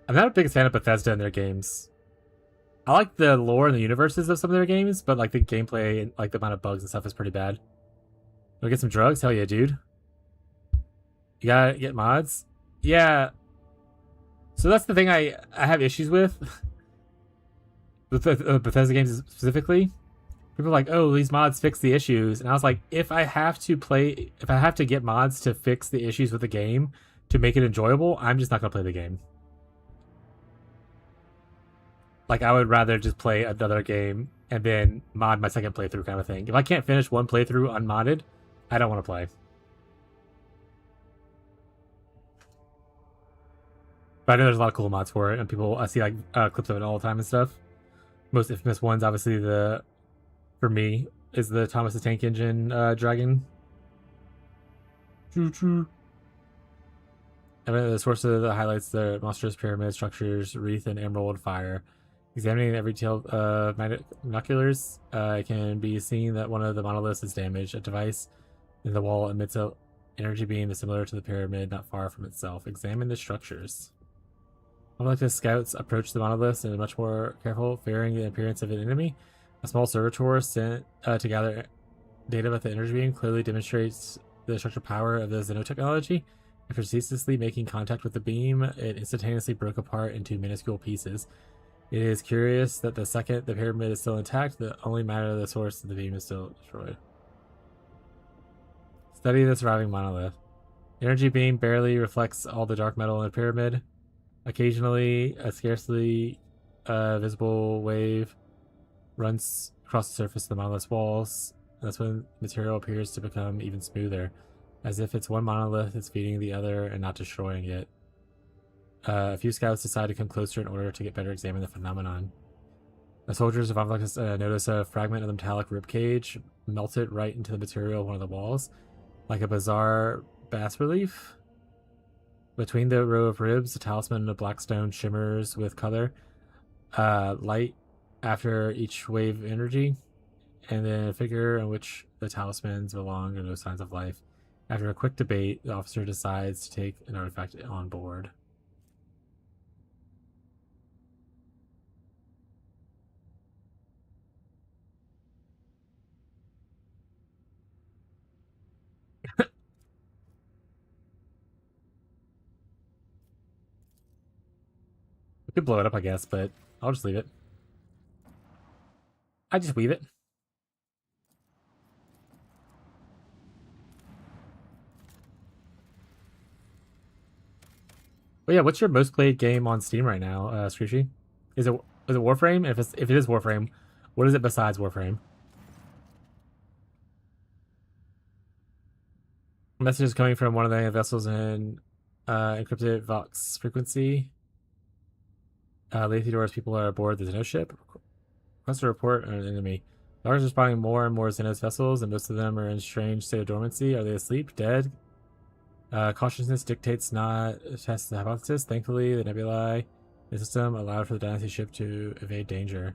I'm not a big fan of Bethesda in their games. I like the lore and the universes of some of their games, but like the gameplay and like the amount of bugs and stuff is pretty bad. Wanna get some drugs? Hell yeah, dude. You gotta get mods? Yeah. So that's the thing I have issues with. With Bethesda games specifically. People are like, oh, these mods fix the issues. And I was like, if I have to get mods to fix the issues with the game to make it enjoyable, I'm just not gonna play the game. Like, I would rather just play another game and then mod my second playthrough kind of thing. If I can't finish one playthrough unmodded, I don't want to play. But I know there's a lot of cool mods for it, and I see like clips of it all the time and stuff. Most infamous ones, obviously, for me, is the Thomas the Tank Engine dragon. Choo-choo. And the source of the highlights the monstrous pyramid structures, wreath, and emerald fire. Examining every detail of binoculars, it can be seen that one of the monoliths is damaged. A device in the wall emits an energy beam similar to the pyramid, not far from itself. Examine the structures. Unlike the scouts approach the monoliths and are much more careful, fearing the appearance of an enemy. A small servitor sent to gather data about the energy beam clearly demonstrates the structural power of the Xeno technology. After ceaselessly making contact with the beam, it instantaneously broke apart into minuscule pieces. It is curious that the second the pyramid is still intact, the only matter of the source of the beam is still destroyed. Study the surviving monolith. The energy beam barely reflects all the dark metal in the pyramid. Occasionally, a scarcely visible wave runs across the surface of the monolith's walls. That's when material appears to become even smoother, as if it's one monolith that's feeding the other and not destroying it. A few scouts decide to come closer in order to get better examine the phenomenon. The soldiers of Avlux notice a fragment of the metallic ribcage melted right into the material of one of the walls, like a bizarre bas relief. Between the row of ribs, the talisman of black stone shimmers with color, light after each wave of energy, and then a figure in which the talismans belong and no signs of life. After a quick debate, the officer decides to take an artifact on board. We could blow it up, I guess, but I'll just leave it. I just weave it. But yeah, what's your most played game on Steam right now, Screechy? Is it Warframe? If it is Warframe, what is it besides Warframe? Messages coming from one of the vessels in encrypted Vox frequency. Leithidor's people are aboard the Xeno ship. Request a report on an enemy. Dogs are spawning more and more Xenos vessels, and most of them are in strange state of dormancy. Are they asleep? Dead? Cautiousness dictates not test the hypothesis. Thankfully, the nebulae the system allowed for the Dynasty ship to evade danger.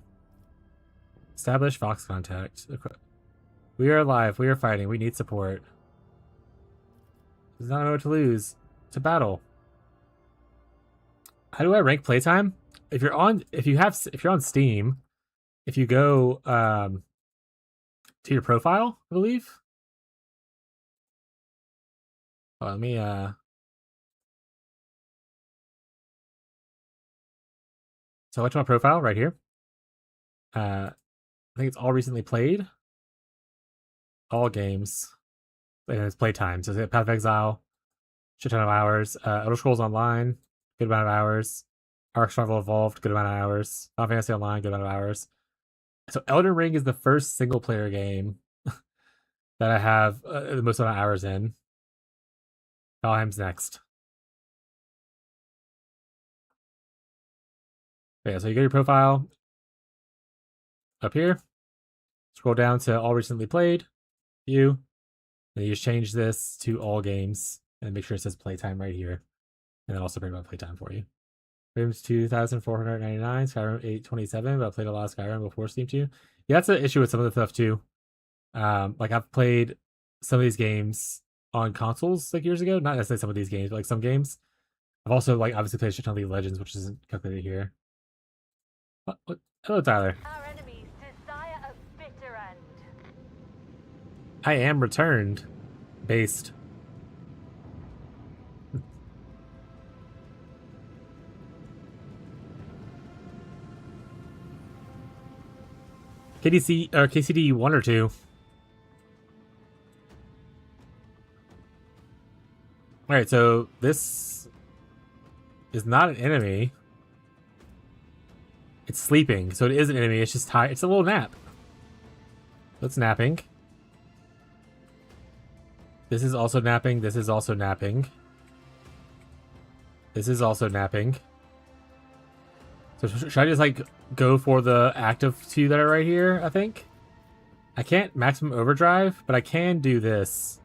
Establish Fox contact. We are alive. We are fighting. We need support. There's not a moment to lose. To battle. How do I rank playtime? If you're on Steam, if you go to your profile, I believe. Oh, let me so I went to my profile right here. I think it's all recently played. All games. And it's playtime. So it's Path of Exile, shit ton of hours. Elder Scrolls Online, good amount of hours. Ark Survival Evolved, good amount of hours. Final Fantasy Online, good amount of hours. So Elden Ring is the first single player game that I have the most amount of hours in. Valheim's next. But yeah, so you go to your profile up here. Scroll down to all recently played. And you just change this to all games and make sure it says playtime right here. And then also bring up playtime for you. Rim's 2,499, Skyrim 827, but I played a lot of Skyrim before Steam 2. Yeah, that's an issue with some of the stuff too. Like I've played some of these games on consoles like years ago. Not necessarily some of these games, but like some games. I've also like obviously played a shit ton of League of Legends, which isn't calculated here. What? Hello, Tyler. Our enemies desire a bitter end. I am returned. Based. KDC or KCD 1 or 2. Alright, so this is not an enemy. It's sleeping, so it is an enemy. It's just tired. It's a little nap. It's napping. This is also napping. This is also napping. This is also napping. So should I just like go for the active 2 that are right here, I think? I can't maximum overdrive, but I can do this.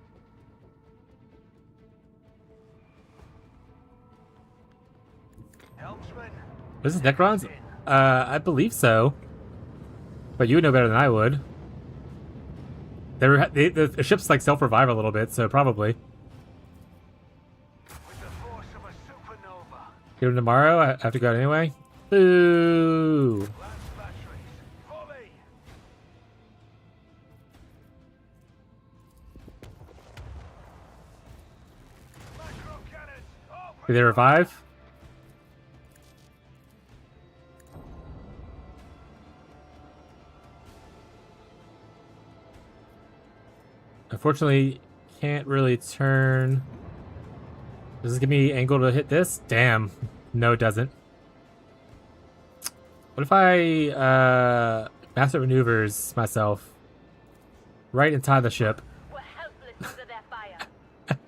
Was this Necrons? I believe so. But you would know better than I would. The ships like self-revive a little bit, so probably. Get him tomorrow? I have to go out anyway? Boo! Did they revive? Unfortunately, can't really turn. Does this give me angle to hit this? Damn. No, it doesn't. What if I master maneuvers myself right inside the ship? We're helpless to their fire.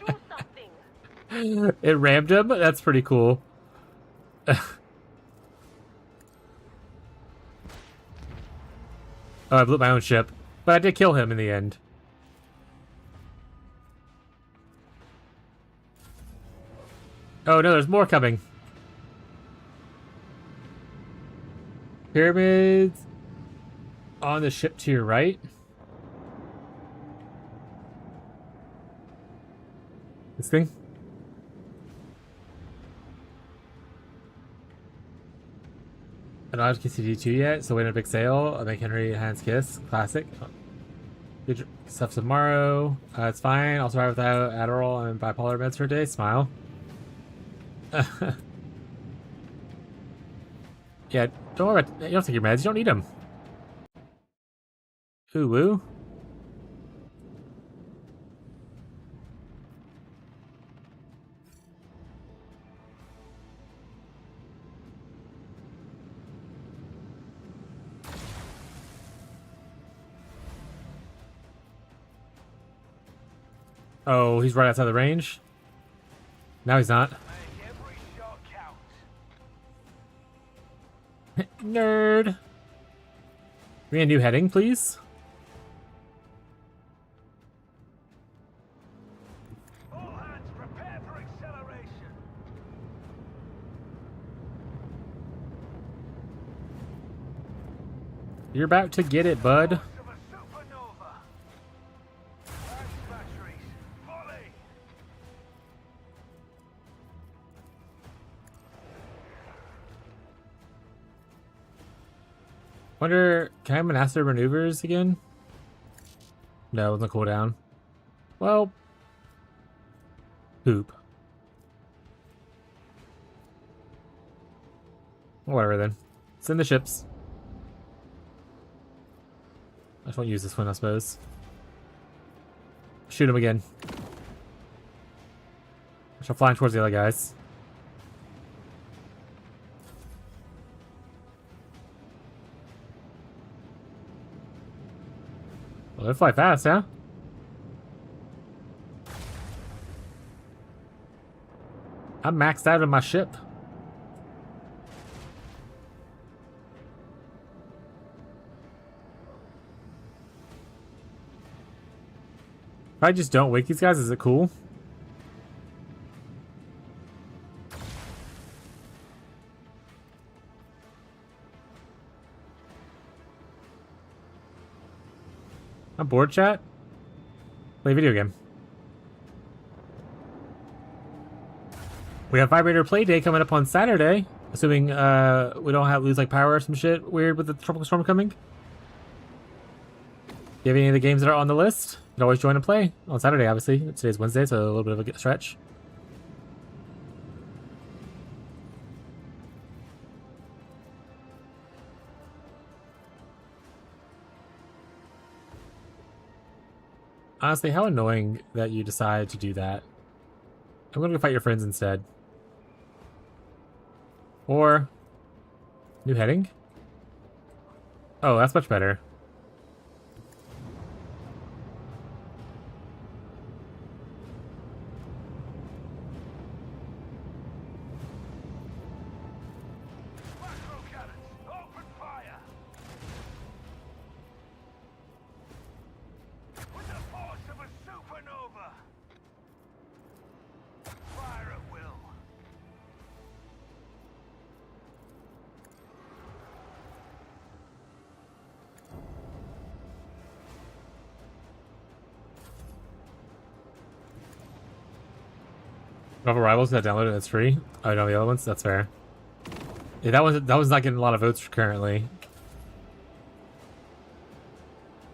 Do something. It rammed him? That's pretty cool. Oh, I blew up my own ship. But I did kill him in the end. Oh no, there's more coming. Pyramids on the ship to your right. This thing? I don't have KCD2 yet, so waiting on a big sale. I'll make Henry Hans Kiss. Classic. Good stuff tomorrow. It's fine. I'll survive without Adderall and bipolar meds for a day. Smile. Yeah, don't worry about it. You don't take your meds. You don't need them. Ooh, woo. Oh, he's right outside the range. Now he's not. Nerd. Give me a new heading, please. All hands prepare for acceleration. You're about to get it, bud. Of a supernova. Flash batteries. Volley. Wonder, can I have Monastic maneuvers again? No, it wasn't cooldown. Well, poop. Whatever then. Send the ships. I just won't use this one, I suppose. Shoot him again. I shall fly towards the other guys. Well, they fly fast, huh? I'm maxed out on my ship. If I just don't wake these guys, is it cool? I'm bored, chat. Play a video game. We have Vibrator Play Day coming up on Saturday. Assuming we don't lose like power or some shit weird with the tropical storm coming. Do you have any of the games that are on the list? You can always join and play on Saturday, obviously. Today's Wednesday, so a little bit of a stretch. Honestly, how annoying that you decide to do that. I'm gonna go fight your friends instead. Or new heading? Oh, that's much better. Macro cannons. Open fire. With the force of a supernova. Fire at will. Marvel Rivals got downloaded. It's free. Oh no, the other ones. That's fair. Yeah, that one's not getting a lot of votes currently.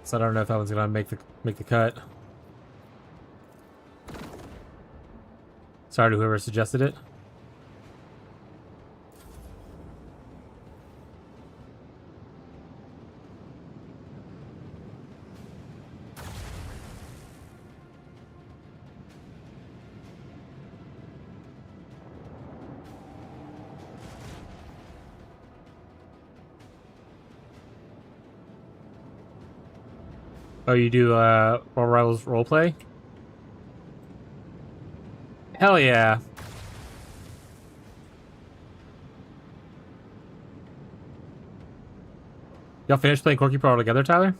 So I don't know if that one's gonna make the cut. Sorry to whoever suggested it. Oh, you do Marvel Rivals roleplay? Hell yeah. Y'all finished playing Corky Pro together, Tyler?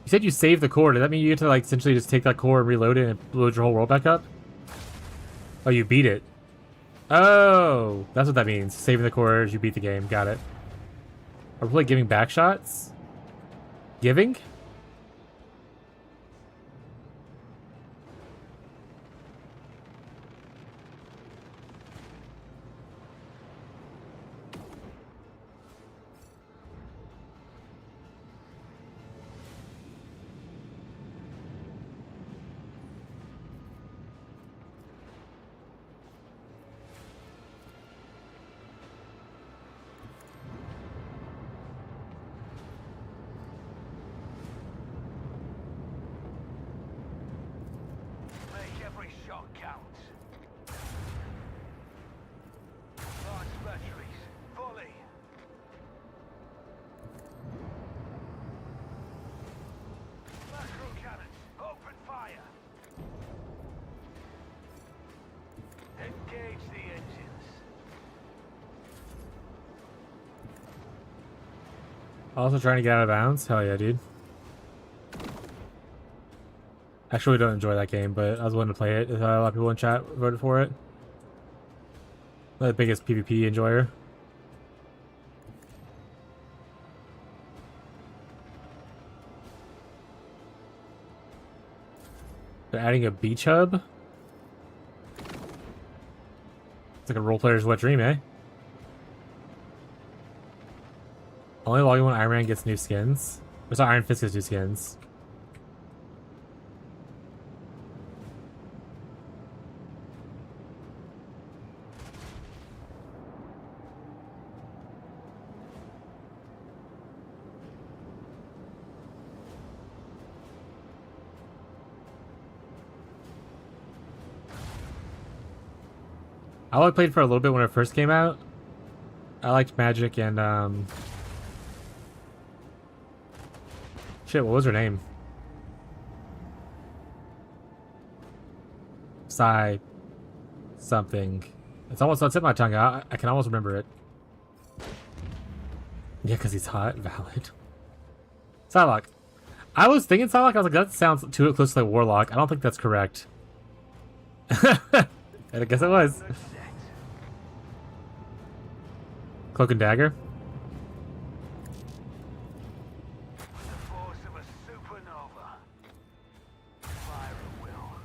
You said you saved the core. Does that mean you get to like essentially just take that core and reload it and load your whole world back up? Oh, you beat it. Oh, that's what that means. Saving the core as you beat the game. Got it. Are we like giving back shots? Giving? Make every shot count. Launch batteries. Volley. Macro cannons. Open fire. Engage the engines. Also trying to get out of bounds? Hell yeah, dude. Actually, don't enjoy that game, but I was willing to play it. A lot of people in chat voted for it. The biggest PvP enjoyer. They're adding a beach hub. It's like a role player's wet dream, eh? Only logging when Iron Man gets new skins. Or sorry, Iron Fist gets new skins. I only played for a little bit when it first came out. I liked Magic and shit, what was her name? Psy something. It's almost on the tip of my tongue. I can almost remember it. Yeah, because he's hot. Valid. Psylocke. I was thinking Psylocke. I was like, that sounds too close to like Warlock. I don't think that's correct. And I guess it was. Cloak and Dagger. The force of a supernova. Fire at will.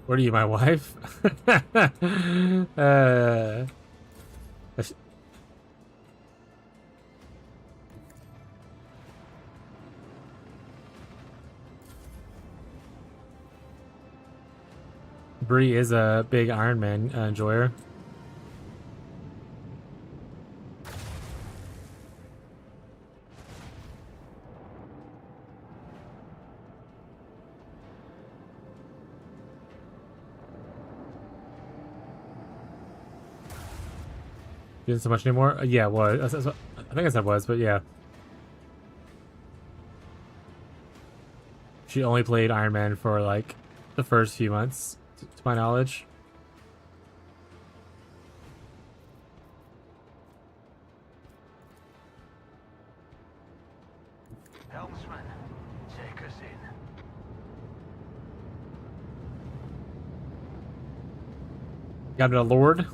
What are you, my wife? Bree is a big Iron Man enjoyer. Didn't so much anymore? Yeah, it was. I think I said was, but yeah. She only played Iron Man for like the first few months, to my knowledge. Helmsman, take us in. Got a Lord.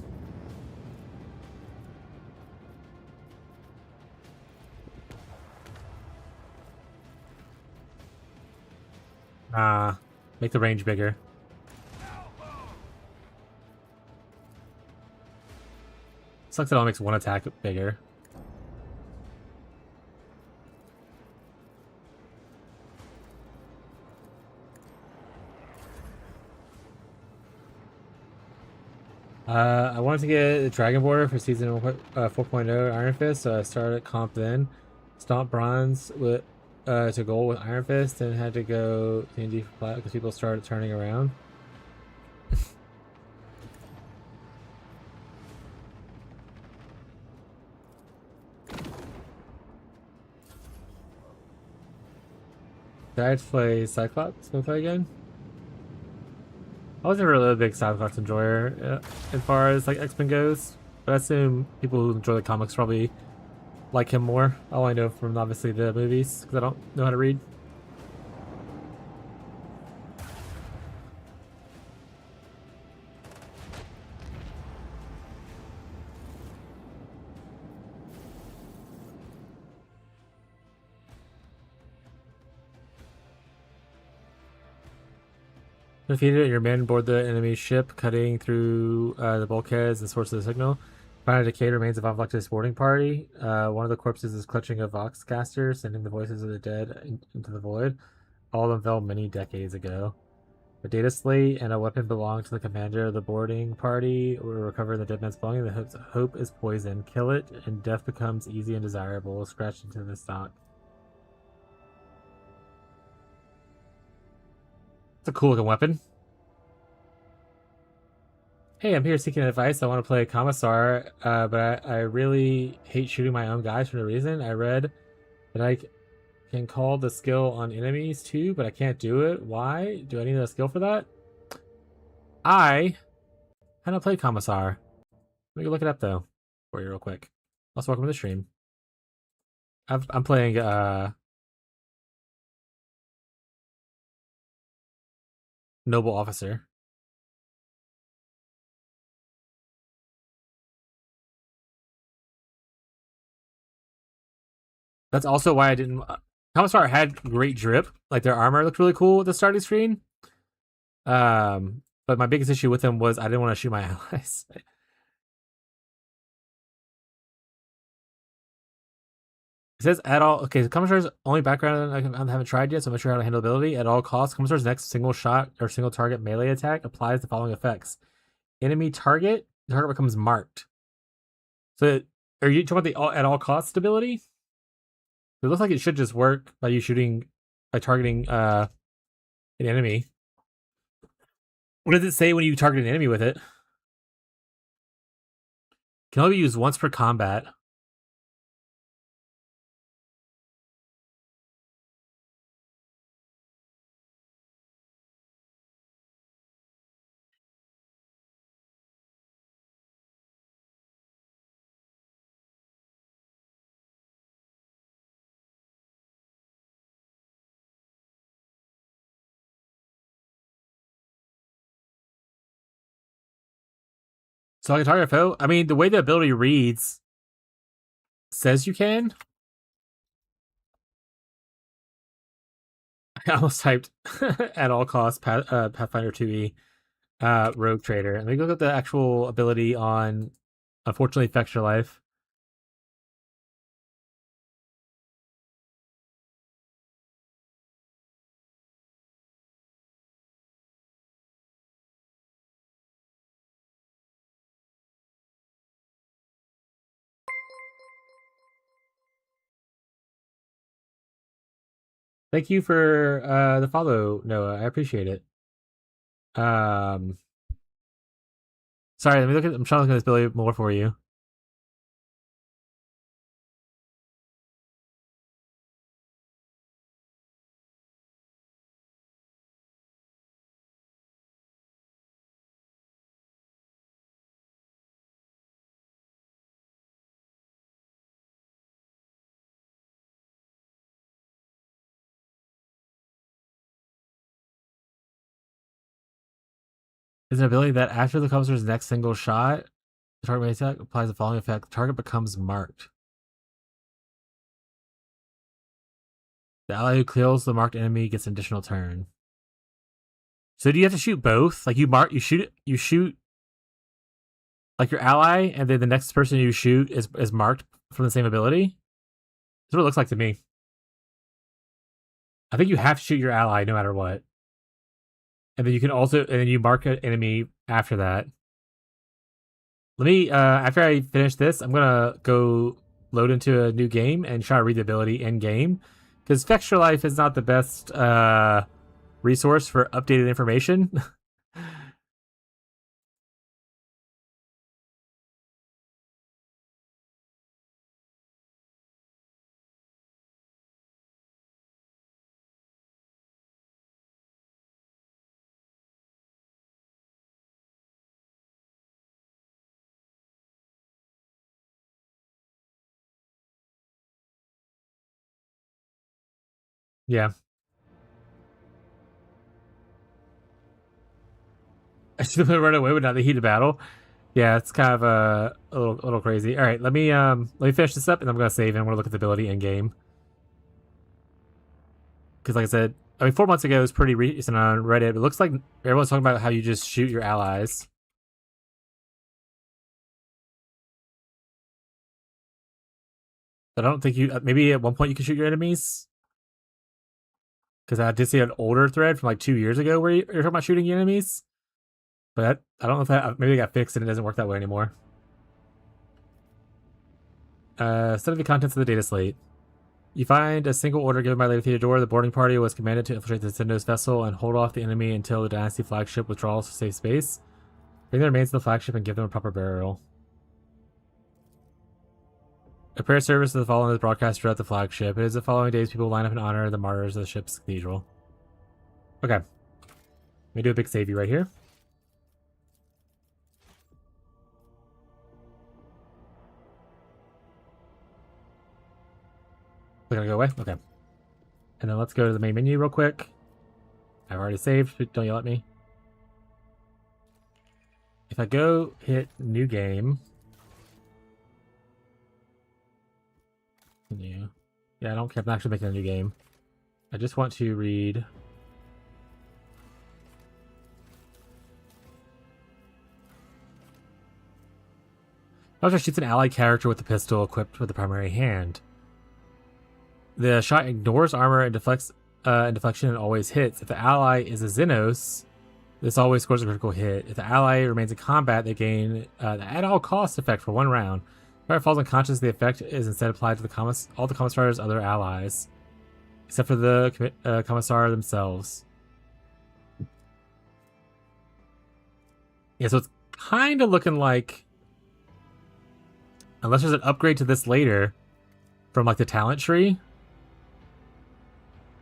Make the range bigger. Sucks it all makes one attack bigger. I wanted to get a Dragon Border for season 4.0 Iron Fist, so I started comp then. Stomp bronze with to gold with Iron Fist, and had to go TNG for plat because people started turning around. Did I play Cyclops? Can I play again? I wasn't really a big Cyclops enjoyer as far as like X-Men goes, but I assume people who enjoy the comics probably like him more. All I know from obviously the movies, because I don't know how to read. Defeated, your men board the enemy ship, cutting through the bulkheads and source of the signal. Find a decayed remains of Unflected boarding party. One of the corpses is clutching a Voxcaster, sending the voices of the dead into the void. All of them fell many decades ago. A data slate and a weapon belong to the commander of the boarding party. We're recovering the dead man's belonging. The hope is poison. Kill it, and death becomes easy and desirable. Scratch into the stock. It's a cool looking weapon. Hey, I'm here seeking advice. I want to play Commissar, but I really hate shooting my own guys for no reason. I read that I can call the skill on enemies too, but I can't do it. Why? Do I need a skill for that? I haven't played Commissar. Let me go look it up though for you real quick. Also, welcome to the stream. I'm playing Noble Officer. That's also why I didn't. Commissar had great drip. Like their armor looked really cool at the starting screen. But my biggest issue with them was I didn't want to shoot my allies. It says at all. Okay, so Commissar's only background I haven't tried yet, so I'm not sure how to handle ability. At all costs, Commissar's next single shot or single target melee attack applies the following effects: enemy target, the target becomes marked. So, are you talking about the at all costs ability? It looks like it should just work by you shooting, by targeting an enemy. What does it say when you target an enemy with it? Can only be used once per combat. So I can target a foe? I mean, the way the ability reads says you can. I almost typed at all costs Pathfinder 2e Rogue Trader. Let me look at the actual ability on, unfortunately, Affects Your Life. Thank you for the follow, Noah. I appreciate it. Um, sorry, let me look at. I'm trying to look at this ability more for you. Is an ability that after the commissar's next single shot, the target may attack applies the following effect: the target becomes marked. The ally who kills the marked enemy gets an additional turn. So do you have to shoot both? Like you shoot like your ally, and then the next person you shoot is marked from the same ability? That's what it looks like to me. I think you have to shoot your ally no matter what. And then you can also, and then you mark an enemy after that. Let me, after I finish this, I'm gonna go load into a new game and try to read the ability in game. Because Affects Your Life is not the best resource for updated information. Yeah. I should have run away without the heat of battle. Yeah, it's kind of a little crazy. All right, let me finish this up, and I'm gonna save, and I'm gonna look at the ability in game. Because, like I said, I mean, 4 months ago it was pretty recent on Reddit. It looks like everyone's talking about how you just shoot your allies. But I don't think you. Maybe at one point you can shoot your enemies. Because I did see an older thread from like 2 years ago where you're talking about shooting your enemies. But I don't know if that maybe it got fixed and it doesn't work that way anymore. Study the contents of the data slate. You find a single order given by Lady Theodora. The boarding party was commanded to infiltrate the Syndos vessel and hold off the enemy until the Dynasty flagship withdraws to safe space. Bring the remains of the flagship and give them a proper burial. A prayer service of the fallen is broadcast throughout the flagship. It is the following days people line up in honor of the martyrs of the ship's cathedral. Okay. Let me do a big savey right here. They're gonna go away? Okay. And then let's go to the main menu real quick. I've already saved, don't yell at me. If I go hit new game. New. Yeah, I don't care. I'm actually making a new game. I just want to read. Bowser shoots an allied character with the pistol equipped with the primary hand. The shot ignores armor and deflection and always hits. If the ally is a Xenos, this always scores a critical hit. If the ally remains in combat, they gain the at all costs effect for 1 round. If the falls unconscious, the effect is instead applied to all the Commissar's other allies, except for the Commissar themselves. Yeah, so it's kind of looking like, unless there's an upgrade to this later from like the talent tree,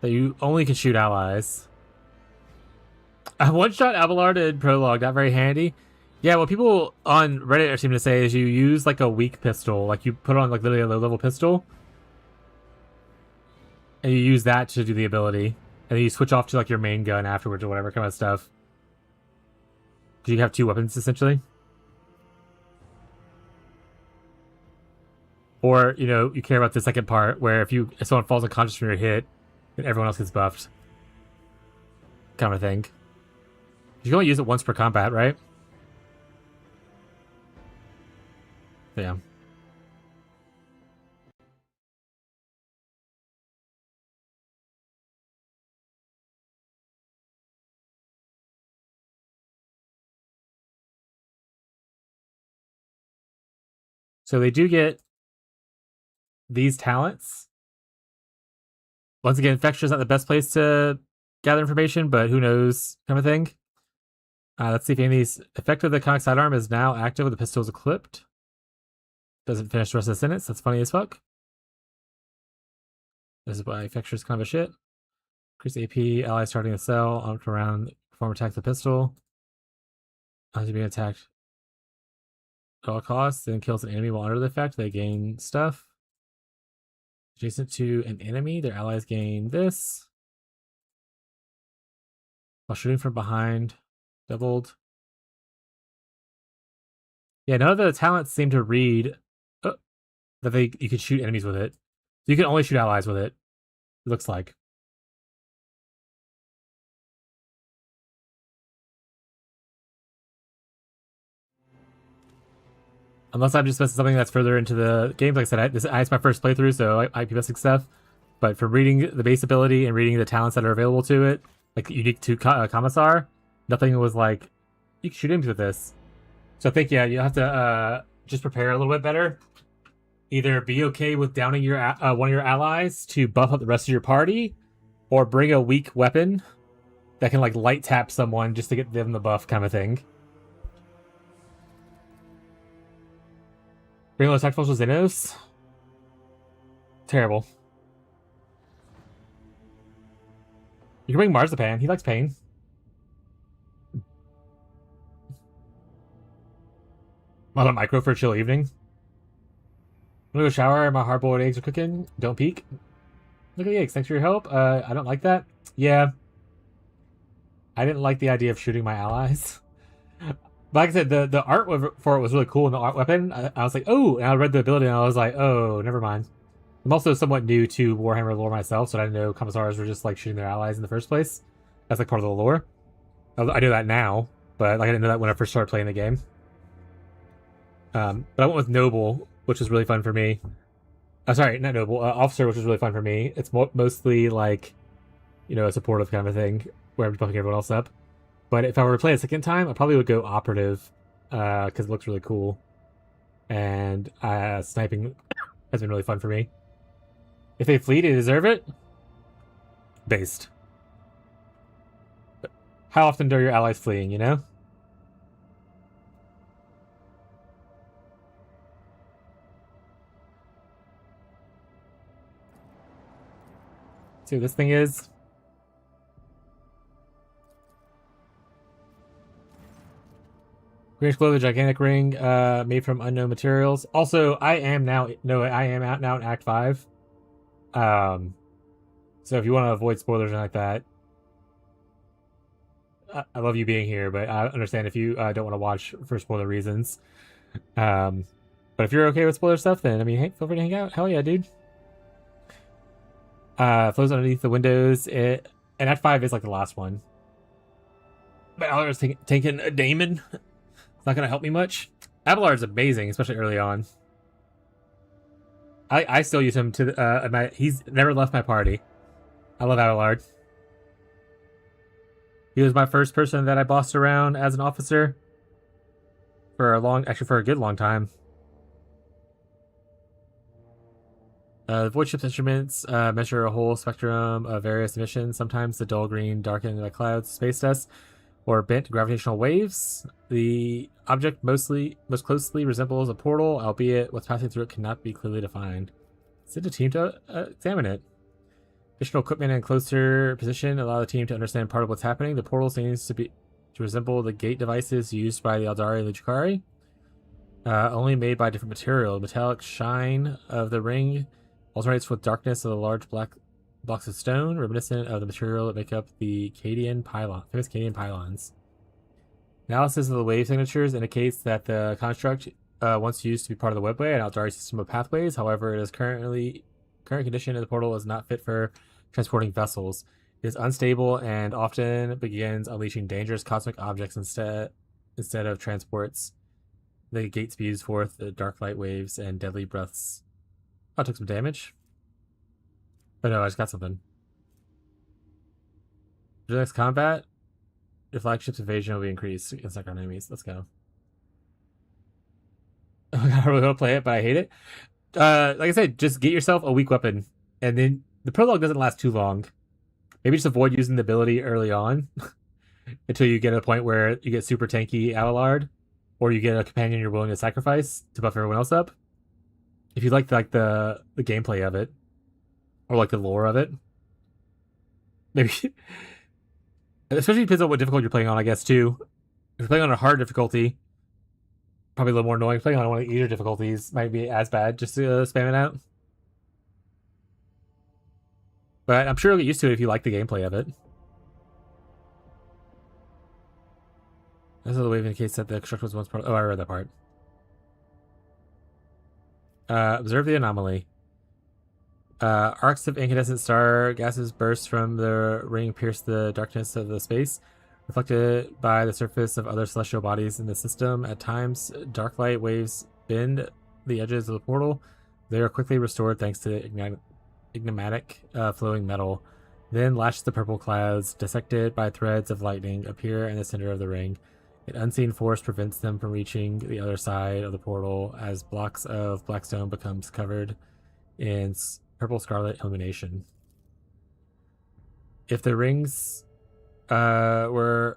that you only can shoot allies. I one-shot Abelard in Prologue, not very handy. Yeah, what people on Reddit seem to say is you use like a weak pistol, like you put on like literally a low-level pistol, and you use that to do the ability, and then you switch off to like your main gun afterwards or whatever kind of stuff. Do you have 2 weapons essentially? Or, you know, you care about the second part where if someone falls unconscious from your hit, then everyone else gets buffed. Kind of thing. You can only use it once per combat, right? Yeah. So they do get these talents. Once again, Infection's not the best place to gather information, but who knows kind of thing. Let's see if any of these. Effect of the conic sidearm is now active when the pistol is equipped. Doesn't finish the rest of the sentence. That's funny as fuck. This is why Infection's kind of a shit. Increase AP, allies starting a cell, up to around, perform attack the pistol. As being attacked at all costs, then kills an enemy while under the effect. They gain stuff. Adjacent to an enemy, their allies gain this. While shooting from behind, doubled. Yeah, none of the talents seem to read that you can shoot enemies with it. You can only shoot allies with it. It looks like. Unless I'm just missing something that's further into the game. Like I said, it's my first playthrough, so I might be missing stuff. But from reading the base ability and reading the talents that are available to it, like unique to Commissar, nothing was like, you can shoot enemies with this. So I think, yeah, you have to just prepare a little bit better. Either be okay with downing your one of your allies to buff up the rest of your party, or bring a weak weapon that can like light tap someone just to get them the buff kind of thing. Bring those tactical Xenos. Terrible. You can bring Marzipan. He likes pain. Want a micro for a chill evening? I'm gonna go shower. My hard-boiled eggs are cooking. Don't peek. Look at the eggs. Thanks for your help. I don't like that. Yeah. I didn't like the idea of shooting my allies. But like I said, the art for it was really cool, and the art weapon, I was like, oh, and I read the ability, and I was like, oh, never mind. I'm also somewhat new to Warhammer lore myself, so I didn't know Commissars were just like shooting their allies in the first place. That's like part of the lore. I know that now, but like I didn't know that when I first started playing the game. But I went with Noble, which was really fun for me. Sorry, not Noble, Officer, which was really fun for me. It's mostly like, you know, a supportive kind of thing, where I'm buffing everyone else up. But if I were to play a second time, I probably would go Operative, because it looks really cool. And sniping has been really fun for me. If they flee, they deserve it? Based. But how often are your allies fleeing, you know? See what this thing is? Greenish glow, the gigantic ring, made from unknown materials. Also, I am out now in Act 5. So if you want to avoid spoilers or like that, I love you being here, but I understand if you don't want to watch for spoiler reasons. But if you're okay with spoiler stuff, then I mean, hey, feel free to hang out. Hell yeah, dude. Flows underneath the windows. And Act 5 is like the last one. But Abelard's taking a Damon. It's not going to help me much. Abelard's amazing, especially early on. I still use him to he's never left my party. I love Abelard. He was my first person that I bossed around as an officer for a good long time. The void ship's instruments measure a whole spectrum of various emissions. Sometimes the dull green darkened by clouds, space dust, or bent gravitational waves. The object most closely resembles a portal, albeit what's passing through it cannot be clearly defined. Send a team to examine it. Additional equipment and closer position allow the team to understand part of what's happening. The portal seems to resemble the gate devices used by the Eldari and Luchikari, only made by different material. The metallic shine of the ring alternates with darkness of the large black blocks of stone, reminiscent of the material that make up the famous Cadian pylons. Analysis of the wave signatures indicates that the construct once used to be part of the webway and Eldari system of pathways. However, it is current condition of the portal is not fit for transporting vessels. It is unstable and often begins unleashing dangerous cosmic objects instead of transports. The gate spews forth the dark light waves and deadly breaths. Oh, I took some damage. Oh no, I just got something. During next combat, your flagship's evasion will be increased against our enemies. Let's go. Oh my god, I really want to play it, but I hate it. Like I said, just get yourself a weak weapon, and then the prologue doesn't last too long. Maybe just avoid using the ability early on until you get to a point where you get super tanky Abelard, or you get a companion you're willing to sacrifice to buff everyone else up. If you like the gameplay of it, or like the lore of it, maybe. Especially depends on what difficulty you're playing on, I guess too. If you're playing on a hard difficulty, probably a little more annoying. Playing on one of the easier difficulties might be as bad just to spam it out. But I'm sure you'll get used to it if you like the gameplay of it. This is the wave indicates that the construction was once part. Oh, I read that part. Observe the anomaly. Arcs of incandescent star gases burst from the ring, pierce the darkness of the space, reflected by the surface of other celestial bodies in the system. At times, dark light waves bend the edges of the portal. They are quickly restored thanks to enigmatic flowing metal. Then lash the purple clouds, dissected by threads of lightning, appear in the center of the ring. An unseen force prevents them from reaching the other side of the portal as blocks of black stone becomes covered in purple scarlet illumination. If the rings if a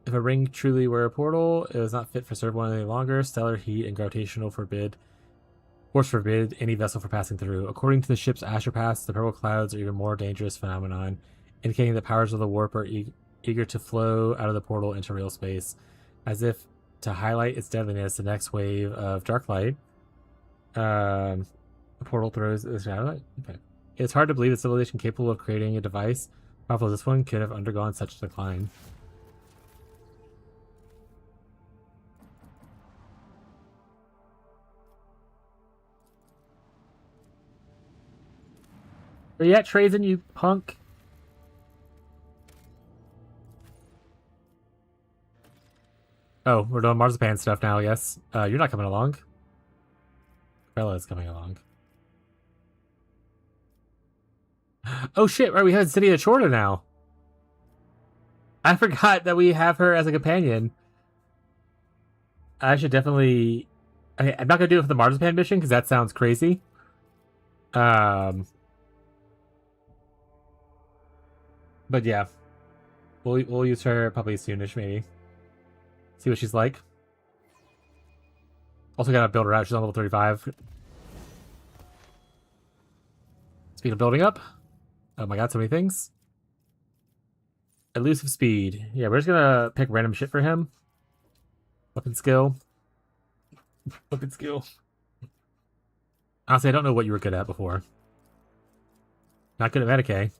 ring truly were a portal, it was not fit for serve one any longer. Stellar heat and gravitational force forbid any vessel from passing through. According to the ship's astropaths, the purple clouds are even more dangerous phenomenon, indicating the powers of the warp are eager to flow out of the portal into real space. As if to highlight its deadliness, the next wave of dark light, the portal throws this shadow. Okay. It's hard to believe a civilization capable of creating a device powerful as this one could have undergone such a decline. Are you at Trazen, you punk? Oh, we're doing marzipan stuff now, yes. You're not coming along. Bella's coming along. Oh shit, right, we have City of Chorta now. I forgot that we have her as a companion. I should definitely... Okay, I'm not going to do it for the marzipan mission, because that sounds crazy. But yeah. We'll use her probably soonish, maybe. See what she's like. Also gotta build her out. She's on level 35. Speed of building up. Oh my god, so many things. Elusive speed. Yeah, we're just gonna pick random shit for him. Weapon skill. Weapon skill. Honestly, I don't know what you were good at before. Not good at Medicaid.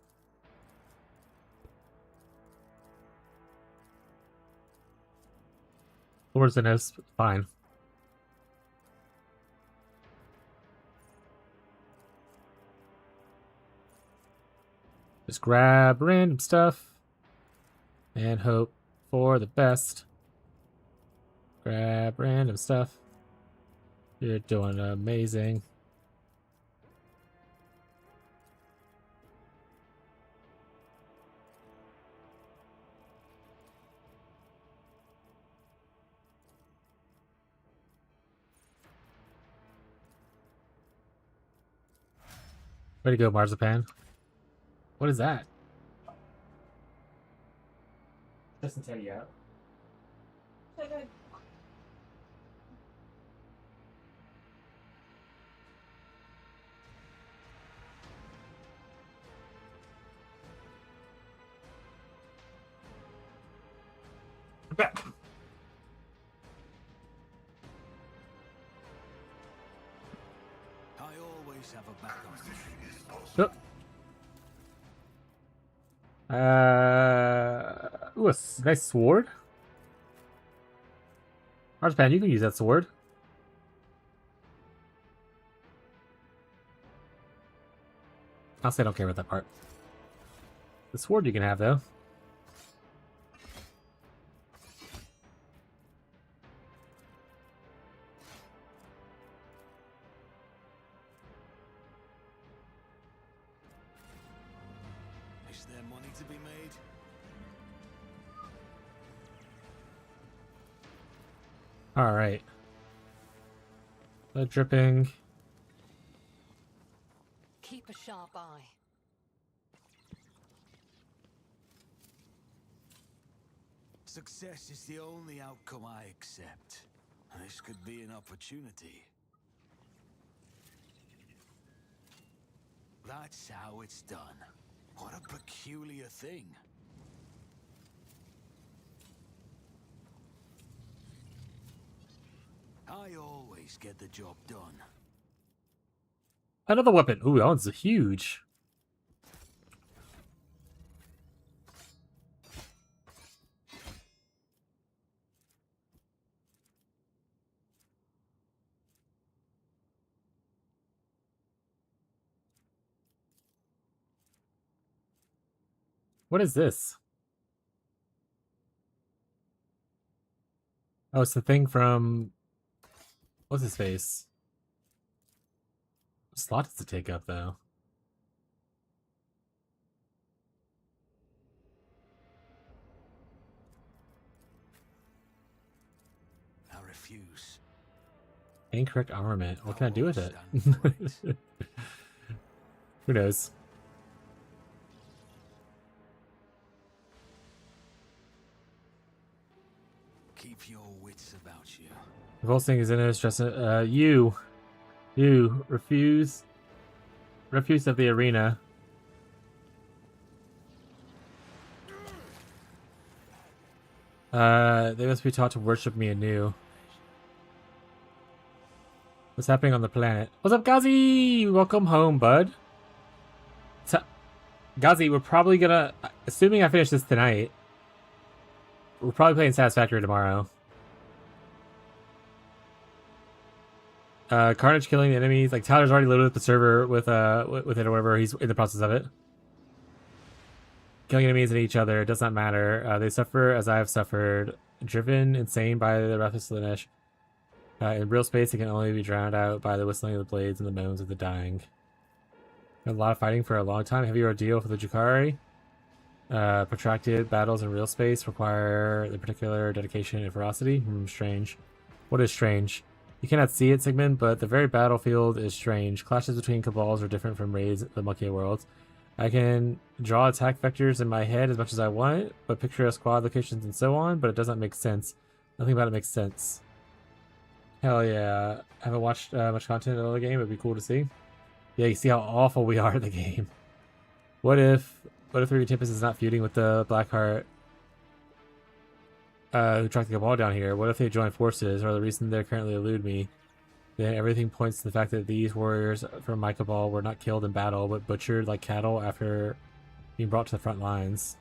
Poisonous, fine. Just grab random stuff and hope for the best. Grab random stuff. You're doing amazing. Way to go, Marzipan. What is that? Doesn't tell you out. Back. I always have a backup. Ooh, a nice sword. Marzipan, you can use that sword. Honestly, I don't care about that part. The sword you can have, though. Is there money to be made? Alright. Blood dripping. Keep a sharp eye. Success is the only outcome I accept. This could be an opportunity. That's how it's done. What a peculiar thing. I always get the job done. Another weapon. Ooh, that one's huge. What is this? Oh, it's the thing from... What's his face? What slot does it take up, though? I refuse. Incorrect armament. What can I do with it? Stand for it. Who knows? Keep your wits about you. The whole thing is in there stressing. You refuse of the arena. They must be taught to worship me anew. What's happening on the planet? What's up, Gazi? Welcome home, bud. So, Gazi, we're probably gonna, assuming I finish this tonight, we're probably playing Satisfactory tomorrow. Carnage killing the enemies. Like, Tyler's already loaded up the server with it or whatever. He's in the process of it. Killing enemies and each other. It does not matter. They suffer as I have suffered. Driven insane by the wrath of Slaanesh. In real space, it can only be drowned out by the whistling of the blades and the moans of the dying. A lot of fighting for a long time. Heavy ordeal for the Jukari. Protracted battles in real space require the particular dedication and ferocity. Strange. What is strange? You cannot see it, Sigmund, but the very battlefield is strange. Clashes between cabals are different from raids of the Monkey worlds. I can draw attack vectors in my head as much as I want, but picture squad locations and so on, but it does not make sense. Nothing about it makes sense. Hell yeah. I haven't watched much content of the game. It'd be cool to see. Yeah, you see how awful we are at the game. What if Ruby Tempest is not feuding with the Blackheart who tracked the cabal down here? What if they join forces, or the reason they currently elude me? Then everything points to the fact that these warriors from my cabal were not killed in battle, but butchered like cattle after being brought to the front lines.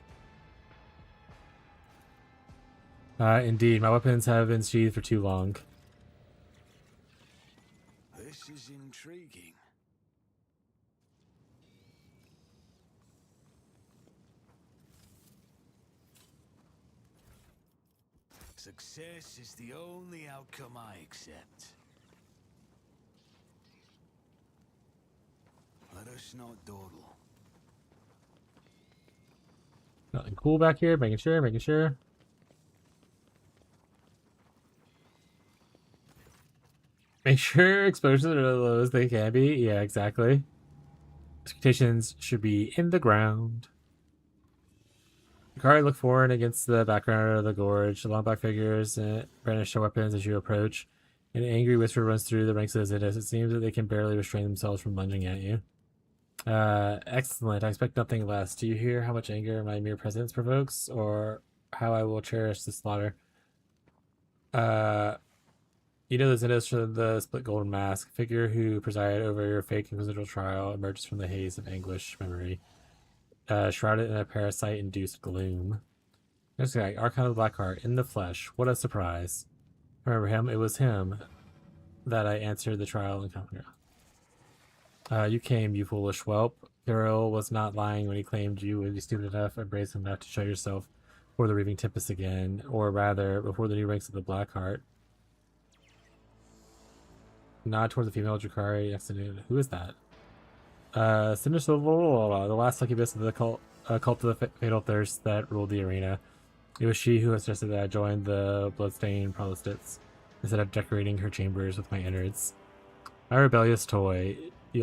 Indeed, my weapons have been sheathed for too long. This is intriguing. Success is the only outcome I accept. Let us not dawdle. Nothing cool back here. Making sure. Making sure. Make sure exposures are as low as they can be. Yeah, exactly. Expectations should be in the ground. Yukari look forward against the background of the gorge. The long black figures brandish their weapons as you approach. An angry whisper runs through the ranks of the Zidis. It seems that they can barely restrain themselves from lunging at you. Excellent. I expect nothing less. Do you hear how much anger my mere presence provokes, or how I will cherish the slaughter? You know the Zidis from the split golden mask. Figure who presided over your fake inquisitorial trial emerges from the haze of anguish memory, shrouded in a parasite-induced gloom. Next guy, Archon of the Blackheart, in the flesh. What a surprise. Remember him? It was him that I answered the trial in Conqueror. You came, you foolish whelp. Thurl was not lying when he claimed you would be stupid enough and brazen enough to show yourself before the Reaving Tempest again, or rather, before the new ranks of the Blackheart. Nod toward the female Drakari next to you. Who is that? Cinder Silver, the last succubus of the cult of the Fatal Thirst that ruled the arena. It was she who had suggested that I joined the bloodstained Protestants instead of decorating her chambers with my innards. My rebellious toy. You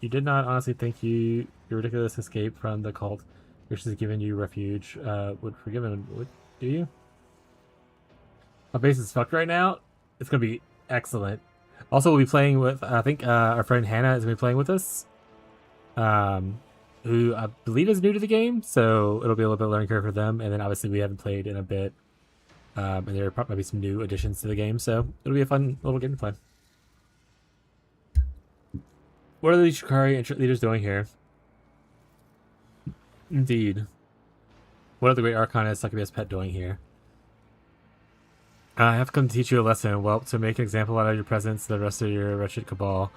did not honestly think your ridiculous escape from the cult, which has given you refuge, would forgive him, do you? My base is fucked right now. It's gonna be excellent. Also, we'll be playing with, I think, our friend Hannah is going to be playing with us. Who I believe is new to the game, so it'll be a little bit of a learning curve for them. And then obviously we haven't played in a bit. And there are probably some new additions to the game, so it'll be a fun little game to play. What are the Shikari leaders doing here? Indeed. What are the great Archon Succubus Pet doing here? I have come to teach you a lesson, whelp, to make an example out of your presence to the rest of your wretched cabal,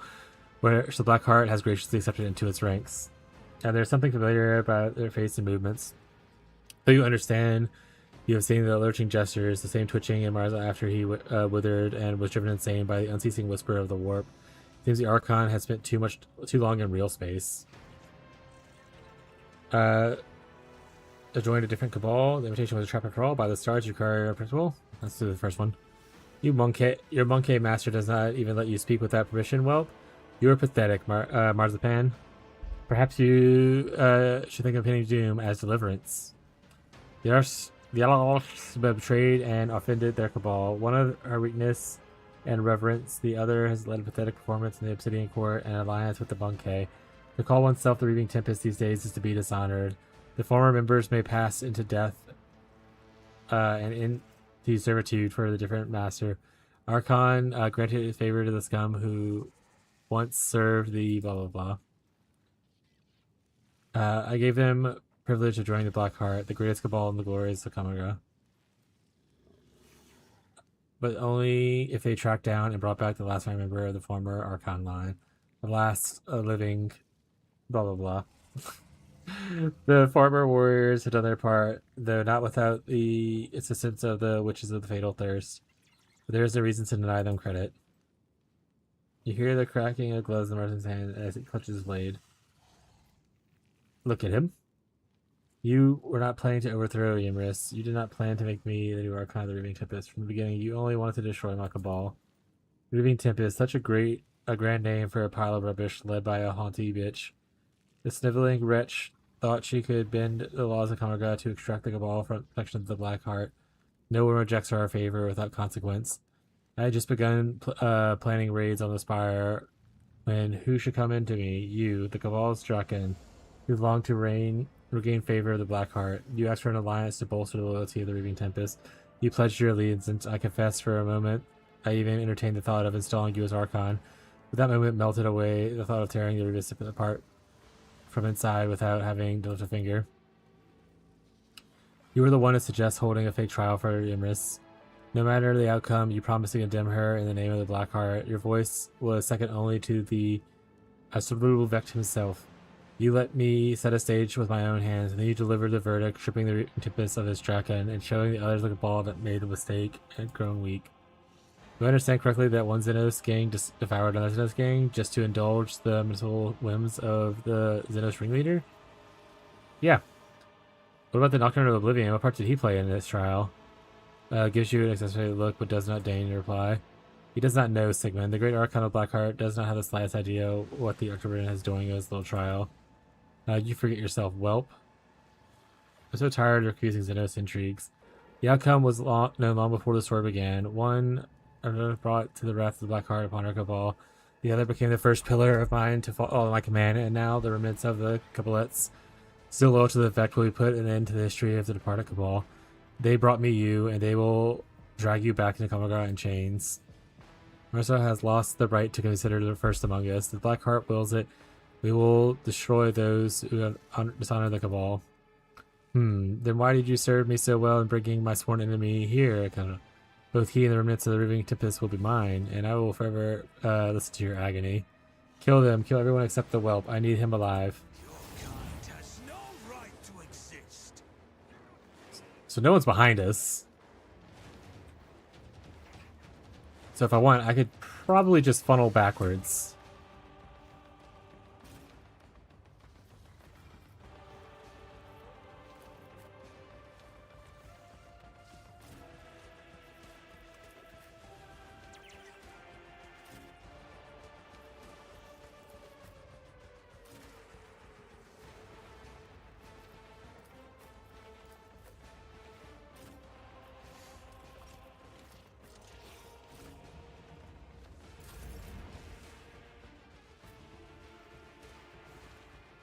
which the Blackheart has graciously accepted into its ranks. And there's something familiar about their face and movements. Though you understand, you have seen the lurching gestures, the same twitching in Mars after he withered and was driven insane by the unceasing whisper of the warp. It seems the Archon has spent too long in real space. Joined a different cabal. The invitation was a trap after all. By the stars, you carry our principal. Let's do the first one. Your monkey master does not even let you speak without permission, whelp. You are pathetic, Marzipan. Perhaps you should think of pinning doom as deliverance. The Alals betrayed and offended their cabal. One of our weakness and reverence, the other has led a pathetic performance in the Obsidian Court and alliance with the Bunke. To call oneself the Reaving Tempest these days is to be dishonored. The former members may pass into death and into servitude for the different master. Archon granted his favor to the scum who once served the blah blah blah. I gave them privilege of joining the Blackheart, the greatest cabal in the glories of Kamaga. But only if they tracked down and brought back the last member of the former Archon line. The last living blah blah blah. The former warriors had done their part, though not without the assistance of the witches of the Fatal Thirst. But there is no reason to deny them credit. You hear the cracking of gloves in Martin's hand as he clutches his blade. Look at him. You were not planning to overthrow Ymris. You did not plan to make me the new Archon of the Reaving Tempest. From the beginning, you only wanted to destroy my cabal. Reaving Tempest, such a grand name for a pile of rubbish led by a haughty bitch. The sniveling wretch thought she could bend the laws of Kamaga to extract the cabal from sections of the Blackheart. No one rejects our favor without consequence. I had just begun planning raids on the Spire when who should come into me? You, the cabal's Draken, who longed to regain favor of the Blackheart. You asked for an alliance to bolster the loyalty of the Reaving Tempest. You pledged your allegiance, and I confess for a moment I even entertained the thought of installing you as Archon. But that moment melted away the thought of tearing the Reaving apart from inside without having to lift a finger. You were the one to suggest holding a fake trial for Ymris. No matter the outcome, you promised to condemn her in the name of the Blackheart. Your voice was second only to the Asubru Vecht himself. You let me set a stage with my own hands, and then you delivered the verdict, stripping the impetus of his Draken and showing the others like a ball that made a mistake and had grown weak. Do I understand correctly that one Xenos gang just devoured another Xenos gang just to indulge the mental whims of the Xenos ringleader? Yeah. What about the Nocturne of Oblivion? What part did he play in this trial? Gives you an exasperated look, but does not deign to reply. He does not know, Sigmund. The great Archon of Blackheart does not have the slightest idea what the October is doing in his little trial. You forget yourself, whelp. I'm so tired of accusing Xenos intrigues. The outcome was known long before the story began. One brought to the wrath of the Blackheart upon her cabal. The other became the first pillar of mine to follow on my command, and now the remnants of the Cabalets, still loyal to the fact, will be put an end to the history of the departed cabal. They brought me you, and they will drag you back into Kamigawa in chains. Marcel has lost the right to consider the first among us. The Blackheart wills it. We will destroy those who have dishonored the cabal. Then why did you serve me so well in bringing my sworn enemy here? Both he and the remnants of the Raving Tempest will be mine, and I will forever listen to your agony. Kill them. Kill everyone except the whelp. I need him alive. Your kind has no right to exist. So no one's behind us. So if I want, I could probably just funnel backwards.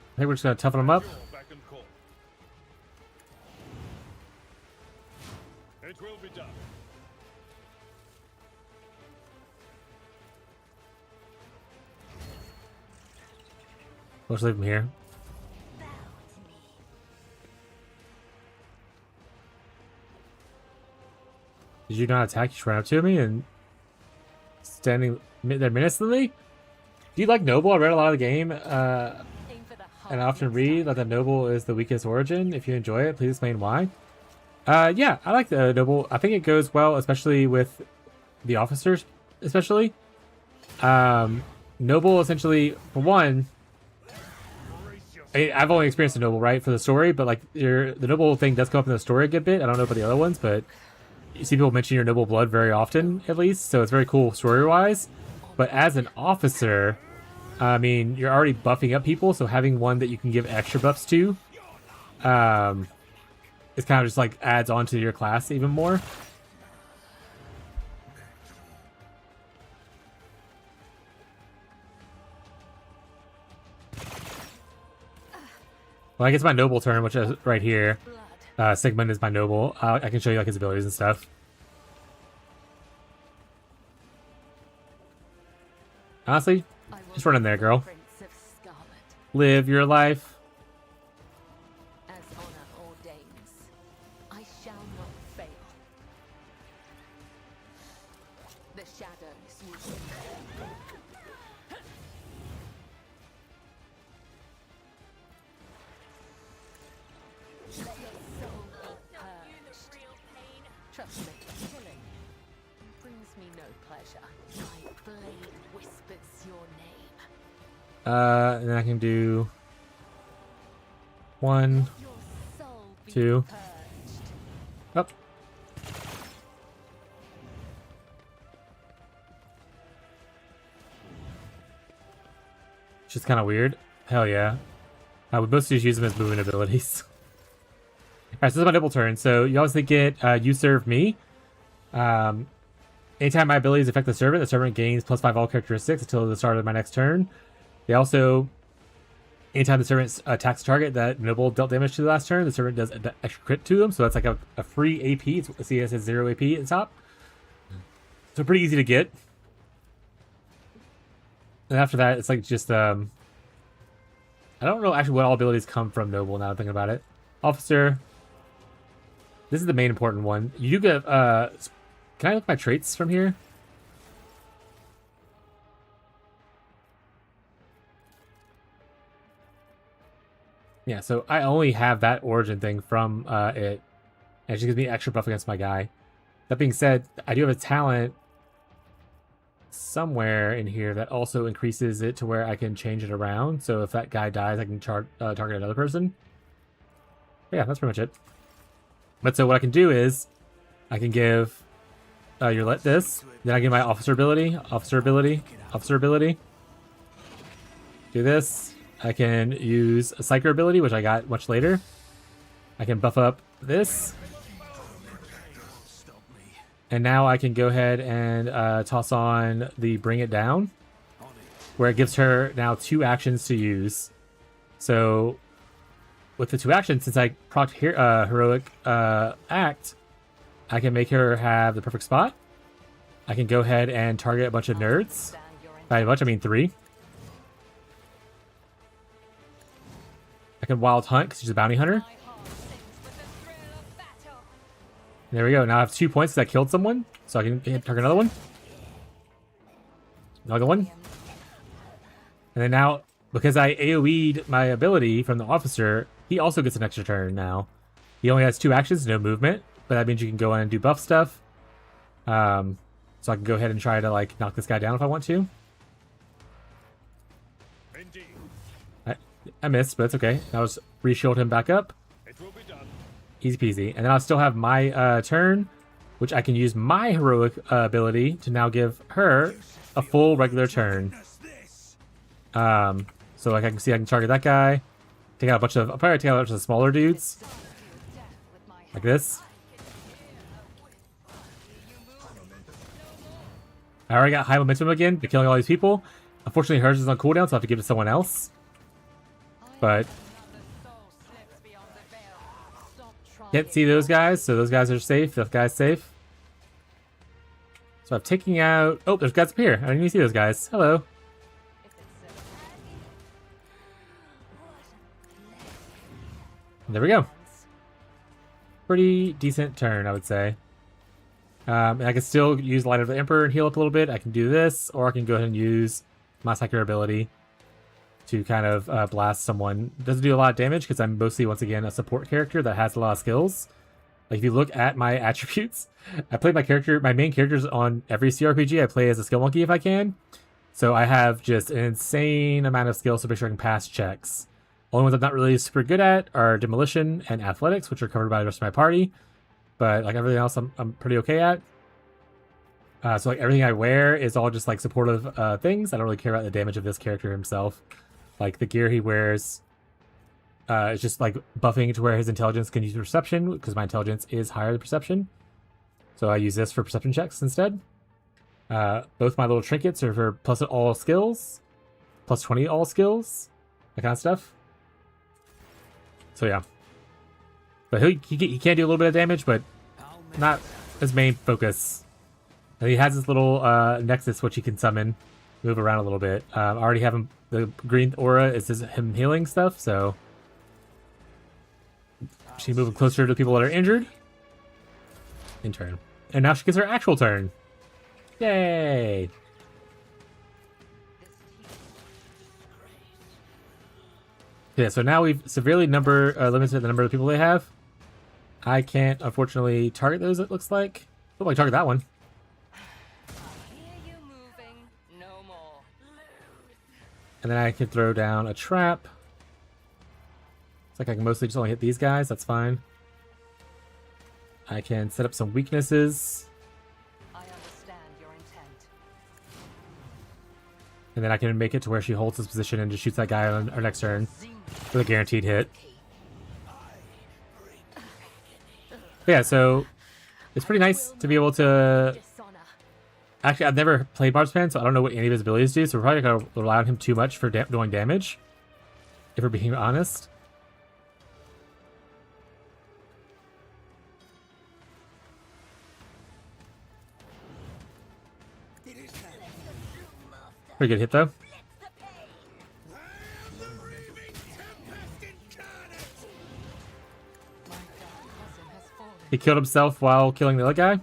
I think we're just going to toughen them up. Back and call. It will be done. Let's leave them here. Did you not attack? You just ran up to me and standing there menacingly? Do you like Noble? I read a lot of the game, and I often read that the Noble is the weakest origin. If you enjoy it, please explain why. Yeah, I like the Noble. I think it goes well, especially with the officers, especially. Noble, essentially, for one, I've only experienced the Noble, right, for the story, but like the Noble thing does come up in the story a good bit. I don't know about the other ones, but you see people mention your Noble blood very often, at least, so it's very cool story-wise. But as an officer, I mean, you're already buffing up people, so having one that you can give extra buffs to, is kind of just like adds on to your class even more. Well, I guess my Noble turn, which is right here. Sigmund is my Noble. I can show you like his abilities and stuff. Honestly, just run in there, girl. Live your life. As honor ordains, I shall not fail. The shadows will let your soul be purged. Trust me, killing brings me no pleasure. My blade whispers your name. And then I can do 1, Your soul be 2. purged. Up. It's just kind of weird. Hell yeah. We mostly just use them as movement abilities. Alright, so this is my double turn. So you obviously get you serve me. Anytime my abilities affect the servant gains +5 all characteristics until the start of my next turn. They also, anytime the servant attacks a target that Noble dealt damage to the last turn, the servant does an extra crit to them. So that's like a free AP. See, it says 0 AP at the top. So pretty easy to get. And after that, it's like just, I don't know actually what all abilities come from Noble now I'm thinking about it. Officer. This is the main important one. You do get, can I look at my traits from here? Yeah, so I only have that origin thing from it. And it just gives me extra buff against my guy. That being said, I do have a talent somewhere in here that also increases it to where I can change it around. So if that guy dies, I can target another person. But yeah, that's pretty much it. But so what I can do is I can give your let this. Then I get my officer ability, officer ability, officer ability. Do this. I can use a psyker ability, which I got much later. I can buff up this. And now I can go ahead and toss on the Bring It Down, where it gives her now 2 actions to use. So with the 2 actions, since I procced Heroic Act, I can make her have the perfect spot. I can go ahead and target a bunch of nerds. By a bunch, I mean 3. I can Wild Hunt because she's a bounty hunter. There we go. Now I have 2 points because I killed someone. So I can target another one. Another one. And then now, because I AoE'd my ability from the officer, he also gets an extra turn now. He only has 2 actions, no movement. But that means you can go in and do buff stuff. So I can go ahead and try to like knock this guy down if I want to. Indeed. I missed, but it's okay. I'll just re-shield him back up. It will be done. Easy peasy. And then I'll still have my turn, which I can use my heroic ability to now give her a full regular turn. So like I can see I can target that guy. Take out a bunch of, I'll probably take out a bunch of smaller dudes. Like this. I already got high momentum again by killing all these people. Unfortunately hers is on cooldown, so I have to give it to someone else. But can't see those guys, so those guys are safe. That guy's safe. So I'm taking out... Oh, there's guys up here. I didn't even see those guys. Hello. There we go. Pretty decent turn, I would say. And I can still use Light of the Emperor and heal up a little bit. I can do this, or I can go ahead and use my Psyker ability to kind of blast someone. It doesn't do a lot of damage because I'm mostly, once again, a support character that has a lot of skills. Like, if you look at my attributes, I play my main characters on every CRPG. I play as a skill monkey if I can. So I have just an insane amount of skills to make sure I can pass checks. Only ones I'm not really super good at are Demolition and Athletics, which are covered by the rest of my party. But like everything else, I'm pretty okay at. So like everything I wear is all just like supportive things. I don't really care about the damage of this character himself. Like the gear he wears is just like buffing to where his intelligence can use perception, because my intelligence is higher than perception. So I use this for perception checks instead. Both my little trinkets are for plus all skills, plus 20 all skills, that kind of stuff. So yeah. But he can do a little bit of damage, but not his main focus. And he has this little nexus which he can summon, move around a little bit. I already have him. The green aura is him healing stuff, so she's moving closer to people that are injured. In turn. And now she gets her actual turn. Yay! Yeah, so now we've severely limited the number of people they have. I can't, unfortunately, target those, it looks like. Oh, I can target that one. And then I can throw down a trap. It's like I can mostly just only hit these guys, that's fine. I can set up some weaknesses. I understand your intent. And then I can make it to where she holds this position and just shoots that guy on our next turn with a guaranteed hit. But yeah, so it's pretty nice to be able to... Actually, I've never played Marksman, so I don't know what any of his abilities do, so we're probably going to rely on him too much for doing damage, if we're being honest. Pretty good hit, though. He killed himself while killing the other guy.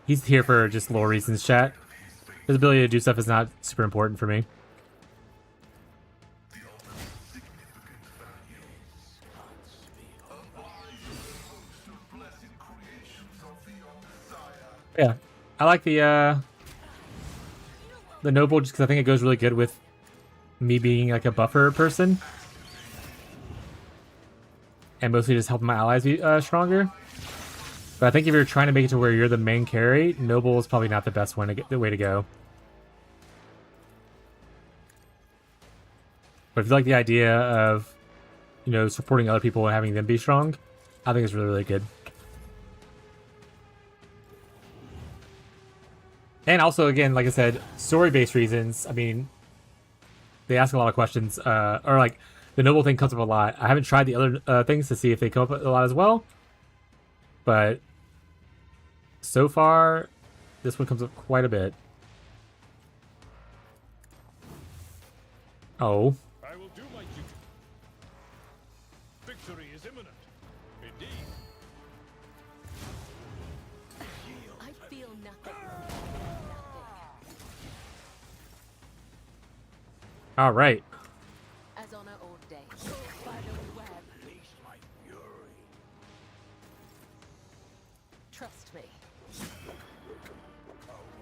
He's here for just lore reasons, chat. His ability to do stuff is not super important for me. I like the noble just because I think it goes really good with me being like a buffer person. And mostly just helping my allies be stronger. But I think if you're trying to make it to where you're the main carry, noble is probably not the best one to get the way to go. But if you like the idea of, you know, supporting other people and having them be strong, I think it's really, really good. And also, again, like I said, story-based reasons. I mean, they ask a lot of questions, or like the noble thing comes up a lot. I haven't tried the other things to see if they come up a lot as well, but so far, this one comes up quite a bit. Oh. I will do my duty. Victory is imminent. Indeed. I feel nothing. All right. As honor ordained. By the web. Unleash my fury. Trust me. A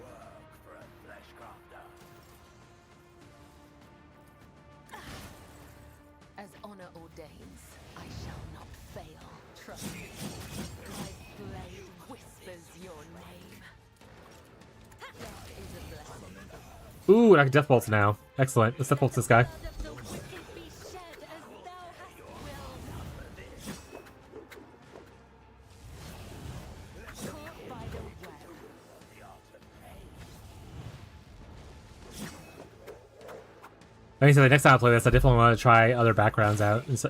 work for a flesh crafter. As honor ordains, I shall not fail. Trust me. My blade whispers your name. That is a blessing. Ooh, and I can death bolt now. Excellent. Let's death bolt this guy. Blood of the wicked be shed as thou hast willed. Caught by the web. Like I said, the next time I play this, I definitely want to try other backgrounds out and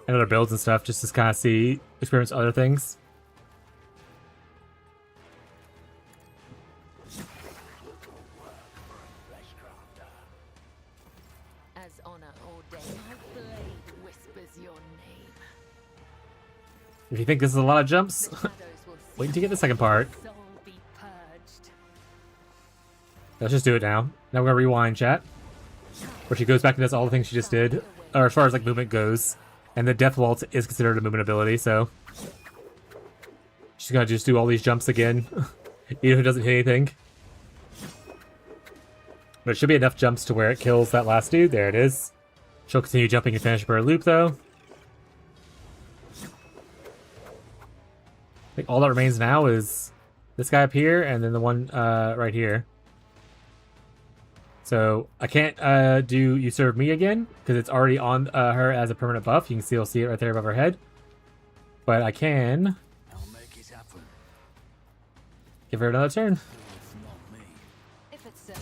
other builds and stuff, just to kind of see, experience other things. As honor ordained, my blade whispers your name. If you think this is a lot of jumps, The shadows will wait see until you get the second part. your soul be purged. Let's just do it now. Now we're gonna rewind, chat. Where she goes back and does all the things she just did, or as far as like movement goes. And the death vault is considered a movement ability, so she's gonna just do all these jumps again, even if it doesn't hit anything. But it should be enough jumps to where it kills that last dude. There it is. She'll continue jumping and finish her loop, though. I think all that remains now is this guy up here, and then the one right here. So I can't do You Serve Me again, because it's already on her as a permanent buff. You can still see it right there above her head. But I can I'll make it happen. give her another turn. If not me. If it's so.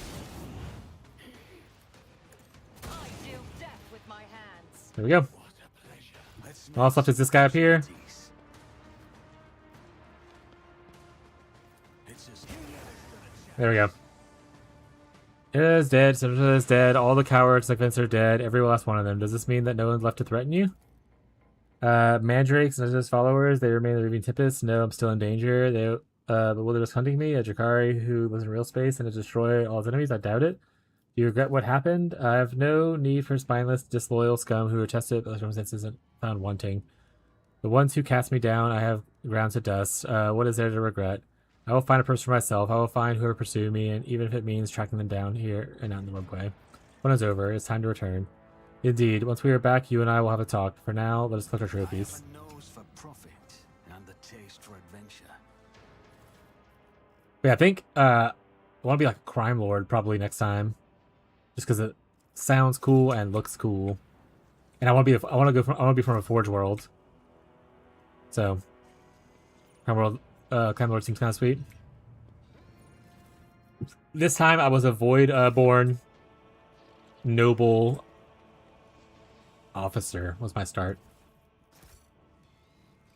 I deal death with my hands. There we go. What a pleasure. Let's All that's left is this guy up here. It's as There we go. It is dead. Senator is dead. All the cowards like Vince are dead. Every last one of them. Does this mean that no one's left to threaten you? Mandrakes and his followers, they remain the Reaving Tempest. No, I'm still in danger. They, but will they risk hunting me? A Drakari who lives in real space and to destroy all his enemies? I doubt it. Do you regret what happened? I have no need for spineless, disloyal scum who are tested by circumstances and found wanting. The ones who cast me down, I have ground to dust. What is there to regret? I will find a purpose for myself. I will find whoever pursued me, and even if it means tracking them down here and out in the roadway. When it's over, it's time to return. Indeed, once we are back, you and I will have a talk. For now, let us collect our trophies. I have a nose for profit and the taste for adventure. But yeah, I think I want to be like a crime lord probably next time, just because it sounds cool and looks cool, and I want to be from a Forge world. So, crime lord seems kind of sweet. This time I was a void born noble officer was my start.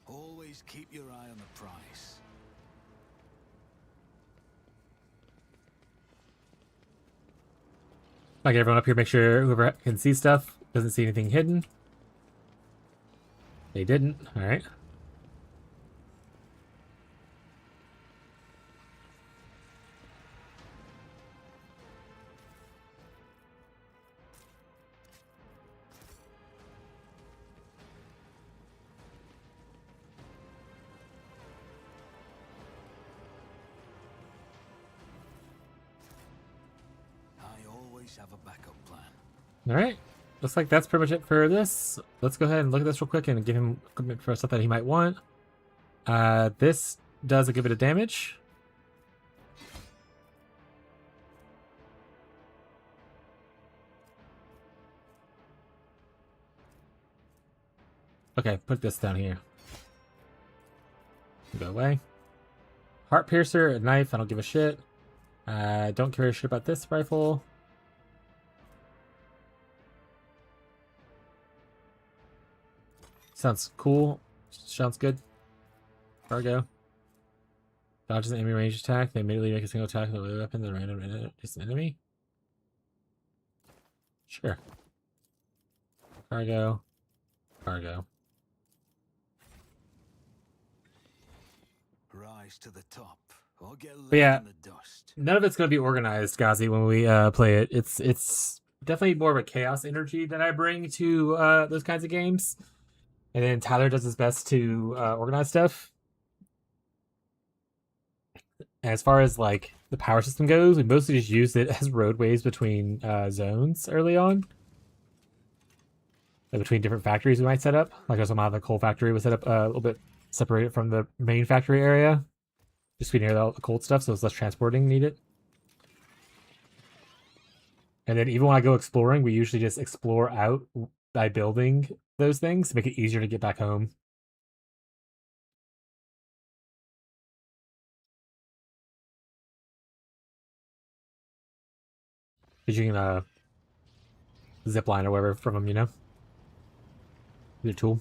Always keep your eye on the prize. Like everyone up here, make sure whoever can see stuff doesn't see anything hidden. They didn't. All right. always have a backup plan. All right. Looks like that's pretty much it for this. Let's go ahead and look at this real quick and give him equipment for stuff that he might want. This does a good bit of damage. Okay, put this down here. Go away. Heart piercer, a knife, I don't give a shit. Don't care a shit about this rifle. Sounds cool. Sounds good. Cargo. Dodges an enemy range attack. They immediately make a single attack with a weapon. The random is an enemy. Sure. Cargo. Cargo. Rise to the top, or get left yeah, in the dust. None of it's going to be organized, Gazi, when we play it. It's definitely more of a chaos energy that I bring to those kinds of games. And then Tyler does his best to organize stuff. As far as like the power system goes, we mostly just used it as roadways between zones early on. Like between different factories we might set up. Like there's some out of the coal factory was set up a little bit separated from the main factory area. Just to be near all the cold stuff, so it's less transporting needed. And then even when I go exploring, we usually just explore out by building those things to make it easier to get back home. Because you can zip line or whatever from them, you know? Your tool.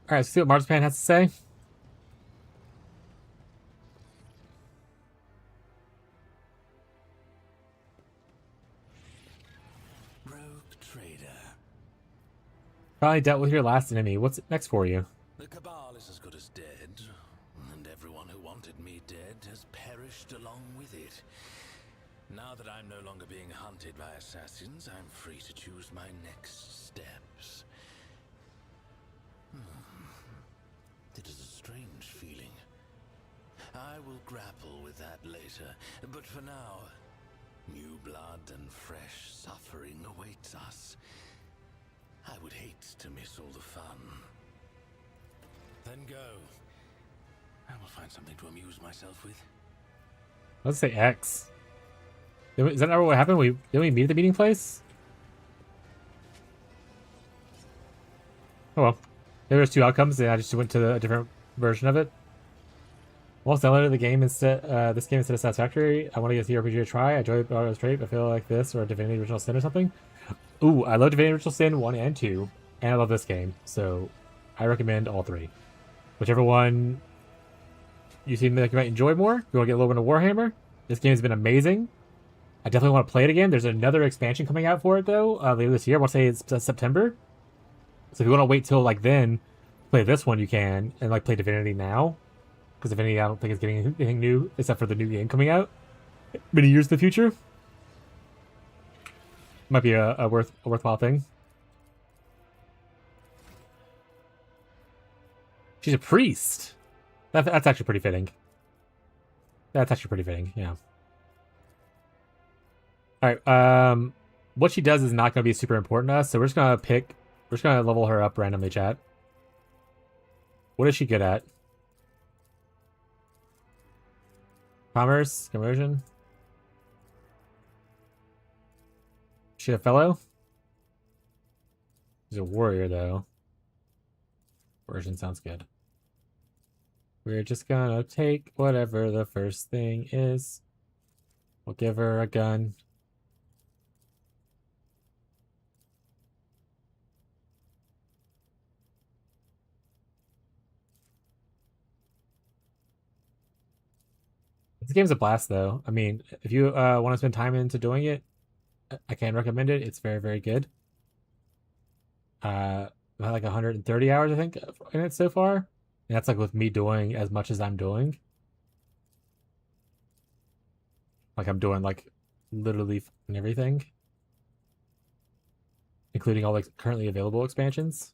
Alright, let's see what Marzipan has to say. Rogue Trader. Probably dealt with your last enemy. What's next for you? The Cabal is as good as dead, and everyone who wanted me dead has perished along with it. Now that I'm no longer being hunted by assassins, I'm free to choose my next steps. It is a strange feeling. I will grapple with that later, but for now, new blood and fresh suffering awaits us. I would hate to miss all the fun. Then go. I will find something to amuse myself with. Let's say X. Is that not what happened? Didn't we meet at the meeting place? Oh well. There was two outcomes, and I just went to a different version of it. Once downloaded the game instead, this game instead of Satisfactory, I want to give the RPG a try. I enjoy it straight, but I feel like this or Divinity Original Sin or something. Ooh, I love Divinity Original Sin 1 and 2, and I love this game, so I recommend all three. Whichever one you seem like you might enjoy more. If you want to get a little bit of Warhammer, this game has been amazing. I definitely want to play it again. There's another expansion coming out for it, though, later this year. I want to say it's September. So if you want to wait till, like, then, play this one, you can, and, like, play Divinity now. Because Divinity, I don't think it's getting anything new, except for the new game coming out many years in the future. Might be a worthwhile thing. She's a priest. That's actually pretty fitting. That's actually pretty fitting, yeah. Alright, what she does is not going to be super important to us, so we're just going to level her up randomly, chat. What is she good at? Commerce? Conversion? Is she a fellow? She's a warrior, though. Conversion sounds good. We're just gonna take whatever the first thing is. We'll give her a gun. This game's a blast, though. I mean, if you want to spend time into doing it, I can recommend it. It's very, very good. I've had like 130 hours, I think, in it so far. And that's like with me doing as much as I'm doing. Like I'm doing like literally everything. Including all like currently available expansions.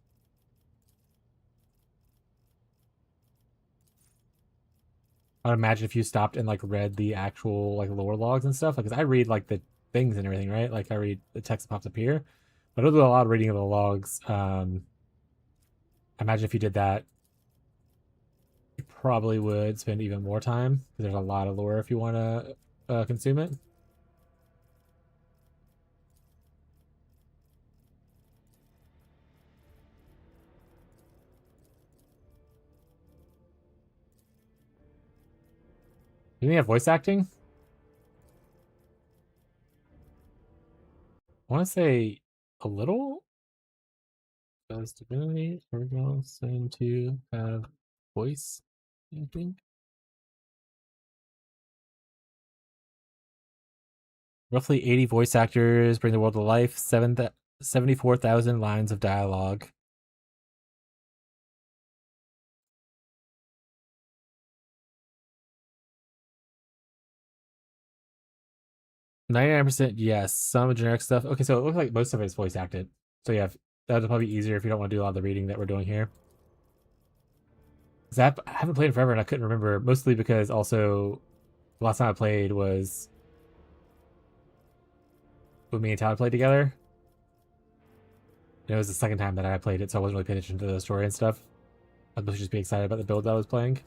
I'd imagine if you stopped and like read the actual like lore logs and stuff, like 'cause I read like the things and everything, right? Like I read the text that pops up here, but I do a lot of reading of the logs. I imagine if you did that, you probably would spend even more time because there's a lot of lore if you want to consume it. Do you have voice acting? I want to say a little. Does divinity original seem to have voice acting? Roughly 80 voice actors bring the world to life, 74,000 lines of dialogue. %99% yes. Some generic stuff. Okay, so it looks like most of it is voice acted. So yeah, that would probably be easier if you don't want to do a lot of the reading that we're doing here. I haven't played in forever and I couldn't remember, mostly because also the last time I played was when me and Tyler played together. And it was the second time that I played it, so I wasn't really paying attention to the story and stuff. I was supposed to just be excited about the build that I was playing.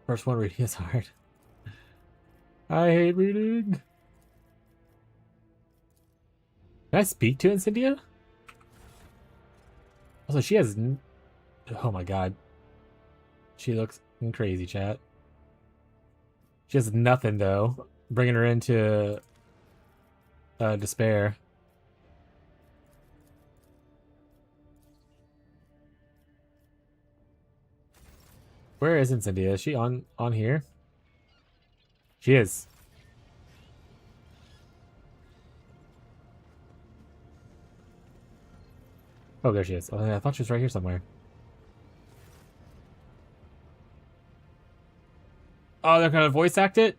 First one reading is hard. I hate reading. Can I speak to Incendia? Also, she has... Oh my god. She looks crazy, chat. She has nothing, though. Bringing her into... despair. Where is Incendia? Is she on here? She is. Oh, there she is. Oh, I thought she was right here somewhere. Oh, they're gonna voice act it?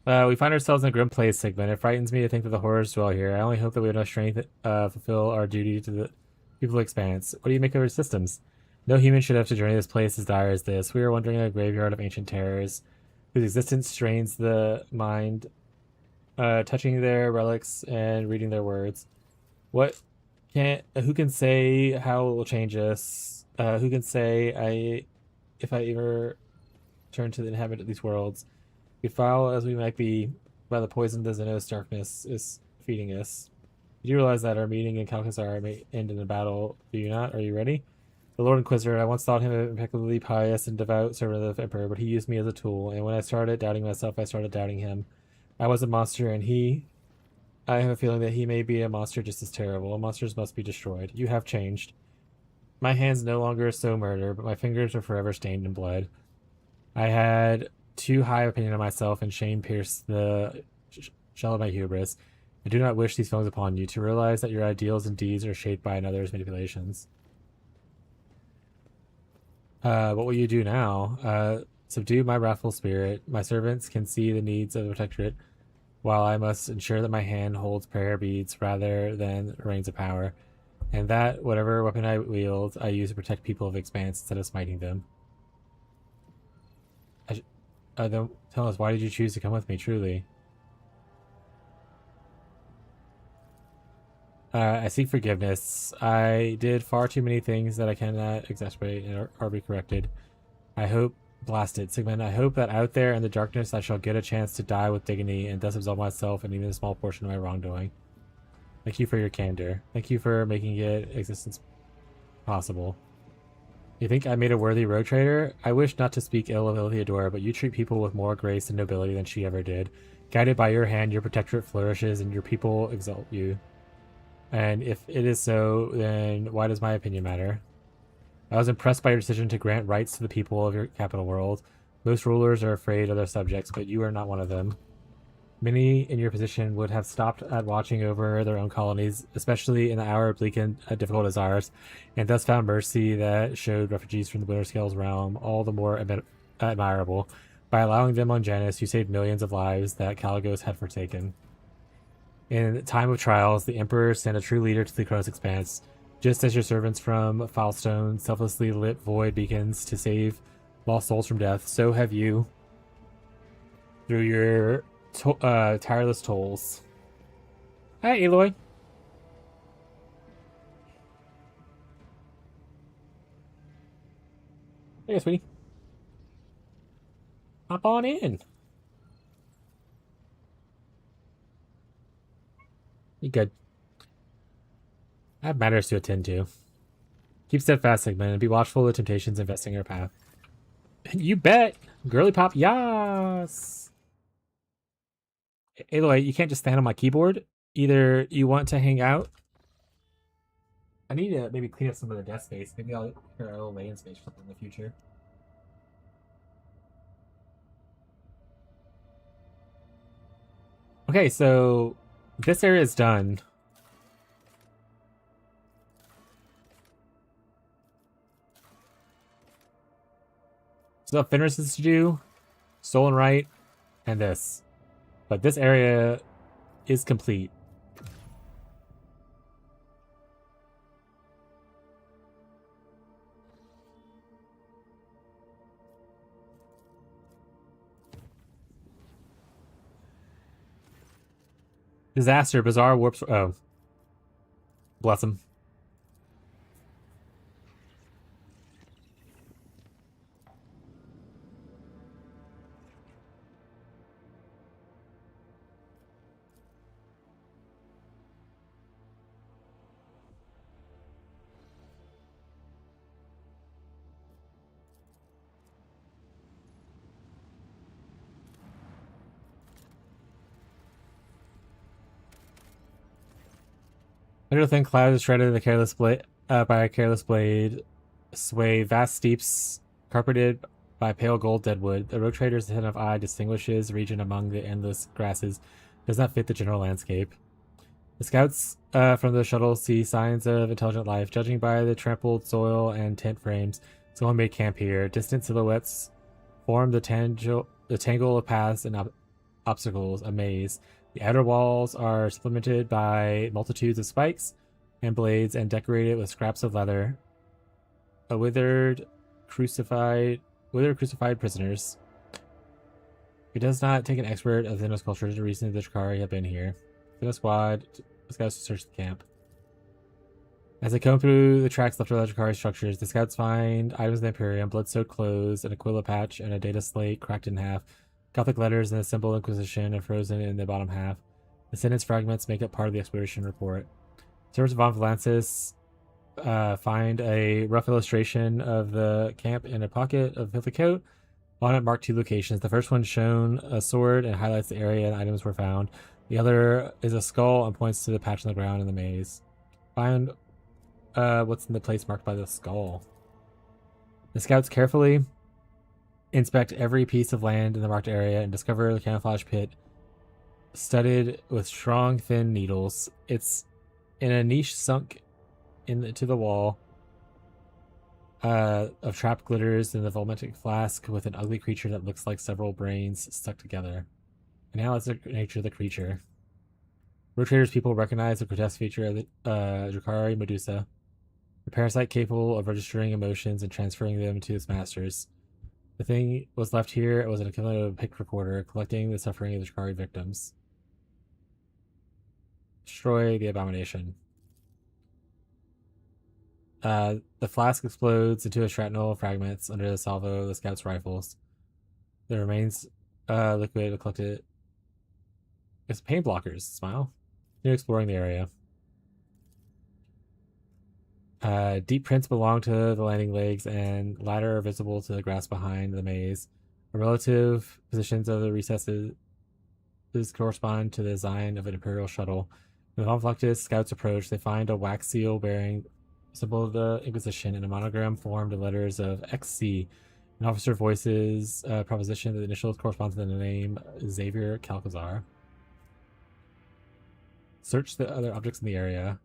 We find ourselves in a grim place, Sigmund. It frightens me to think that the horrors dwell here. I only hope that we have enough strength to fulfill our duty to the people of Expanse. What do you make of our systems? No human should have to journey this place as dire as this. We are wandering a graveyard of ancient terrors, whose existence strains the mind, touching their relics and reading their words. Who can say how it will change us? Who can say if I ever turn to inhabit these worlds? We foul as we might be by the poison the Xenos darkness is feeding us. You do realize that our meeting in Calcasar may end in a battle, do you not? Are you ready? The Lord Inquisitor, I once thought him impeccably pious and devout servant of the Emperor, but he used me as a tool, and when I started doubting myself, I started doubting him. I was a monster, and I have a feeling that he may be a monster just as terrible. Monsters must be destroyed. You have changed. My hands no longer sow murder, but my fingers are forever stained in blood. I had too high opinion of myself, and shame pierced the shell of my hubris. I do not wish these feelings upon you, to realize that your ideals and deeds are shaped by another's manipulations. What will you do now? Subdue my wrathful spirit. My servants can see the needs of the Protectorate, while I must ensure that my hand holds prayer beads rather than reins of power, and that whatever weapon I wield, I use to protect people of Expanse instead of smiting them. Then tell us, why did you choose to come with me, truly? I seek forgiveness. I did far too many things that I cannot exacerbate or be corrected. I hope, blast it, Sigmund, I hope that out there in the darkness I shall get a chance to die with dignity and thus absolve myself and even a small portion of my wrongdoing. Thank you for your candor. Thank you for making it existence possible. You think I made a worthy rogue trader? I wish not to speak ill of Iltheodora, but you treat people with more grace and nobility than she ever did. Guided by your hand, your protectorate flourishes, and your people exalt you. And if it is so, then why does my opinion matter? I was impressed by your decision to grant rights to the people of your capital world. Most rulers are afraid of their subjects, but you are not one of them. Many in your position would have stopped at watching over their own colonies, especially in the hour bleak and difficult as ours, and thus found mercy that showed refugees from the Winterscales realm all the more admirable. By allowing them on Janus, you saved millions of lives that Caligos had forsaken. In time of trials, the Emperor sent a true leader to the Kronos Expanse. Just as your servants from Filestone selflessly lit void beacons to save lost souls from death, so have you, through your tireless tolls. Hi, Aloy. Hey, sweetie. Hop on in. You good? I have matters to attend to. Keep steadfast, Sigmund, and be watchful of the temptations investing in our path. You bet! Girly pop, yas! Aloy, you can't just stand on my keyboard. Either you want to hang out. I need to maybe clean up some of the desk space. Maybe I'll clear a little lane space for something in the future. Okay, so this area is done. So Fenris is to do, Stolen Right, and this. But this area is complete. Disaster, bizarre warps. Oh. Bless him. Under the thin cloud is shredded the careless blade by a careless blade. Sway vast steeps carpeted by pale gold deadwood. The rogue trader's attentive eye distinguishes region among the endless grasses. Does not fit the general landscape. The scouts from the shuttle see signs of intelligent life. Judging by the trampled soil and tent frames, someone made camp here. Distant silhouettes form the tangle of paths and obstacles, a maze. The outer walls are supplemented by multitudes of spikes and blades and decorated with scraps of leather. Withered crucified prisoners. It does not take an expert of Xenos culture to reason the Drakari have been here. Xenos squad scouts to search the camp. As they comb through the tracks left by the Drakari structures, the scouts find items of the Imperium, blood-soaked clothes, an Aquila patch, and a data slate cracked in half. Gothic letters and the symbol Inquisition are frozen in the bottom half. The sentence fragments make up part of the exploration report. Servants of Von Valansis find a rough illustration of the camp in a pocket of filthy coat. On it marked two locations. The first one shown a sword and highlights the area and items were found. The other is a skull and points to the patch on the ground in the maze. Find what's in the place marked by the skull. The scouts carefully inspect every piece of land in the marked area and discover the camouflage pit studded with strong, thin needles. It's in a niche sunk into the wall of trapped glitters in the volmetic flask with an ugly creature that looks like several brains stuck together. And now it's the nature of the creature. Rogue Trader's people recognize the grotesque feature of the Drakari Medusa, a parasite capable of registering emotions and transferring them to its masters. The thing was left here. It was an equivalent of a pick recorder, collecting the suffering of the Drakari victims. Destroy the abomination. The flask explodes into a shrapnel of fragments under the salvo of the scouts' rifles. The remains liquid collected. It's pain blockers. Smile. Continue exploring the area. Deep prints belong to the landing legs, and ladder are visible to the grass behind the maze. The relative positions of the recesses correspond to the design of an Imperial shuttle. When the Von Fluctus scouts approach, they find a wax seal bearing symbol of the Inquisition and a monogram formed in letters of XC. An officer voices a proposition that the initials correspond to the name Xavier Calcazar. Search the other objects in the area.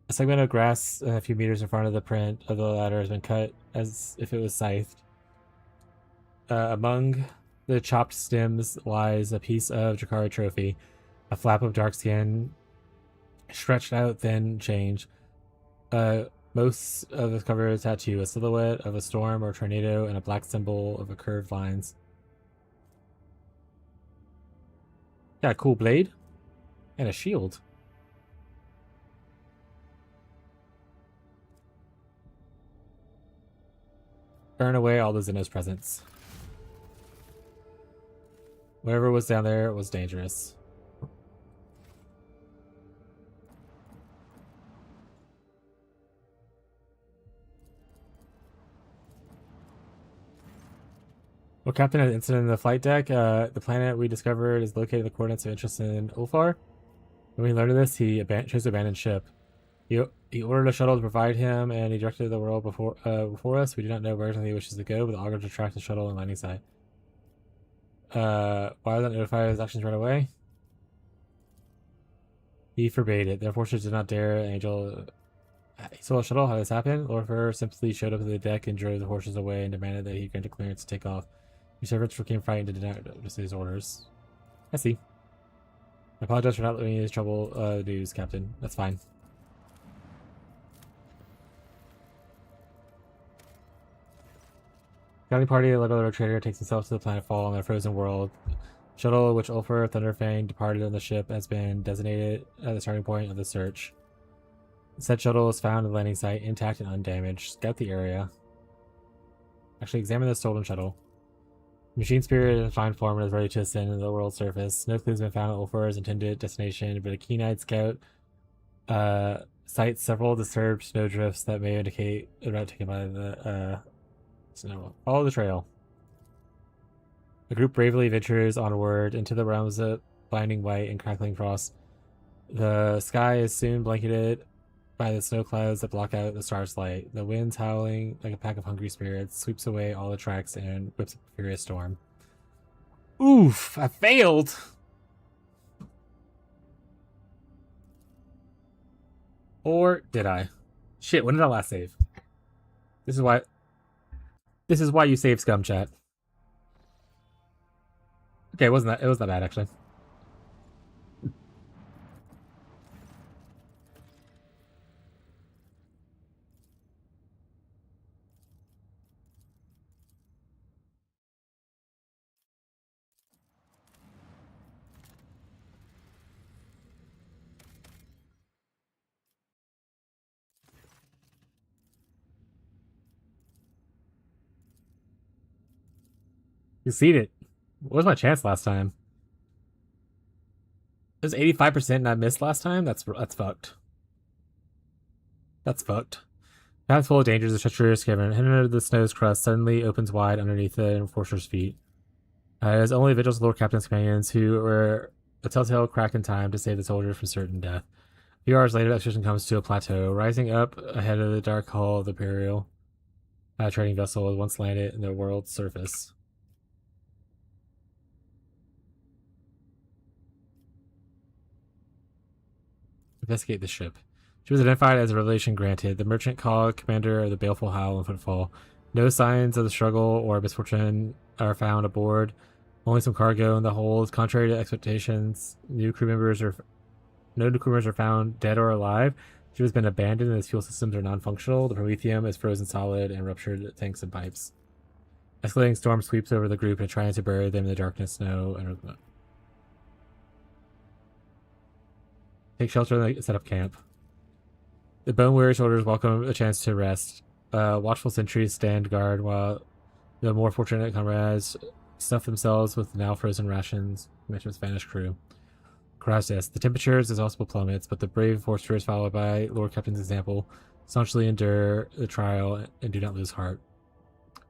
A segment of grass a few meters in front of the print of the ladder has been cut as if it was scythed. Among the chopped stems lies a piece of Drakari trophy, a flap of dark skin, stretched out thin change. Most of the cover is tattoo, a silhouette of a storm or tornado, and a black symbol of a curved lines. Got a cool blade and a shield. Burn away all the Xenos presence. Whatever was down there was dangerous. Well, Captain, an incident in the flight deck. The planet we discovered is located in the coordinates of interest in Ulfar. When we learned of this, he chose to abandon ship. He ordered a shuttle to provide him, and he directed the world before us. We do not know where exactly he wishes to go, but the auger to track the shuttle and landing site. Why was not notified of his actions right away? He forbade it. The forces did not dare Angel. He stole a shuttle. How did this happen? Lorfer simply showed up at the deck and drove the horses away and demanded that he granted clearance to take off. Your servants became frightened and did not notice his orders. I see. I apologize for not letting you trouble news, Captain. That's fine. Scouting party led by the Rogue Trader takes himself to the planet Fall in a frozen world. Shuttle which Ulfar Thunderfang departed on the ship has been designated at the starting point of the search. Said shuttle is found at the landing site intact and undamaged. Scout the area. Actually, examine the stolen shuttle. Machine spirit in fine form and is ready to ascend to the world's surface. No clues have been found at Ulfar's intended destination, but a keen-eyed scout sights several disturbed snowdrifts that may indicate the route taken by the snow. Follow the trail. The group bravely ventures onward into the realms of blinding white and crackling frost. The sky is soon blanketed by the snow clouds that block out the star's light. The winds, howling like a pack of hungry spirits, sweeps away all the tracks and whips up a furious storm. Oof! I failed! Or did I? Shit, when did I last save? This is why you save, scum chat. Okay, it wasn't that bad actually. Succeeded. What was my chance last time? It was 85% and I missed last time? That's fucked. That's fucked. Path full of dangers, a treacherous cavern. Hidden under the snow's crust suddenly opens wide underneath the enforcer's feet. It is only Vigil's Lord Captain's companions who were a telltale crack in time to save the soldiers from certain death. A few hours later, the expedition comes to a plateau. Rising up ahead of the dark hull of the Imperial trading vessel was once landed in the world's surface. Investigate the ship. She was identified as a revelation granted. The merchant called commander of the Baleful Howl and Footfall. No signs of the struggle or misfortune are found aboard. Only some cargo in the hold. Contrary to expectations, no new crew members are found dead or alive. She has been abandoned and its fuel systems are non-functional. The Prometheum is frozen solid and ruptured tanks and pipes. Escalating storm sweeps over the group and trying to bury them in the darkness, snow, and take shelter and set up camp. The bone-weary soldiers welcome a chance to rest. Watchful sentries stand guard while the more fortunate comrades stuff themselves with now frozen rations. Mentioned Spanish crew. Gracias. The temperatures as also plummets, but the brave foresters, followed by Lord Captain's example, staunchly endure the trial and do not lose heart.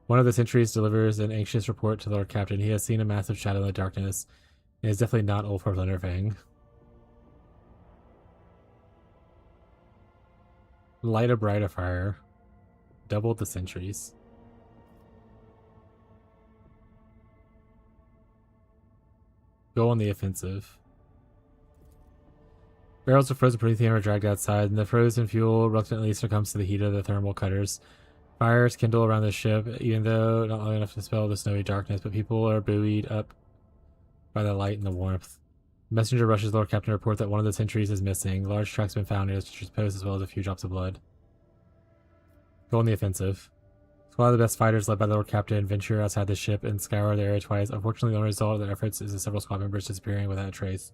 One of the sentries delivers an anxious report to Lord Captain. He has seen a massive shadow in the darkness. It is definitely not Ulfar Thunderfang. Light a brighter fire. Doubled the sentries. Go on the offensive. Barrels of frozen promethium are dragged outside, and the frozen fuel reluctantly succumbs to the heat of the thermal cutters. Fires kindle around the ship, even though not long enough to dispel the snowy darkness, but people are buoyed up by the light and the warmth. Messenger rushes Lord Captain to report that one of the sentries is missing. Large tracks have been found near the sentry's post, as well as a few drops of blood. Go on the offensive. One of the best fighters, led by the Lord Captain, venture outside the ship and scour the area twice. Unfortunately, the only result of their efforts is the several squad members disappearing without a trace.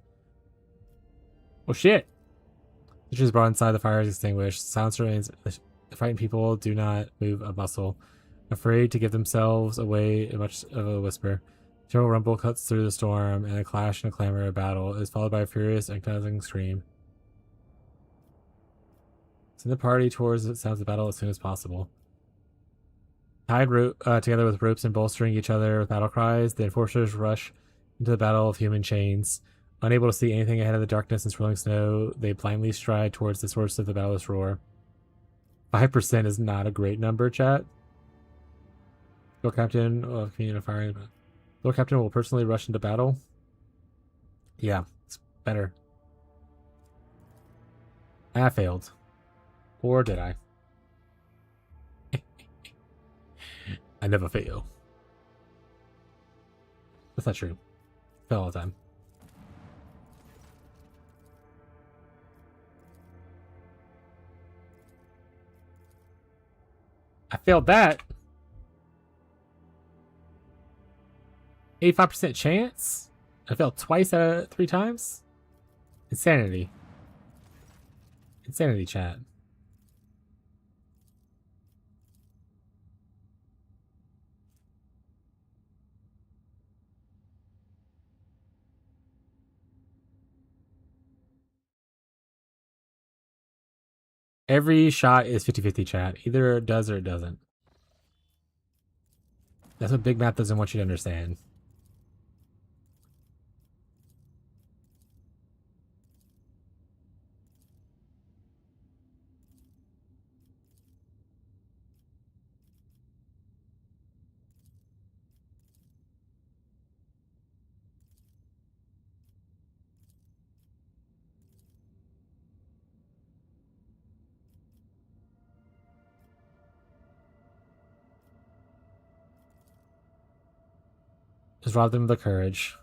Oh shit! The ship is brought inside, the fire is extinguished. Silence remains. The frightened people do not move a muscle, afraid to give themselves away in much of a whisper. A terrible rumble cuts through the storm, and a clash and a clamor of battle is followed by a furious, agonizing scream. Send the party towards the sounds of battle as soon as possible. Tied together with ropes and bolstering each other with battle cries, the enforcers rush into the battle of human chains. Unable to see anything ahead of the darkness and swirling snow, they blindly stride towards the source of the battleless roar. 5% is not a great number, chat. Lord Captain of Community Firing. Lord Captain will personally rush into battle. Yeah, it's better. I failed. Or did I? I never fail. That's not true. I fail all the time. I failed that. 85% chance? I failed twice out of 3 times? Insanity. Insanity, chat. Every shot is 50-50, chat. Either it does or it doesn't. That's what Big Math doesn't want you to understand. Just rob them of the courage.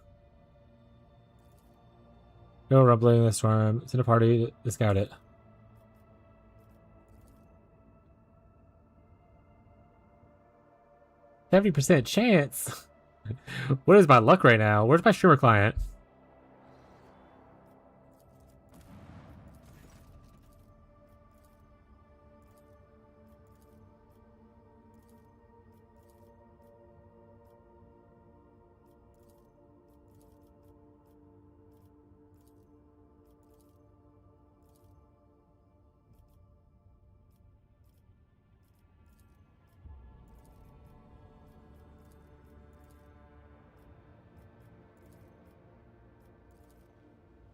No rumbling in the storm. Send a party to scout it. %70 chance? What is my luck right now? Where's my streamer client?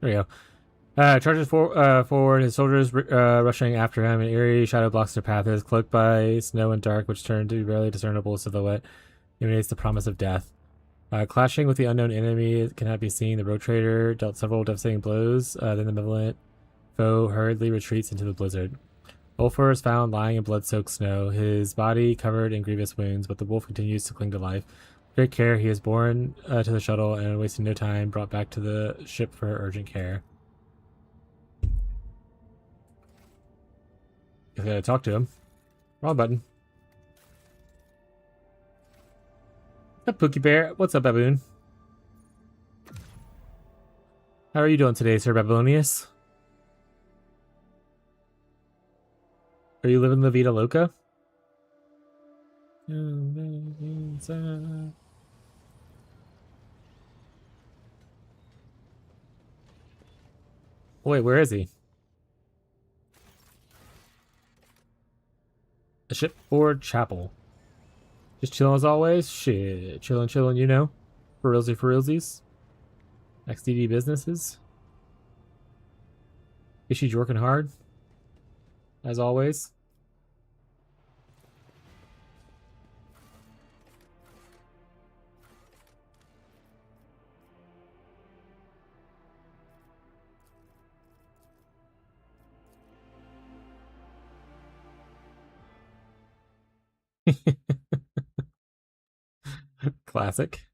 There we go. Charges forward, his soldiers rushing after him. An eerie shadow blocks their path. It is cloaked by snow and dark, which turn to be barely discernible silhouette. Emanates the promise of death. Clashing with the unknown enemy cannot be seen. The Rogue Trader dealt several devastating blows. Then the malevolent foe hurriedly retreats into the blizzard. Ulfur is found lying in blood-soaked snow, his body covered in grievous wounds, but the wolf continues to cling to life. With great care, he is borne to the shuttle and, wasting no time, brought back to the ship for urgent care. I gotta talk to him. Wrong button. What's up, Pookie Bear? What's up, Baboon? How are you doing today, Sir Babylonius? Are you living La Vida Loca? Wait, where is he? A shipboard chapel. Just chilling as always? Shit. Chilling, you know? For realsies. XDD businesses. Is she working hard? As always. Classic.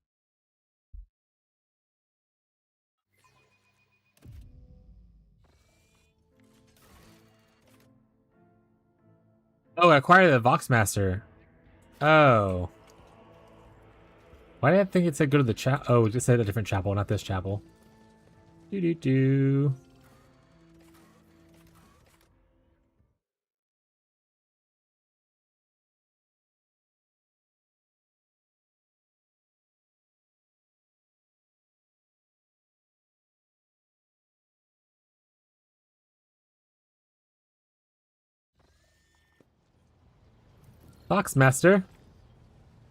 Oh, acquire the Voxmaster. Oh. Why did I think it said go to the chapel? Oh, it just said a different chapel, not this chapel. Do. Voxmaster.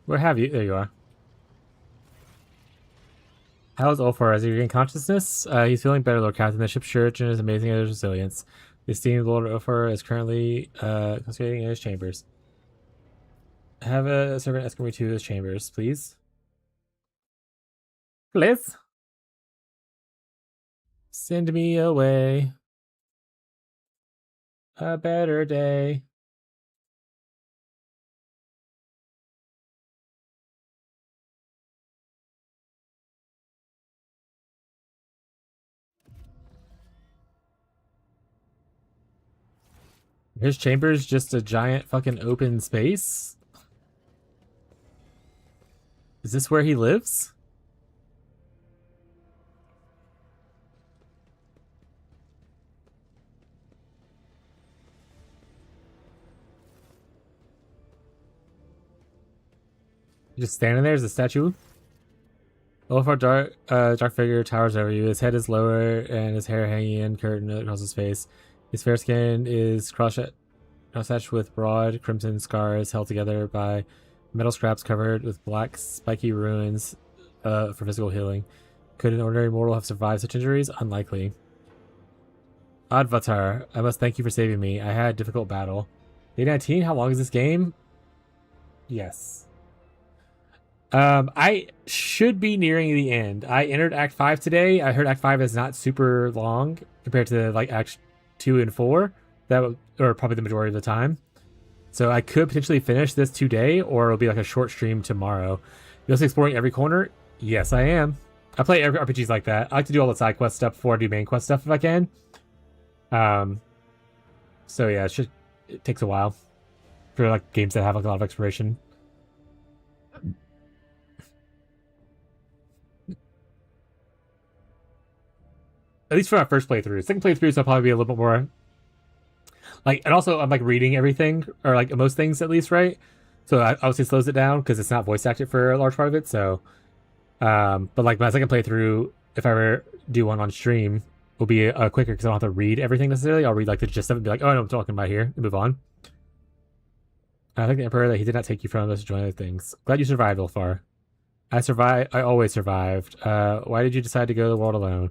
Where have you? There you are. How's Ulfar? Has he regained consciousness? He's feeling better, Lord Captain. The ship's church and is amazing at his resilience. The esteemed Lord Ulfar is currently concentrating in his chambers. Have a servant escort me to his chambers, please. Please. Send me away. A better day. His chamber's just a giant fucking open space? Is this where he lives? Just standing there as a statue? Olafar dark figure towers over you. His head is lower and his hair hanging in curtain across his face. His fair skin is cross-hatched with broad crimson scars held together by metal scraps covered with black spiky ruins for physical healing. Could an ordinary mortal have survived such injuries? Unlikely. Advatar, I must thank you for saving me. I had a difficult battle. Day 19, how long is this game? Yes. I should be nearing the end. I entered Act 5 today. I heard Act 5 is not super long compared to like Act 2 and 4. Or probably the majority of the time. So I could potentially finish this today, or it'll be like a short stream tomorrow. You're also exploring every corner? Yes, I am. I play every RPGs like that. I like to do all the side quest stuff before I do main quest stuff if I can. So yeah, it takes a while for like games that have like a lot of exploration. At least for my first playthrough. Second playthroughs, I'll probably be a little bit more like, and also I'm like reading everything, or like most things at least, right? So I obviously slows it down because it's not voice acted for a large part of it. So, but like my second playthrough, if I ever do one on stream, will be quicker because I don't have to read everything necessarily. I'll read like the gist of it and be like, oh, I know what I'm talking about here, and move on. I think the Emperor that he did not take you from us to join other things. Glad you survived, Ulfar. I survived. I always survived. Why did you decide to go to the world alone?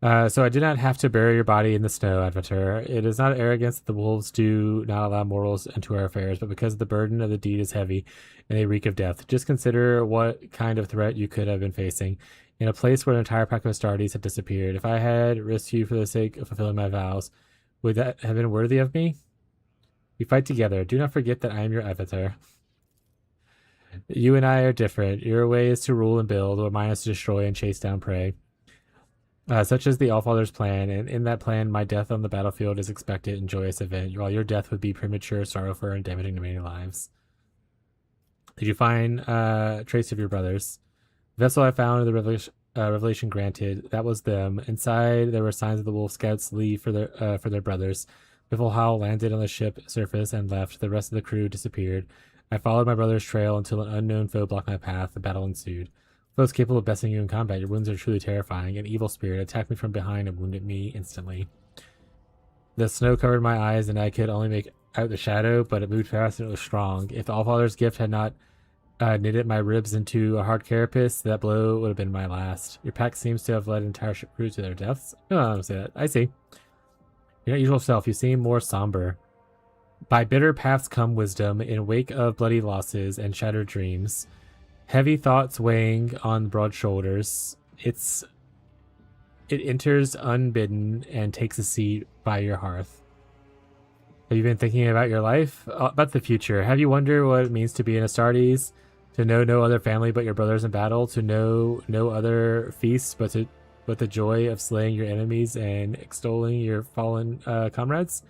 So I did not have to bury your body in the snow, Adventurer. It is not arrogance that the wolves do not allow mortals into our affairs, but because the burden of the deed is heavy and they reek of death. Just consider what kind of threat you could have been facing in a place where an entire pack of Astartes had disappeared. If I had risked you for the sake of fulfilling my vows, would that have been worthy of me? We fight together. Do not forget that I am your Avatar. You and I are different. Your way is to rule and build, while mine is to destroy and chase down prey. Such is the Allfather's plan, and in that plan, my death on the battlefield is expected and joyous event, while your death would be premature, sorrowful, and damaging to many lives. Did you find trace of your brothers? The vessel I found in the revelation granted, that was them. Inside, there were signs of the wolf scouts leave for their brothers. Biffle Howe landed on the ship surface and left. The rest of the crew disappeared. I followed my brother's trail until an unknown foe blocked my path. The battle ensued. Foes capable of besting you in combat, your wounds are truly terrifying. An evil spirit attacked me from behind and wounded me instantly. The snow covered my eyes and I could only make out the shadow, but it moved fast and it was strong. If the Allfather's gift had not knitted my ribs into a hard carapace, that blow would have been my last. Your pack seems to have led entire ship crews to their deaths. No, I don't say that. I see. Your not usual self, you seem more somber. By bitter paths come wisdom, in wake of bloody losses and shattered dreams. Heavy thoughts weighing on broad shoulders. It enters unbidden and takes a seat by your hearth. Have you been thinking about your life? About the future? Have you wondered what it means to be an Astartes? To know no other family but your brothers in battle? To know no other feasts but the joy of slaying your enemies and extolling your fallen comrades?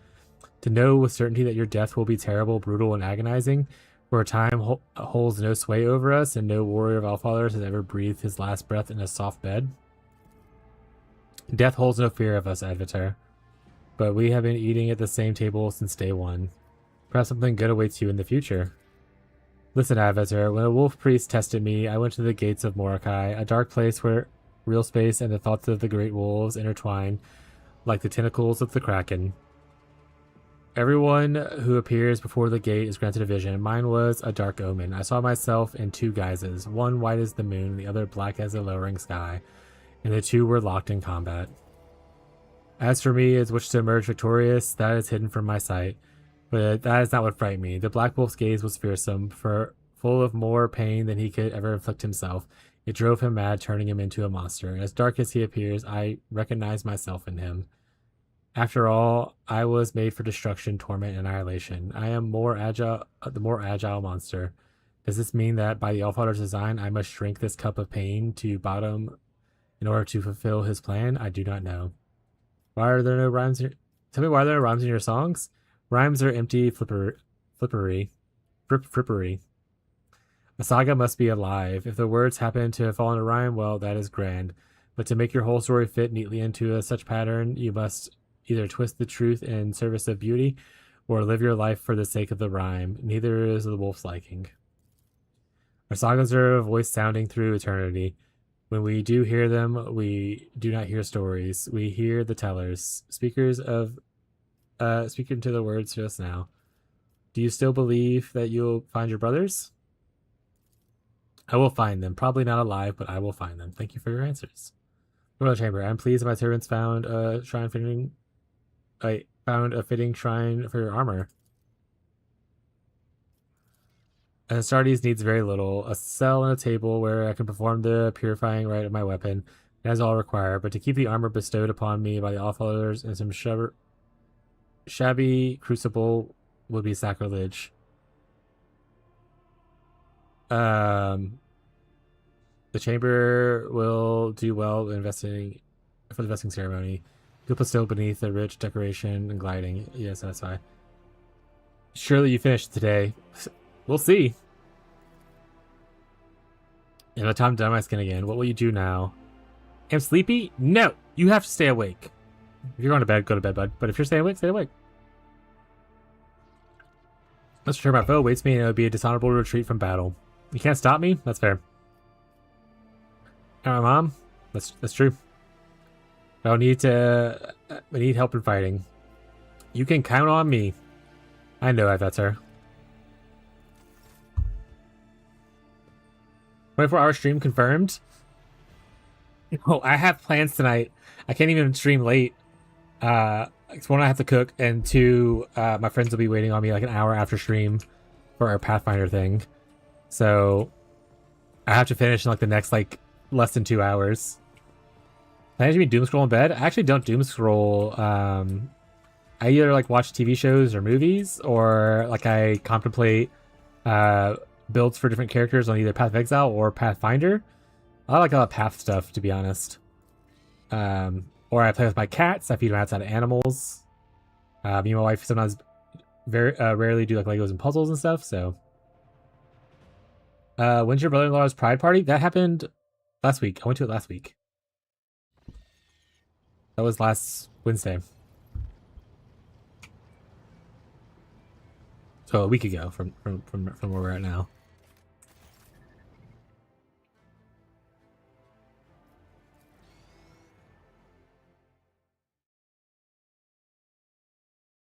To know with certainty that your death will be terrible, brutal, and agonizing, where time holds no sway over us, and no warrior of Allfathers has ever breathed his last breath in a soft bed. Death holds no fear of us, Advatar, but we have been eating at the same table since day one. Perhaps something good awaits you in the future. Listen, Advatar, when a wolf priest tested me, I went to the gates of Mordecai, a dark place where real space and the thoughts of the great wolves intertwine like the tentacles of the Kraken. Everyone who appears before the gate is granted a vision. Mine was a dark omen. I saw myself in two guises, one white as the moon, the other black as the lowering sky, and the two were locked in combat. As for me, as which to emerge victorious, that is hidden from my sight. But that is not what frightened me. The Black Wolf's gaze was fearsome, for full of more pain than he could ever inflict himself. It drove him mad, turning him into a monster. As dark as he appears, I recognize myself in him. After all, I was made for destruction, torment, and annihilation. I am the more agile monster. Does this mean that by the Allfather's design, I must shrink this cup of pain to bottom in order to fulfill his plan? I do not know. Why are there no rhymes? Tell me why there are no rhymes in your songs? Rhymes are empty frippery. A saga must be alive. If the words happen to have fallen to rhyme, well, that is grand. But to make your whole story fit neatly into such pattern, you must either twist the truth in service of beauty, or live your life for the sake of the rhyme. Neither is the wolf's liking. Our sagas are a voice sounding through eternity. When we do hear them, we do not hear stories. We hear the tellers, speaking to the words just now. Do you still believe that you'll find your brothers? I will find them. Probably not alive, but I will find them. Thank you for your answers. Royal Chamber. I'm pleased my servants found a fitting shrine for your armor. Astartes needs very little. A cell and a table where I can perform the purifying rite of my weapon. That is all required. But to keep the armor bestowed upon me by the Allfathers and some shabby crucible would be sacrilege. The chamber will do well investing for the vesting ceremony. You'll bestow beneath a rich decoration and gliding. Yes, that's fine. Surely you finished today. We'll see. And the time to dye my skin again. What will you do now? Am sleepy? No! You have to stay awake. If you're going to bed, go to bed, bud. But if you're staying awake, stay awake. Let's return my foe awaits me, and it would be a dishonorable retreat from battle. You can't stop me? That's fair. And my mom? That's true. I need help in fighting. You can count on me. I know that's her. 24-hour stream confirmed. Oh, I have plans tonight. I can't even stream late. One, I have to cook, and two, my friends will be waiting on me like an hour after stream for our Pathfinder thing. So I have to finish in like the next less than 2 hours. Can I actually doom scroll in bed? I actually don't doom scroll. I either watch TV shows or movies, or I contemplate builds for different characters on either Path of Exile or Pathfinder. I like a lot of Path stuff, to be honest. Or I play with my cats. I feed them outside of animals. Me and my wife sometimes very rarely do Legos and puzzles and stuff. So, when's your brother-in-law's pride party? That happened last week. I went to it last week. That was last Wednesday. So a week ago from where we're at now.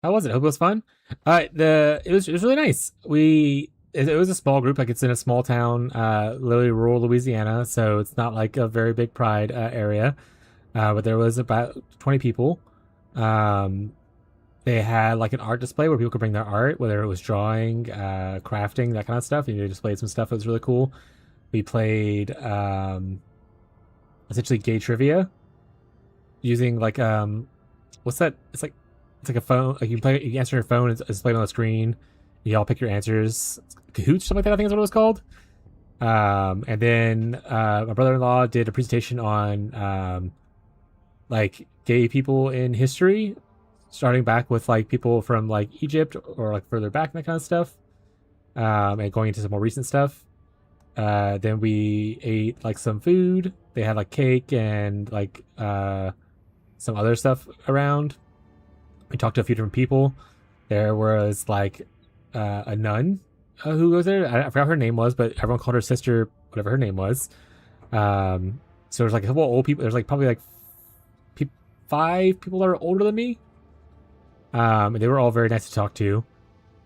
How was it? Hope it was fun. It was really nice. It was a small group, it's in a small town, literally rural Louisiana, so it's not a very big pride area. But there was about 20 people. They had an art display where people could bring their art, whether it was drawing, crafting, that kind of stuff. And they displayed some stuff that was really cool. We played essentially gay trivia using what's that? It's like a phone. You can answer your phone. It's displayed on the screen. You all pick your answers. Kahoot, something like that, I think is what it was called. And then my brother-in-law did a presentation on gay people in history. starting back with like people from like Egypt or like further back and that kind of stuff, and going into some more recent stuff. Then we ate like some food. They had like cake and like some other stuff around. We talked to a few different people. There was like a nun who goes there. I forgot what her name was, but everyone called her sister, whatever her name was. So there's like a couple old people. There's like probably like 5 people that are older than me. And they were all very nice to talk to.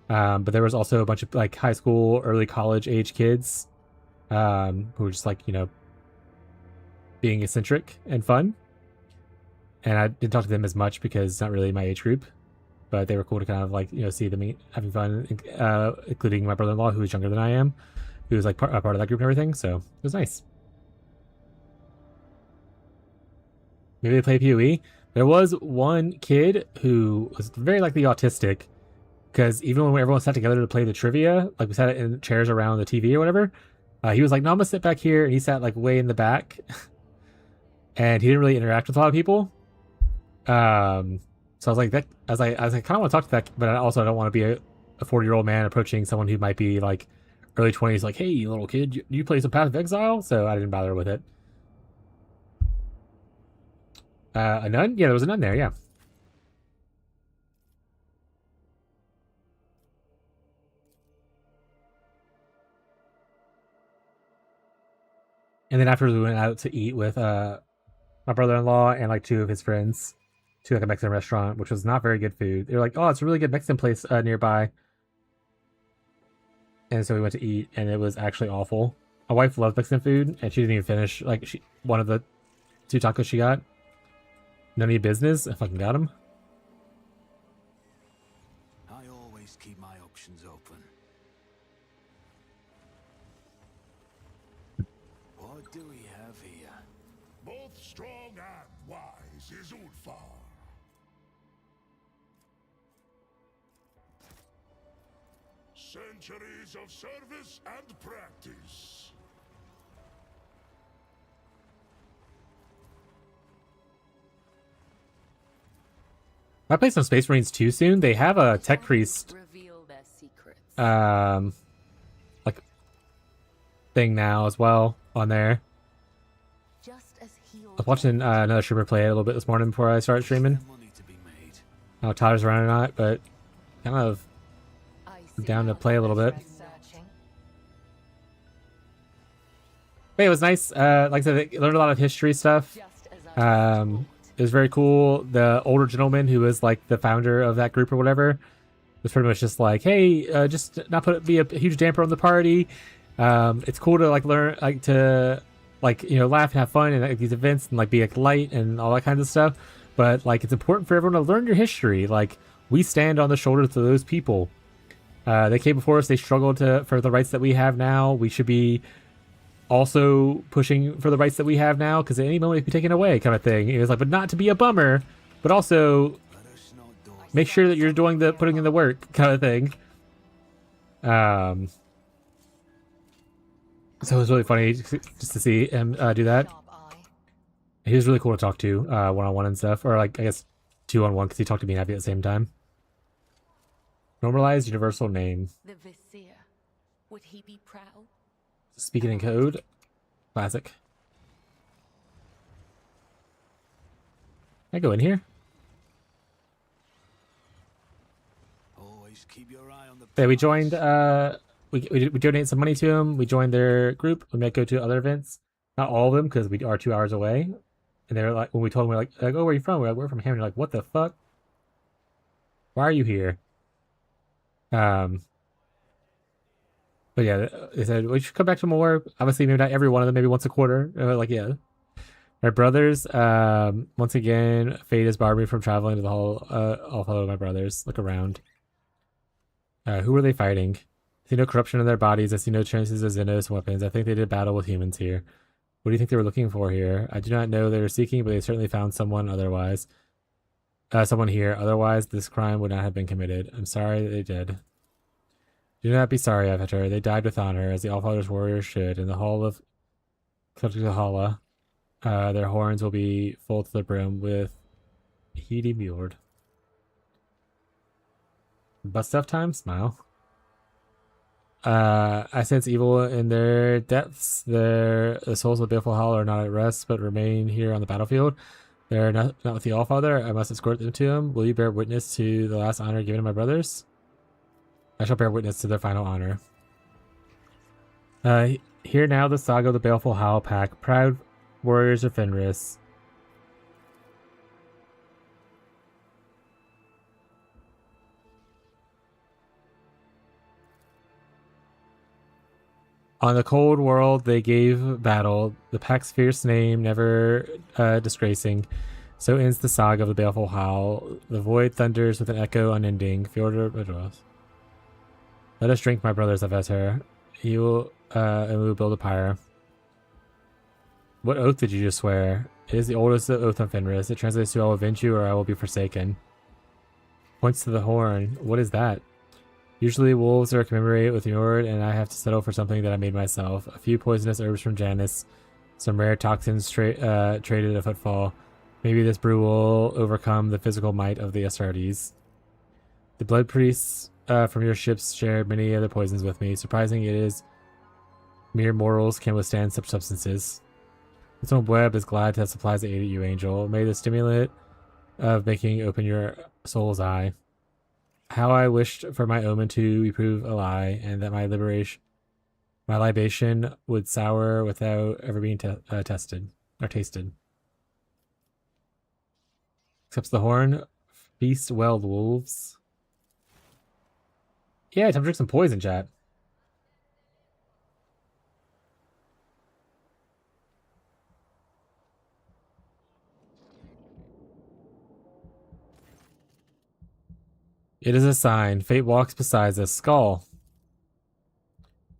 But there was also a bunch of like high school, early college age kids who were just like, you know, being eccentric and fun. And I didn't talk to them as much because it's not really my age group. But they were cool to kind of like, you know, see them having fun, including my brother-in-law, who was younger than I am, who was like a part of that group and everything. So it was nice. Maybe they play PoE. There was one kid who was very likely autistic, because even when everyone sat together to play the trivia, like we sat in chairs around the TV or whatever, he was like, no, I'm gonna sit back here, and he sat like way in the back. And he didn't really interact with a lot of people. So I was like, that I kind of want to talk to that, but I also don't want to be a 40-year-old man approaching someone who might be like early 20s, like, hey, little kid, you play some Path of Exile? So I didn't bother with it. A nun? Yeah, there was a nun there, yeah. And then afterwards, we went out to eat with my brother-in-law and like 2 of his friends to like a Mexican restaurant, which was not very good food. They were like, oh, it's a really good Mexican place nearby. And so we went to eat, and it was actually awful. My wife loves Mexican food, and she didn't even finish like one of the 2 tacos she got. None of your business. I fucking got them. I always keep my options open. What do we have here? Both strong and wise is Ulfar. Centuries of service and practice. I play some Space Marines too soon. They have a tech priest Reveal their secrets. like thing now as well on there. Just as I was watching another streamer play it a little bit this morning before I started streaming. Money to be made. I don't know if Tyler's running or not, but kind of down to play a little bit. But it was nice. Like I said, they learned a lot of history stuff. It was very cool. The older gentleman who was like the founder of that group or whatever was pretty much just like, hey, just not be a huge damper on the party. It's cool to like learn, like to like, you know, laugh and have fun and like, these events and like be like light and all that kind of stuff. But like, it's important for everyone to learn your history. Like, we stand on the shoulders of those people. They came before us. They struggled for the rights that we have now. We should be also pushing for the rights that we have now, because at any moment it could be taken away, kind of thing. It was like, but not to be a bummer, but also make sure that you're putting in the work, kind of thing. So it was really funny just to see him do that. He was really cool to talk to, one-on-one and stuff, or like I guess 2-on-1, because he talked to me and Abby at the same time. Normalized universal name. The Vizier. Would he be proud? Speaking in code. Classic. Can I go in here? Always keep your eye on the Yeah, we joined, we donated some money to him. We joined their group. We might go to other events. Not all of them, because we are 2 hours away. And they were like, when we told them, we're like, oh, where are you from? We're like, we're from here. And they're like, what the fuck? Why are you here? But yeah, they said we should come back to more. Obviously, maybe not every one of them. Maybe once a quarter. Like, yeah. My brothers. Once again, fate has barred me from traveling to the hall. I'll follow my brothers. Look around. Who are they fighting? I see no corruption in their bodies. I see no traces of Xenos weapons. I think they did battle with humans here. What do you think they were looking for here? I do not know they were seeking, but they certainly found someone otherwise. Someone here. Otherwise, this crime would not have been committed. I'm sorry that they did. Do not be sorry, Avatar. They died with honor, as the Allfather's warriors should. In the hall of Kalhala, their horns will be full to the brim with Heedy Mjord. Bust stuff time? Smile. I sense evil in their depths. The souls of the Baleful Howl are not at rest, but remain here on the battlefield. They are not with the Allfather. I must escort them to him. Will you bear witness to the last honor given to my brothers? I shall bear witness to their final honor. Hear now the saga of the Baleful Howl pack, proud warriors of Fenris. On the cold world they gave battle, the pack's fierce name never disgracing. So ends the saga of the Baleful Howl. The void thunders with an echo unending. Fjordr, let us drink, my brothers of Eter. He will, and we will build a pyre. What oath did you just swear? It is the oldest oath on Fenris. It translates to I will avenge you or I will be forsaken. Points to the horn. What is that? Usually wolves are commemorated with Njord, and I have to settle for something that I made myself. A few poisonous herbs from Janus, some rare toxins traded a footfall. Maybe this brew will overcome the physical might of the Astartes. The blood priests from your ships shared many other poisons with me. Surprising it is mere mortals can withstand such substances. This one web is glad to have supplies that aided you, Angel. May the stimulant of making open your soul's eye. How I wished for my omen to prove a lie, and that my libation would sour without ever being tested or tasted. Accepts the horn. Feast well, wolves. Yeah, time to drink some poison, chat. It is a sign. Fate walks beside us. Skull.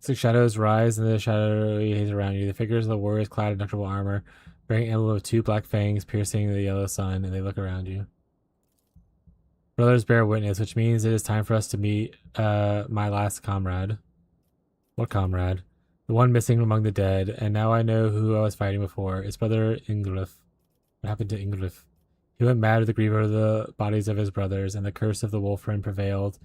6 shadows rise in the shadowy haze around you. The figures of the warriors clad in nocturnal armor, bearing an emblem of 2 black fangs piercing the yellow sun, and they look around you. Brothers bear witness, which means it is time for us to meet my last comrade. What comrade? The one missing among the dead, and now I know who I was fighting before. It's brother Ingolf. What happened to Ingolf? He went mad with the grief over the bodies of his brothers, and the curse of the wolfren prevailed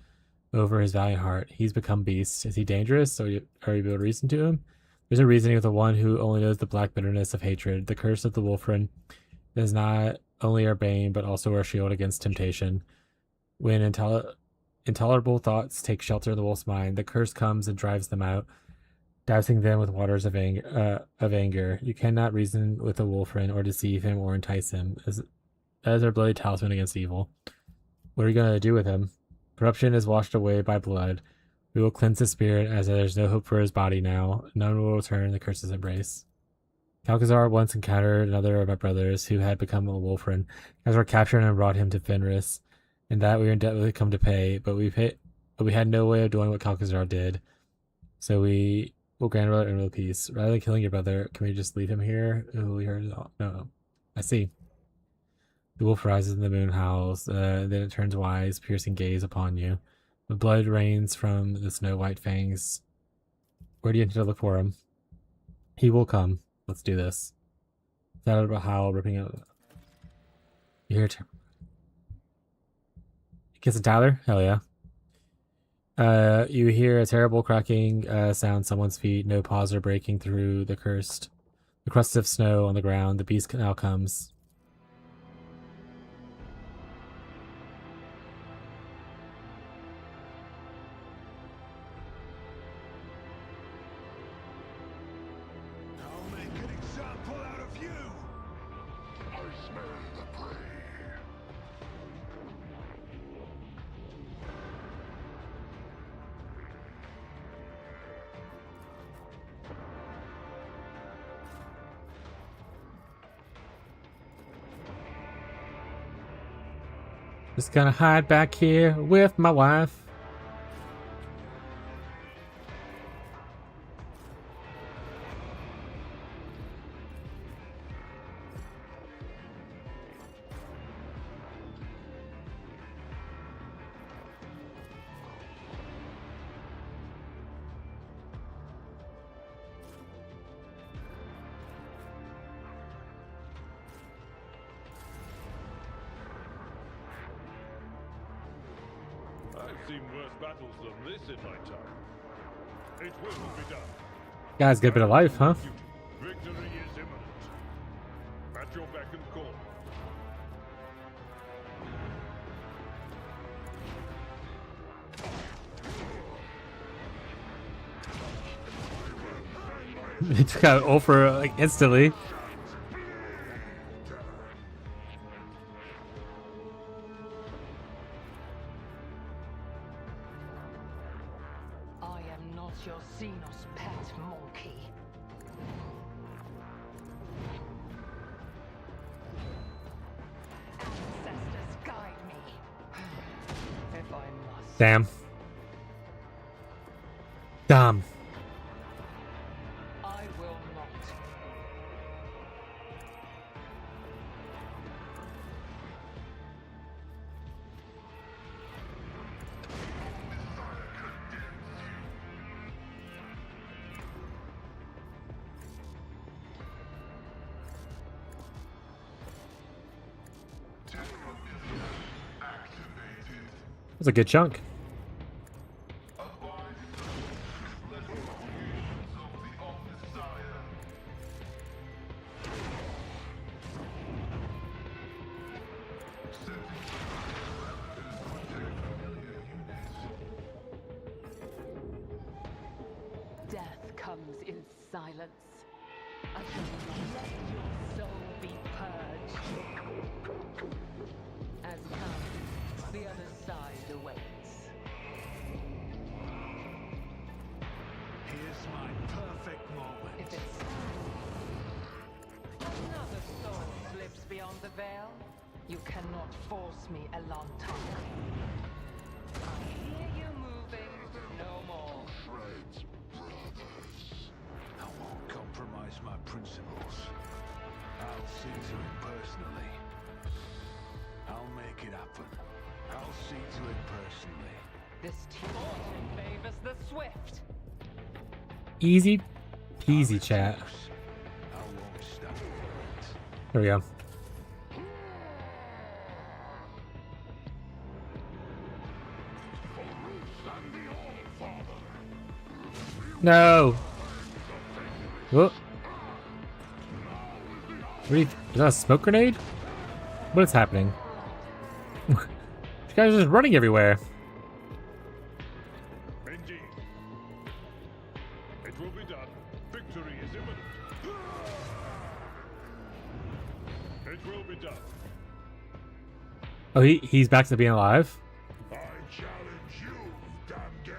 over his valiant heart. He's become beast. Is he dangerous? Are you able to reason to him? There's a reasoning with the one who only knows the black bitterness of hatred. The curse of the wolfren is not only our bane, but also our shield against temptation. When intolerable thoughts take shelter in the wolf's mind, the curse comes and drives them out, dousing them with waters of anger. You cannot reason with the wolfren or deceive him or entice him. That is our bloody talisman against evil. What are you going to do with him? Corruption is washed away by blood. We will cleanse his spirit, as there is no hope for his body now. None will return the curse's embrace. Calcazar once encountered another of my brothers who had become a wolfren. Calcazar captured and brought him to Fenris, and that we are in debt with come to pay. But we had no way of doing what Calcazar did, so we will grant brother in real peace. Rather than killing your brother, can we just leave him here? Oh, we heard it all. No, I see. The wolf rises and the moon howls, then it turns wise, piercing gaze upon you. The blood rains from the snow-white fangs. Where do you need to look for him? He will come. Let's do this. That about howl, ripping out. You hear kissing Tyler? Hell yeah. You hear a terrible cracking sound someone's feet, no pause or breaking through the crust of snow on the ground. The beast now comes. Just gonna hide back here with my wife. I've seen worse battles than this in my time. It will be done. Guy's got a bit of life, huh? Victory is imminent. At your beck and call. He took out Ulfer like instantly. I am not your Xenos pet monkey. Ancestors guide me. If I must. Damn. Damn. I will not. That's a good chunk. Death comes in silence. I shall let your soul be purged. As comes, the other side awaits. Here's my perfect moment. If it's another soul slips beyond the veil, you cannot force me a long time. I hear you moving. No more. Friends, brothers. I won't compromise my principles. I'll see to it personally. I'll make it happen. I'll see to it personally. This fortune favors the swift. Easy peasy, chat. I won't stand for it. There we go. No. Whoa. Is that a smoke grenade? What is happening? These guys are just running everywhere. Indeed. It will be done. Victory is imminent. It will be done. Oh, he's back to being alive? I challenge you, damn get.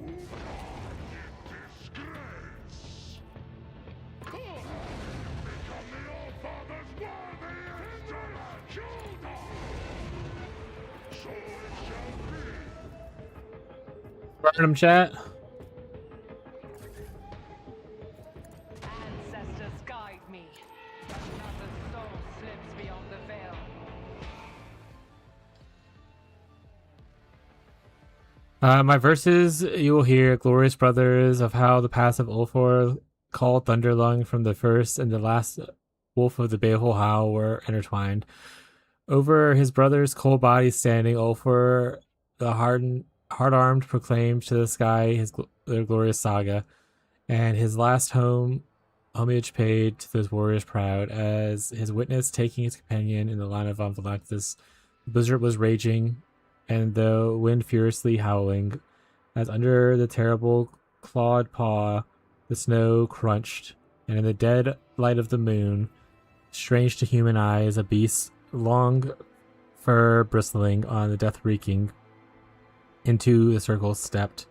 Move on in disgrace. Become the All-Father's worthy instrument, Judah! So it shall be. Burn him, chat. Ancestors guide me. Another soul slips beyond the veil. My verses, you will hear, glorious brothers, of how the paths of Ulfor, called Thunderlung from the first and the last wolf of the Baleful Howl, were intertwined. Over his brother's cold body standing, Ulfor, the hard-armed, proclaimed to the sky their glorious saga, and his last homage paid to those warriors proud, as his witness taking his companion in the line of Von Vellectus. The blizzard was raging, and the wind furiously howling, as under the terrible clawed paw the snow crunched, and in the dead light of the moon, strange to human eyes, a beast, long fur bristling on the death reeking, into the circle stepped.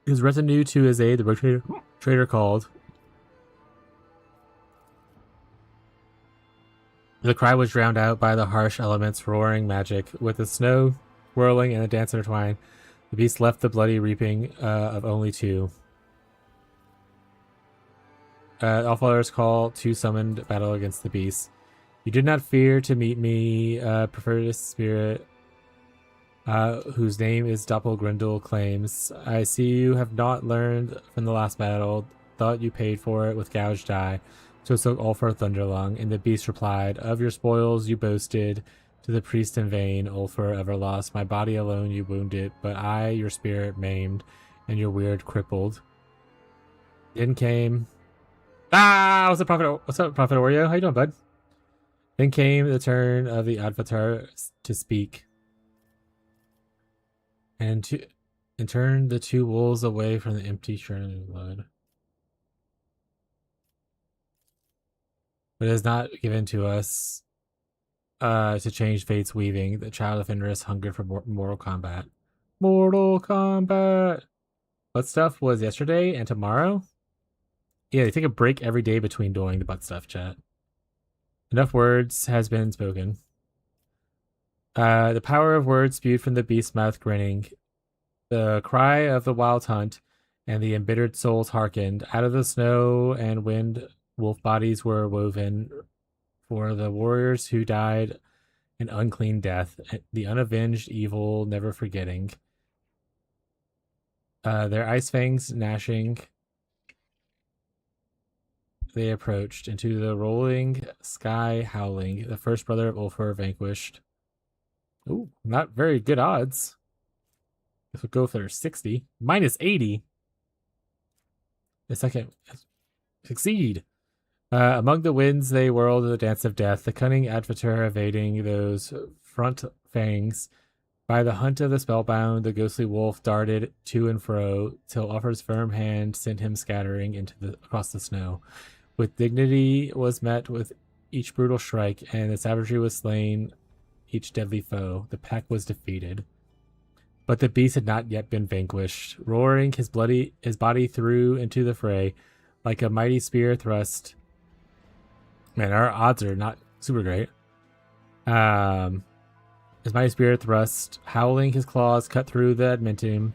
His retinue to his aid, the Rogue Trader called. The cry was drowned out by the harsh elements' roaring magic. With the snow whirling and the dance intertwined, the beast left the bloody reaping of only two. Allfather's call to summoned battle against the beast. You did not fear to meet me, perverted spirit, whose name is Doppelgrindel claims. I see you have not learned from the last battle. thought you paid for it with gouged eye. So spoke Ulfar Thunderlung, and the beast replied, of your spoils you boasted, to the priest in vain, Ulfar ever lost. My body alone you wounded, but I, your spirit, maimed, and your weird crippled. Then came... what's up, Prophet Oreo? How you doing, bud? Then came the turn of the Avatar to speak. And turned the two wolves away from the empty churning blood. But it is not given to us to change fate's weaving. The child of Fenris hungered for Mortal Kombat. Mortal Kombat! Butt stuff was yesterday and tomorrow? Yeah, they take a break every day between doing the butt stuff, chat. Enough words has been spoken. The power of words spewed from the beast's mouth grinning. The cry of the wild hunt and the embittered souls hearkened. Out of the snow and wind, wolf bodies were woven for the warriors who died an unclean death, the unavenged evil never forgetting. Their ice fangs gnashing, they approached into the rolling sky howling. The first brother of Ulfar vanquished. Ooh, not very good odds. This would go for 60. Minus 80. The second succeed. Among the winds they whirled the dance of death, the cunning adversary evading those front fangs. By the hunt of the spellbound, the ghostly wolf darted to and fro, till Ulfar's firm hand sent him scattering across the snow. With dignity was met with each brutal strike, and the savagery was slain each deadly foe. The pack was defeated. But the beast had not yet been vanquished. Roaring his body through into the fray, like a mighty spear thrust. Man, our odds are not super great. His mighty spear thrust, howling his claws cut through the adamantium.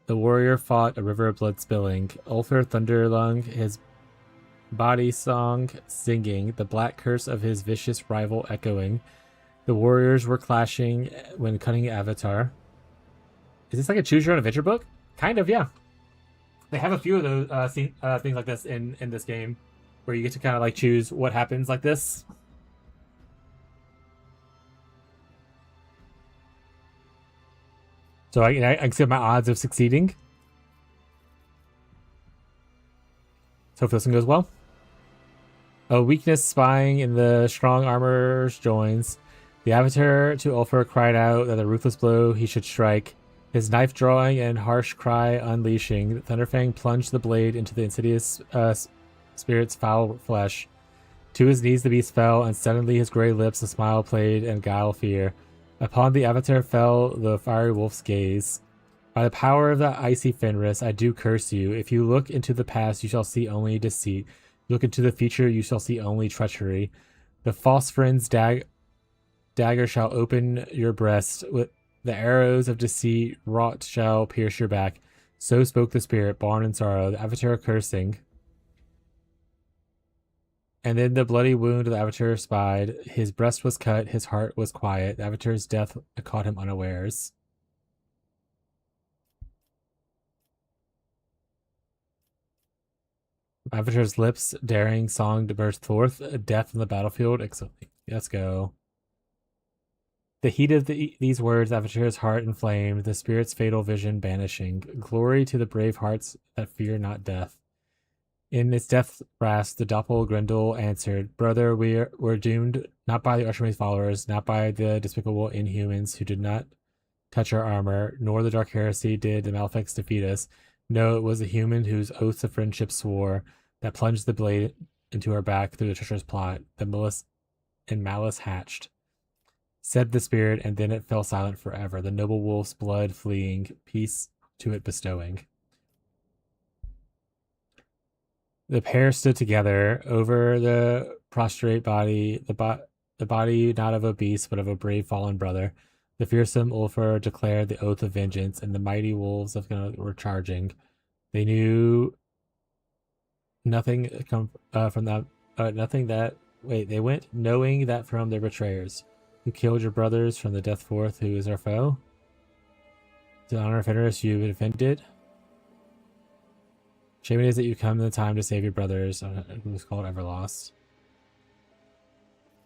The warrior fought, a river of blood spilling. Ulfar Thunderlung, his body song singing, the black curse of his vicious rival echoing. The warriors were clashing when cutting Avatar. Is this like a choose your own adventure book? Kind of, yeah. They have a few of those things like this in this game, where you get to kind of like choose what happens like this. So I can see my odds of succeeding. So if this one goes well. A weakness spying in the strong armor's joins. The Avatar to Ulfar cried out that the ruthless blow he should strike. His knife drawing and harsh cry unleashing, Thunderfang plunged the blade into the insidious spirit's foul flesh. To his knees the beast fell, and suddenly his grey lips a smile played and guile fear. Upon the Avatar fell the fiery wolf's gaze. By the power of the icy Fenris, I do curse you. If you look into the past, you shall see only deceit. Look into the future, you shall see only treachery. The false friend's dagger shall open your breast. With the arrows of deceit wrought shall pierce your back. So spoke the spirit, born in sorrow, the Avatar cursing. And then the bloody wound the Avatar spied. His breast was cut, his heart was quiet. The Avatar's death caught him unawares. Avatar's lips, daring song to burst forth. Death on the battlefield. Excellent. Let's go. The heat of these words, Avatar's heart inflamed, the spirit's fatal vision banishing. Glory to the brave hearts that fear not death. In its death grasp, the Doppelgrendel answered, Brother, we're doomed, not by the Archmage's followers, not by the despicable inhumans who did not touch our armor, nor the Dark Heresy did the Malefics defeat us. No, it was the human whose oaths of friendship swore that plunged the blade into our back through the treacherous plot, the malice hatched. Said the spirit, and then it fell silent forever, the noble wolf's blood fleeing, peace to it bestowing. The pair stood together over the prostrate body, the body not of a beast, but of a brave fallen brother. The fearsome Ulfar declared the oath of vengeance, and the mighty wolves of Gunnar were charging. They knew nothing from that. They went knowing that from their betrayers, who killed your brothers from the death forth, who is our foe. To honor Fenris, you defended. Shame it is that you come in the time to save your brothers. Who's called Everlost.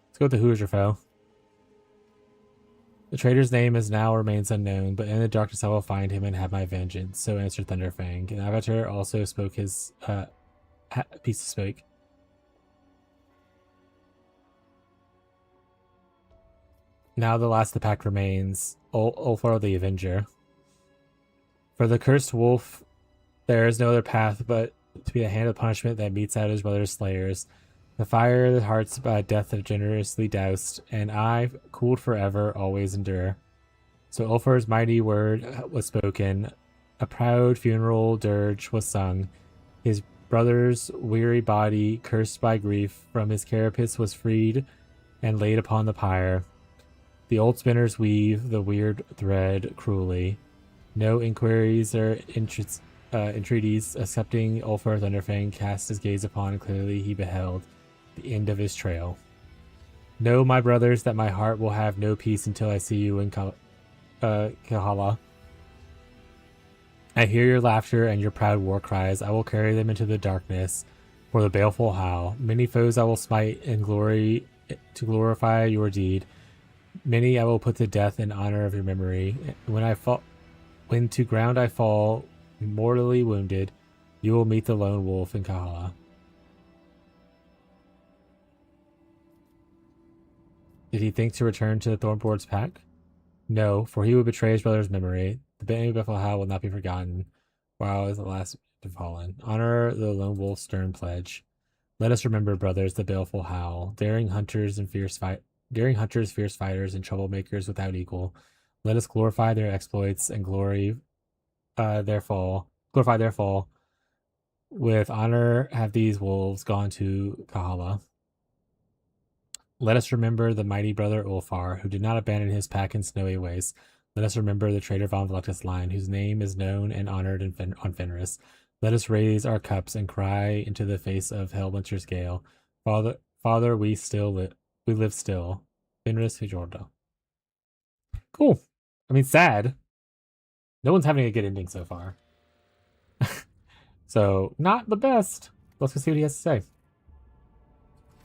Let's go with the Who is your foe. The traitor's name is now remains unknown, but in the darkness I will find him and have my vengeance. So answered Thunderfang. And Avatar also spoke his piece to speak. Now the last of the pack remains, Ulfar the Avenger. For the cursed wolf, there is no other path but to be the hand of punishment that meets out his brother's slayers. The fire of the hearts by death have generously doused, and I, cooled forever, always endure. So Ulfar's mighty word was spoken, a proud funeral dirge was sung. His brother's weary body, cursed by grief, from his carapace was freed and laid upon the pyre. The old spinners weave the weird thread cruelly. No inquiries or entreaties, accepting Ulfar Thunderfang cast his gaze upon, clearly he beheld the end of his trail. Know, my brothers, that my heart will have no peace until I see you in Kahala. I hear your laughter and your proud war cries. I will carry them into the darkness for the baleful howl. Many foes I will smite in glory to glorify your deed. Many I will put to death in honor of your memory. When to ground I fall, mortally wounded, you will meet the lone wolf in Kahala. Did he think to return to the Thornboard's pack? No, for he would betray his brother's memory. The Benny Bethlehem will not be forgotten, while is the last to fallen. Honor the lone wolf's stern pledge. Let us remember, brothers, the baleful howl. Daring hunters, fierce fighters, and troublemakers without equal. Let us glorify their exploits and glorify their fall. With honor have these wolves gone to Kahala. Let us remember the mighty brother Ulfar, who did not abandon his pack in snowy wastes. Let us remember the traitor von Vlectus line, whose name is known and honored on Fenris. Let us raise our cups and cry into the face of Hellwinter's gale. Father, we live still. Fenris Fjorda. Cool. I mean, sad. No one's having a good ending so far. So, not the best. Let's go see what he has to say.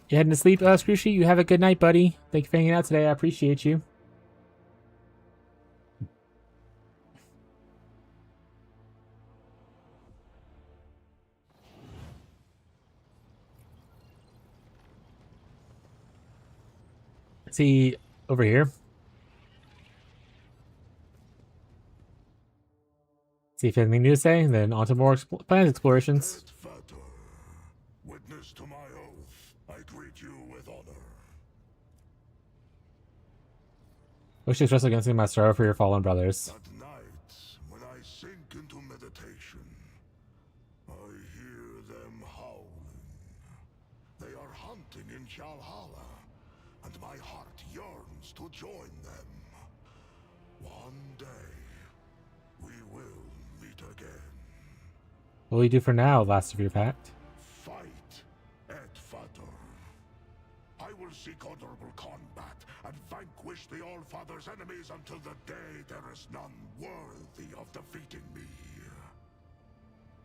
You heading to sleep, Scrooshy? You have a good night, buddy. Thank you for hanging out today. I appreciate you. See over here. See if you have anything new to say, and then on to more plans explorations. Witness to my oath, I greet you with honor. Wish to express against my sorrow for your fallen brothers. At night, when I sink into meditation, I hear them howling. They are hunting in Valhalla, and my heart yearns to join them. One day, we will meet again. What will you do for now, last of your pact? Fight, act5. I will seek honorable combat and vanquish the All-Father's enemies until the day there is none worthy of defeating me.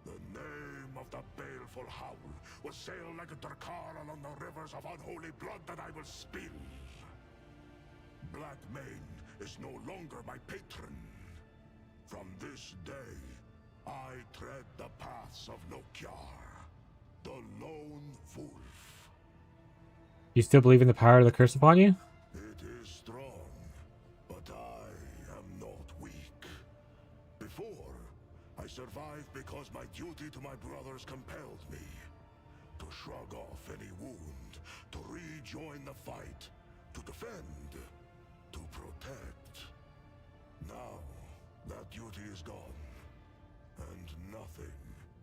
The name of the baleful howl will sail like a Darkar along the rivers of unholy blood that I will spill. Blackmane is no longer my patron. From this day, I tread the paths of Nokyar, the lone wolf. You still believe in the power of the curse upon you? It is strong, but I am not weak. Before, I survived because my duty to my brothers compelled me to shrug off any wound, to rejoin the fight, to defend, to protect. Now, that duty is gone, and nothing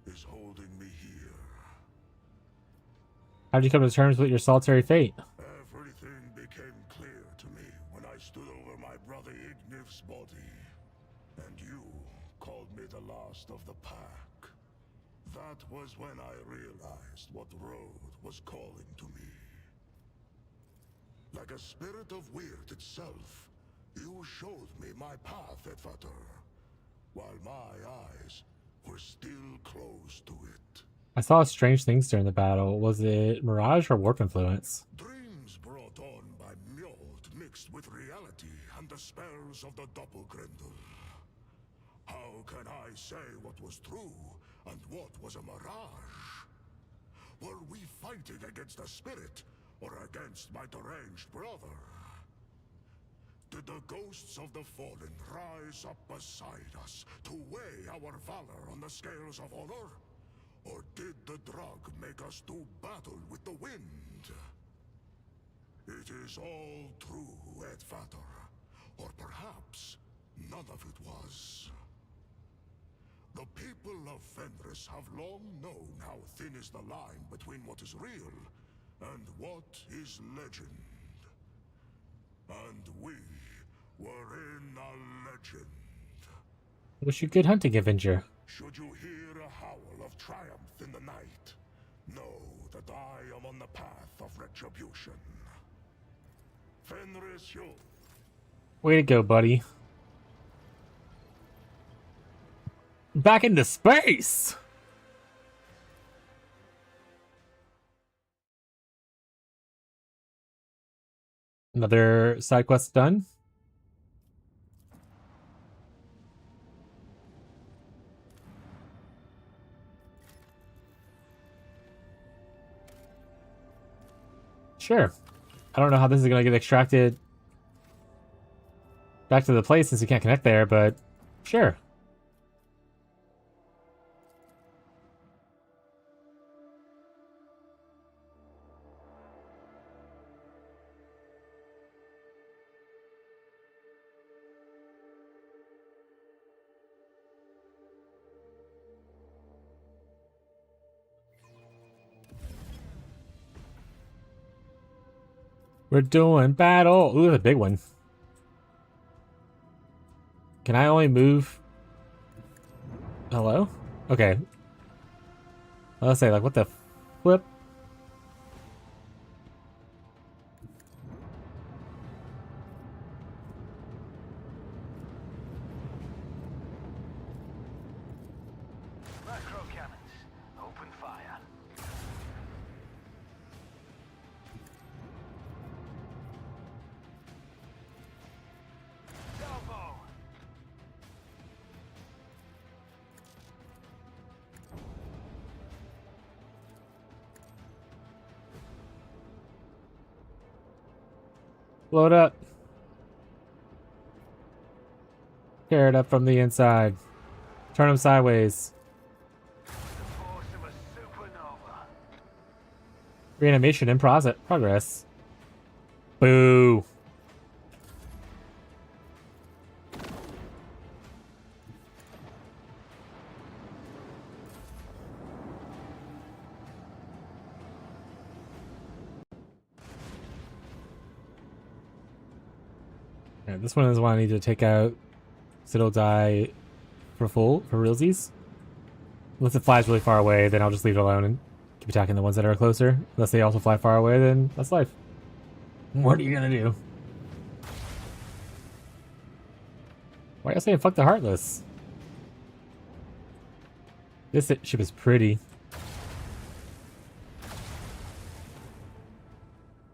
is holding me here. How did you come to terms with your solitary fate? Everything became clear to me when I stood over my brother Igniv's body, and you called me the last of the pack. That was when I realized what road was calling to me. Like a spirit of Weird itself, you showed me my path, Edvator, while my eyes We're still close to it. I saw strange things during the battle. Was it mirage or warp influence? Dreams brought on by Mjord mixed with reality and the spells of the Doppelgrendel. How can I say what was true and what was a mirage? Were we fighting against a spirit or against my deranged brother? Did the ghosts of the fallen rise up beside us to weigh our valor on the scales of honor? Or did the drug make us do battle with the wind? It is all true, Edvator. Or perhaps none of it was. The people of Fenris have long known how thin is the line between what is real and what is legend. And we were in a legend. Wish you good hunting, Avenger. Should you hear a howl of triumph in the night, know that I am on the path of retribution. Fenris, you... Way to go, buddy. Back into space! Another side quest done. Sure. I don't know how this is going to get extracted back to the place since you can't connect there, but sure. We're doing battle. Ooh, the big one. Can I only move? Hello? Okay. Let's say, like, what the flip? Macro cannons, open fire. Salvo. Load up. Tear it up from the inside. Turn them sideways. The force of a supernova. Reanimation in progress. Boo. Yeah, this one is one I need to take out so it'll die for realsies. Unless it flies really far away, then I'll just leave it alone and keep attacking the ones that are closer. Unless they also fly far away, then that's life. What are you gonna do? Why are you saying fuck the Heartless? This ship is pretty.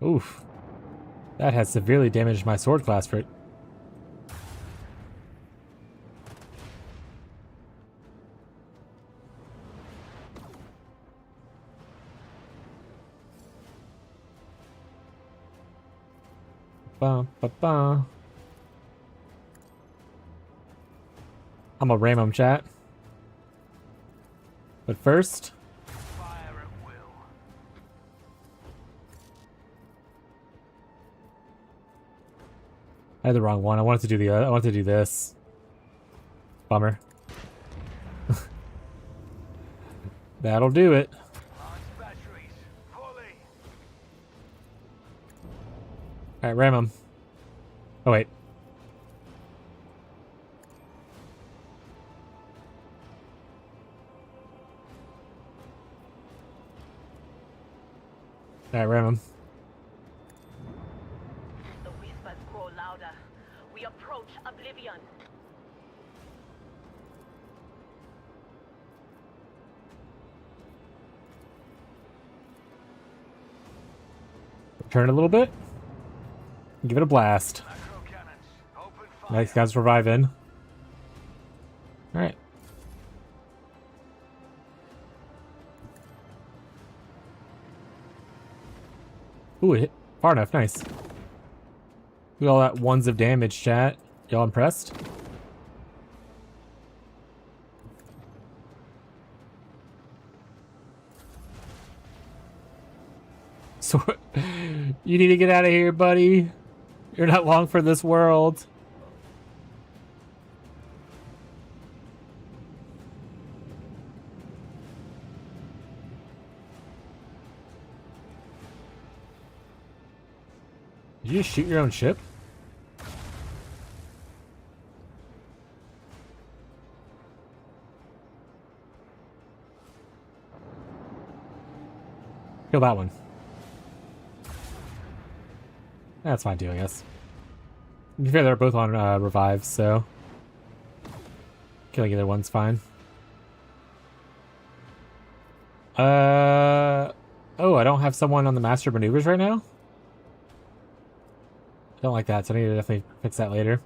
Oof. That has severely damaged my sword class for it. Ba, ba, ba. I'm a ram 'em, chat. But first, Fire at will. I had the wrong one. I wanted to do I wanted to do this. Bummer. That'll do it. Launch batteries, fully. All right, ram 'em. Oh wait. All right, ram 'em. The whispers grow louder. We approach oblivion. turn a little bit. Give it a blast. Macro cannons, open fire. Nice guys reviving. Alright. Ooh, it hit far enough. Nice. Look at all that ones of damage, chat. Y'all impressed? So, you need to get out of here, buddy. You're not long for this world. Did you just shoot your own ship? Kill that one. That's fine too, I guess. To be fair, they're both on revive, so killing either one's fine. Oh, I don't have someone on the master maneuvers right now? I don't like that, so I need to definitely fix that later.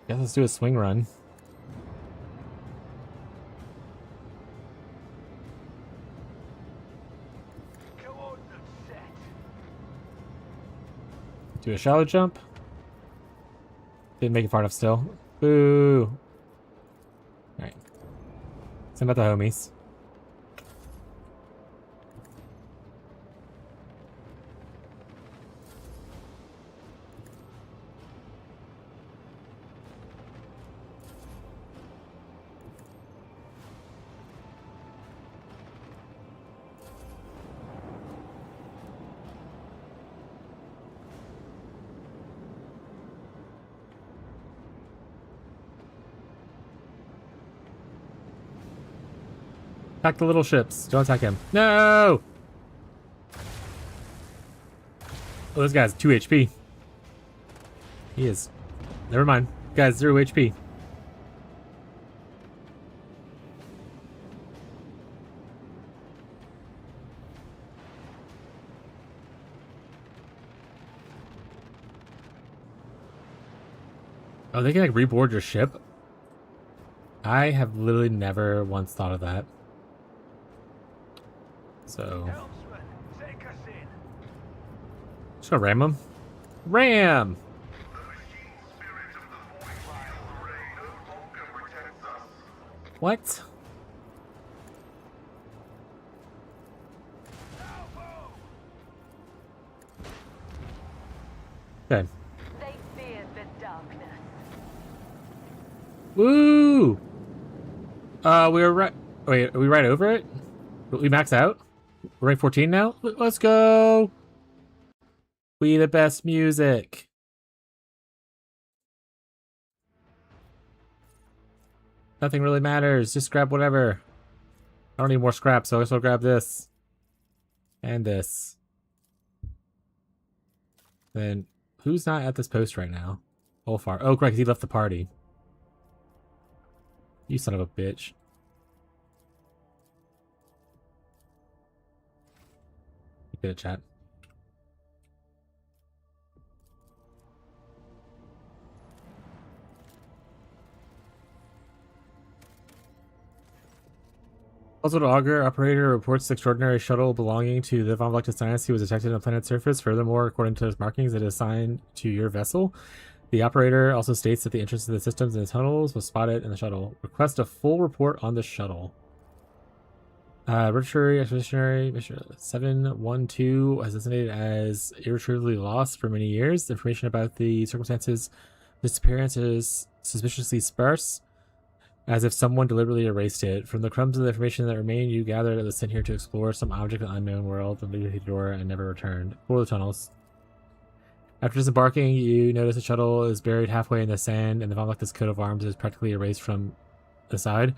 Guess let's do a swing run. Coordinates set. Do a shallow jump. Didn't make it far enough still. Boo. Alright. Send out the homies. Attack the little ships. Don't attack him. No! Oh, this guy's 2 HP. He is. Never mind. Guy's 0 HP. Oh, they can like reboard your ship? I have literally never once thought of that. So, Helmsman, take us in. just gonna ram him. Ram! What? Okay. They feared the darkness. Woo! We were right. Wait, are we right over it? We max out? We're rank 14 now? Let's go! We the best music. Nothing really matters. Just grab whatever. I don't need more scrap, so I guess I'll grab this. And this. Then, who's not at this post right now? Olfar. Oh, correct, he left the party. You son of a bitch. Get a chat. Also, the Augur operator reports the extraordinary shuttle belonging to the Von Vlectis dynasty was detected on the planet's surface. Furthermore, according to its markings, it is assigned to your vessel. The operator also states that the entrance to the systems and the tunnels was spotted in the shuttle. Request a full report on the shuttle. Retributory Expeditionary Mission 712 was designated as irretrievably lost for many years. Information about the circumstances of disappearance is suspiciously sparse, as if someone deliberately erased it. From the crumbs of the information that remained, you gathered it was sent here to explore some object in the unknown world, and leave the door and never returned. Explore the tunnels. After disembarking, you notice the shuttle is buried halfway in the sand, and the Von Vlectis coat of arms is practically erased from the side.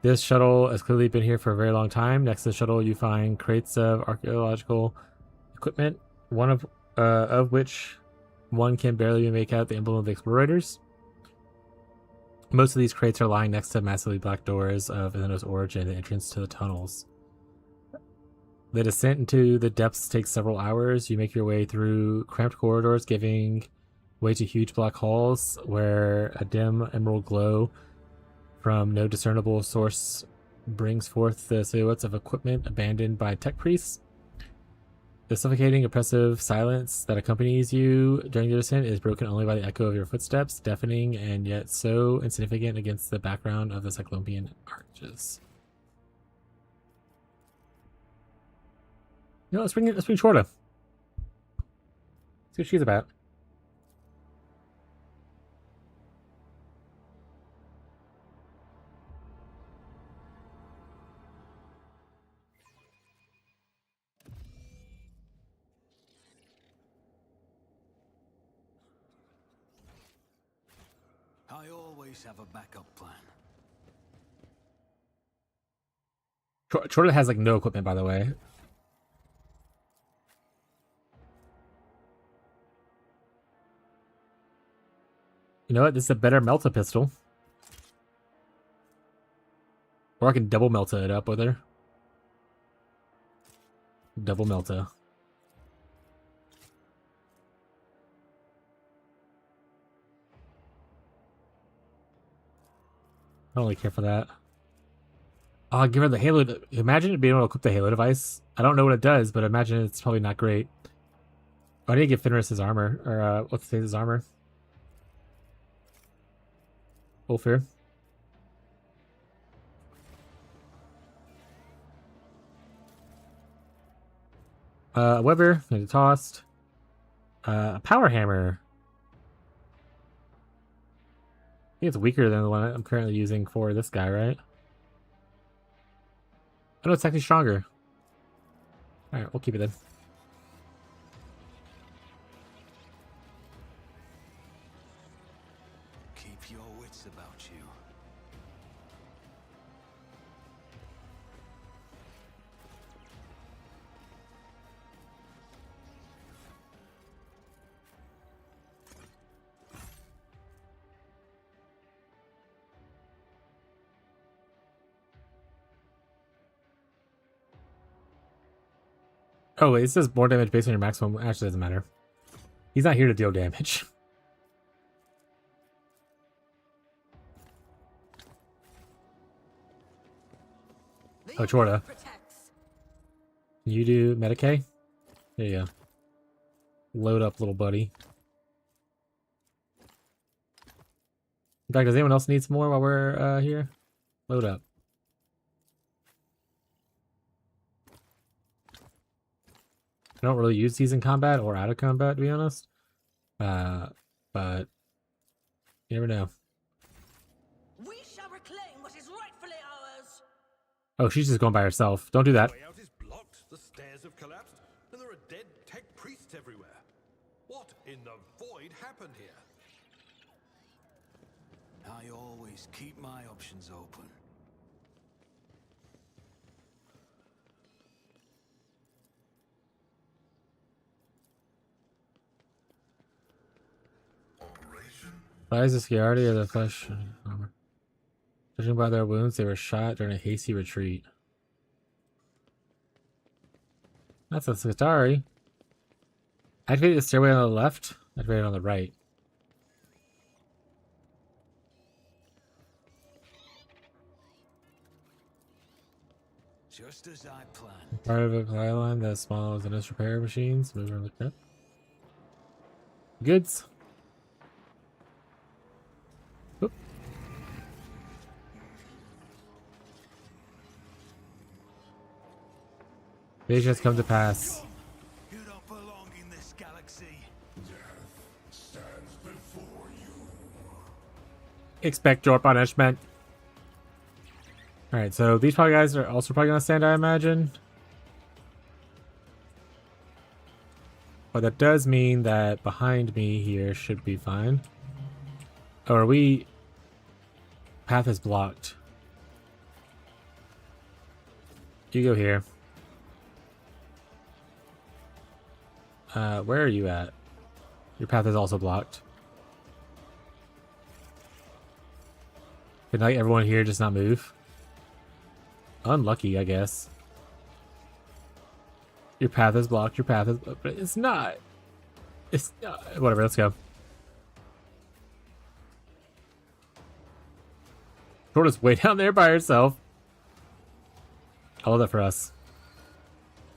This shuttle has clearly been here for a very long time. Next to the shuttle, you find crates of archaeological equipment, one of which One can barely make out the emblem of the explorators. Most of these crates are lying next to massively black doors of Illinois' origin, the entrance to the tunnels. The descent into the depths takes several hours. You make your way through cramped corridors, giving way to huge black halls where a dim emerald glow from no discernible source brings forth the silhouettes of equipment abandoned by tech priests. The suffocating, oppressive silence that accompanies you during your descent is broken only by the echo of your footsteps, deafening and yet so insignificant against the background of the Cyclopean arches. You know, let's bring Shorta. See what she's about. I always have a backup plan. Shorta has like no equipment, by the way. You know what? This is a better Melta pistol. Or I can double Melta it up with her. Double Melta. I don't really care for that. Oh, I'll give her the Halo. Imagine being able to equip the Halo device. I don't know what it does, but imagine it's probably not great. Oh, I need to give Fenris his armor. Or, what's his armor? Ulfir. Weber, need to tossed. A power hammer. I think it's weaker than the one I'm currently using for this guy, right? Oh no, it's actually stronger. Alright, we'll keep it then. Keep your wits about you. Oh wait, it says more damage based on your maximum. Actually, doesn't matter. He's not here to deal damage. Oh, Chorda. Can you do Medicaid? There you go. Load up, little buddy. In fact, does anyone else need some more while we're here? Load up. I don't really use these in combat or out of combat, to be honest. But you never know. We shall reclaim what is rightfully ours. Oh, she's just going by herself. Don't do that. The way out is blocked. The stairs have collapsed, and there are dead tech priests everywhere. What in the void happened here? I always keep my options open. Lies the security of the flesh armor. Judging by their wounds, they were shot during a hasty retreat. That's a Skitari. Activate the stairway on the left. Activate it on the right. Just as I planned. Part of a pylon that's small as an repair machines. Move around the crypt. Goods. Oop. Vision has come to pass. You don't belong in this galaxy. Death stands before you. Expect your punishment. Alright, so these probably guys are also probably gonna stand, I imagine. But that does mean that behind me here should be fine. Oh, are we... Path is blocked. You go here. Where are you at? Your path is also blocked. Can like everyone here just not move? Unlucky, I guess. Your path is blocked. Your path is, but it's not. It's not. Whatever. Let's go. Jorda's way down there by herself. I love that for us.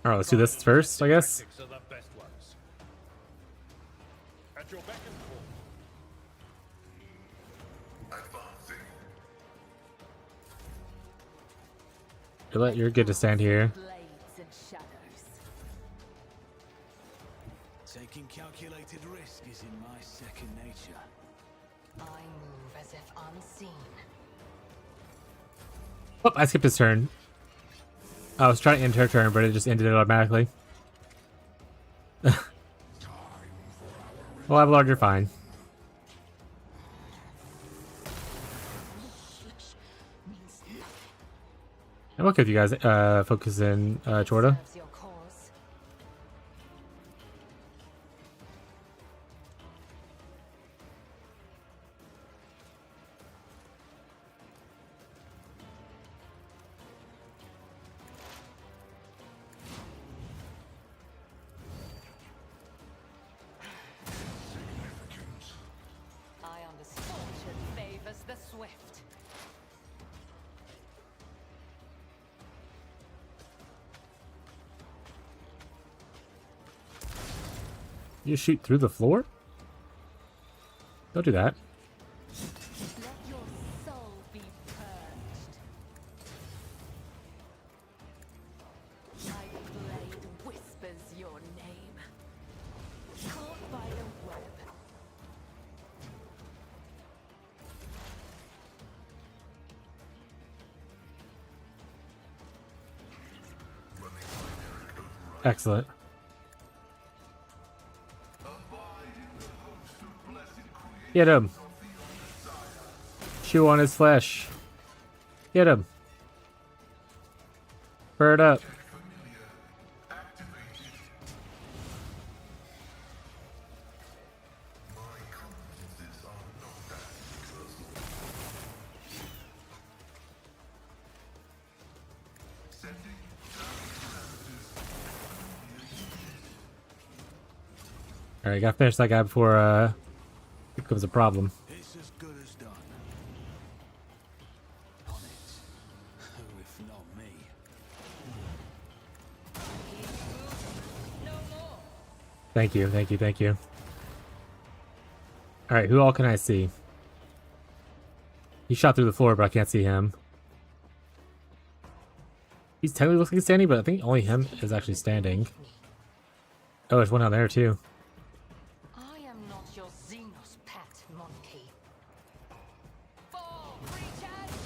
All right, let's do this first, I guess. Tactics are the best ones. At your beck and call. You're good to stand here. Blades and shadows. Taking calculated risk is in my second nature. I move as if unseen. Oh, I skipped his turn. I was trying to end her turn, but it just ended it automatically. Well, Abelard, you're fine. I'm okay with you guys focus in Chorda. Serves your cause. I understand. Fortune favors the swift. You shoot through the floor? Don't do that. Let your soul be purged. My blade whispers your name. Caught by the web. Excellent. Get him. Chew on his flesh. Get him. Bird up. Alright, gotta finish that guy before it becomes a problem. It's as good as done. On it. Who if not me? No more. Thank you, thank you, thank you. Alright, who all can I see? He shot through the floor, but I can't see him. He's technically looks like he's standing, but I think only him is actually standing. Oh, there's one out there too. I am not your Xenos pet monkey. For creatures,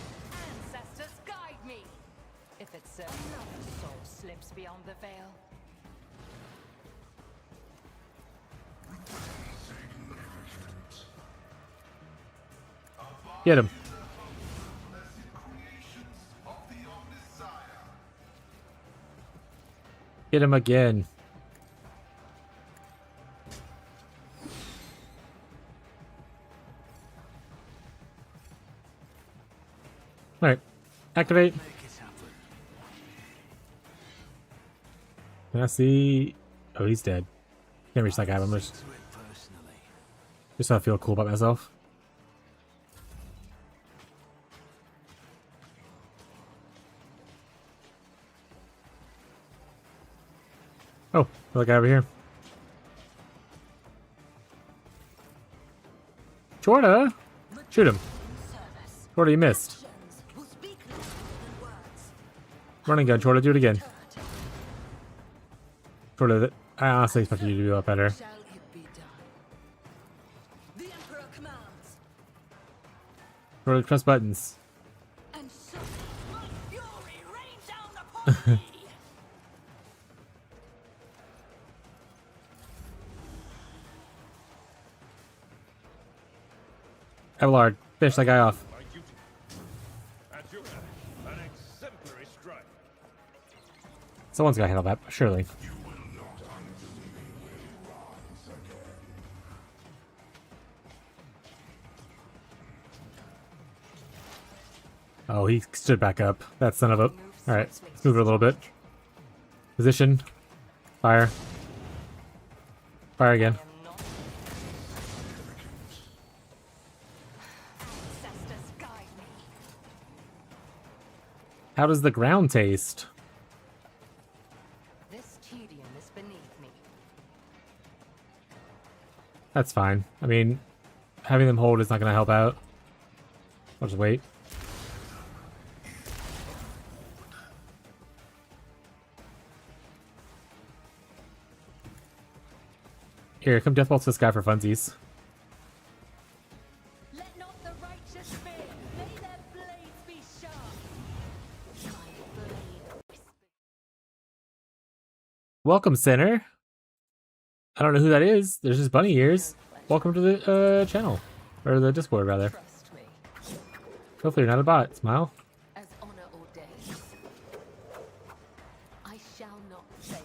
ancestors guide me. If it's another soul slips beyond the veil. Get him. Get him again. Alright. Activate. Make it happen. Can I see? Oh, he's dead. Can't reach that guy, but I'm just To it personally. so I feel cool about myself. Oh, another guy over here. Jorda! Shoot him. Service. Jorda, you missed. Actions will speak louder than words. Running gun, Jorda, do it again. Jorda, I honestly expected you to do a lot better. Shall it be done? The Emperor commands. Jorda, press buttons. And so my fury rains down upon me. Abelard, finish that guy off. My duty. At your back, an exemplary strike. Someone's gotta handle that, surely. Oh, he stood back up. That son of a... Alright, let's move it a little bit. Position. Fire. Fire again. Ancestors guide me. How does the ground taste? This tedium is beneath me. That's fine. I mean, having them hold is not going to help out. I'll just wait. Here, come death bolt this guy for funsies. Let not the righteous fear. May their blades be sharp. My blade whispers. Welcome, Sinner. I don't know who that is. There's just bunny ears. Welcome to the channel. Or the Discord, rather. Trust me, Hopefully you're not a bot. Smile. as honor ordains. I shall not fail.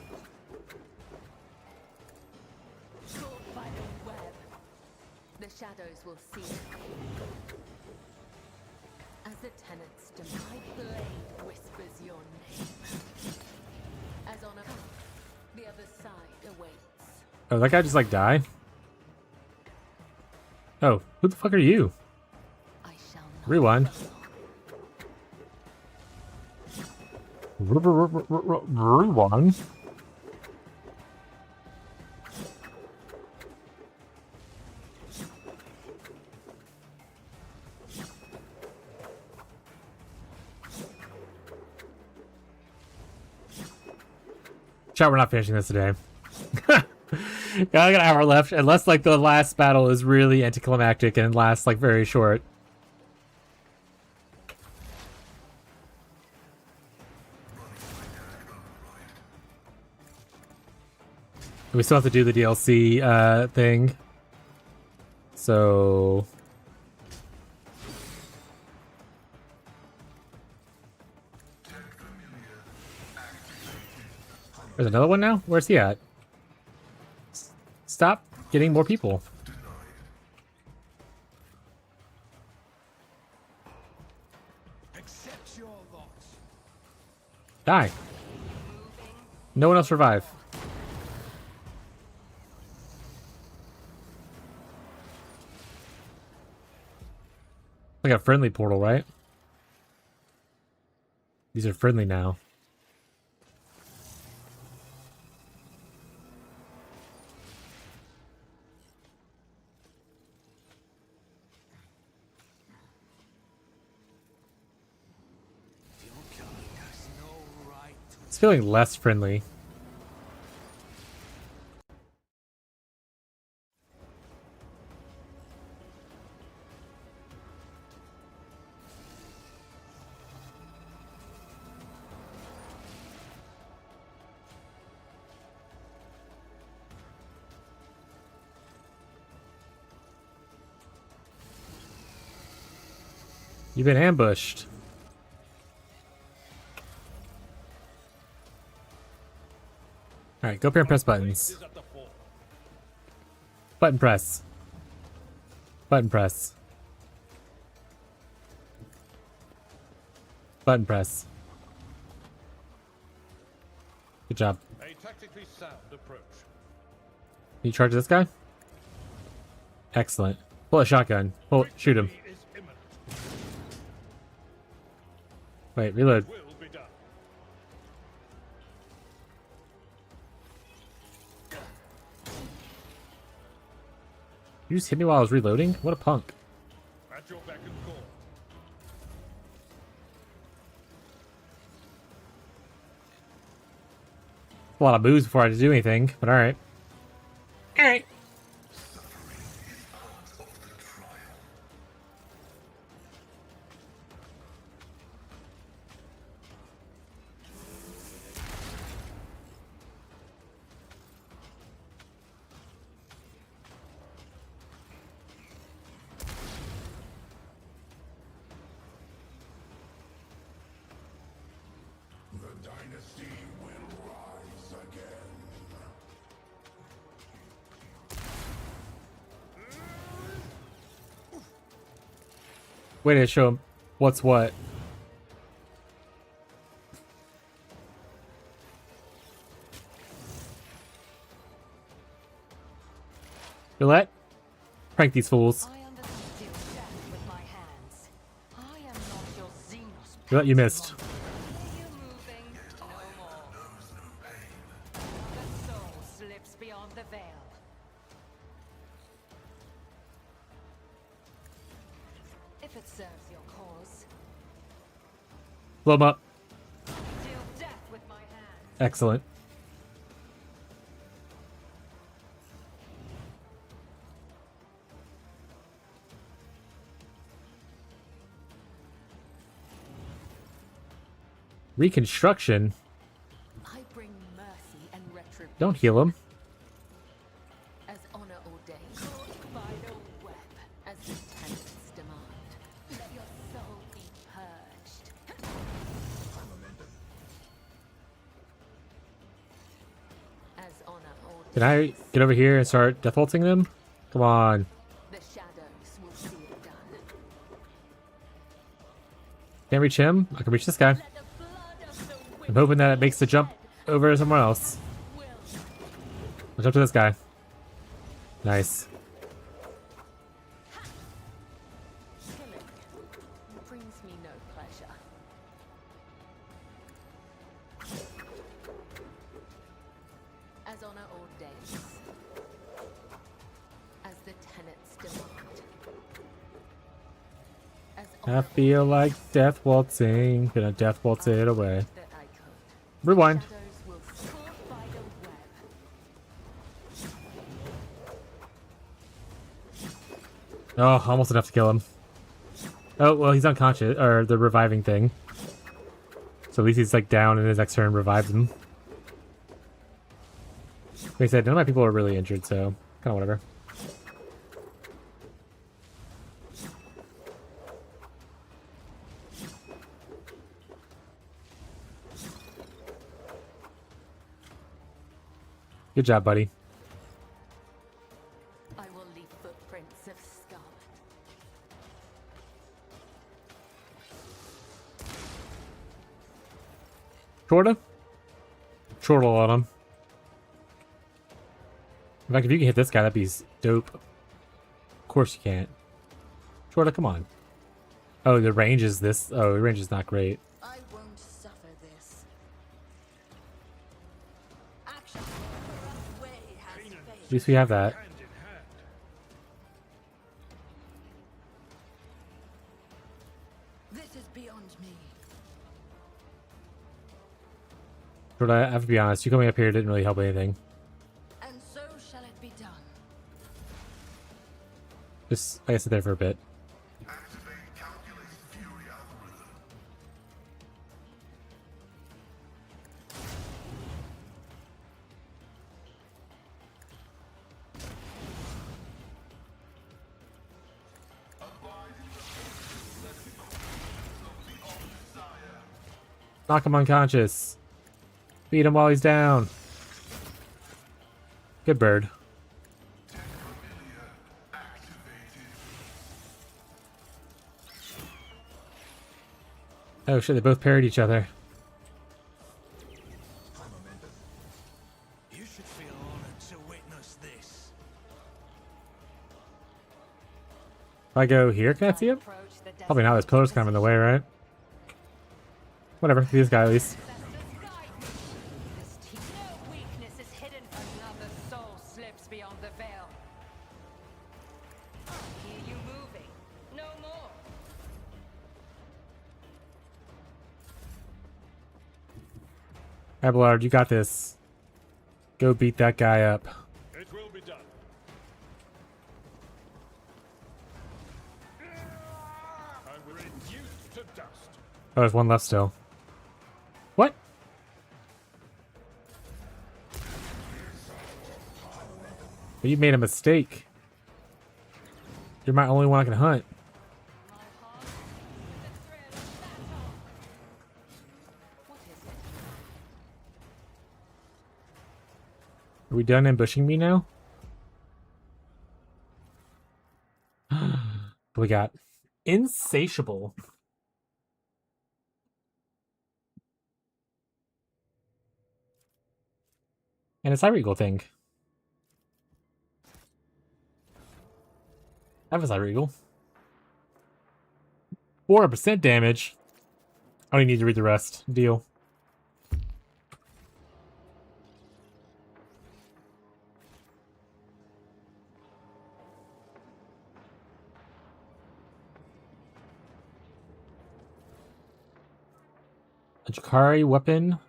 Caught by the web, the shadows will see me. As the tenants do, my blade whispers your name. As honor, the other side awaits. Oh, that guy just like died? Oh, who the fuck are you? I shall not Rewind. fail. Rewind. Chat, we're not finishing this today. I got an hour left, unless like the last battle is really anticlimactic and lasts like very short. We still have to do the DLC thing. So there's another one now? Where's he at? Stop getting more people. Accept your lot. Die. No one else survive. Like a friendly portal, right? These are friendly now. It's feeling less friendly. You've been ambushed. Alright, go up here and press buttons. Is at the fore. Button press. Button press. Button press. Good job. A tactically sound approach. Can you charge this guy? Excellent. Pull a shotgun. Pull, shoot him. Victory is imminent. Wait, reload. Will be done. You just hit me while I was reloading? What a punk. At your beck and call. A lot of booze before I had to do anything, but alright. Alright. The dynasty will rise again. Way to show him what's what. Roulette? Prank these fools. I understand death with my hands. I am not your Xenos. Roulette, you missed. Are you moving? No more. The soul slips beyond the veil. If it serves your cause. Blow him up. Deal death with my hands. Excellent. Reconstruction? I bring mercy and retribution. Don't heal him. As honor ordained. Final web. As the tenets demand. Let your soul be purged. As honor ordained. Can I get over here and start death waltzing them? Come on. The shadows will see it done. Can't reach him. I can reach this guy. Let the blood of the I'm hoping that it makes the jump over somewhere else. will. I'll jump to this guy. Nice. Killing brings me no pleasure. As honor ordains. As the tenets demand. As I honor feel like death waltzing. Gonna death waltz it away. that I could. Rewind. Shadows will fall by the web. Oh, almost enough to kill him. Oh, well, he's unconscious. Or the reviving thing. So at least he's like down and his next turn revives him. Like I said, none of my people are really injured, so kind of whatever. Good job, buddy. I will leave footprints of scarlet. Chortle? Chortle on him. In fact, if you can hit this guy, that'd be dope. Of course you can't. Chortle, come on. Oh, the range is this. Oh, the range is not great. I won't suffer this. Action. Way has At failed. least we have that. Hand in hand. This is beyond me. Chortle, I have to be honest, you coming up here didn't really help anything. And so shall it be done. Just, I sit there for a bit. Activate calculated fury algorithm. Knock him unconscious. Beat him while he's down. Good bird. Oh shit, they both parried each other. You should feel honored to witness this. If I go here, can I see him? Approach the Probably not, this pillar's kind of in the way, right? Whatever, see this guy at least. This no weakness is hidden. Another soul slips beyond the veil. I hear you moving. No more. Abelard, you got this. Go beat that guy up. It will be done. I'm reduced to dust. Oh, there's one left still. What? But you made a mistake. You're my only one I can hunt. My heart with the thrill of battle. What is it? Are we done ambushing me now? We got insatiable. And a Cyber Eagle thing. That was Regal. 4% damage. I don't even need to read the rest. Deal. A Jakari weapon.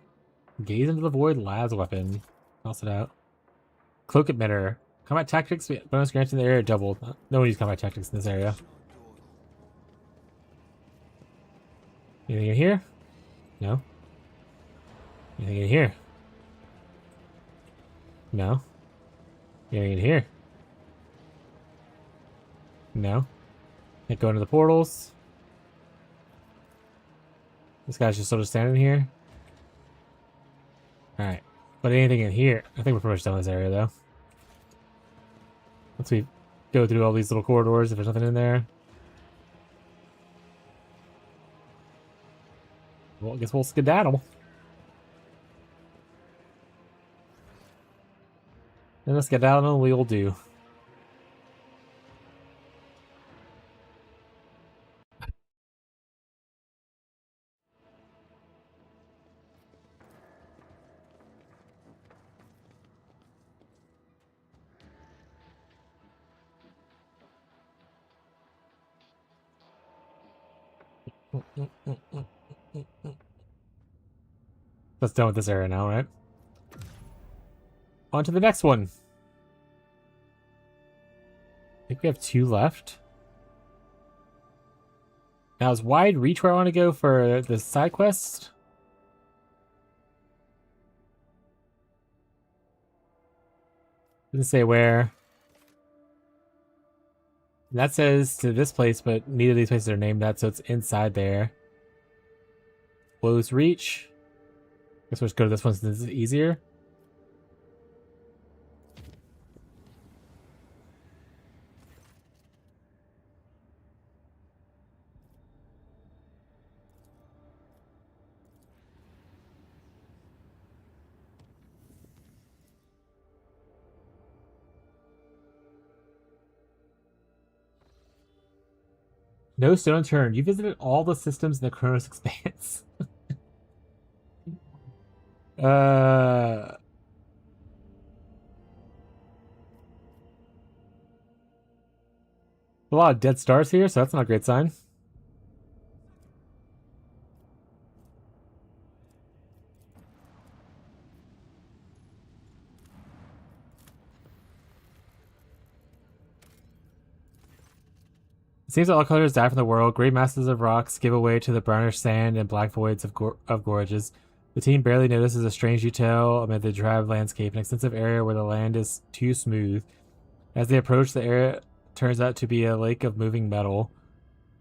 Gaze into the void. Laz weapon. Toss it out. Cloak emitter. Combat tactics. Bonus granted in the area doubled. No one uses combat tactics in this area. Anything in here? No. Anything in here? No. Anything in here? No. Can't go into the portals. This guy's just sort of standing here. Alright. But anything in here? I think we're pretty much done with this area, though. Once we go through all these little corridors, if there's nothing in there. Well, I guess we'll skedaddle. And the skedaddle we'll do. That's done with this area now, right? On to the next one. I think we have 2 left. Now, is wide reach where I want to go for the side quest? Doesn't say where. That says to this place, but neither of these places are named that, so it's inside there. Close reach. Guess we'll just go to this one since it's easier. No stone unturned. You visited all the systems in the Chronos Expanse. A lot of dead stars here, so that's not a great sign. It seems that all colors die from the world. Gray masses of rocks give way to the brownish sand and black voids of gorges. The team barely notices a strange detail amid the drab landscape, an extensive area where the land is too smooth. As they approach, the area turns out to be a lake of moving metal,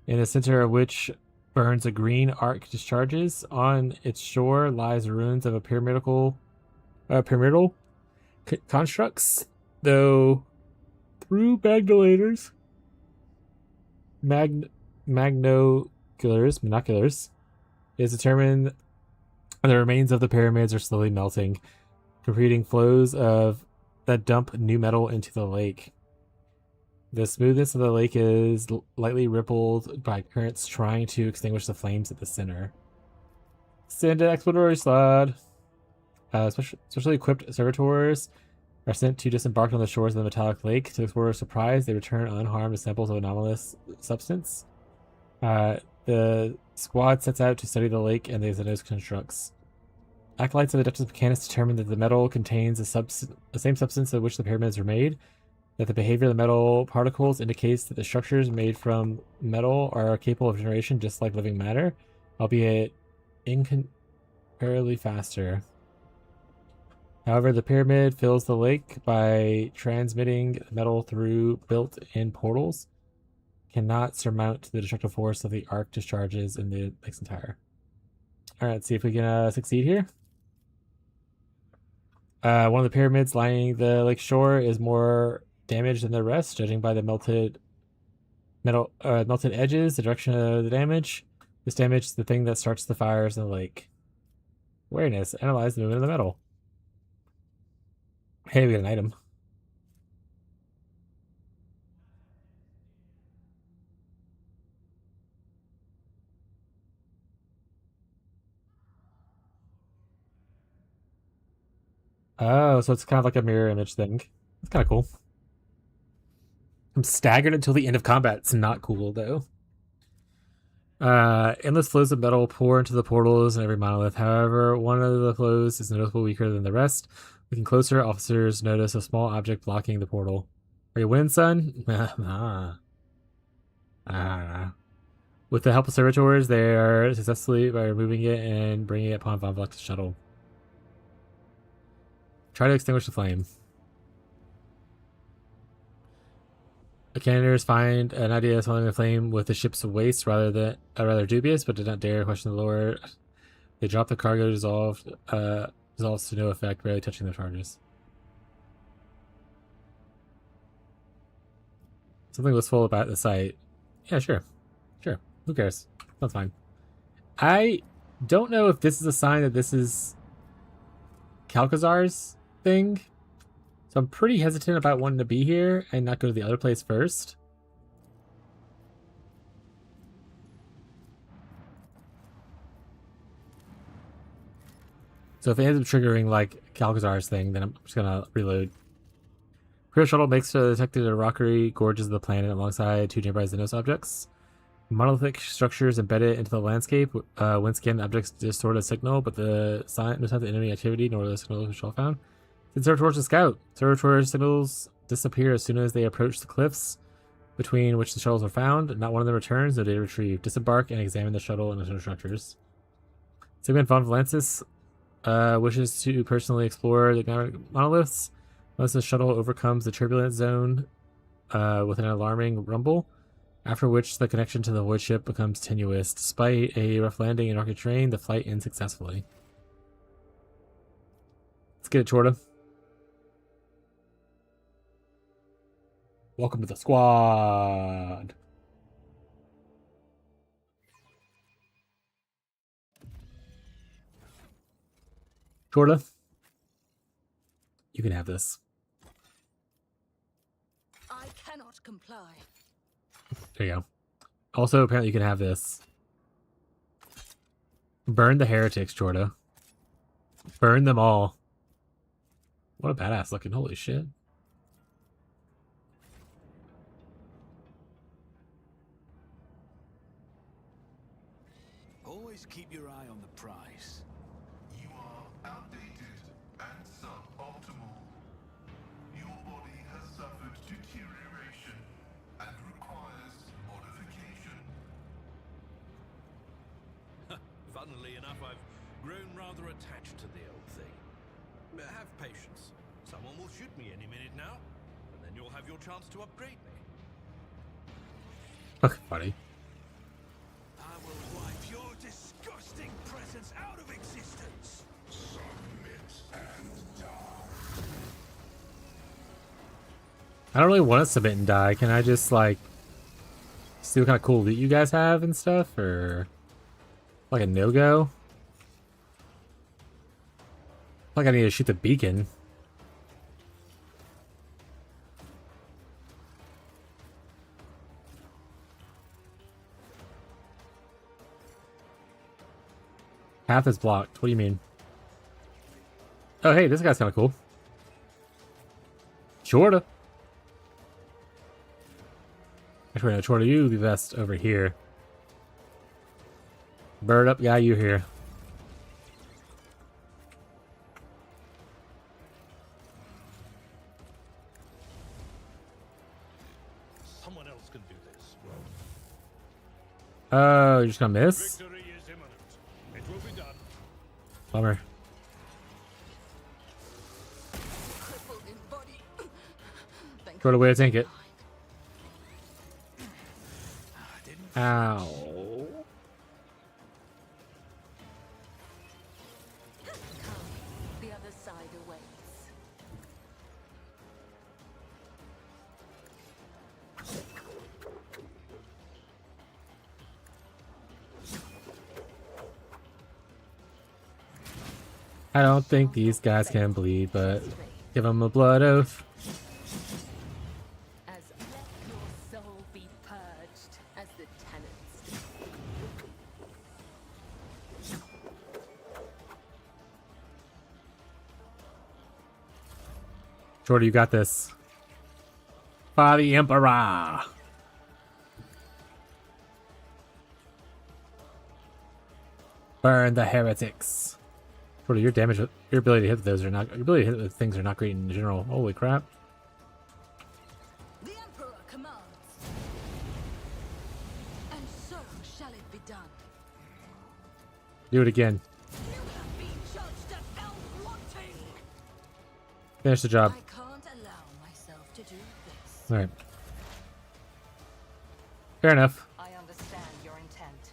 in the center of which burns a green arc discharges. On its shore lies ruins of a pyramidal constructs, though through binoculars is determined the remains of the pyramids are slowly melting, creating flows that dump new metal into the lake. The smoothness of the lake is lightly rippled by currents trying to extinguish the flames at the center. Send an exploratory slot. Specially equipped servitors are sent to disembark on the shores of the metallic lake. To explorers' surprise, they return unharmed with samples of anomalous substance. The squad sets out to study the lake and the Xenos constructs. Acolytes of the Duchess of Mechanus determine that the metal contains the same substance of which the pyramids were made, that the behavior of the metal particles indicates that the structures made from metal are capable of generation just like living matter, albeit incomparably faster. However, the pyramid fills the lake by transmitting metal through built-in portals, cannot surmount the destructive force of the arc discharges in the lake's entire. Alright, let's see if we can succeed here. One of the pyramids lining the lake shore is more damaged than the rest, judging by the melted edges, the direction of the damage. This damage is the thing that starts the fires in the lake. Awareness. Analyze the movement of the metal. Hey, we got an item. Oh, so it's kind of like a mirror image thing. It's kind of cool. I'm staggered until the end of combat. It's not cool though. Endless flows of metal pour into the portals in every monolith. However, one of the flows is noticeably weaker than the rest. Looking closer, officers notice a small object blocking the portal. Are you winning, son? With the help of servitors, they are successfully by removing it and bringing it upon Von Vluck's shuttle. Try to extinguish the flame. The cannoneers find an idea of smelling the flame with the ship's waste rather dubious, but did not dare question the lore. They drop the cargo dissolves to no effect, barely touching the charges. Something wistful about the site. Yeah, sure. Sure. Who cares? That's fine. I don't know if this is a sign that this is Calcazar's thing. So I'm pretty hesitant about wanting to be here and not go to the other place first. So if it ends up triggering like Calcazar's thing, then I'm just gonna reload. Crew shuttle makes detected a rockery gorges of the planet alongside two nearby Xenos objects. Monolithic structures embedded into the landscape. When scanned, objects distort a signal, but the sign no sign of enemy activity nor the signal control found. Send servitors to scout. Servitor signals disappear as soon as they approach the cliffs between which the shuttles are found. Not one of them returns, no data retrieved. Disembark and examine the shuttle and the structures. Sigmund von Valensis wishes to personally explore the monoliths. Once the shuttle overcomes the turbulence zone with an alarming rumble, after which the connection to the void ship becomes tenuous. Despite a rough landing in rocky terrain, the flight ends successfully. Let's get it, Chorda. Welcome to the squad. Chorda, you can have this. I cannot comply. There you go. Also, apparently you can have this. Burn the heretics, Chorda. Burn them all. What a badass looking. Holy shit. Always keep your eye on the prize. You are outdated and suboptimal. Your body has suffered deterioration and requires modification. Funnily enough, I've grown rather attached to the old thing. But have patience. Someone will shoot me any minute now, and then you'll have your chance to upgrade me. Okay, buddy. I will wipe your disgusting presence out of existence. Submit and die. I don't really want to submit and die. Can I just, like, see what kind of cool loot you guys have and stuff? Or, like, a no-go? Like I need to shoot the beacon. Path is blocked. What do you mean? Oh, hey, this guy's kind of cool. Chorda. Actually, no, Chorda, you be best over here. Bird up guy, you here. Someone else can do this. Oh, you're just gonna miss? Victory is imminent. It will be done. Bummer. Crippled in body. Thank Throw it away to tank it. you. Ow. Come, the other side awaits. I don't think these guys can bleed, but give them a blood oath. As let your soul be purged, as the tenants do. Jordy, you got this. For the Emperor. Burn the heretics. Jordy, your damage, your ability to hit those are not, your ability to hit those things are not great in general. Holy crap. The Emperor commands. And so shall it be done. Do it again. You have been judged as wanting. Finish the job. I can't allow myself to do this. Alright. Fair enough. I understand your intent.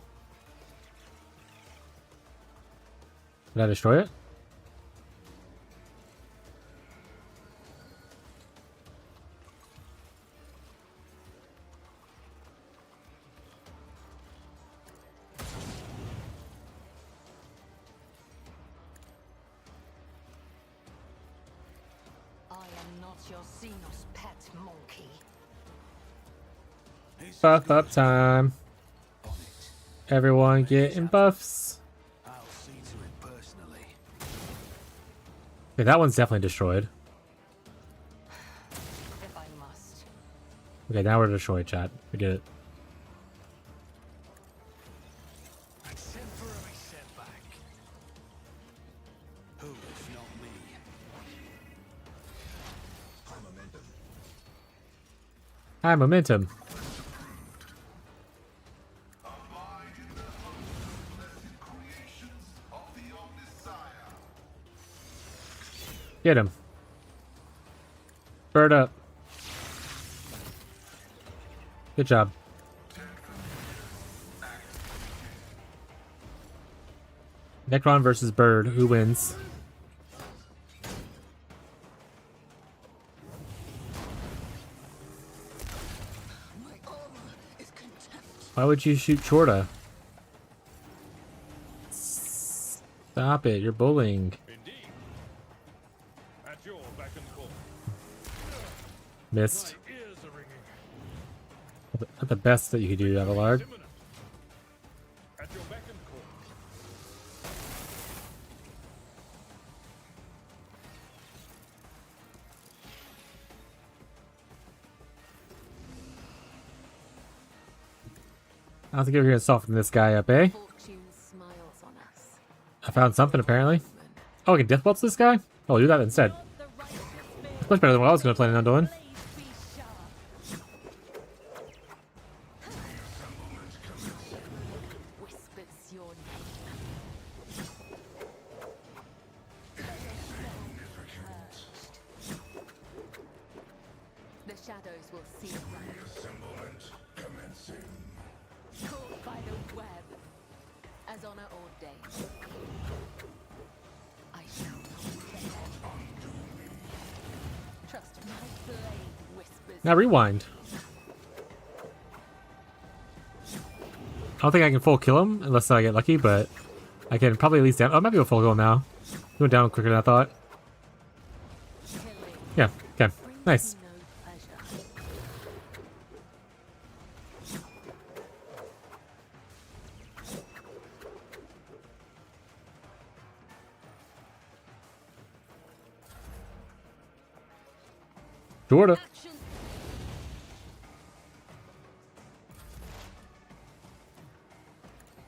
Did I destroy it? I am not your Xenos pet monkey. Buff up time. Everyone getting buffs. I'll see to it personally. Okay, that one's definitely destroyed. If I must. Okay, now we're destroyed, chat. We did it. A temporary setback. Who if not me? High momentum. Get him. Bird up. Good job. Necron versus Bird. Who wins? My armor is contempt. Why would you shoot Chorda? Stop it. You're bullying. Indeed. At your beck and call. Missed. My ears are ringing. Not the best that you could do, Avalard. Imminent. At your beck and call. I don't think we're here to soften this guy up, eh? Fortune smiles on us. I found something apparently. Oh, I can death bolts this guy? Oh, I'll do that instead. The righteous spirit It's much better than what I was going to plan on doing. blades be sharp. Whispers your name. The shadows will see right. Assemblement commencing. Caught by the web. As on our old days. I shall not fail. Trust my blade whispers. Now rewind. I don't think I can full kill him unless I get lucky, but I can probably at least down. Oh, I might be able to full kill him now. He went down quicker than I thought. Killing Yeah, okay. brings Nice. me no pleasure. Jorda. Action.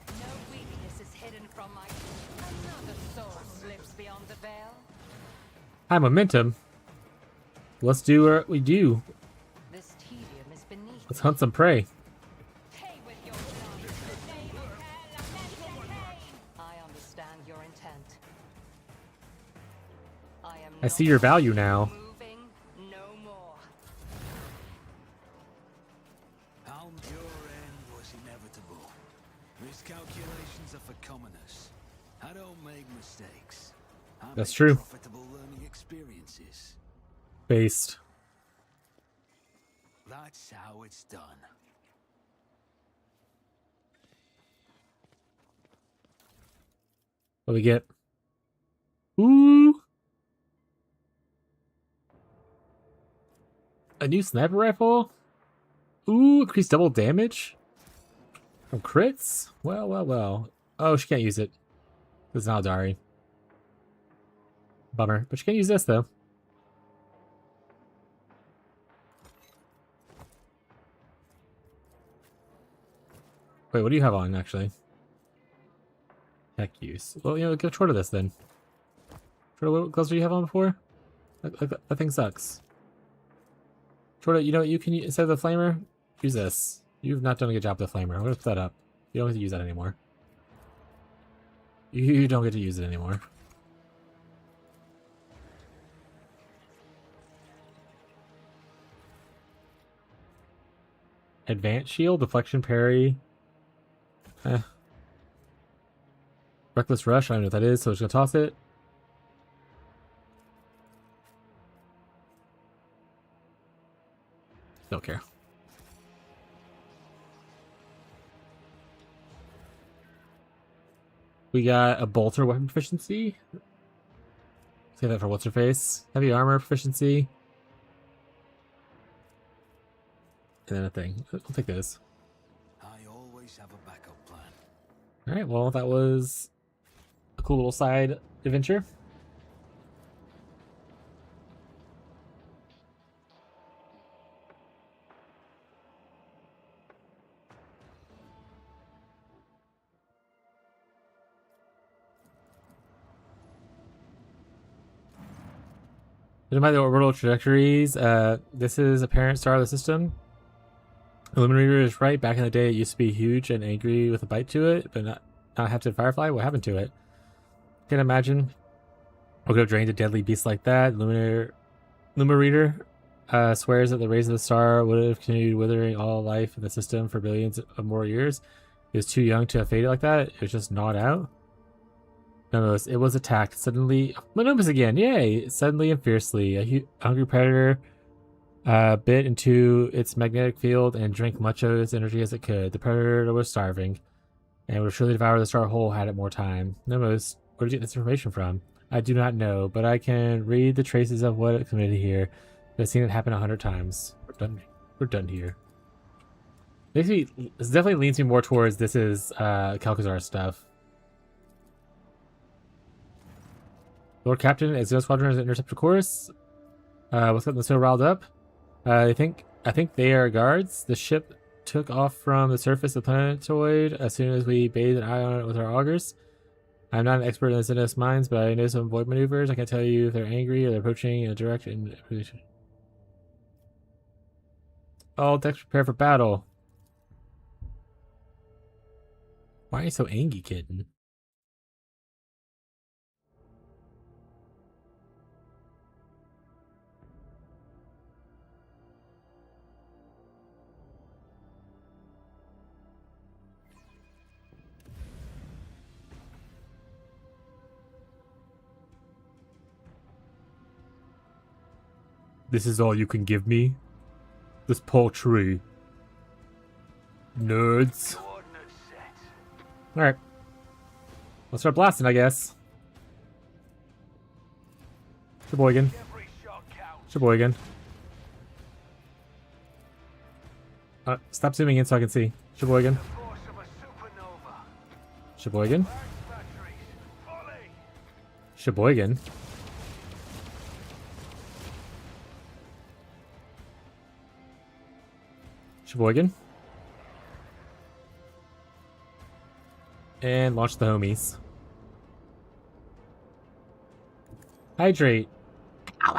No weakness is hidden from my... Another soul slips beyond the veil. High momentum. Let's do what we do. This tedium is beneath Let's hunt some prey. Pay with your blood. The name of hell, I understand your intent. I am I see not your value now. moving no more. Your end was inevitable. Miscalculations are for commoners. I don't make mistakes. I That's make true. Profitable learning experiences. Based. That's how it's done. What do we get? Ooh. A new sniper rifle? Ooh, increased double damage? From crits? Well, well, well. Oh, she can't use it. It's not Dari. Bummer. But she can use this, though. Wait, what do you have on, actually? Tech use. Well, you know, give Chorta this, then. Chorta, what gloves do you have on before? That thing sucks. Chorta, you know what you can use, instead of the flamer? Use this. You've not done a good job with the flamer. I'm gonna put that up. You don't get to use that anymore. You don't get to use it anymore. Advanced shield, deflection, parry. Reckless rush, I don't know what that is, so I'm just gonna toss it. Don't care. We got a bolter weapon proficiency. Say that for what's her face. Heavy armor proficiency. And then a thing. I'll take those. I always have a backup plan. Alright, well, that was a cool little side adventure. By the orbital trajectories, this is a parent star of the system. Illuminator is right. Back in the day, it used to be huge and angry with a bite to it, but not Hefted Firefly. What happened to it? Can't imagine. We'll go drain a deadly beast like that. Luminator swears that the rays of the star would have continued withering all life in the system for billions of more years. It was too young to have faded like that. It was just gnawed out. No, it was attacked suddenly. Monomus again, yay! Suddenly and fiercely, a hungry predator bit into its magnetic field and drank much of its energy as it could. The predator was starving and would surely devour the star whole had it more time. Nomos, where did you get this information from? I do not know, but I can read the traces of what it committed here. I've seen it happen 100 times. We're done here. This definitely leans me more towards this is Kalkazar stuff. Lord Captain, Exo Squadron has intercepted course. What's got them so riled up? I think they are guards. The ship took off from the surface of the planetoid as soon as we bathed an eye on it with our augers. I'm not an expert in the Xenos mines, but I know some void maneuvers. I can't tell you if they're angry or they're approaching in a direction. All decks prepare for battle. Why are you so angry, kitten? This is all you can give me? This paltry. Nerds. Alright. Let's start blasting, I guess. Sheboygan. Sheboygan. Stop zooming in so I can see. Sheboygan. Sheboygan. Sheboygan. Sheboygan. And launch the homies. Hydrate. I'll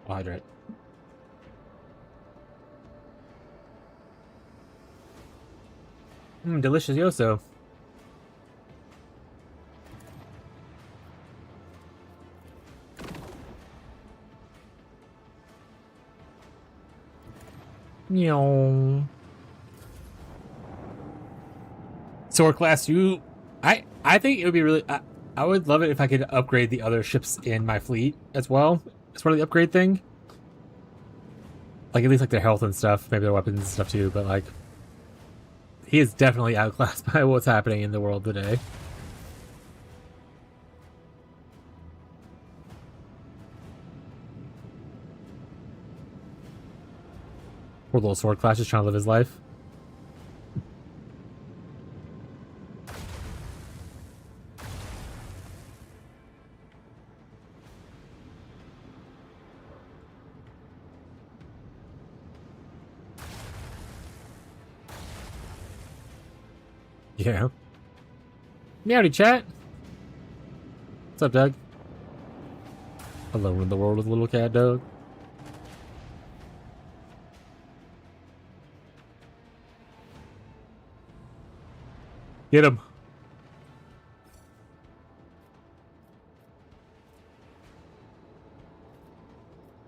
hydrate. Delicious yoso. Meow. Sword class, I think it would be really. I would love it if I could upgrade the other ships in my fleet as well. As part of the upgrade thing. Like, at least like their health and stuff, maybe their weapons and stuff too, but like, he is definitely outclassed by what's happening in the world today. Poor little sword class just trying to live his life. Yeah. Meowdy chat. What's up, Doug? Alone in the world with little cat Doug. Get him.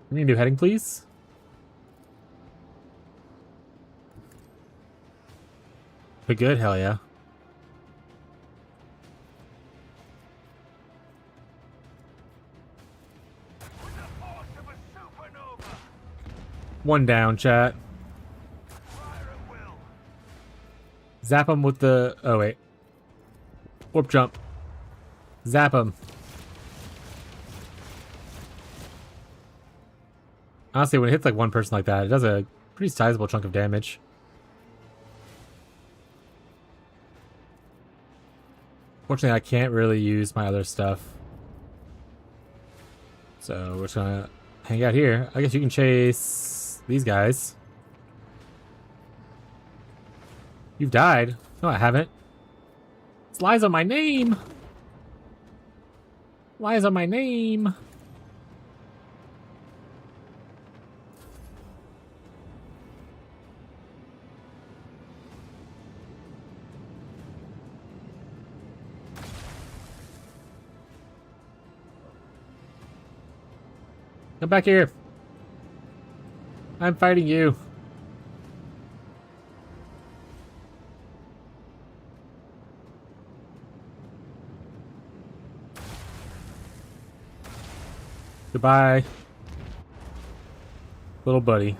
Can you do heading, please? We good? Hell yeah. One down, chat. Zap him with the... Oh, wait. Warp jump. Zap him. Honestly, when it hits like one person like that, it does a pretty sizable chunk of damage. Fortunately, I can't really use my other stuff. So we're just gonna hang out here. I guess you can chase these guys. You've died. No, I haven't. It's lies on my name. Lies on my name. Come back here. I'm fighting you. Goodbye, little buddy.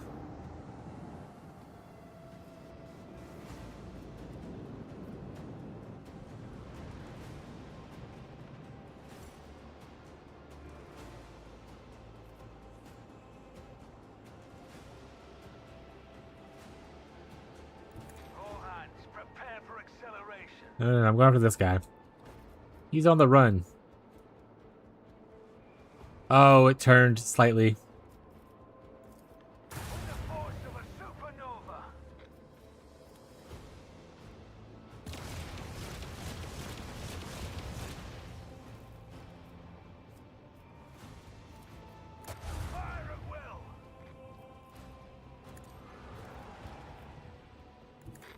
No, I'm going after this guy. He's on the run. Oh, it turned slightly.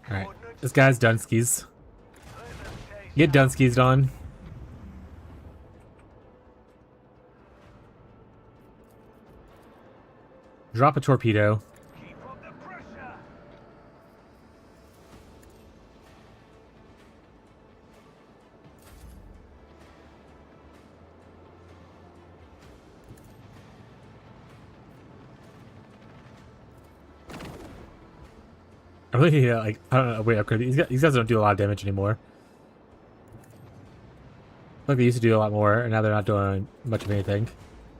Alright, this guy's Dunskies. Get Dunskies on. Drop a torpedo. I really need to, like, I don't know, wait, upgrade. These guys don't do a lot of damage anymore. Like they used to do a lot more, and now they're not doing much of anything.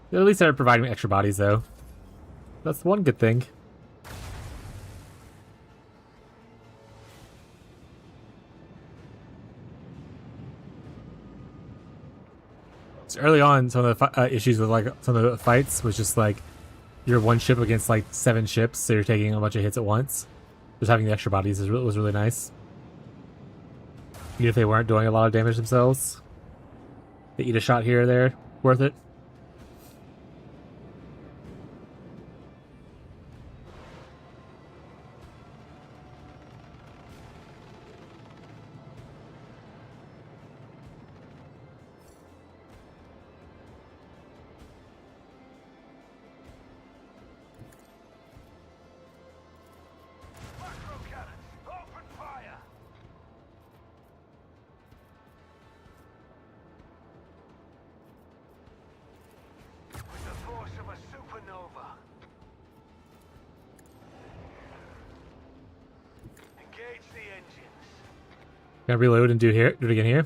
They at least started providing extra bodies, though. That's one good thing. So early on, some of the issues with like some of the fights was just like you're one ship against like 7 ships, so you're taking a bunch of hits at once. Just having the extra bodies was really nice. Even if they weren't doing a lot of damage themselves, they eat a shot here or there, worth it. Gonna reload and do it again here.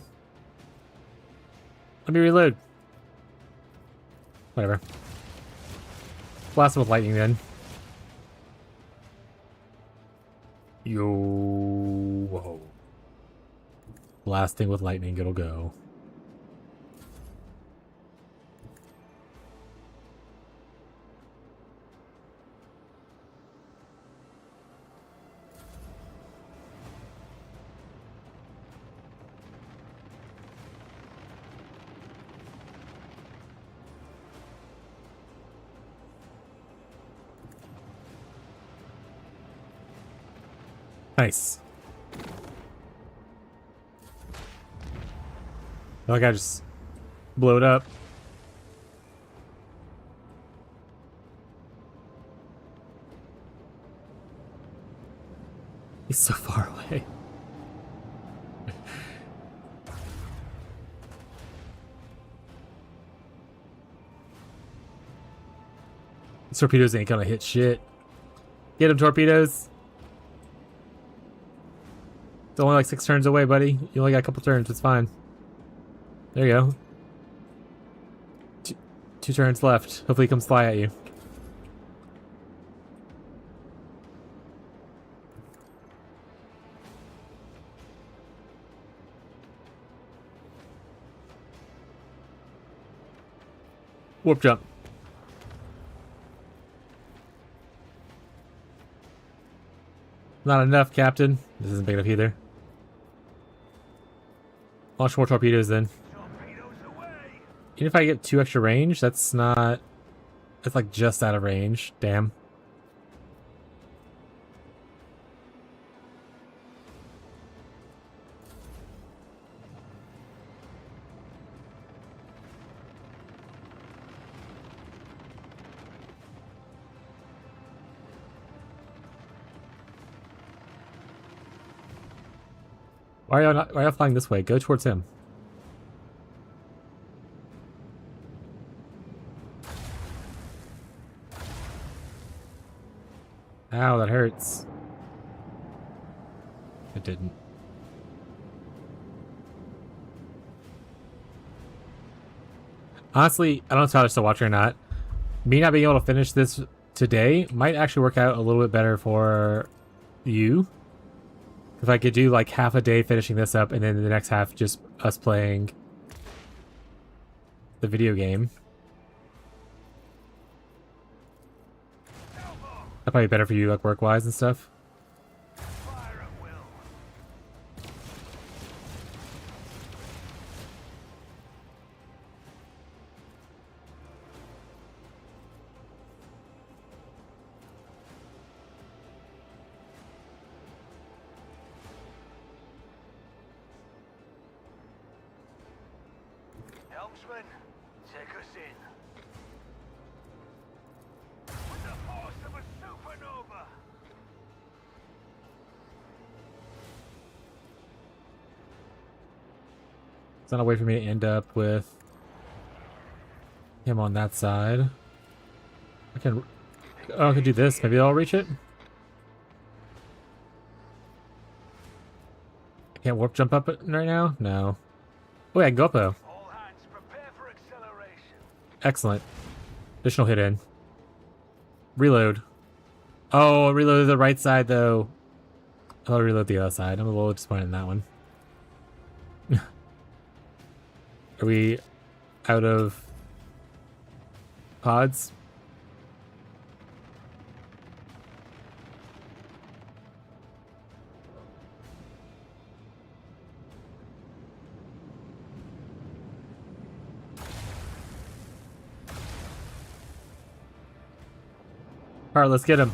Let me reload. Whatever. Blast him with lightning then. Yo. Whoa. Blasting with lightning, it'll go. Nice. Like I just blew it up. He's so far away. These torpedoes ain't gonna hit shit. Get him, torpedoes. It's only like 6 turns away, buddy. You only got a couple turns. It's fine. There you go. Two turns left. Hopefully he comes fly at you. Warp jump. Not enough, Captain. This isn't big enough either. Launch more torpedoes then. Even if I get 2 extra range, that's not... That's like just out of range. Damn. Why are y'all flying this way? Go towards him. Ow, that hurts. It didn't. Honestly, I don't know if Tyler's still watching or not. Me not being able to finish this today might actually work out a little bit better for you. If I could do like half a day finishing this up and then the next half just us playing the video game. That'd probably be better for you, like work-wise and stuff. Helmsman, take us in. With the force of a supernova! It's not a way for me to end up with him on that side. I can... Oh, I could do this. Maybe I'll reach it. I can't warp jump up it right now? No. Oh, yeah, I can go up though. All hands prepare for acceleration. Excellent. Additional hit in. Reload. Oh, reload the right side though. I'll reload the other side. I'm a little disappointed in that one. Are we out of pods? All right, let's get him.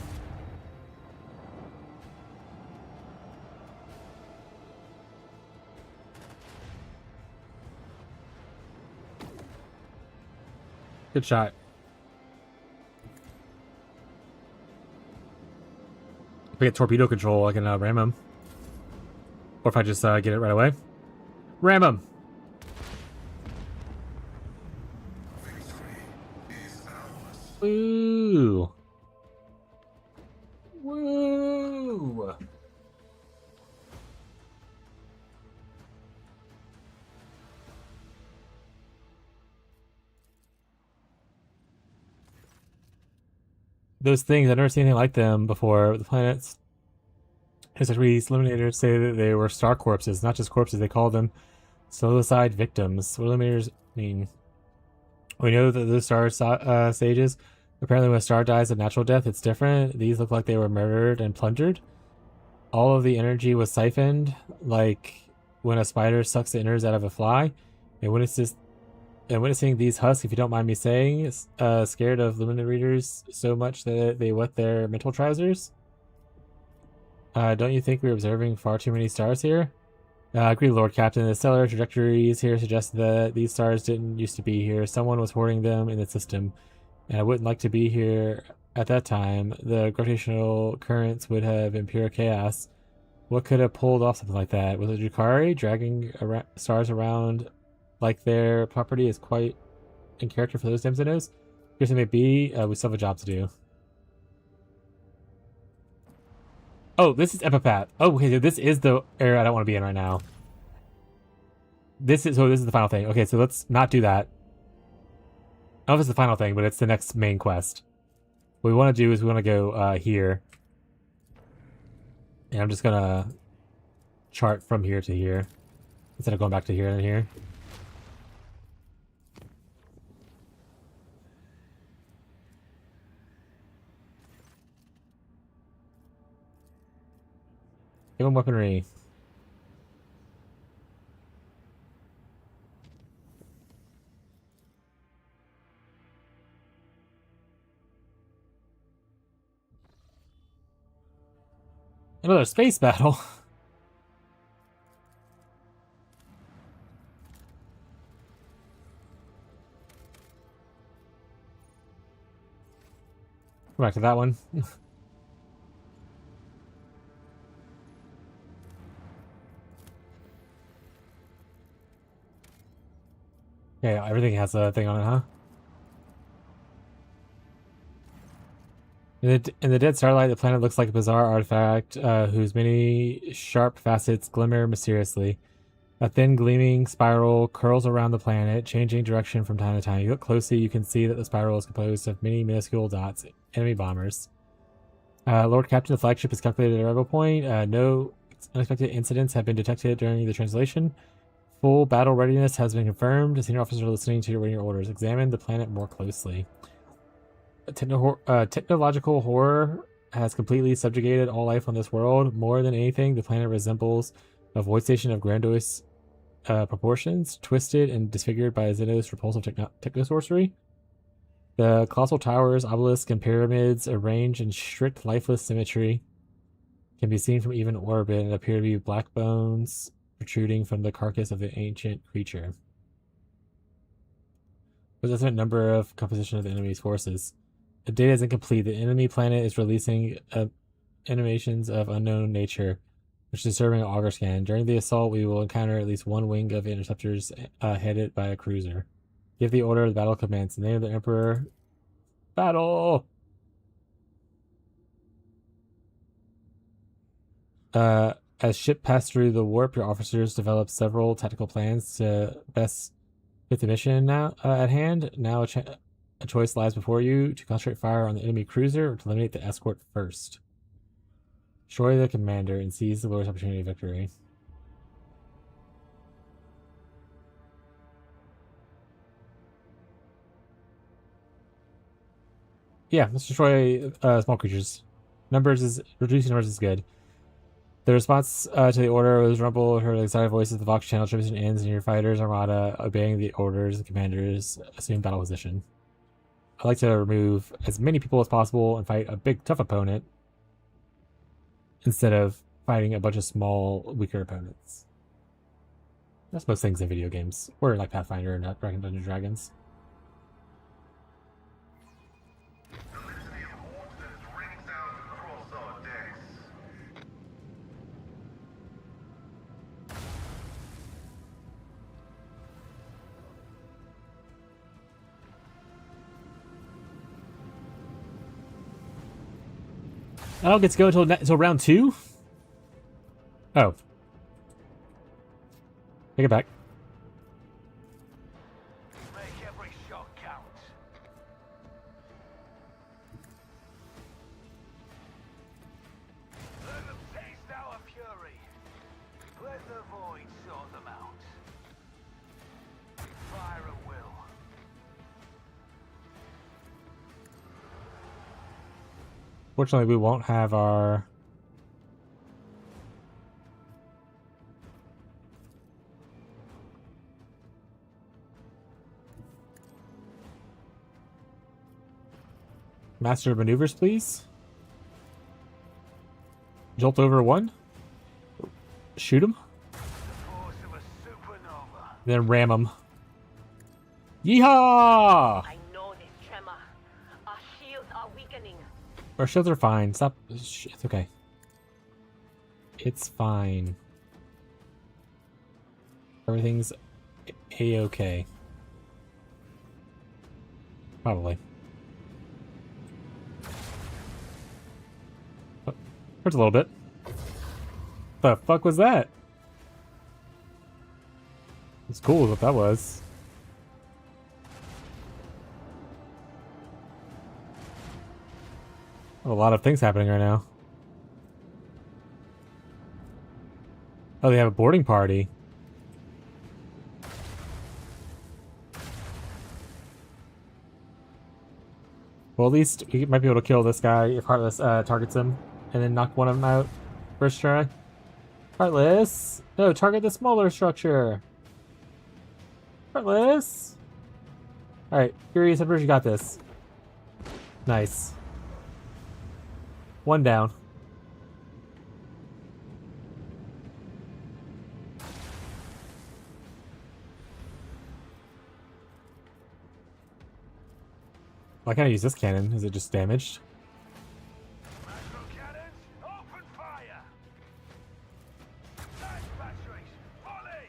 Good shot. If we get torpedo control, I can ram him. Or if I just get it right away. Ram him! Woo! Woo! Those things, I've never seen anything like them before. The planets, History's Eliminators say that they were star corpses, not just corpses. They call them suicide victims. What do Eliminators mean? We know that those star stages, apparently when a star dies a natural death, it's different. These look like they were murdered and plundered. All of the energy was siphoned, like when a spider sucks the innards out of a fly. And witnessing these husks, if you don't mind me saying, scared of Luminary readers so much that they wet their mental trousers. Don't you think we're observing far too many stars here? Agree, Lord Captain. The stellar trajectories here suggest that these stars didn't used to be here. Someone was hoarding them in the system, and I wouldn't like to be here at that time. The gravitational currents would have been pure chaos. What could have pulled off something like that? Was it Drukhari dragging stars around like their property is quite in character for those Demzonos? Here's it may be. We still have a job to do. Oh, this is Epipath. Oh, okay, so this is the area I don't want to be in right now. This is the final thing. Okay, so let's not do that. I don't know if it's the final thing, but it's the next main quest. What we want to do is we want to go here. And I'm just gonna chart from here to here instead of going back to here and here. Give him weaponry. Another space battle. Go back to that one. Yeah, everything has a thing on it, huh? In the dead starlight, the planet looks like a bizarre artifact whose many sharp facets glimmer mysteriously. A thin, gleaming spiral curls around the planet, changing direction from time to time. You look closely, you can see that the spiral is composed of many minuscule dots, enemy bombers. Lord Captain, the flagship is calculated at arrival point. No unexpected incidents have been detected during the translation. Full battle readiness has been confirmed. The senior officer listening to your orders. Examine the planet more closely. Technological horror has completely subjugated all life on this world. More than anything, the planet resembles a void station of grandiose proportions, twisted and disfigured by Xenos' repulsive techno-sorcery. The colossal towers, obelisks, and pyramids, arranged in strict lifeless symmetry, can be seen from even orbit and appear to be black bones protruding from the carcass of the ancient creature. With the estimate number of composition of the enemy's forces. The data is incomplete. The enemy planet is releasing animations of unknown nature, which is disturbing an auger scan. During the assault, we will encounter at least one wing of interceptors headed by a cruiser. Give the order, the battle commence. In the name of the Emperor. Battle! As ship passed through the warp, your officers developed several tactical plans to best fit the mission now at hand. Now a choice lies before you to concentrate fire on the enemy cruiser or to eliminate the escort first. Destroy the commander and seize the lowest opportunity of victory. Yeah, let's destroy small creatures. Reducing numbers is good. The response to the order was rumble, heard excited voices, the Vox channel transmission ends, and your fighters armada obeying the orders. The commanders assume battle position. I like to remove as many people as possible and fight a big, tough opponent instead of fighting a bunch of small, weaker opponents. That's most things in video games, or like Pathfinder and Dungeons and Dragons. I don't get to go until round 2? Oh. Take it back. Make every shot count. Let them taste our fury. Let the void sort them out. Fire at will. Fortunately, we won't have our... Master of Maneuvers, please? Jolt over one. Shoot him. Force of a supernova. Then ram him. Yeehaw! I know this tremor. Our shields are weakening. Our shields are fine. Stop. It's okay. It's fine. Everything's a-okay. Probably. Oh, hurts a little bit. The fuck was that? It's cool what that was. A lot of things happening right now. Oh, they have a boarding party. Well, at least we might be able to kill this guy if Heartless targets him, and then knock one of them out first try. Heartless! No, target the smaller structure! Heartless! Alright, Furious Emperor, you got this. Nice. One down. Why can't I use this cannon? Is it just damaged? Macro cannons, open fire! Flash batteries, volley!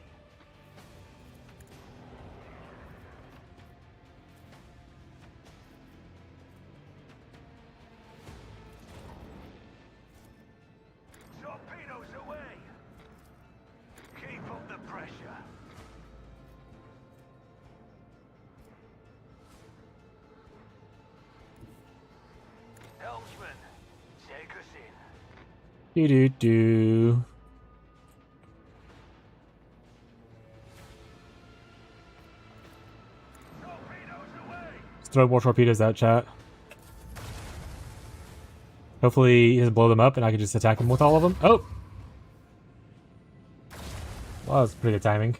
Torpedoes away! Keep up the pressure. Helmsman, take us in. Do. Torpedoes away! Let's throw more torpedoes out, chat. Hopefully he doesn't blow them up and I can just attack him with all of them. Oh! Well, that was pretty good timing.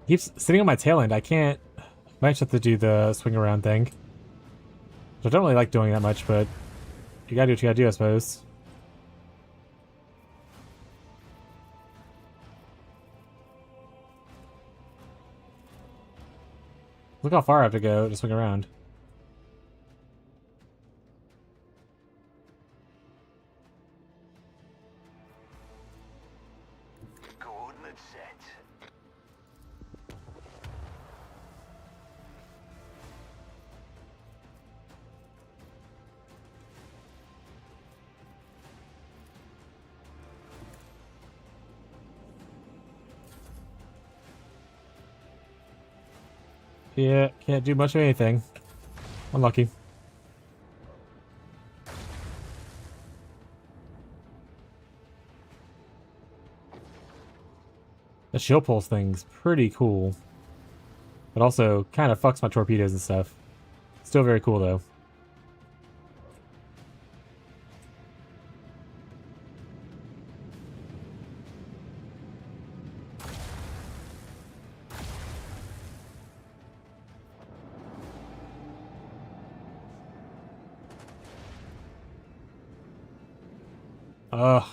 Keeps sitting on my tail end. I can't. Might just have to do the swing around thing. Which I don't really like doing that much, but you gotta do what you gotta do, I suppose. Look how far I have to go to swing around. Coordinates set. Yeah, can't do much of anything. Unlucky. The shield pulse thing's pretty cool. But also kind of fucks my torpedoes and stuff. Still very cool though.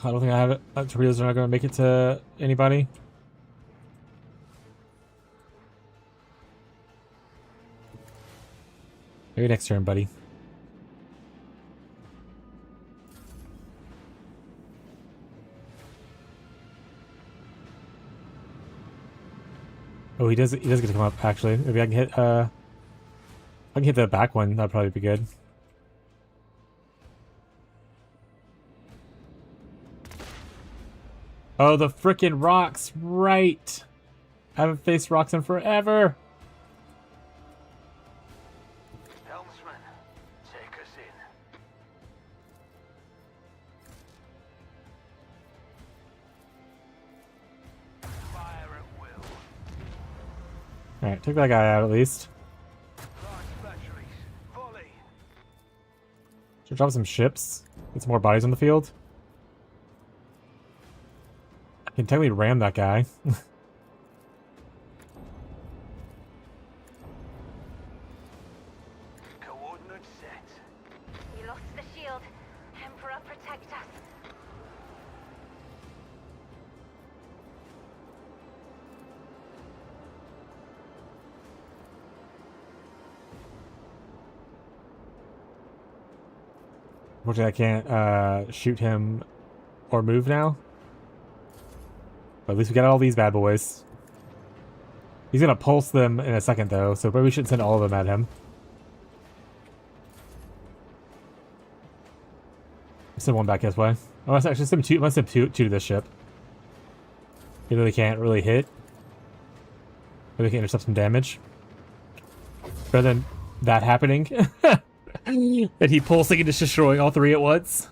I don't think I have it. Torpedoes are not going to make it to anybody. Maybe next turn, buddy. Oh, he does get to come up, actually. Maybe I can hit, I can hit the back one. That'd probably be good. Oh, the frickin' rocks, right. I haven't faced rocks in forever. Helmsman, take us in. Alright, took that guy out at least. Should drop some ships. Get some more bodies on the field. I can technically ram that guy. Coordinates set. We lost the shield. Emperor, protect us. Unfortunately, I can't shoot him or move now. But at least we got all these bad boys. He's gonna pulse them in a second, though, so maybe we shouldn't send all of them at him. Send one back this way. Oh, let's actually send two. Let's send two to this ship. Even though they can't really hit. Maybe we can intercept some damage. Better than that happening. And he pulsing and just destroying all three at once.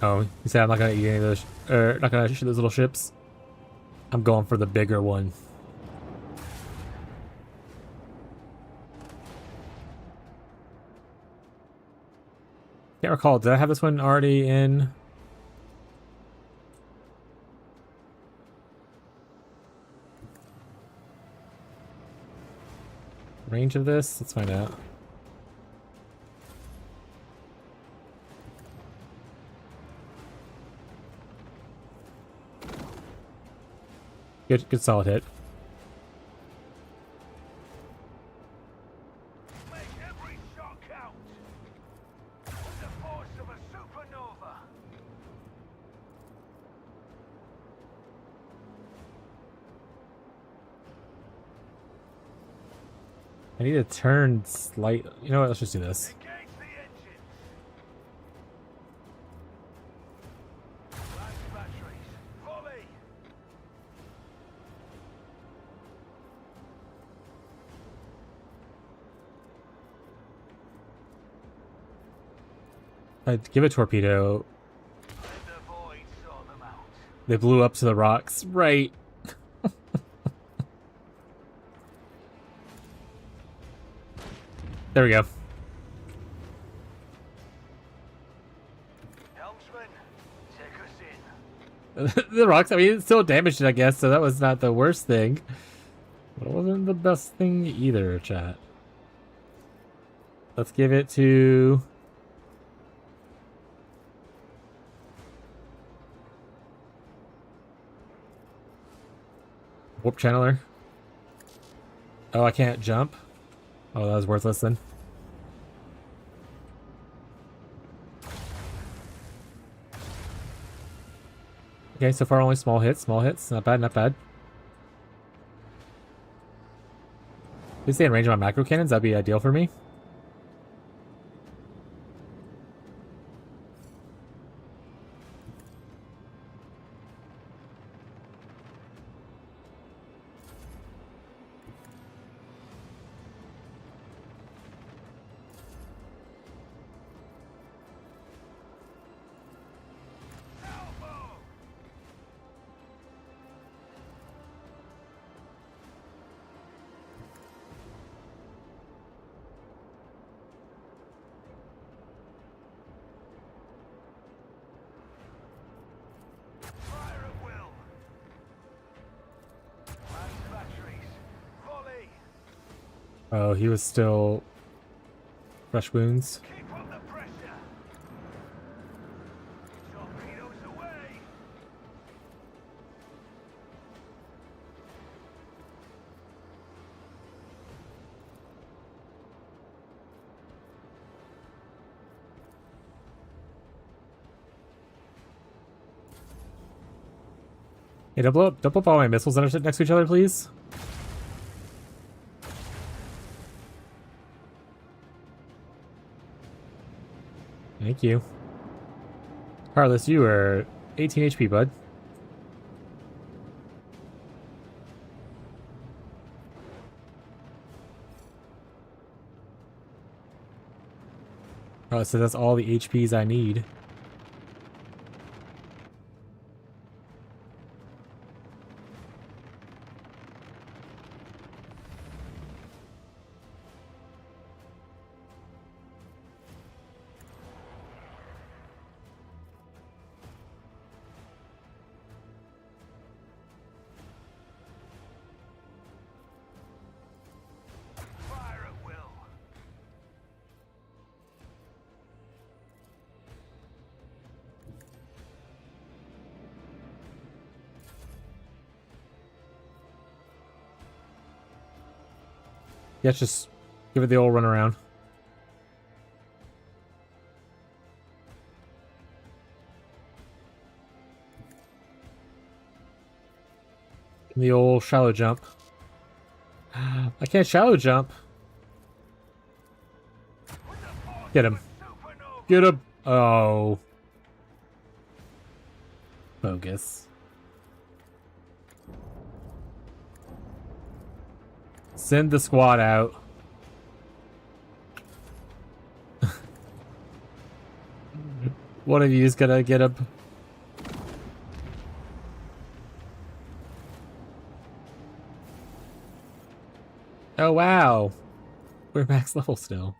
Oh, you said I'm not gonna eat any of those, or not gonna shoot those little ships. I'm going for the bigger one. Can't recall. Did I have this one already in? Range of this? Let's find out. Good solid hit. Make every shot count. The force of a supernova. I need to turn slight. You know what? Let's just do this. Engage the engines. Flash batteries. Volley. I'd give a torpedo. Let the void sort them out. They blew up to the rocks. Right. There we go. Helmsman, take us in. The rocks, I mean, it still damaged it, I guess, so that was not the worst thing. But it wasn't the best thing either, chat. Let's give it to... Warp Channeler. Oh, I can't jump? Oh, that was worthless then. Okay, so far only small hits, not bad, not bad. If they stay in range of my macro cannons, that'd be ideal for me. Fire at will. Flash batteries. Volley. Oh, he was still fresh wounds. Keep up the pressure. Torpedoes away. Hey, don't blow up all my missiles that are sitting next to each other, please. Thank you. Carlos, you are 18 HP, bud. Oh, so that's all the HPs I need. Fire at will. Yeah, just give it the old run around. The old shallow jump. I can't shallow jump. Get him. Get him. Oh. Bogus. Send the squad out. One of you is gonna get him. Oh wow. We're max level still.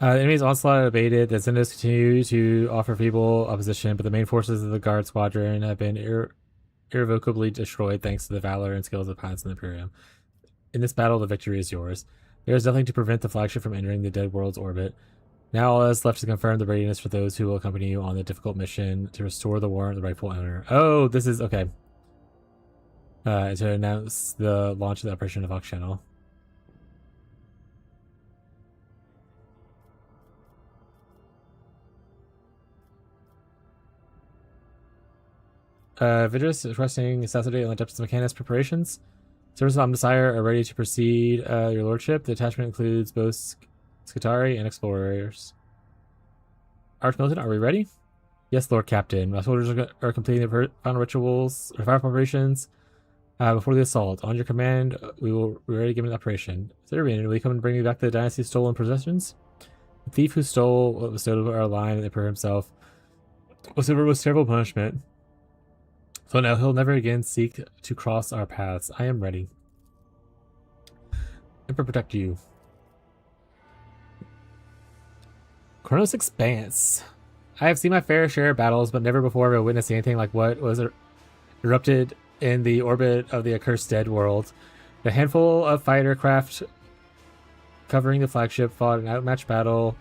The enemy's onslaught abated. The Zendos continue to offer feeble opposition, but the main forces of the Guard Squadron have been irrevocably destroyed thanks to the valor and skills of pilots in the Imperium. In this battle, the victory is yours. There is nothing to prevent the flagship from entering the Dead World's orbit. Now all that's left is to confirm the readiness for those who will accompany you on the difficult mission to restore the warrant of the rightful owner. Oh, this is... okay. To announce the launch of the operation of Ox Channel. Vidrus is requesting Saturday on Adeptus Mechanis preparations. Service of Omnisire are ready to proceed, your lordship. The attachment includes both Scutari and explorers. Archmilitant, are we ready? Yes, Lord Captain. My soldiers are completing the final rituals or fire preparations before the assault. On your command, we're ready to give an operation. Serbian, will you come and bring me back the dynasty's stolen possessions? The thief who stole what was stolen our line and the Emperor himself was suffered with terrible punishment. So now he'll never again seek to cross our paths. I am ready. Emperor, protect you. Chronos Expanse. I have seen my fair share of battles, but never before have I witnessed anything like what was erupted in the orbit of the accursed dead world. The handful of fighter craft covering the flagship fought an outmatched battle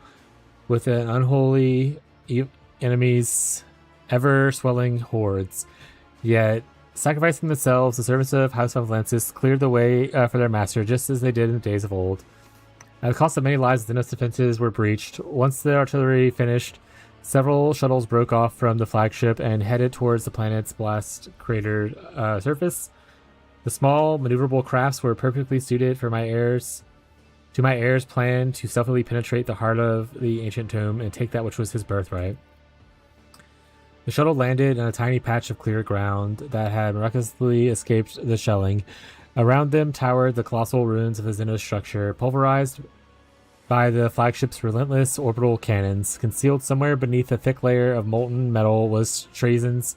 with an unholy enemy's ever-swelling hordes. Yet, sacrificing themselves, the servants of House of Lancis cleared the way for their master, just as they did in the days of old. At the cost of many lives, the Zenos defenses were breached. Once the artillery finished, several shuttles broke off from the flagship and headed towards the planet's blast cratered surface. The small, maneuverable crafts were perfectly suited for my heir's plan to stealthily penetrate the heart of the ancient tomb and take that which was his birthright. The shuttle landed in a tiny patch of clear ground that had miraculously escaped the shelling. Around them towered the colossal ruins of the Zenos structure, pulverized by the flagship's relentless orbital cannons. Concealed somewhere beneath a thick layer of molten metal was Trajan's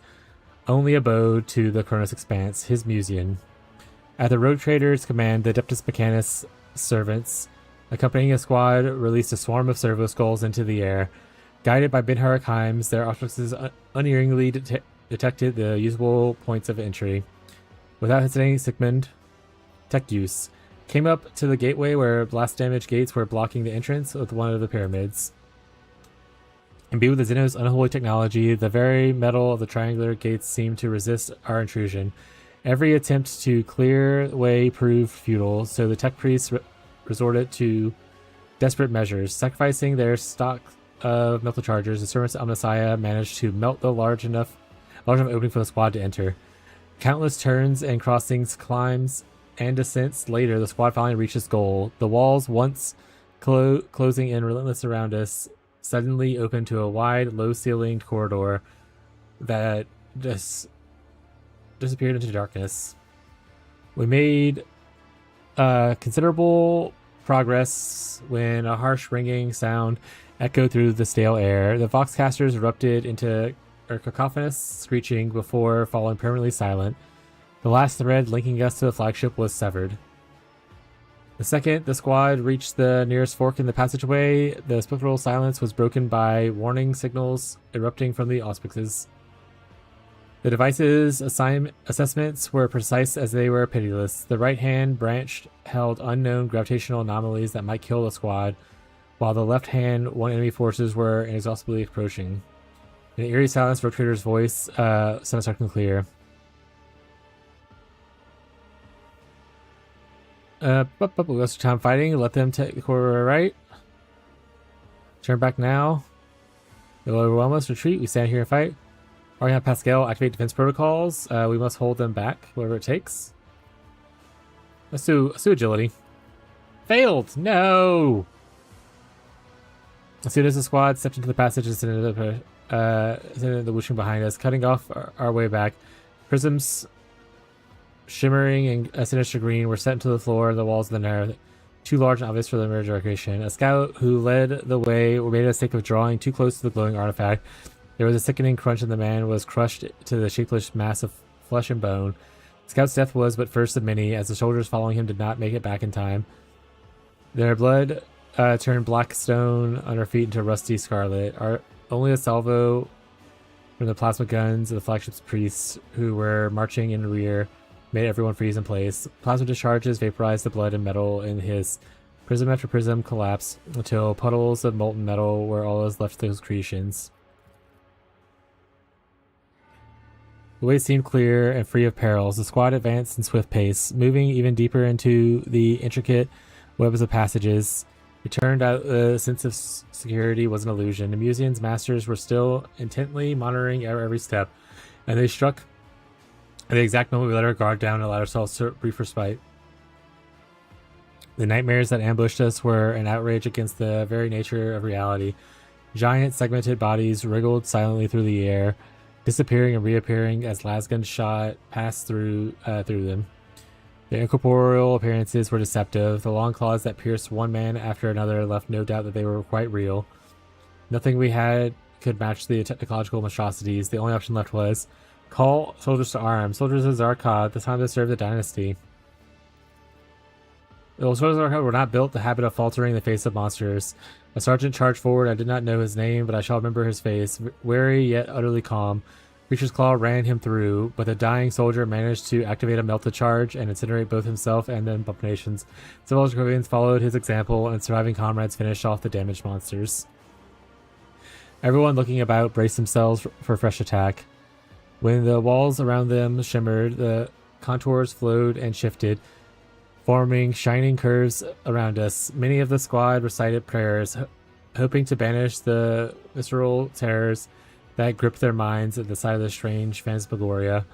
only abode to the Chronos Expanse, his museum. At the Rogue Trader's command, the Adeptus Mechanis servants, accompanying a squad, released a swarm of servo skulls into the air. Guided by Binhar Heims, their auspices unerringly detected the usable points of entry. Without hesitating, Sigmund, tech use, came up to the gateway where blast damage gates were blocking the entrance with one of the pyramids. Imbued with the Zenos' unholy technology, the very metal of the triangular gates seemed to resist our intrusion. Every attempt to clear the way proved futile, so the tech priests resorted to desperate measures. Sacrificing their stock of metal chargers, the servants of Omnisaya managed to melt the large enough opening for the squad to enter. Countless turns and crossings, climbs, and descents later, the squad finally reached its goal. The walls, once closing in relentless around us, suddenly opened to a wide, low-ceilinged corridor that just disappeared into darkness. We made considerable progress when a harsh ringing sound echoed through the stale air. The Voxcasters erupted into a cacophonous screeching before falling permanently silent. The last thread linking us to the flagship was severed. The second the squad reached the nearest fork in the passageway, the spectral silence was broken by warning signals erupting from the auspices. The device's assessments were precise as they were pitiless. The right-hand branch held unknown gravitational anomalies that might kill the squad, while the left-hand one enemy forces were inexhaustibly approaching. In an eerie silence, Rogue Trader's voice sounded stark and clear. We waste time fighting. Let them take the corridor right. Turn back now. They'll overwhelm us. Retreat. We stand here and fight. Already have Pascal activate defense protocols. We must hold them back, whatever it takes. Let's do agility. Failed! No! As soon as the squad stepped into the passage and sent the whooshing behind us, cutting off our way back, prisms shimmering in sinister green were set into the floor and the walls of the narrow, too large and obvious for the mirror direction. A scout who led the way made a mistake of drawing too close to the glowing artifact. There was a sickening crunch and the man was crushed to the shapeless mass of flesh and bone. Scout's death was but first of many, as the soldiers following him did not make it back in time. Their blood turned black stone on our feet into rusty scarlet. Only a salvo from the plasma guns of the flagship's priests, who were marching in rear, made everyone freeze in place. Plasma discharges vaporized the blood and metal in his. Prism after prism collapsed until puddles of molten metal were all that was left of those creations. The way seemed clear and free of perils. The squad advanced in swift pace, moving even deeper into the intricate webs of passages. It turned out the sense of security was an illusion. The museum's masters were still intently monitoring our every step, and they struck at the exact moment we let our guard down and allowed ourselves a brief respite. The nightmares that ambushed us were an outrage against the very nature of reality. Giant segmented bodies wriggled silently through the air, disappearing and reappearing as lasgun shot passed through them. Their incorporeal appearances were deceptive. The long claws that pierced one man after another left no doubt that they were quite real. Nothing we had could match the technological monstrosities. The only option left was call soldiers to arms. Soldiers of Zarkod, the time to serve the dynasty. The soldiers of Zarkod were not built the habit of faltering in the face of monsters. A sergeant charged forward. I did not know his name, but I shall remember his face. Wary yet utterly calm. Creature's claw ran him through, but the dying soldier managed to activate a melta charge and incinerate both himself and the abominations. Several Dracovians followed his example, and surviving comrades finished off the damaged monsters. Everyone looking about braced themselves for a fresh attack. When the walls around them shimmered, the contours flowed and shifted, forming shining curves around us. Many of the squad recited prayers, hoping to banish the visceral terrors that gripped their minds at the sight of the strange phantasmagoria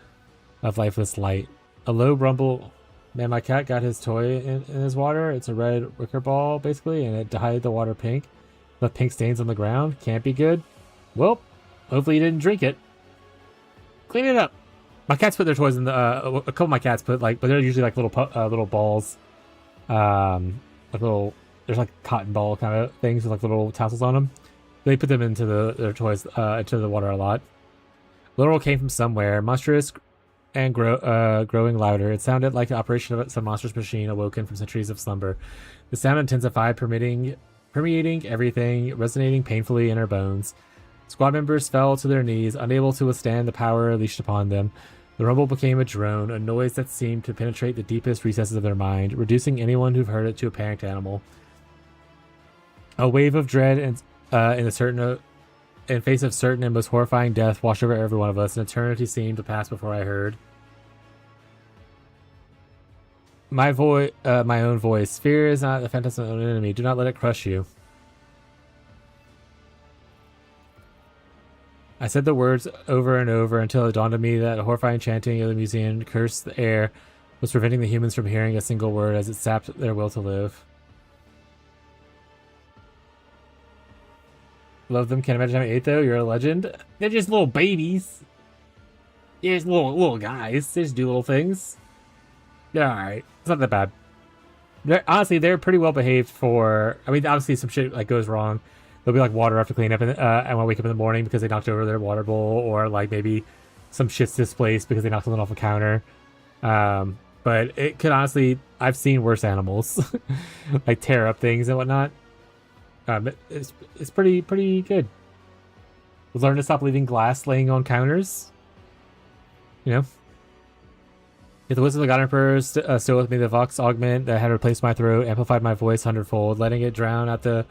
of lifeless light. A low rumble. Man, my cat got his toy in his water. It's a red wicker ball, basically, and it dyed the water pink. Left pink stains on the ground. Can't be good. Well, hopefully you didn't drink it. Clean it up. My cats put their toys in the. A couple of my cats put but they're usually like little balls. Like little. There's like cotton ball kind of things with like little tassels on them. They put them into their toys into the water a lot. Literal came from somewhere, monstrous and growing louder. It sounded like the operation of some monstrous machine awoken from centuries of slumber. The sound intensified, permeating everything, resonating painfully in our bones. Squad members fell to their knees, unable to withstand the power unleashed upon them. The rumble became a drone, a noise that seemed to penetrate the deepest recesses of their mind, reducing anyone who heard it to a panicked animal. A wave of dread and in face of certain and most horrifying death washed over every one of us. An eternity seemed to pass before I heard my own voice. Fear is not the phantasm of an enemy. Do not let it crush you. I said the words over and over until it dawned on me that a horrifying chanting of the museum cursed the air was preventing the humans from hearing a single word as it sapped their will to live. Love them. Can't imagine having 8 though. You're a legend. They're just little babies. They're just little guys. They just do little things. They're alright. It's not that bad. they're pretty well behaved for. I mean, obviously some shit like goes wrong. There'll be like water after clean up, and I want to wake up in the morning because they knocked over their water bowl, or like maybe some shit's displaced because they knocked something off a counter. But it could honestly, I've seen worse animals like tear up things and whatnot. It's pretty good. We've learned to stop leaving glass laying on counters. You know. If the Wisdom of the God Emperor still with me, the Vox augment that had replaced my throat amplified my voice hundredfold, letting it drown out the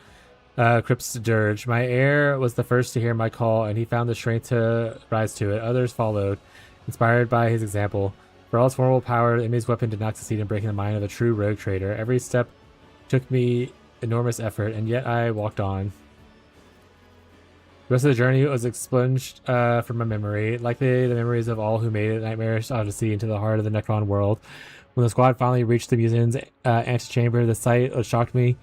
crypt's dirge. My heir was the first to hear my call, and he found the strength to rise to it. Others followed, inspired by his example. For all its formidable power, the enemy's weapon did not succeed in breaking the mind of a true rogue trader. Every step took me enormous effort, and yet I walked on. The rest of the journey was expunged from my memory, likely the memories of all who made it nightmarish odyssey into the heart of the Necron world. When the squad finally reached the museum's antechamber, the sight shocked me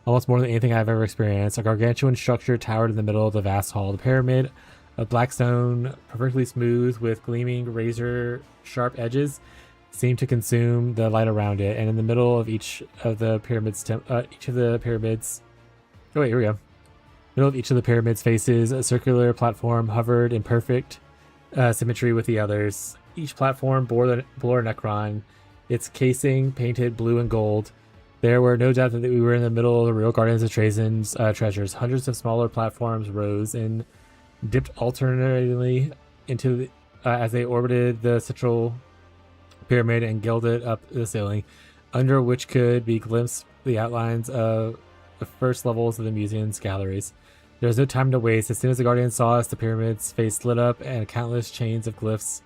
almost more than anything I've ever experienced. A gargantuan structure towered in the middle of the vast hall. The pyramid of black stone, perfectly smooth with gleaming razor-sharp edges, seemed to consume the light around it. And in the middle of each of the pyramids, oh wait, here we go. Middle of each of the pyramid's faces, a circular platform hovered in perfect symmetry with the others. Each platform bore a Necron, its casing painted blue and gold. There were no doubt that we were in the middle of the real Guardians of Trajan's treasures. Hundreds of smaller platforms rose and dipped alternately into as they orbited the central pyramid and gilded up the ceiling, under which could be glimpsed the outlines of the first levels of the museum's galleries. There was no time to waste. As soon as the Guardians saw us, the pyramid's face lit up, and countless chains of glyphs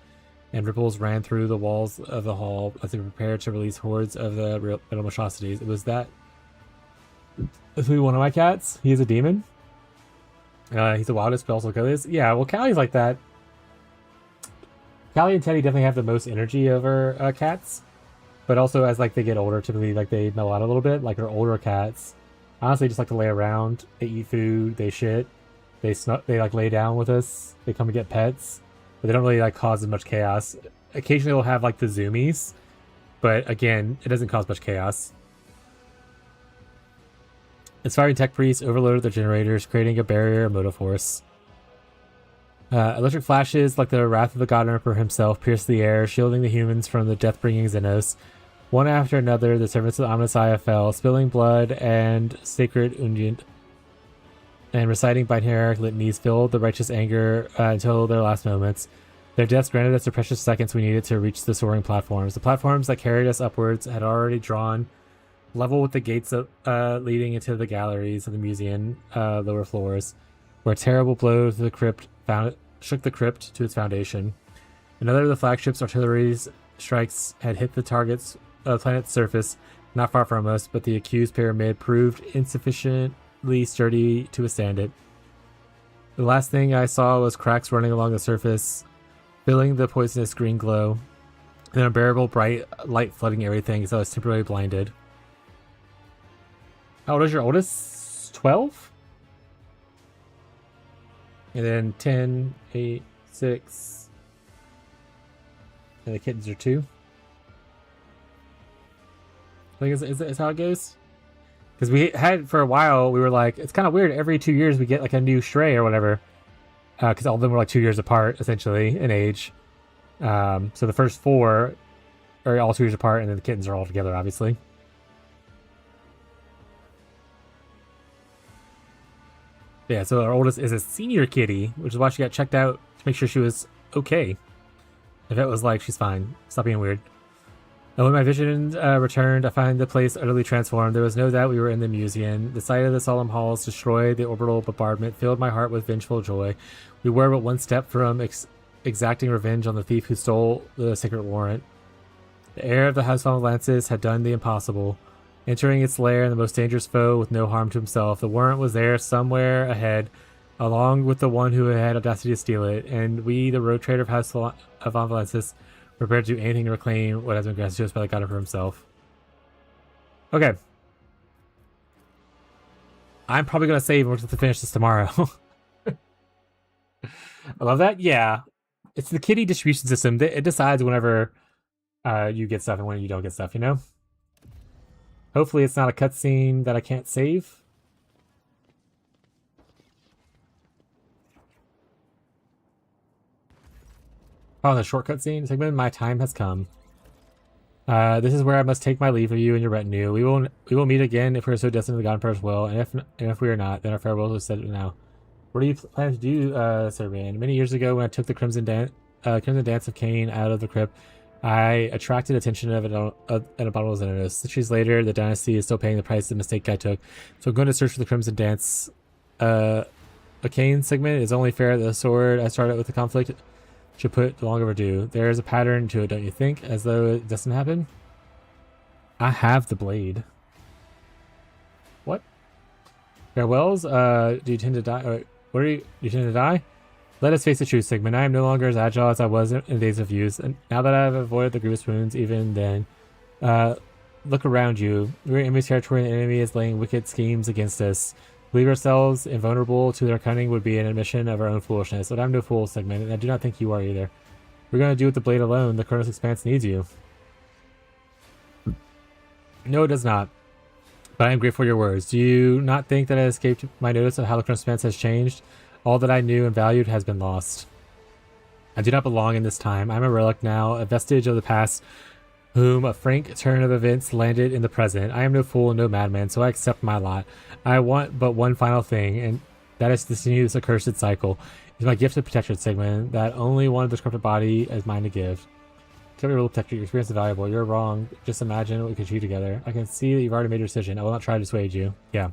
and ripples ran through the walls of the hall as they prepared to release hordes of the metal monstrosities. It was that. This will be one of my cats. He's a demon. He's the wildest, but also goes. Yeah, well, Callie's like that. Callie and Teddy definitely have the most energy over cats, but also as like they get older, typically like they mellow out a little bit. Like our older cats, honestly, just like to lay around. They eat food. They shit. They like lay down with us. They come and get pets, but they don't really like cause as much chaos. Occasionally, they'll have like the zoomies, but again, it doesn't cause much chaos. Inspiring tech priests overloaded their generators, creating a barrier of motive force. Electric flashes, like the wrath of the God Emperor himself, pierced the air, shielding the humans from the death-bringing Xenos. One after another, the servants of Omnissiah fell, spilling blood and sacred unguent, and reciting binary litanies filled the righteous anger until their last moments. Their deaths granted us the precious seconds we needed to reach the soaring platforms. The platforms that carried us upwards had already drawn level with the gates leading into the galleries of the museum lower floors, where a terrible blow to the crypt shook the crypt to its foundation. Another of the flagship's artillery strikes had hit the target's planet's surface, not far from us, but the accused pyramid proved insufficiently sturdy to withstand it. The last thing I saw was cracks running along the surface, filling the poisonous green glow, and an unbearable bright light flooding everything, so I was temporarily blinded. How old is your oldest? 12? And then 10, 8, 6. And the kittens are 2. I think is how it goes. Because we had, for a while, we were like, it's kind of weird. Every 2 years we get like a new stray or whatever. Because all of them were like 2 years apart, essentially, in age. So the first 4 are all 2 years apart, and then the kittens are all together, obviously. Yeah, so our oldest is a senior kitty, which is why she got checked out to make sure she was okay. If it was like, she's fine. Stop being weird. And when my vision returned, I found the place utterly transformed. There was no doubt we were in the museum. The sight of the solemn halls destroyed the orbital bombardment, filled my heart with vengeful joy. We were but one step from exacting revenge on the thief who stole the sacred warrant. The heir of the House of Lances had done the impossible, entering its lair in the most dangerous foe with no harm to himself. The warrant was there somewhere ahead, along with the one who had audacity to steal it, and we, the rogue trader of House of Lances, prepared to do anything to reclaim what has been granted to us by the God for himself. Okay. I'm probably going to save and we're going to finish this tomorrow. I love that. Yeah. It's the kitty distribution system. It decides whenever you get stuff and when you don't get stuff, you know? Hopefully it's not a cutscene that I can't save. Oh, the shortcut scene segment. My time has come. This is where I must take my leave of you and your retinue. We will meet again if we are so destined to the God Emperor's will, and if we are not, then our farewells are said now. What do you plan to do, Sir Man? Many years ago, when I took the Crimson Dance of Cain out of the crypt, I attracted attention of an abominable Xenos. Centuries later, the dynasty is still paying the price of the mistake I took, so I'm going to search for the Crimson Dance. A Cain segment is only fair that the sword I started with the conflict should put long overdue. There is a pattern to it, don't you think? As though it doesn't happen? I have the blade. What? Farewells? Do you tend to die? What are you? Do you tend to die? Let us face the truth, Sigmund. I am no longer as agile as I was in days of youth. And now that I have avoided the grievous wounds, even then, look around you. We're in enemy territory, and the enemy is laying wicked schemes against us. Believe ourselves invulnerable to their cunning would be an admission of our own foolishness. But I'm no fool, Sigmund, and I do not think you are either. We're going to do with the blade alone. The Chronos Expanse needs you. No, it does not. But I am grateful for your words. Do you not think that I escaped my notice of how the Chronos Expanse has changed? All that I knew and valued has been lost. I do not belong in this time. I'm a relic now, a vestige of the past, whom a frank turn of events landed in the present. I am no fool and no madman, so I accept my lot. I want but one final thing, and that is to continue this accursed cycle. It's my gift to Protector Sigmund, that only one of the corrupted body is mine to give. Tell me, Rule Protector, your experience is valuable. You're wrong. Just imagine what we could achieve together. I can see that you've already made your decision. I will not try to dissuade you. Yeah.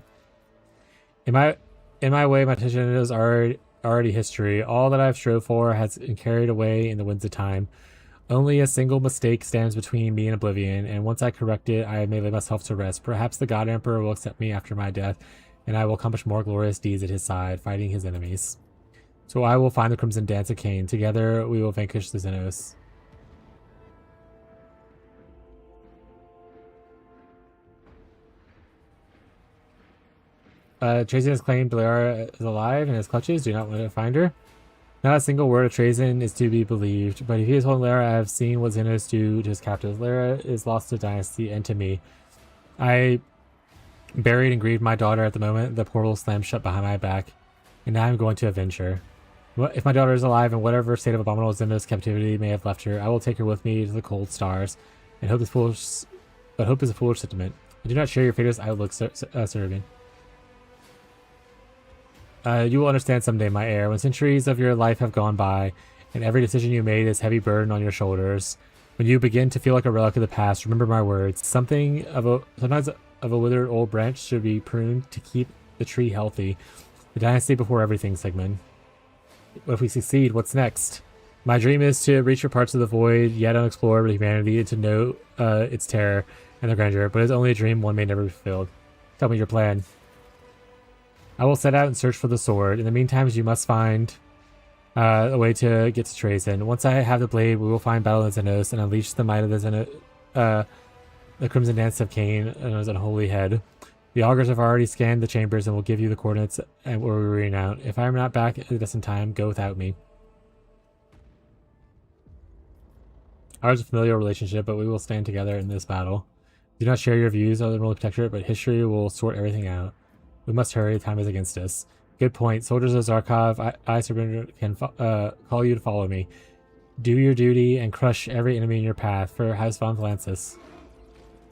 In my way, my decision is already history. All that I've strove for has been carried away in the winds of time. Only a single mistake stands between me and oblivion, and once I correct it, I may lay myself to rest. Perhaps the God Emperor will accept me after my death, and I will accomplish more glorious deeds at his side, fighting his enemies. So I will find the Crimson Dance of Cain. Together, we will vanquish the Xenos. Trazen has claimed Belara is alive in his clutches. Do not want to find her. Not a single word of Trazen is to be believed, but if he is holding Lara, I have seen what Xenos do to his captives. Lara is lost to Dynasty and to me. I buried and grieved my daughter at the moment the portal slammed shut behind my back, and now I'm going to avenge her. If my daughter is alive in whatever state of abominable Xenos captivity may have left her, I will take her with me to the cold stars, and hope is a foolish sentiment. I do not share your fatalist outlook, Serbian. You will understand someday, my heir, when centuries of your life have gone by, and every decision you made is heavy burden on your shoulders. When you begin to feel like a relic of the past, remember my words. Sometimes of a withered old branch should be pruned to keep the tree healthy. The dynasty before everything, Sigmund. If we succeed, what's next? My dream is to reach your parts of the void yet unexplored with humanity, and to know its terror and the grandeur, but it's only a dream one may never be fulfilled. Tell me your plan. I will set out and search for the sword. In the meantime, you must find a way to get to Trazen. Once I have the blade, we will find Battle of Xenos and unleash the might of the Crimson Dance of Cain and his unholy head. The augurs have already scanned the chambers and will give you the coordinates and where we renounce. If I am not back at this in time, go without me. Ours is a familiar relationship, but we will stand together in this battle. Do not share your views on the role of Protectorate, but history will sort everything out. We must hurry, time is against us. Good point. Soldiers of Zarkov, I Surrender, can call you to follow me. Do your duty and crush every enemy in your path for House von Valansis.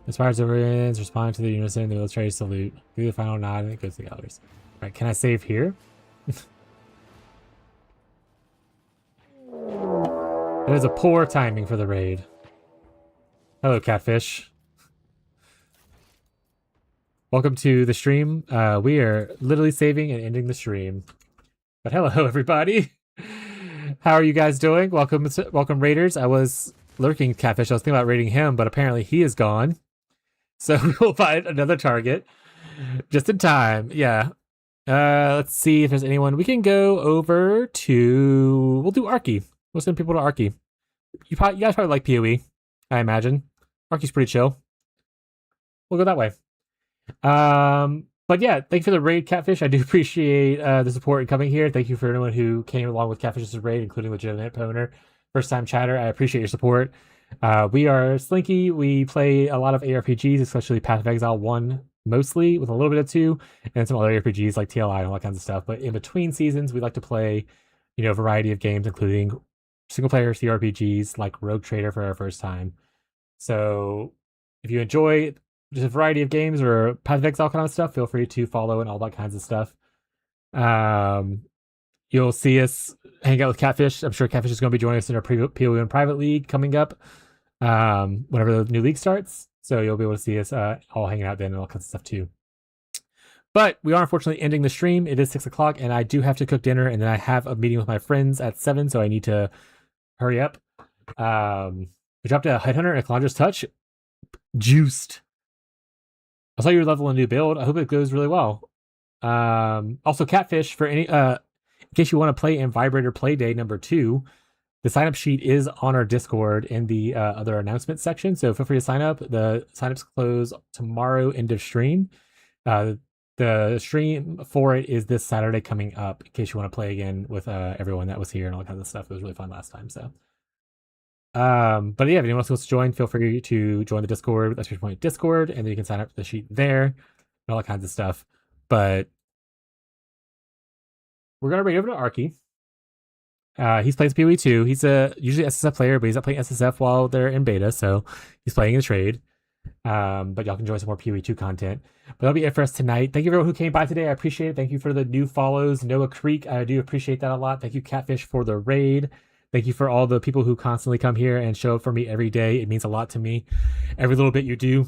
Inspired civilians respond to the unison, the military salute. Do the final nod and it goes to the galleries. Alright, can I save here? It is a poor timing for the raid. Hello, Catfish. Welcome to the stream. We are literally saving and ending the stream. But hello, everybody. How are you guys doing? Welcome, raiders. I was lurking Catfish. I was thinking about raiding him, but apparently he is gone. So we will find another target just in time. Yeah. Let's see if there's anyone. We can go over to... We'll do Arky. We'll send people to Arky. You guys probably like PoE, I imagine. Arky's pretty chill. We'll go that way. But yeah, thank you for the raid, Catfish. I do appreciate the support in coming here. Thank you for anyone who came along with Catfish's raid, including legitimate Poner, first time chatter. I appreciate your support. We are Slinky. We play a lot of ARPGs, especially Path of Exile 1 mostly, with a little bit of 2, and some other RPGs like TLI and all that kinds of stuff. But in between seasons, we like to play, a variety of games, including single-player CRPGs like Rogue Trader for our first time. So if you enjoy just a variety of games or Path of Exile kind of stuff, feel free to follow and all that kinds of stuff. You'll see us hang out with Catfish. I'm sure Catfish is going to be joining us in our PoE private league coming up whenever the new league starts. So you'll be able to see us all hanging out then and all kinds of stuff too. But we are unfortunately ending the stream. It is 6 o'clock and I do have to cook dinner, and then I have a meeting with my friends at 7, so I need to hurry up. We dropped a Headhunter and a Calandra's Touch. Juiced. I saw you level a new build. I hope it goes really well. Also, Catfish, for any in case you want to play in Vibrator Play Day number 2, the sign up sheet is on our Discord in the other announcement section. So feel free to sign up. The signups close tomorrow, end of stream. The stream for it is this Saturday coming up, in case you want to play again with everyone that was here and all kinds of stuff. It was really fun last time. So, but yeah, if anyone else wants to join, feel free to join the Discord. That's your point, Discord, and then you can sign up for the sheet there and all that kinds of stuff. But we're gonna raid over to Arky. He's playing PoE 2. He's a usually SSF player, but he's not playing SSF while they're in beta, so he's playing in the trade. But y'all can enjoy some more PoE 2 content. But that'll be it for us tonight. Thank you everyone who came by today. I appreciate it. Thank you for the new follows. Noah Creek, I do appreciate that a lot. Thank you, Catfish, for the raid. Thank you for all the people who constantly come here and show up for me every day. It means a lot to me. Every little bit you do,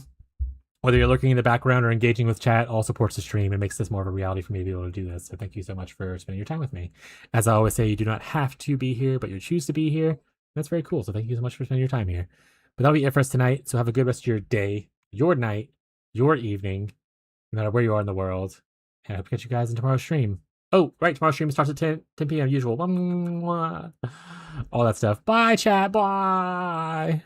whether you're lurking in the background or engaging with chat, all supports the stream and makes this more of a reality for me to be able to do this. So thank you so much for spending your time with me. As I always say, you do not have to be here, but you choose to be here. That's very cool. So thank you so much for spending your time here. But that'll be it for us tonight. So have a good rest of your day, your night, your evening, no matter where you are in the world. And I hope to catch you guys in tomorrow's stream. Oh, right. Tomorrow's stream starts at 10 p.m. usual. All that stuff. Bye, chat. Bye.